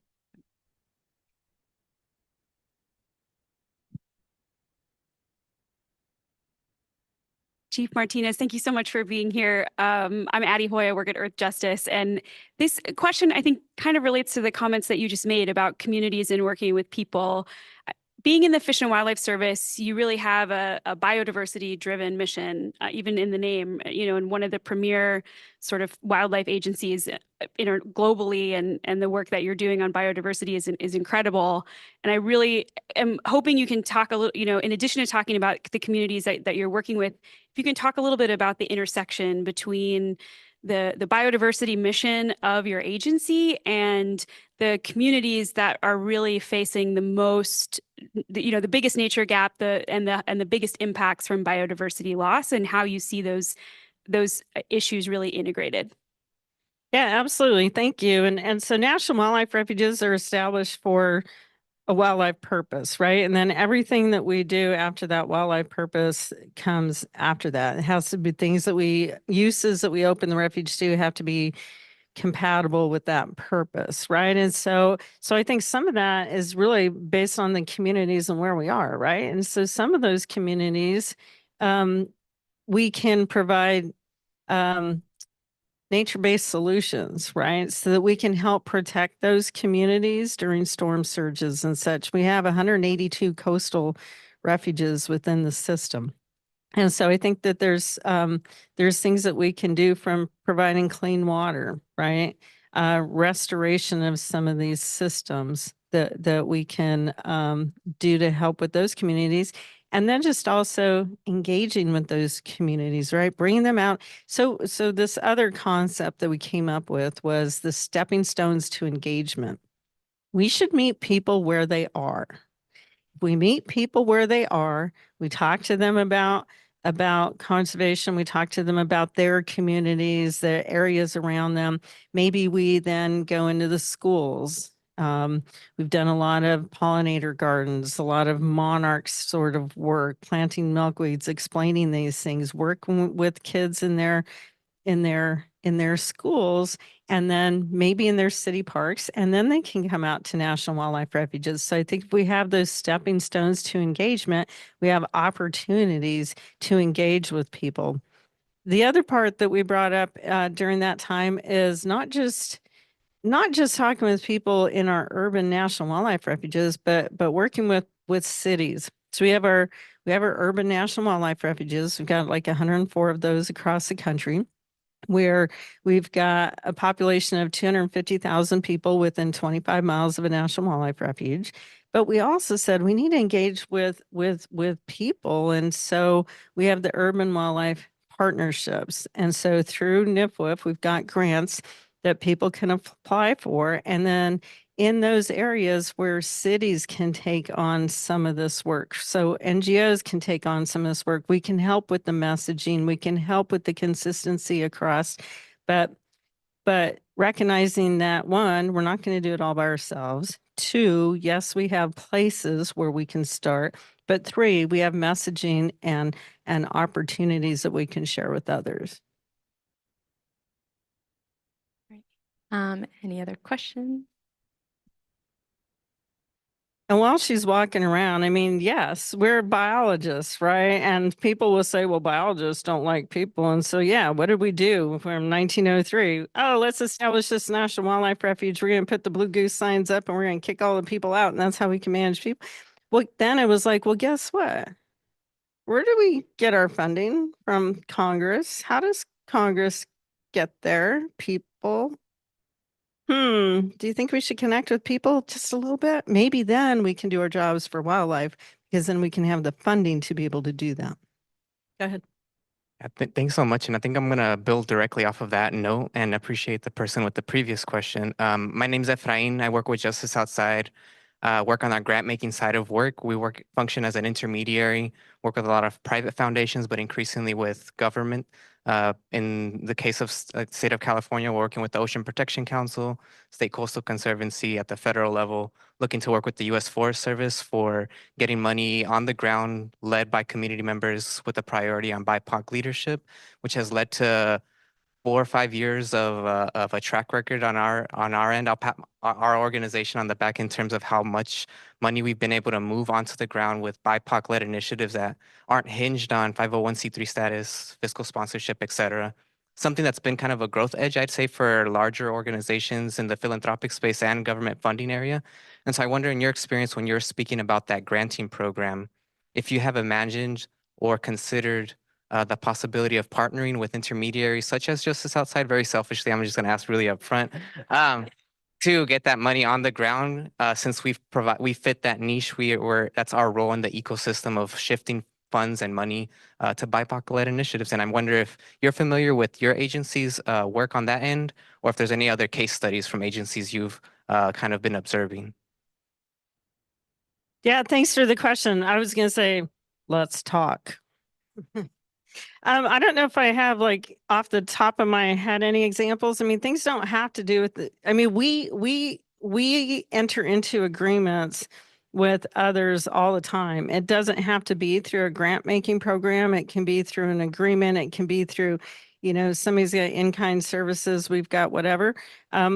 Chief Martinez, thank you so much for being here. I'm Addie Hoy, I work at Earth Justice. And this question, I think, kind of relates to the comments that you just made about communities and working with people. Being in the Fish and Wildlife Service, you really have a biodiversity-driven mission, even in the name, and one of the premier sort of wildlife agencies globally, and the work that you're doing on biodiversity is incredible. And I really am hoping you can talk a little, in addition to talking about the communities that you're working with, if you can talk a little bit about the intersection between the biodiversity mission of your agency and the communities that are really facing the most, the biggest nature gap, and the biggest impacts from biodiversity loss, and how you see those issues really integrated. Yeah, absolutely. Thank you. And so national wildlife refuges are established for a wildlife purpose, right? And then everything that we do after that wildlife purpose comes after that. It has to be things that uses that we open the refuge to have to be compatible with that purpose, right? And so I think some of that is really based on the communities and where we are, right? And so some of those communities, we can provide nature-based solutions, right? So that we can help protect those communities during storm surges and such. We have 182 coastal refuges within the system. And so I think that there's things that we can do, from providing clean water, right? Restoration of some of these systems that we can do to help with those communities. And then just also engaging with those communities, right? Bringing them out. So this other concept that we came up with was the stepping stones to engagement. We should meet people where they are. We meet people where they are. We talk to them about conservation. We talk to them about their communities, the areas around them. Maybe we then go into the schools. We've done a lot of pollinator gardens, a lot of monarch sort of work, planting milkweeds, explaining these things, working with kids in their schools, and then maybe in their city parks, and then they can come out to national wildlife refuges. So I think if we have those stepping stones to engagement, we have opportunities to engage with people. The other part that we brought up during that time is not just talking with people in our urban national wildlife refuges, but working with cities. So we have our urban national wildlife refuges. We've got like 104 of those across the country, where we've got a population of 250,000 people within 25 miles of a national wildlife refuge. But we also said we need to engage with people. And so we have the urban wildlife partnerships. And so through NIFWF, we've got grants that people can apply for. And then in those areas where cities can take on some of this work, so NGOs can take on some of this work, we can help with the messaging, we can help with the consistency across, but recognizing that, one, we're not going to do it all by ourselves. Two, yes, we have places where we can start, but three, we have messaging and opportunities that we can share with others. Any other questions? And while she's walking around, I mean, yes, we're biologists, right? And people will say, well, biologists don't like people. And so, yeah, what did we do from 1903? Oh, let's establish this national wildlife refuge. We're going to put the blue goose signs up and we're going to kick all the people out. And that's how we can manage people. Well, then it was like, well, guess what? Where do we get our funding from? Congress? How does Congress get their people? Do you think we should connect with people just a little bit? Maybe then we can do our jobs for wildlife, because then we can have the funding to be able to do that. Go ahead. Thanks so much. And I think I'm going to build directly off of that note and appreciate the person with the previous question. My name is Efrain. I work with Justice Outside, work on our grant making side of work. We function as an intermediary, work with a lot of private foundations, but increasingly with government. In the case of state of California, we're working with the Ocean Protection Council, State Coastal Conservancy at the federal level, looking to work with the U.S. Forest Service for getting money on the ground led by community members with a priority on BIPOC leadership, which has led to 4 or 5 years of a track record on our end. I'll pat our organization on the back in terms of how much money we've been able to move onto the ground with BIPOC-led initiatives that aren't hinged on 501c3 status, fiscal sponsorship, et cetera. Something that's been kind of a growth edge, I'd say, for larger organizations in the philanthropic space and government funding area. And so I wonder, in your experience, when you're speaking about that granting program, if you have imagined or considered the possibility of partnering with intermediaries such as Justice Outside. Very selfishly, I'm just going to ask really upfront to get that money on the ground. Since we fit that niche, that's our role in the ecosystem of shifting funds and money to BIPOC-led initiatives. And I wonder if you're familiar with your agency's work on that end, or if there's any other case studies from agencies you've kind of been observing. Yeah, thanks for the question. I was going to say, let's talk. I don't know if I have like off the top of my head any examples. I mean, things don't have to do with the, I mean, we enter into agreements with others all the time. It doesn't have to be through a grant making program. It can be through an agreement. It can be through, you know, somebody's got in-kind services, we've got whatever.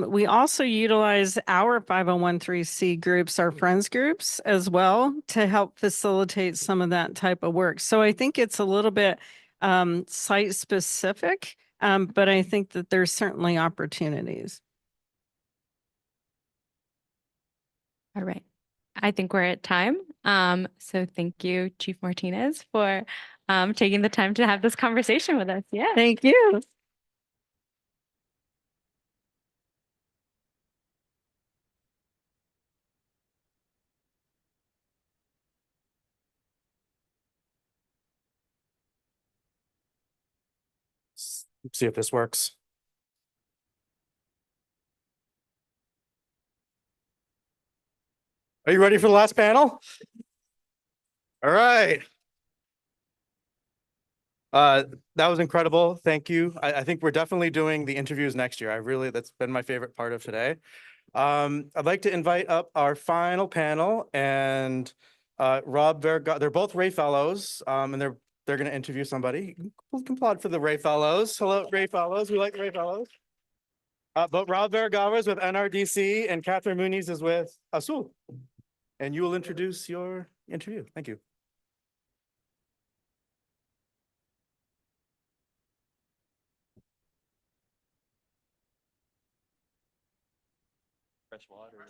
We also utilize our 501(c) groups, our friends groups as well, to help facilitate some of that type of work. So I think it's a little bit site specific, but I think that there's certainly opportunities. All right. I think we're at time. So thank you, Chief Martinez, for taking the time to have this conversation with us. Yeah. Thank you. See if this works. Are you ready for the last panel? All right. That was incredible. Thank you. I think we're definitely doing the interviews next year. That's been my favorite part of today. I'd like to invite up our final panel and Rob Vergara. They're both Ray Fellows, and they're going to interview somebody. We can applaud for the Ray Fellows. Hello, Ray Fellows. We like the Ray Fellows. But Rob Vergara is with NRDC and Catherine Muniz is with Azul. And you will introduce your interview. Thank you. Fresh water.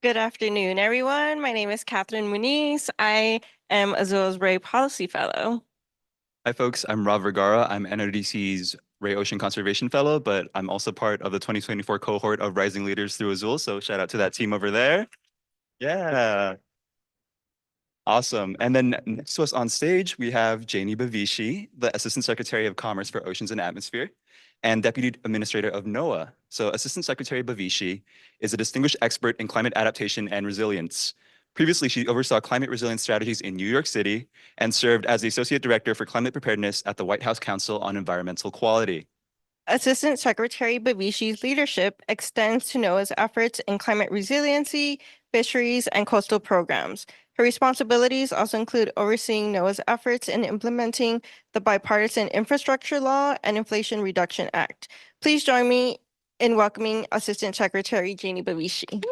Good afternoon, everyone. My name is Catherine Muniz. I am Azul's Ray Policy Fellow. Hi, folks. I'm Rob Vergara. I'm NRDC's Ray Ocean Conservation Fellow, but I'm also part of the 2024 cohort of Rising Leaders through Azul. So shout out to that team over there. Yeah. Awesome. And then next to us on stage, we have Jainey Bavishi, the Assistant Secretary of Commerce for Oceans and Atmosphere and Deputy Administrator of NOAA. So Assistant Secretary Bavishi is a distinguished expert in climate adaptation and resilience. Previously, she oversaw climate resilience strategies in New York City and served as the Associate Director for Climate Preparedness at the White House Council on Environmental Quality. Assistant Secretary Bavishi's leadership extends to NOAA's efforts in climate resiliency, fisheries, and coastal programs. Her responsibilities also include overseeing NOAA's efforts in implementing the Bipartisan Infrastructure Law and Inflation Reduction Act. Please join me in welcoming Assistant Secretary Jainey Bavishi.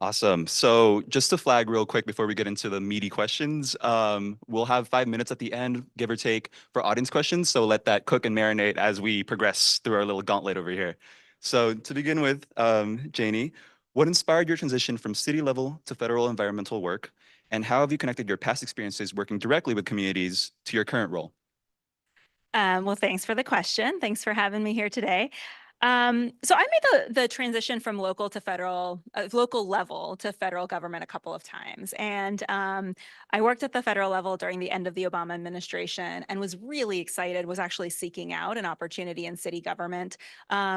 Awesome. So just to flag real quick before we get into the meaty questions, we'll have 5 minutes at the end, give or take, for audience questions. So let that cook and marinate as we progress through our little gauntlet over here. So to begin with, Jainey, what inspired your transition from city level to federal environmental work? And how have you connected your past experiences working directly with communities to your current role? Well, thanks for the question. Thanks for having me here today. So I made the transition from local to federal, local level to federal government a couple of times. And I worked at the federal level during the end of the Obama administration and was really excited, was actually seeking out an opportunity in city government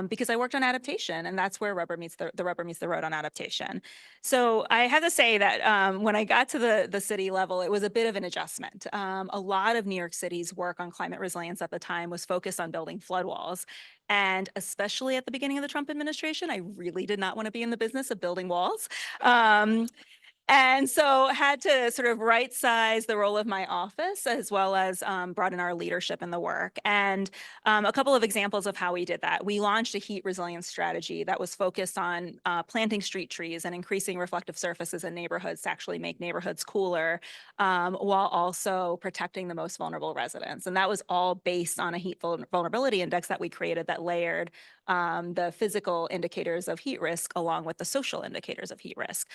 because I worked on adaptation, and that's where rubber meets the rubber meets the road on adaptation. So I have to say that when I got to the city level, it was a bit of an adjustment. A lot of New York City's work on climate resilience at the time was focused on building flood walls. And especially at the beginning of the Trump administration, I really did not want to be in the business of building walls. And so had to sort of right size the role of my office as well as broaden our leadership in the work. And a couple of examples of how we did that. We launched a heat resilience strategy that was focused on planting street trees and increasing reflective surfaces in neighborhoods to actually make neighborhoods cooler while also protecting the most vulnerable residents. And that was all based on a heat vulnerability index that we created that layered the physical indicators of heat risk along with the social indicators of heat risk.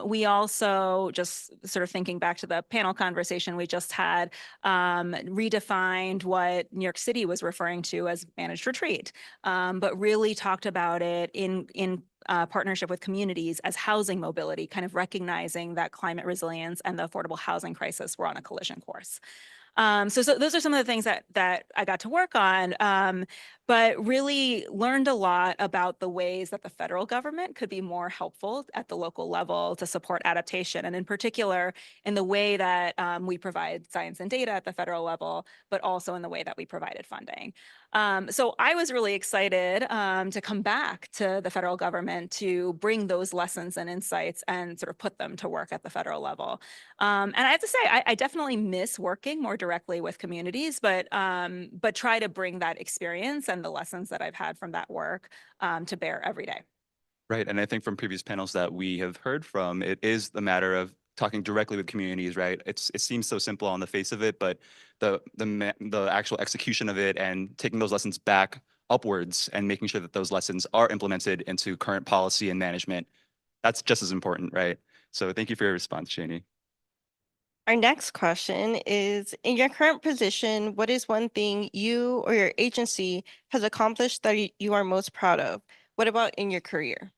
We also, just sort of thinking back to the panel conversation we just had, redefined what New York City was referring to as managed retreat, but really talked about it in partnership with communities as housing mobility, kind of recognizing that climate resilience and the affordable housing crisis were on a collision course. So those are some of the things that I got to work on, but really learned a lot about the ways that the federal government could be more helpful at the local level to support adaptation, and in particular, in the way that we provide science and data at the federal level, but also in the way that we provided funding. So I was really excited to come back to the federal government to bring those lessons and insights and sort of put them to work at the federal level. And I have to say, I definitely miss working more directly with communities, but try to bring that experience and the lessons that I've had from that work to bear every day. Right. And I think from previous panels that we have heard from, it is the matter of talking directly with communities, right? It seems so simple on the face of it, but the actual execution of it and taking those lessons back upwards and making sure that those lessons are implemented into current policy and management, that's just as important, right? So thank you for your response, Jainey. Our next question is, in your current position, what is one thing you or your agency has accomplished that you are most proud of? What about in your career?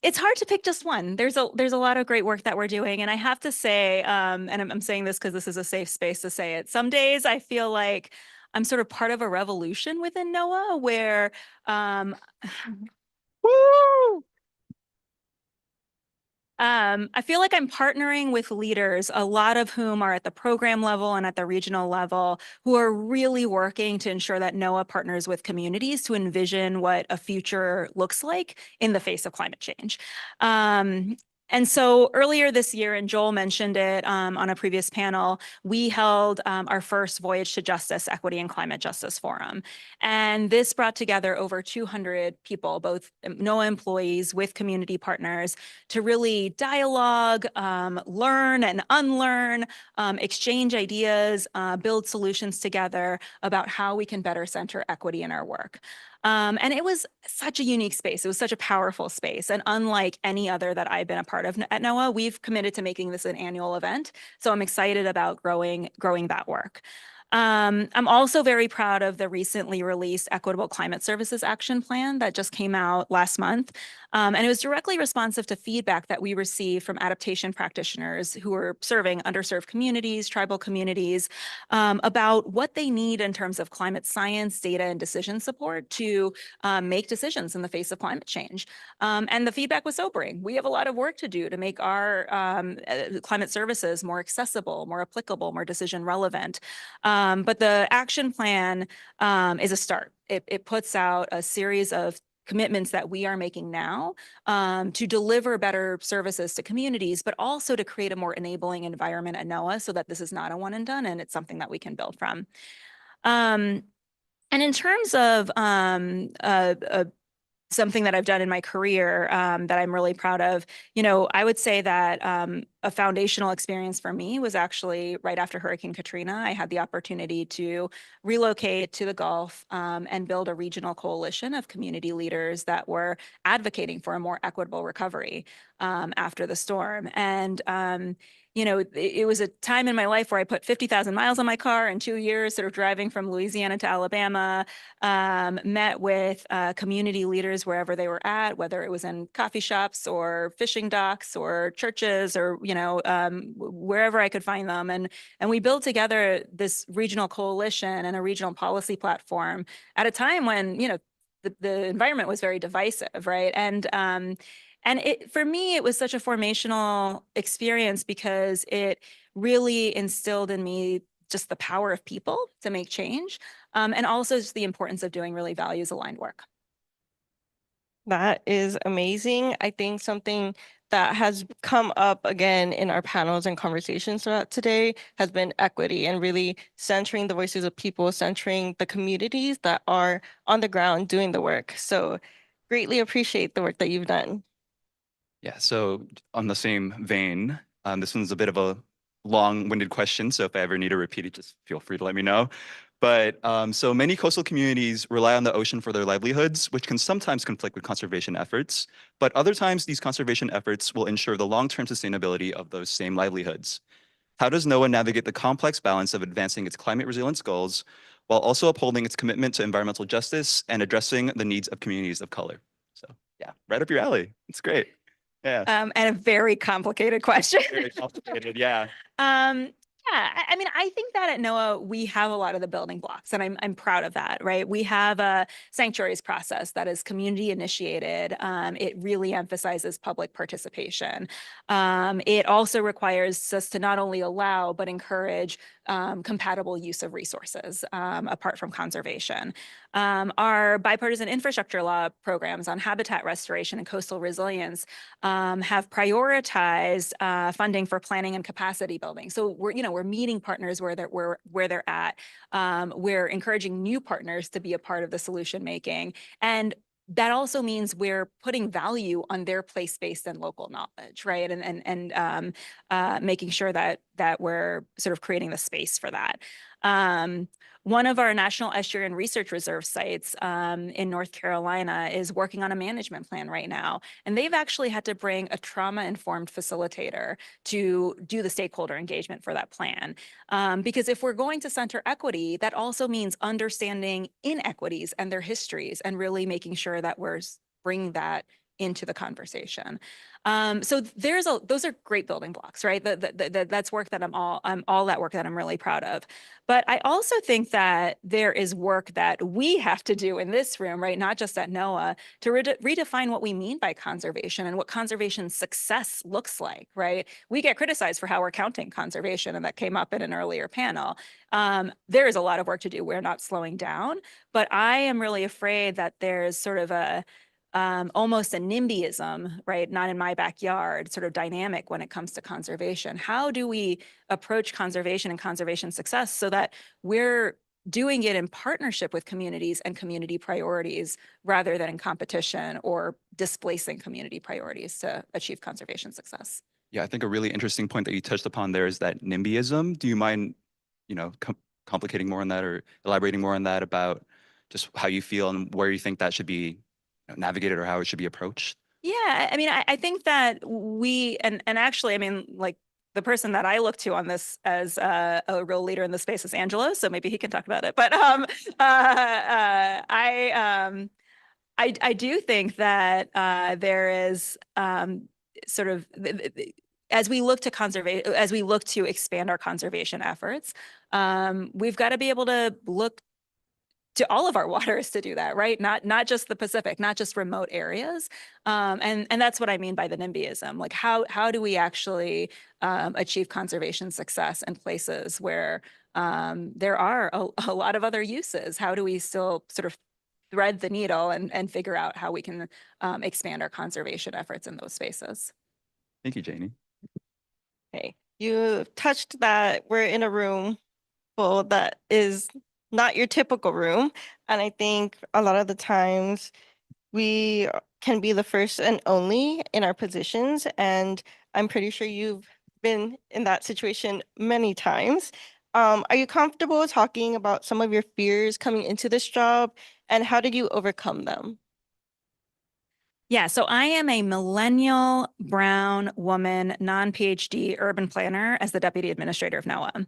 It's hard to pick just one. There's a lot of great work that we're doing. And I have to say, and I'm saying this because this is a safe space to say it. Some days I feel like I'm sort of part of a revolution within NOAA where woo! I feel like I'm partnering with leaders, a lot of whom are at the program level and at the regional level, who are really working to ensure that NOAA partners with communities to envision what a future looks like in the face of climate change. And so earlier this year, and Joel mentioned it on a previous panel, we held our first Voyage to Justice, Equity and Climate Justice Forum. And this brought together over 200 people, both NOAA employees with community partners, to really dialogue, learn and unlearn, exchange ideas, build solutions together about how we can better center equity in our work. And it was such a unique space. It was such a powerful space. And unlike any other that I've been a part of at NOAA, we've committed to making this an annual event. So I'm excited about growing that work. I'm also very proud of the recently released Equitable Climate Services Action Plan that just came out last month. And it was directly responsive to feedback that we received from adaptation practitioners who are serving underserved communities, tribal communities, about what they need in terms of climate science, data, and decision support to make decisions in the face of climate change. And the feedback was sobering. We have a lot of work to do to make our climate services more accessible, more applicable, more decision relevant. But the action plan is a start. It puts out a series of commitments that we are making now to deliver better services to communities, but also to create a more enabling environment at NOAA so that this is not a one and done and it's something that we can build from. And in terms of something that I've done in my career that I'm really proud of, I would say that a foundational experience for me was actually right after Hurricane Katrina. I had the opportunity to relocate to the Gulf and build a regional coalition of community leaders that were advocating for a more equitable recovery after the storm. And it was a time in my life where I put 50,000 miles on my car in 2 years, sort of driving from Louisiana to Alabama, met with community leaders wherever they were at, whether it was in coffee shops or fishing docks or churches or, wherever I could find them. And we built together this regional coalition and a regional policy platform at a time when, the environment was very divisive, right? And for me, it was such a formational experience because it really instilled in me just the power of people to make change, and also just the importance of doing really values-aligned work. That is amazing. I think something that has come up again in our panels and conversations throughout today has been equity and really centering the voices of people, centering the communities that are on the ground doing the work. So greatly appreciate the work that you've done. Yeah, so on the same vein, this one's a bit of a long-winded question, so if I ever need to repeat it, just feel free to let me know. But so many coastal communities rely on the ocean for their livelihoods, which can sometimes conflict with conservation efforts, but other times these conservation efforts will ensure the long-term sustainability of those same livelihoods. How does NOAA navigate the complex balance of advancing its climate resilience goals while also upholding its commitment to environmental justice and addressing the needs of communities of color? So yeah, right up your alley. It's great. Yeah. And a very complicated question. Very complicated, yeah. Yeah, I mean, I think that at NOAA, we have a lot of the building blocks, and I'm proud of that, right? We have a sanctuaries process that is community initiated. It really emphasizes public participation. It also requires us to not only allow, but encourage compatible use of resources apart from conservation. Our bipartisan infrastructure law programs on habitat restoration and coastal resilience have prioritized funding for planning and capacity building. So we're meeting partners where they're at. We're encouraging new partners to be a part of the solution making, and that also means we're putting value on their place-based and local knowledge, right? And making sure that we're sort of creating the space for that. One of our National Estuarine Research Reserve sites in North Carolina is working on a management plan right now. And they've actually had to bring a trauma-informed facilitator to do the stakeholder engagement for that plan. Because if we're going to center equity, that also means understanding inequities and their histories and really making sure that we're bringing that into the conversation. So those are great building blocks, right? That's work that all that work that I'm really proud of. But I also think that there is work that we have to do in this room, right? Not just at NOAA, to redefine what we mean by conservation and what conservation success looks like, right? We get criticized for how we're counting conservation, and that came up in an earlier panel. There is a lot of work to do. We're not slowing down, but I am really afraid that there's sort of almost a NIMBYism, right? Not in my backyard sort of dynamic when it comes to conservation. How do we approach conservation and conservation success so that we're doing it in partnership with communities and community priorities rather than in competition or displacing community priorities to achieve conservation success? Yeah, I think a really interesting point that you touched upon there is that NIMBYism. Do you mind, complicating more on that or elaborating more on that about just how you feel and where you think that should be navigated or how it should be approached? Yeah, I mean, I think that and actually, I mean, like the person that I look to on this as a real leader in the space is Angelo, so maybe he can talk about it. But I do think that there is sort of as we look to expand our conservation efforts, we've got to be able to look to all of our waters to do that, right? Not just the Pacific, not just remote areas. And that's what I mean by the NIMBYism. Like how do we actually achieve conservation success in places where there are a lot of other uses? How do we still sort of thread the needle and figure out how we can expand our conservation efforts in those spaces? Thank you, Jainey. Okay, you touched that we're in a room full that is not your typical room. And I think a lot of the times we can be the first and only in our positions. And I'm pretty sure you've been in that situation many times. Are you comfortable talking about some of your fears coming into this job and how did you overcome them? Yeah, so I am a millennial brown woman, non-PhD urban planner as the deputy administrator of NOAA.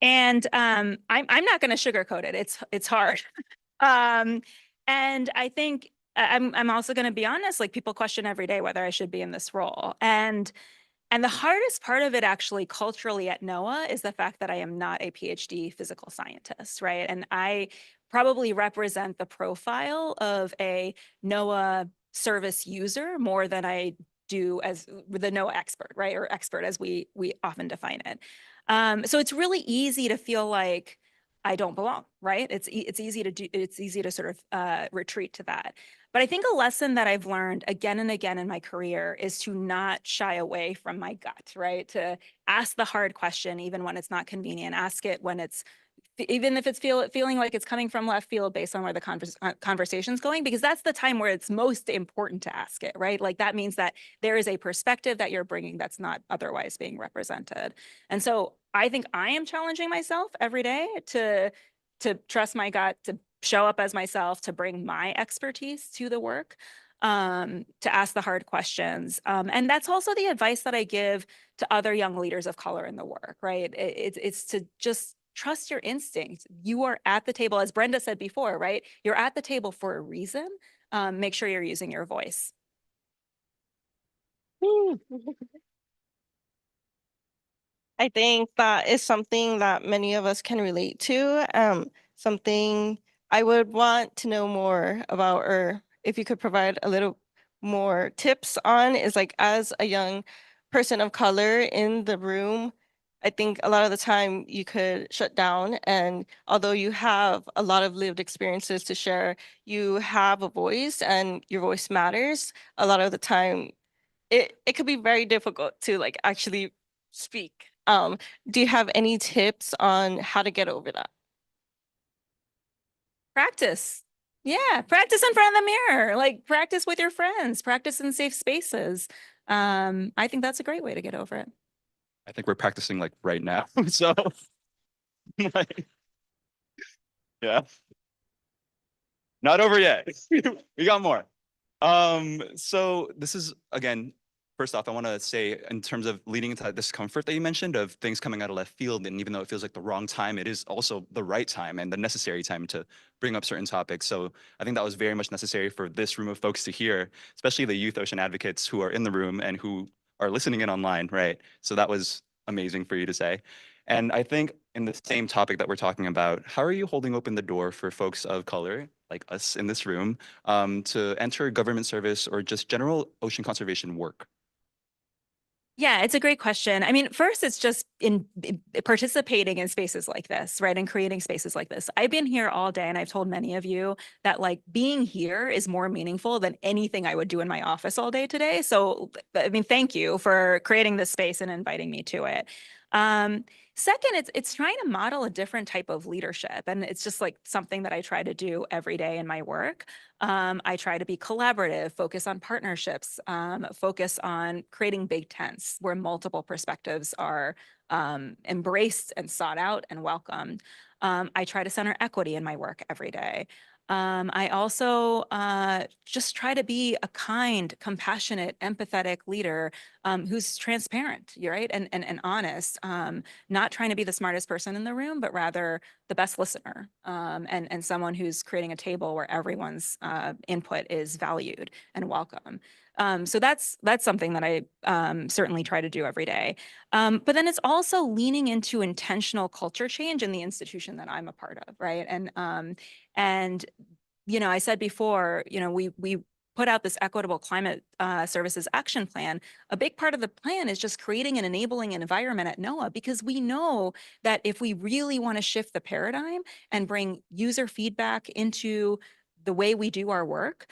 And I'm not going to sugarcoat it. It's hard. And I think I'm also going to be honest, like people question every day whether I should be in this role. And the hardest part of it actually culturally at NOAA is the fact that I am not a PhD physical scientist, right? And I probably represent the profile of a NOAA service user more than I do as the NOAA expert, right? Or expert as we often define it. So it's really easy to feel like I don't belong, right? It's easy to sort of retreat to that. But I think a lesson that I've learned again and again in my career is to not shy away from my gut, right? To ask the hard question, even when it's not convenient, ask it when even if it's feeling like it's coming from left field based on where the conversation's going, because that's the time where it's most important to ask it, right? Like that means that there is a perspective that you're bringing that's not otherwise being represented. And so I think I am challenging myself every day to trust my gut, to show up as myself, to bring my expertise to the work, to ask the hard questions. And that's also the advice that I give to other young leaders of color in the work, right? It's to just trust your instincts. You are at the table, as Brenda said before, right? You're at the table for a reason. Make sure you're using your voice. I think that is something that many of us can relate to. Something I would want to know more about, or if you could provide a little more tips on, is like, as a young person of color in the room, I think a lot of the time you could shut down. And although you have a lot of lived experiences to share, you have a voice and your voice matters. A lot of the time, it could be very difficult to like actually speak. Do you have any tips on how to get over that? Practice. Yeah, practice in front of the mirror. Like practice with your friends, practice in safe spaces. I think that's a great way to get over it. I think we're practicing like right now. So like, yeah. Not over yet. We got more. So this is, again, first off, I want to say, in terms of leading into that discomfort that you mentioned of things coming out of left field, and even though it feels like the wrong time, it is also the right time and the necessary time to bring up certain topics. So I think that was very much necessary for this room of folks to hear, especially the youth ocean advocates who are in the room and who are listening in online, right? So that was amazing for you to say. And I think in the same topic that we're talking about, how are you holding open the door for folks of color, like us in this room, to enter government service or just general ocean conservation work? Yeah, it's a great question. I mean, first, it's just in participating in spaces like this, right? And creating spaces like this. I've been here all day and I've told many of you that like being here is more meaningful than anything I would do in my office all day today. So, I mean, thank you for creating this space and inviting me to it. Second, it's trying to model a different type of leadership. And it's just like something that I try to do every day in my work. I try to be collaborative, focus on partnerships, focus on creating big tents where multiple perspectives are embraced and sought out and welcomed. I try to center equity in my work every day. I also just try to be a kind, compassionate, empathetic leader who's transparent, right? And honest, not trying to be the smartest person in the room, but rather the best listener and someone who's creating a table where everyone's input is valued and welcome. So that's something that I certainly try to do every day. But then it's also leaning into intentional culture change in the institution that I'm a part of, right? And you know, I said before, you know, we put out this equitable climate services action plan. A big part of the plan is just creating an enabling environment at NOAA, because we know that if we really want to shift the paradigm and bring user feedback into the way we do our work,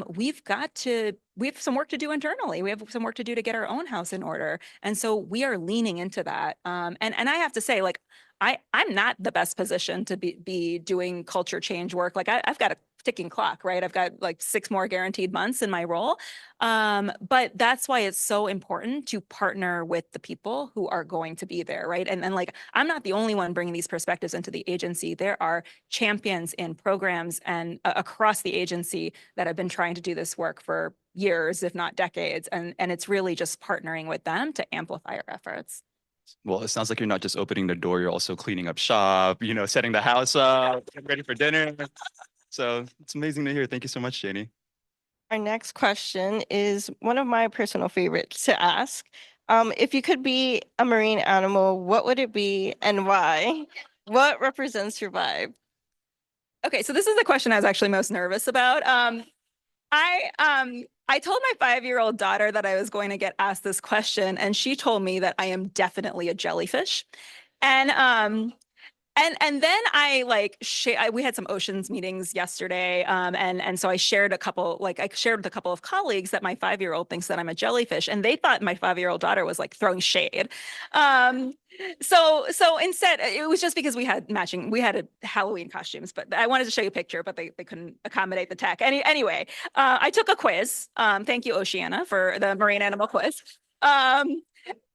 we have some work to do internally. We have some work to do to get our own house in order. And so we are leaning into that. And I have to say, like, I'm not the best position to be doing culture change work. Like I've got a ticking clock, right? I've got like 6 more guaranteed months in my role. But that's why it's so important to partner with the people who are going to be there, right? And like, I'm not the only one bringing these perspectives into the agency. There are champions in programs and across the agency that have been trying to do this work for years, if not decades. And it's really just partnering with them to amplify our efforts. Well, it sounds like you're not just opening the door, you're also cleaning up shop, you know, setting the house up, getting ready for dinner. So it's amazing to hear. Thank you so much, Jainey. Our next question is one of my personal favorites to ask. If you could be a marine animal, what would it be and why? What represents your vibe? Okay, so this is the question I was actually most nervous about. I told my 5-year-old daughter that I was going to get asked this question, and she told me that I am definitely a jellyfish. And then we had some oceans meetings yesterday, and so I shared with a couple of colleagues that my 5-year-old thinks that I'm a jellyfish, and they thought my 5-year-old daughter was like throwing shade. So instead, it was just because we had Halloween costumes, but I wanted to show you a picture, but they couldn't accommodate the tech. Anyway, I took a quiz. Thank you, Oceana, for the marine animal quiz. And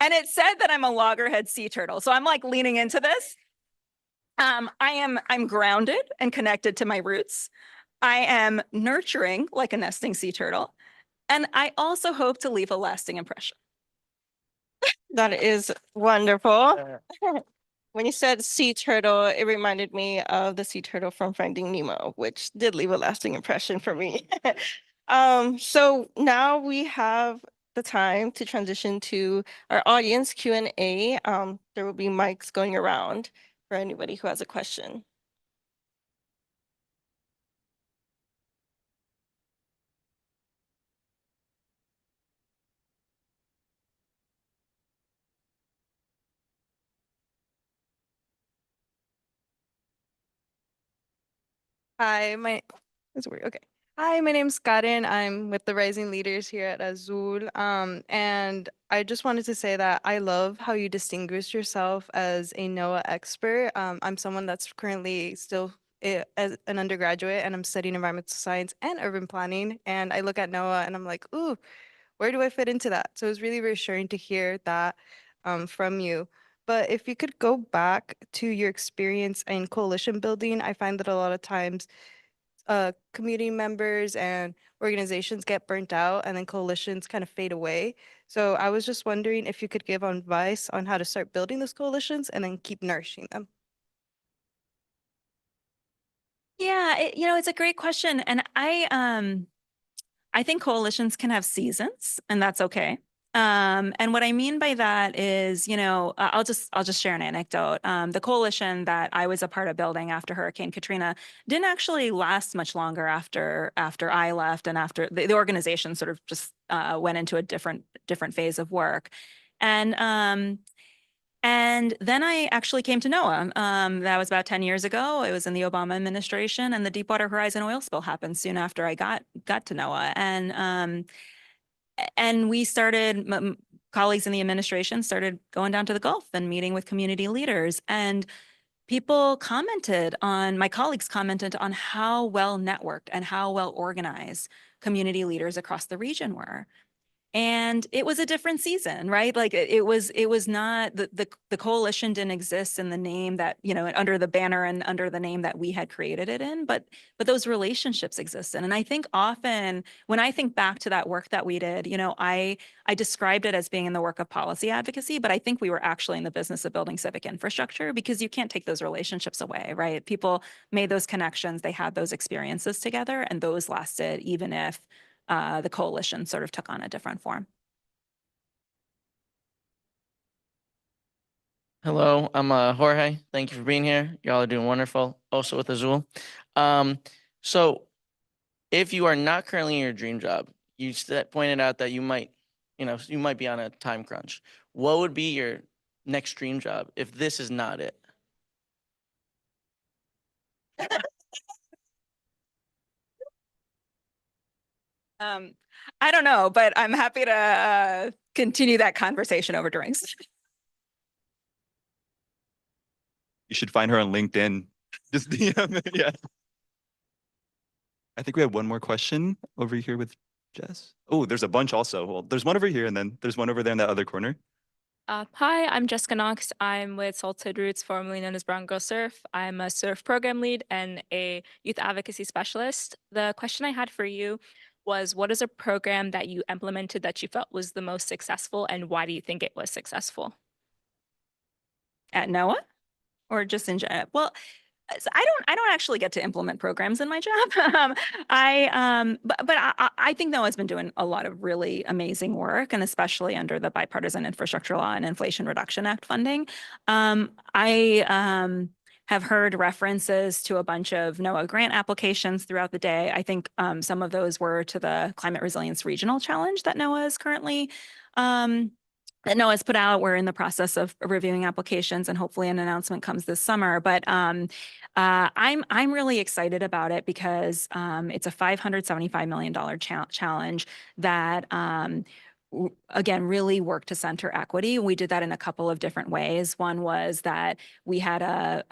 it said that I'm a loggerhead sea turtle. So I'm like leaning into this. I'm grounded and connected to my roots. I am nurturing like a nesting sea turtle. And I also hope to leave a lasting impression. That is wonderful. When you said sea turtle, it reminded me of the sea turtle from Finding Nemo, which did leave a lasting impression for me. So now we have the time to transition to our audience Q&A. There will be mics going around for anybody who has a question. Hi, that's weird. Okay. Hi, my name's Karen. I'm with the Rising Leaders here at Azul. And I just wanted to say that I love how you distinguish yourself as a NOAA expert. I'm someone that's currently still as an undergraduate, and I'm studying environmental science and urban planning. And I look at NOAA and I'm like, ooh, where do I fit into that? So it's really reassuring to hear that from you. But if you could go back to your experience in coalition building, I find that a lot of times community members and organizations get burnt out and then coalitions kind of fade away. So I was just wondering if you could give advice on how to start building those coalitions and then keep nourishing them. Yeah, it's a great question. And I think coalitions can have seasons, and that's okay. And what I mean by that is, I'll just share an anecdote. The coalition that I was a part of building after Hurricane Katrina didn't actually last much longer after I left, and after the organization sort of just went into a different phase of work. And then I actually came to NOAA. That was about 10 years ago. It was in the Obama administration, and the Deepwater Horizon oil spill happened soon after I got to NOAA. And we started, colleagues in the administration started going down to the Gulf and meeting with community leaders. And my colleagues commented on how well networked and how well organized community leaders across the region were. And it was a different season, right? Like it was not the coalition didn't exist in the name that, under the banner and under the name that we had created it in, but those relationships existed. And I think often when I think back to that work that we did, I described it as being in the work of policy advocacy, but I think we were actually in the business of building civic infrastructure, because you can't take those relationships away, right? People made those connections, they had those experiences together, and those lasted even if the coalition sort of took on a different form. Hello, I'm Jorge. Thank you for being here. Y'all are doing wonderful. Also with Azul. So if you are not currently in your dream job, you pointed out that you might be on a time crunch. What would be your next dream job if this is not it? I don't know, but I'm happy to continue that conversation over drinks. You should find her on LinkedIn. Just DM, yeah. I think we have one more question over here with Jess. Oh, there's a bunch also. Well, there's one over here, and then there's one over there in that other corner. Hi, I'm Jessica Knox. I'm with Salted Roots, formerly known as Brown Girl Surf. I'm a surf program lead and a youth advocacy specialist. The question I had for you was, what is a program that you implemented that you felt was the most successful, and why do you think it was successful? At NOAA, or just in general? Well, I don't actually get to implement programs in my job. I think NOAA's been doing a lot of really amazing work, and especially under the Bipartisan Infrastructure Law and Inflation Reduction Act funding. I have heard references to a bunch of NOAA grant applications throughout the day. I think some of those were to the Climate Resilience Regional Challenge that NOAA is currently that NOAA's put out. We're in the process of reviewing applications, and hopefully an announcement comes this summer. But I'm really excited about it because it's a $575 million challenge that again, really work to center equity. We did that in a couple of different ways. One was that we had a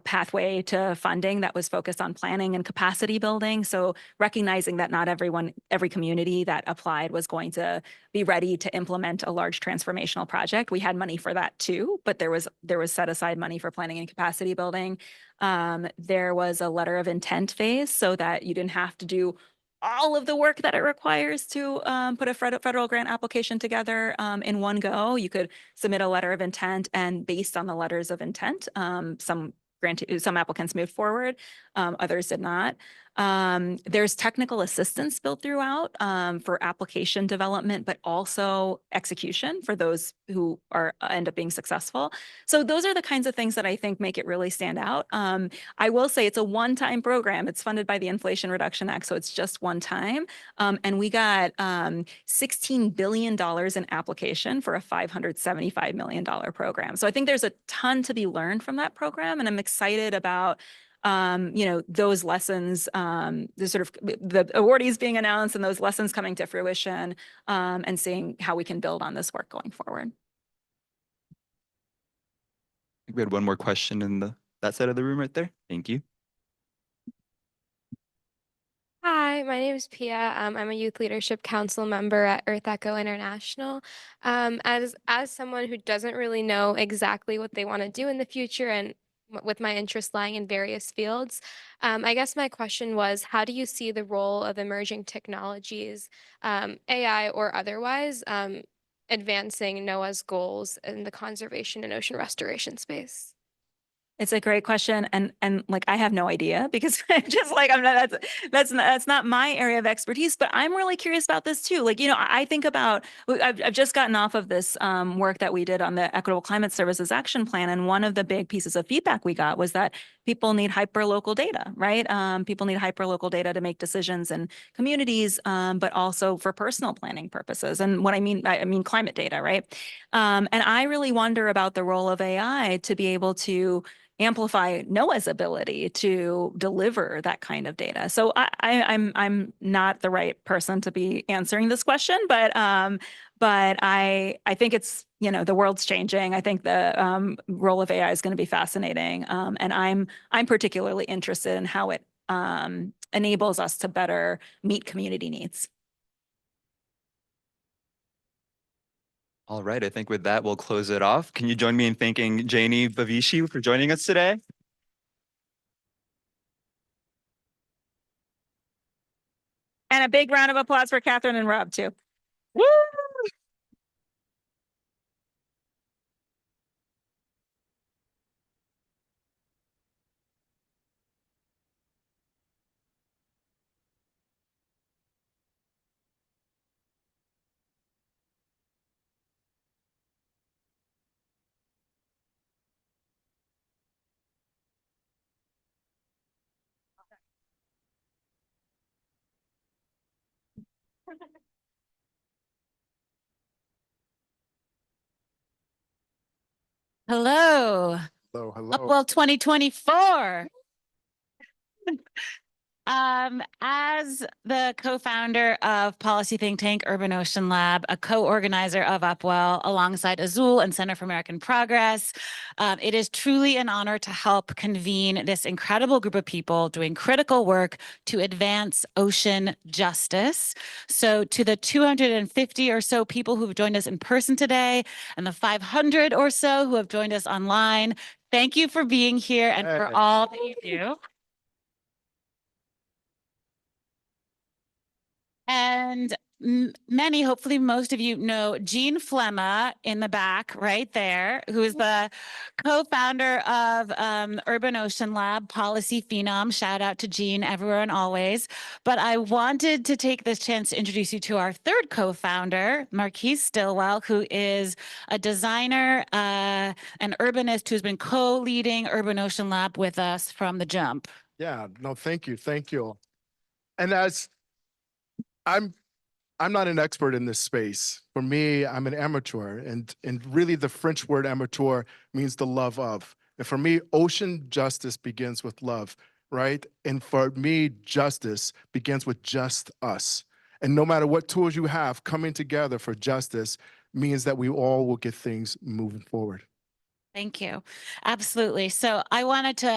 pathway to funding that was focused on planning and capacity building. So recognizing that not every community that applied was going to be ready to implement a large transformational project. We had money for that too, but there was set aside money for planning and capacity building. There was a letter of intent phase so that you didn't have to do all of the work that it requires to put a federal grant application together in one go. You could submit a letter of intent, and based on the letters of intent, some applicants moved forward, others did not. There's technical assistance built throughout for application development, but also execution for those who end up being successful. So those are the kinds of things that I think make it really stand out. I will say it's a one-time program. It's funded by the Inflation Reduction Act, so it's just one time. And we got $16 billion in application for a $575 million program. So I think there's a ton to be learned from that program, and I'm excited about those lessons, the awardees being announced and those lessons coming to fruition, and seeing how we can build on this work going forward. I think we had one more question in that side of the room right there. Thank you. Hi, my name is Pia. I'm a Youth Leadership Council member at Earth Echo International. As someone who doesn't really know exactly what they want to do in the future, and with my interest lying in various fields, I guess my question was, how do you see the role of emerging technologies, AI or otherwise, advancing NOAA's goals in the conservation and ocean restoration space? It's a great question, and like I have no idea, because I'm just like, I'm not, that's not my area of expertise, but I'm really curious about this too. Like, I think about, I've just gotten off of this work that we did on the Equitable Climate Services Action Plan, and one of the big pieces of feedback we got was that people need hyper-local data, right? People need hyper-local data to make decisions in communities, but also for personal planning purposes. And what I mean climate data, right? And I really wonder about the role of AI to be able to amplify NOAA's ability to deliver that kind of data. So I'm not the right person to be answering this question, but I think it's, the world's changing. I think the role of AI is going to be fascinating, and I'm particularly interested in how it enables us to better meet community needs. All right, I think with that, we'll close it off. Can you join me in thanking Jainey Bavishi for joining us today? And a big round of applause for Catherine and Rob too. Woo! Hello. Hello, hello. Upwell 2024. As the co-founder of policy think tank Urban Ocean Lab, a co-organizer of Upwell alongside Azul and Center for American Progress, it is truly an honor to help convene this incredible group of people doing critical work to advance ocean justice. So to the 250 or so people who've joined us in person today and the 500 or so who have joined us online, thank you for being here and for all that you do. And many, hopefully most of you know Jean Flemma in the back right there, who is the co-founder of Urban Ocean Lab, Policy Phenom. Shout out to Jean everywhere and always. But I wanted to take this chance to introduce you to our third co-founder, Marquise Stillwell, who is a designer, an urbanist who's been co-leading Urban Ocean Lab with us from the jump. Yeah, no, thank you. Thank you. And as I'm not an expert in this space. For me, I'm an amateur, and really the French word amateur means the love of. And for me, ocean justice begins with love, right? And for me, justice begins with just us. And no matter what tools you have, coming together for justice means that we all will get things moving forward. Thank you. Absolutely. So I wanted to,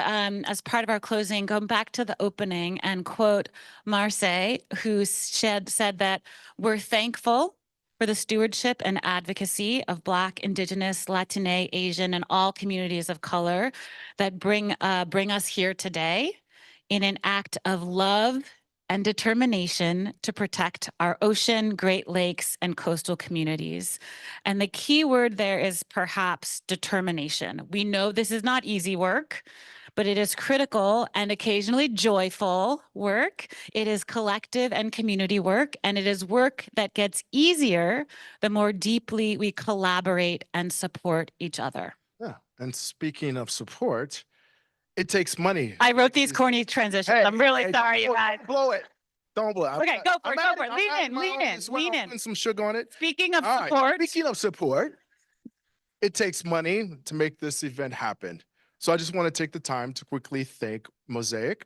as part of our closing, go back to the opening and quote Marseille, who said that we're thankful for the stewardship and advocacy of Black, Indigenous, Latine, Asian, and all communities of color that bring us here today in an act of love and determination to protect our ocean, Great Lakes, and coastal communities. And the key word there is perhaps determination. We know this is not easy work, but it is critical and occasionally joyful work. It is collective and community work, and it is work that gets easier the more deeply we collaborate and support each other. Yeah. And speaking of support, it takes money. I wrote these corny transitions. Hey, I'm really hey, sorry, you don't guys. blow it. Don't blow it. Okay, go for it, go for it. Lean in, lean in, lean in. Put some sugar on it. Speaking of All right, support. speaking of support, it takes money to make this event happen. So I just want to take the time to quickly thank Mosaic,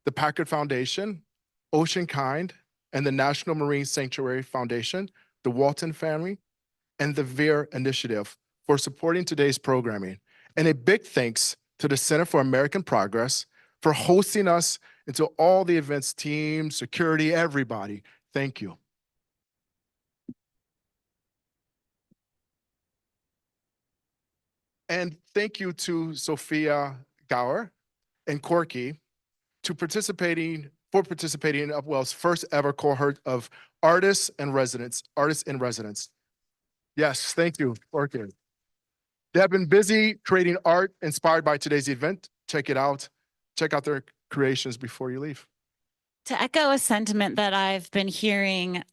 the Packard Foundation, Ocean Kind, and the National Marine Sanctuary Foundation, the Walton family, and the VEER Initiative for supporting today's programming. And a big thanks to the Center for American Progress for hosting us and to all the events team, security, everybody. Thank you. And thank you to Sophia Gower and Corky for participating in Upwell's first ever cohort of artists in residence. Yes, thank you, Corky. They have been busy creating art inspired by today's event. Check it out. Check out their creations before you leave. To echo a sentiment that I've been hearing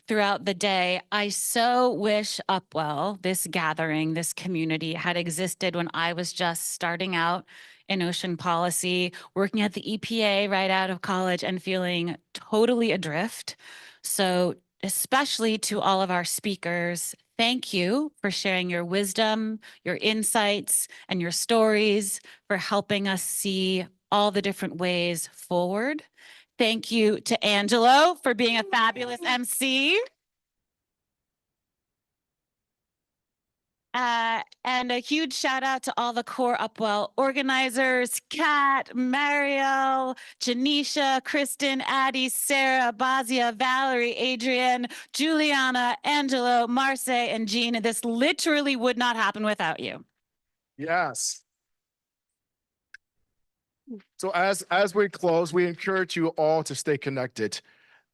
throughout the day, I so wish Upwell, this gathering, this community, had existed when I was just starting out in ocean policy, working at the EPA right out of college and feeling totally adrift. So especially to all of our speakers, thank you for sharing your wisdom, your insights, and your stories, for helping us see all the different ways forward. Thank you to Angelo for being a fabulous MC. And a huge shout out to all the core Upwell organizers, Kat, Mariel, Janisha, Kristen, Addie, Sarah, Bazia, Valerie, Adrian, Juliana, Angelo, Marce, and Jean. This literally would not happen without you. Yes. So as we close, we encourage you all to stay connected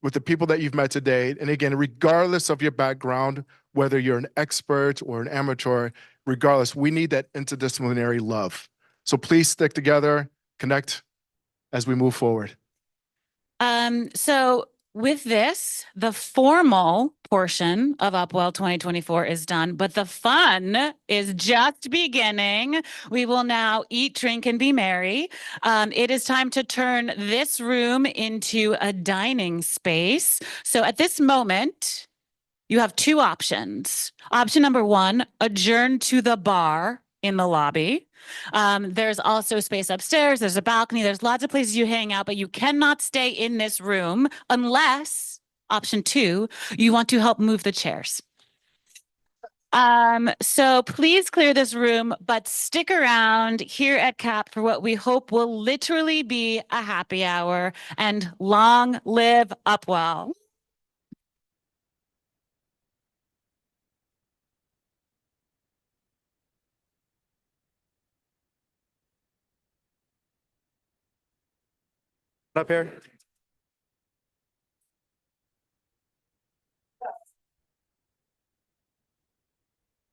with the people that you've met today. And again, regardless of your background, whether you're an expert or an amateur, regardless, we need that interdisciplinary love. So please stick together, connect as we move forward. So with this, the formal portion of Upwell 2024 is done, but the fun is just beginning. We will now eat, drink, and be merry. It is time to turn this room into a dining space. So at this moment, you have two options. Option number one, adjourn to the bar in the lobby. There's also space upstairs. There's a balcony. There's lots of places you hang out, but you cannot stay in this room unless, option two, you want to help move the chairs. So please clear this room, but stick around here at CAP for what we hope will literally be a happy hour, and long live Upwell. Up here.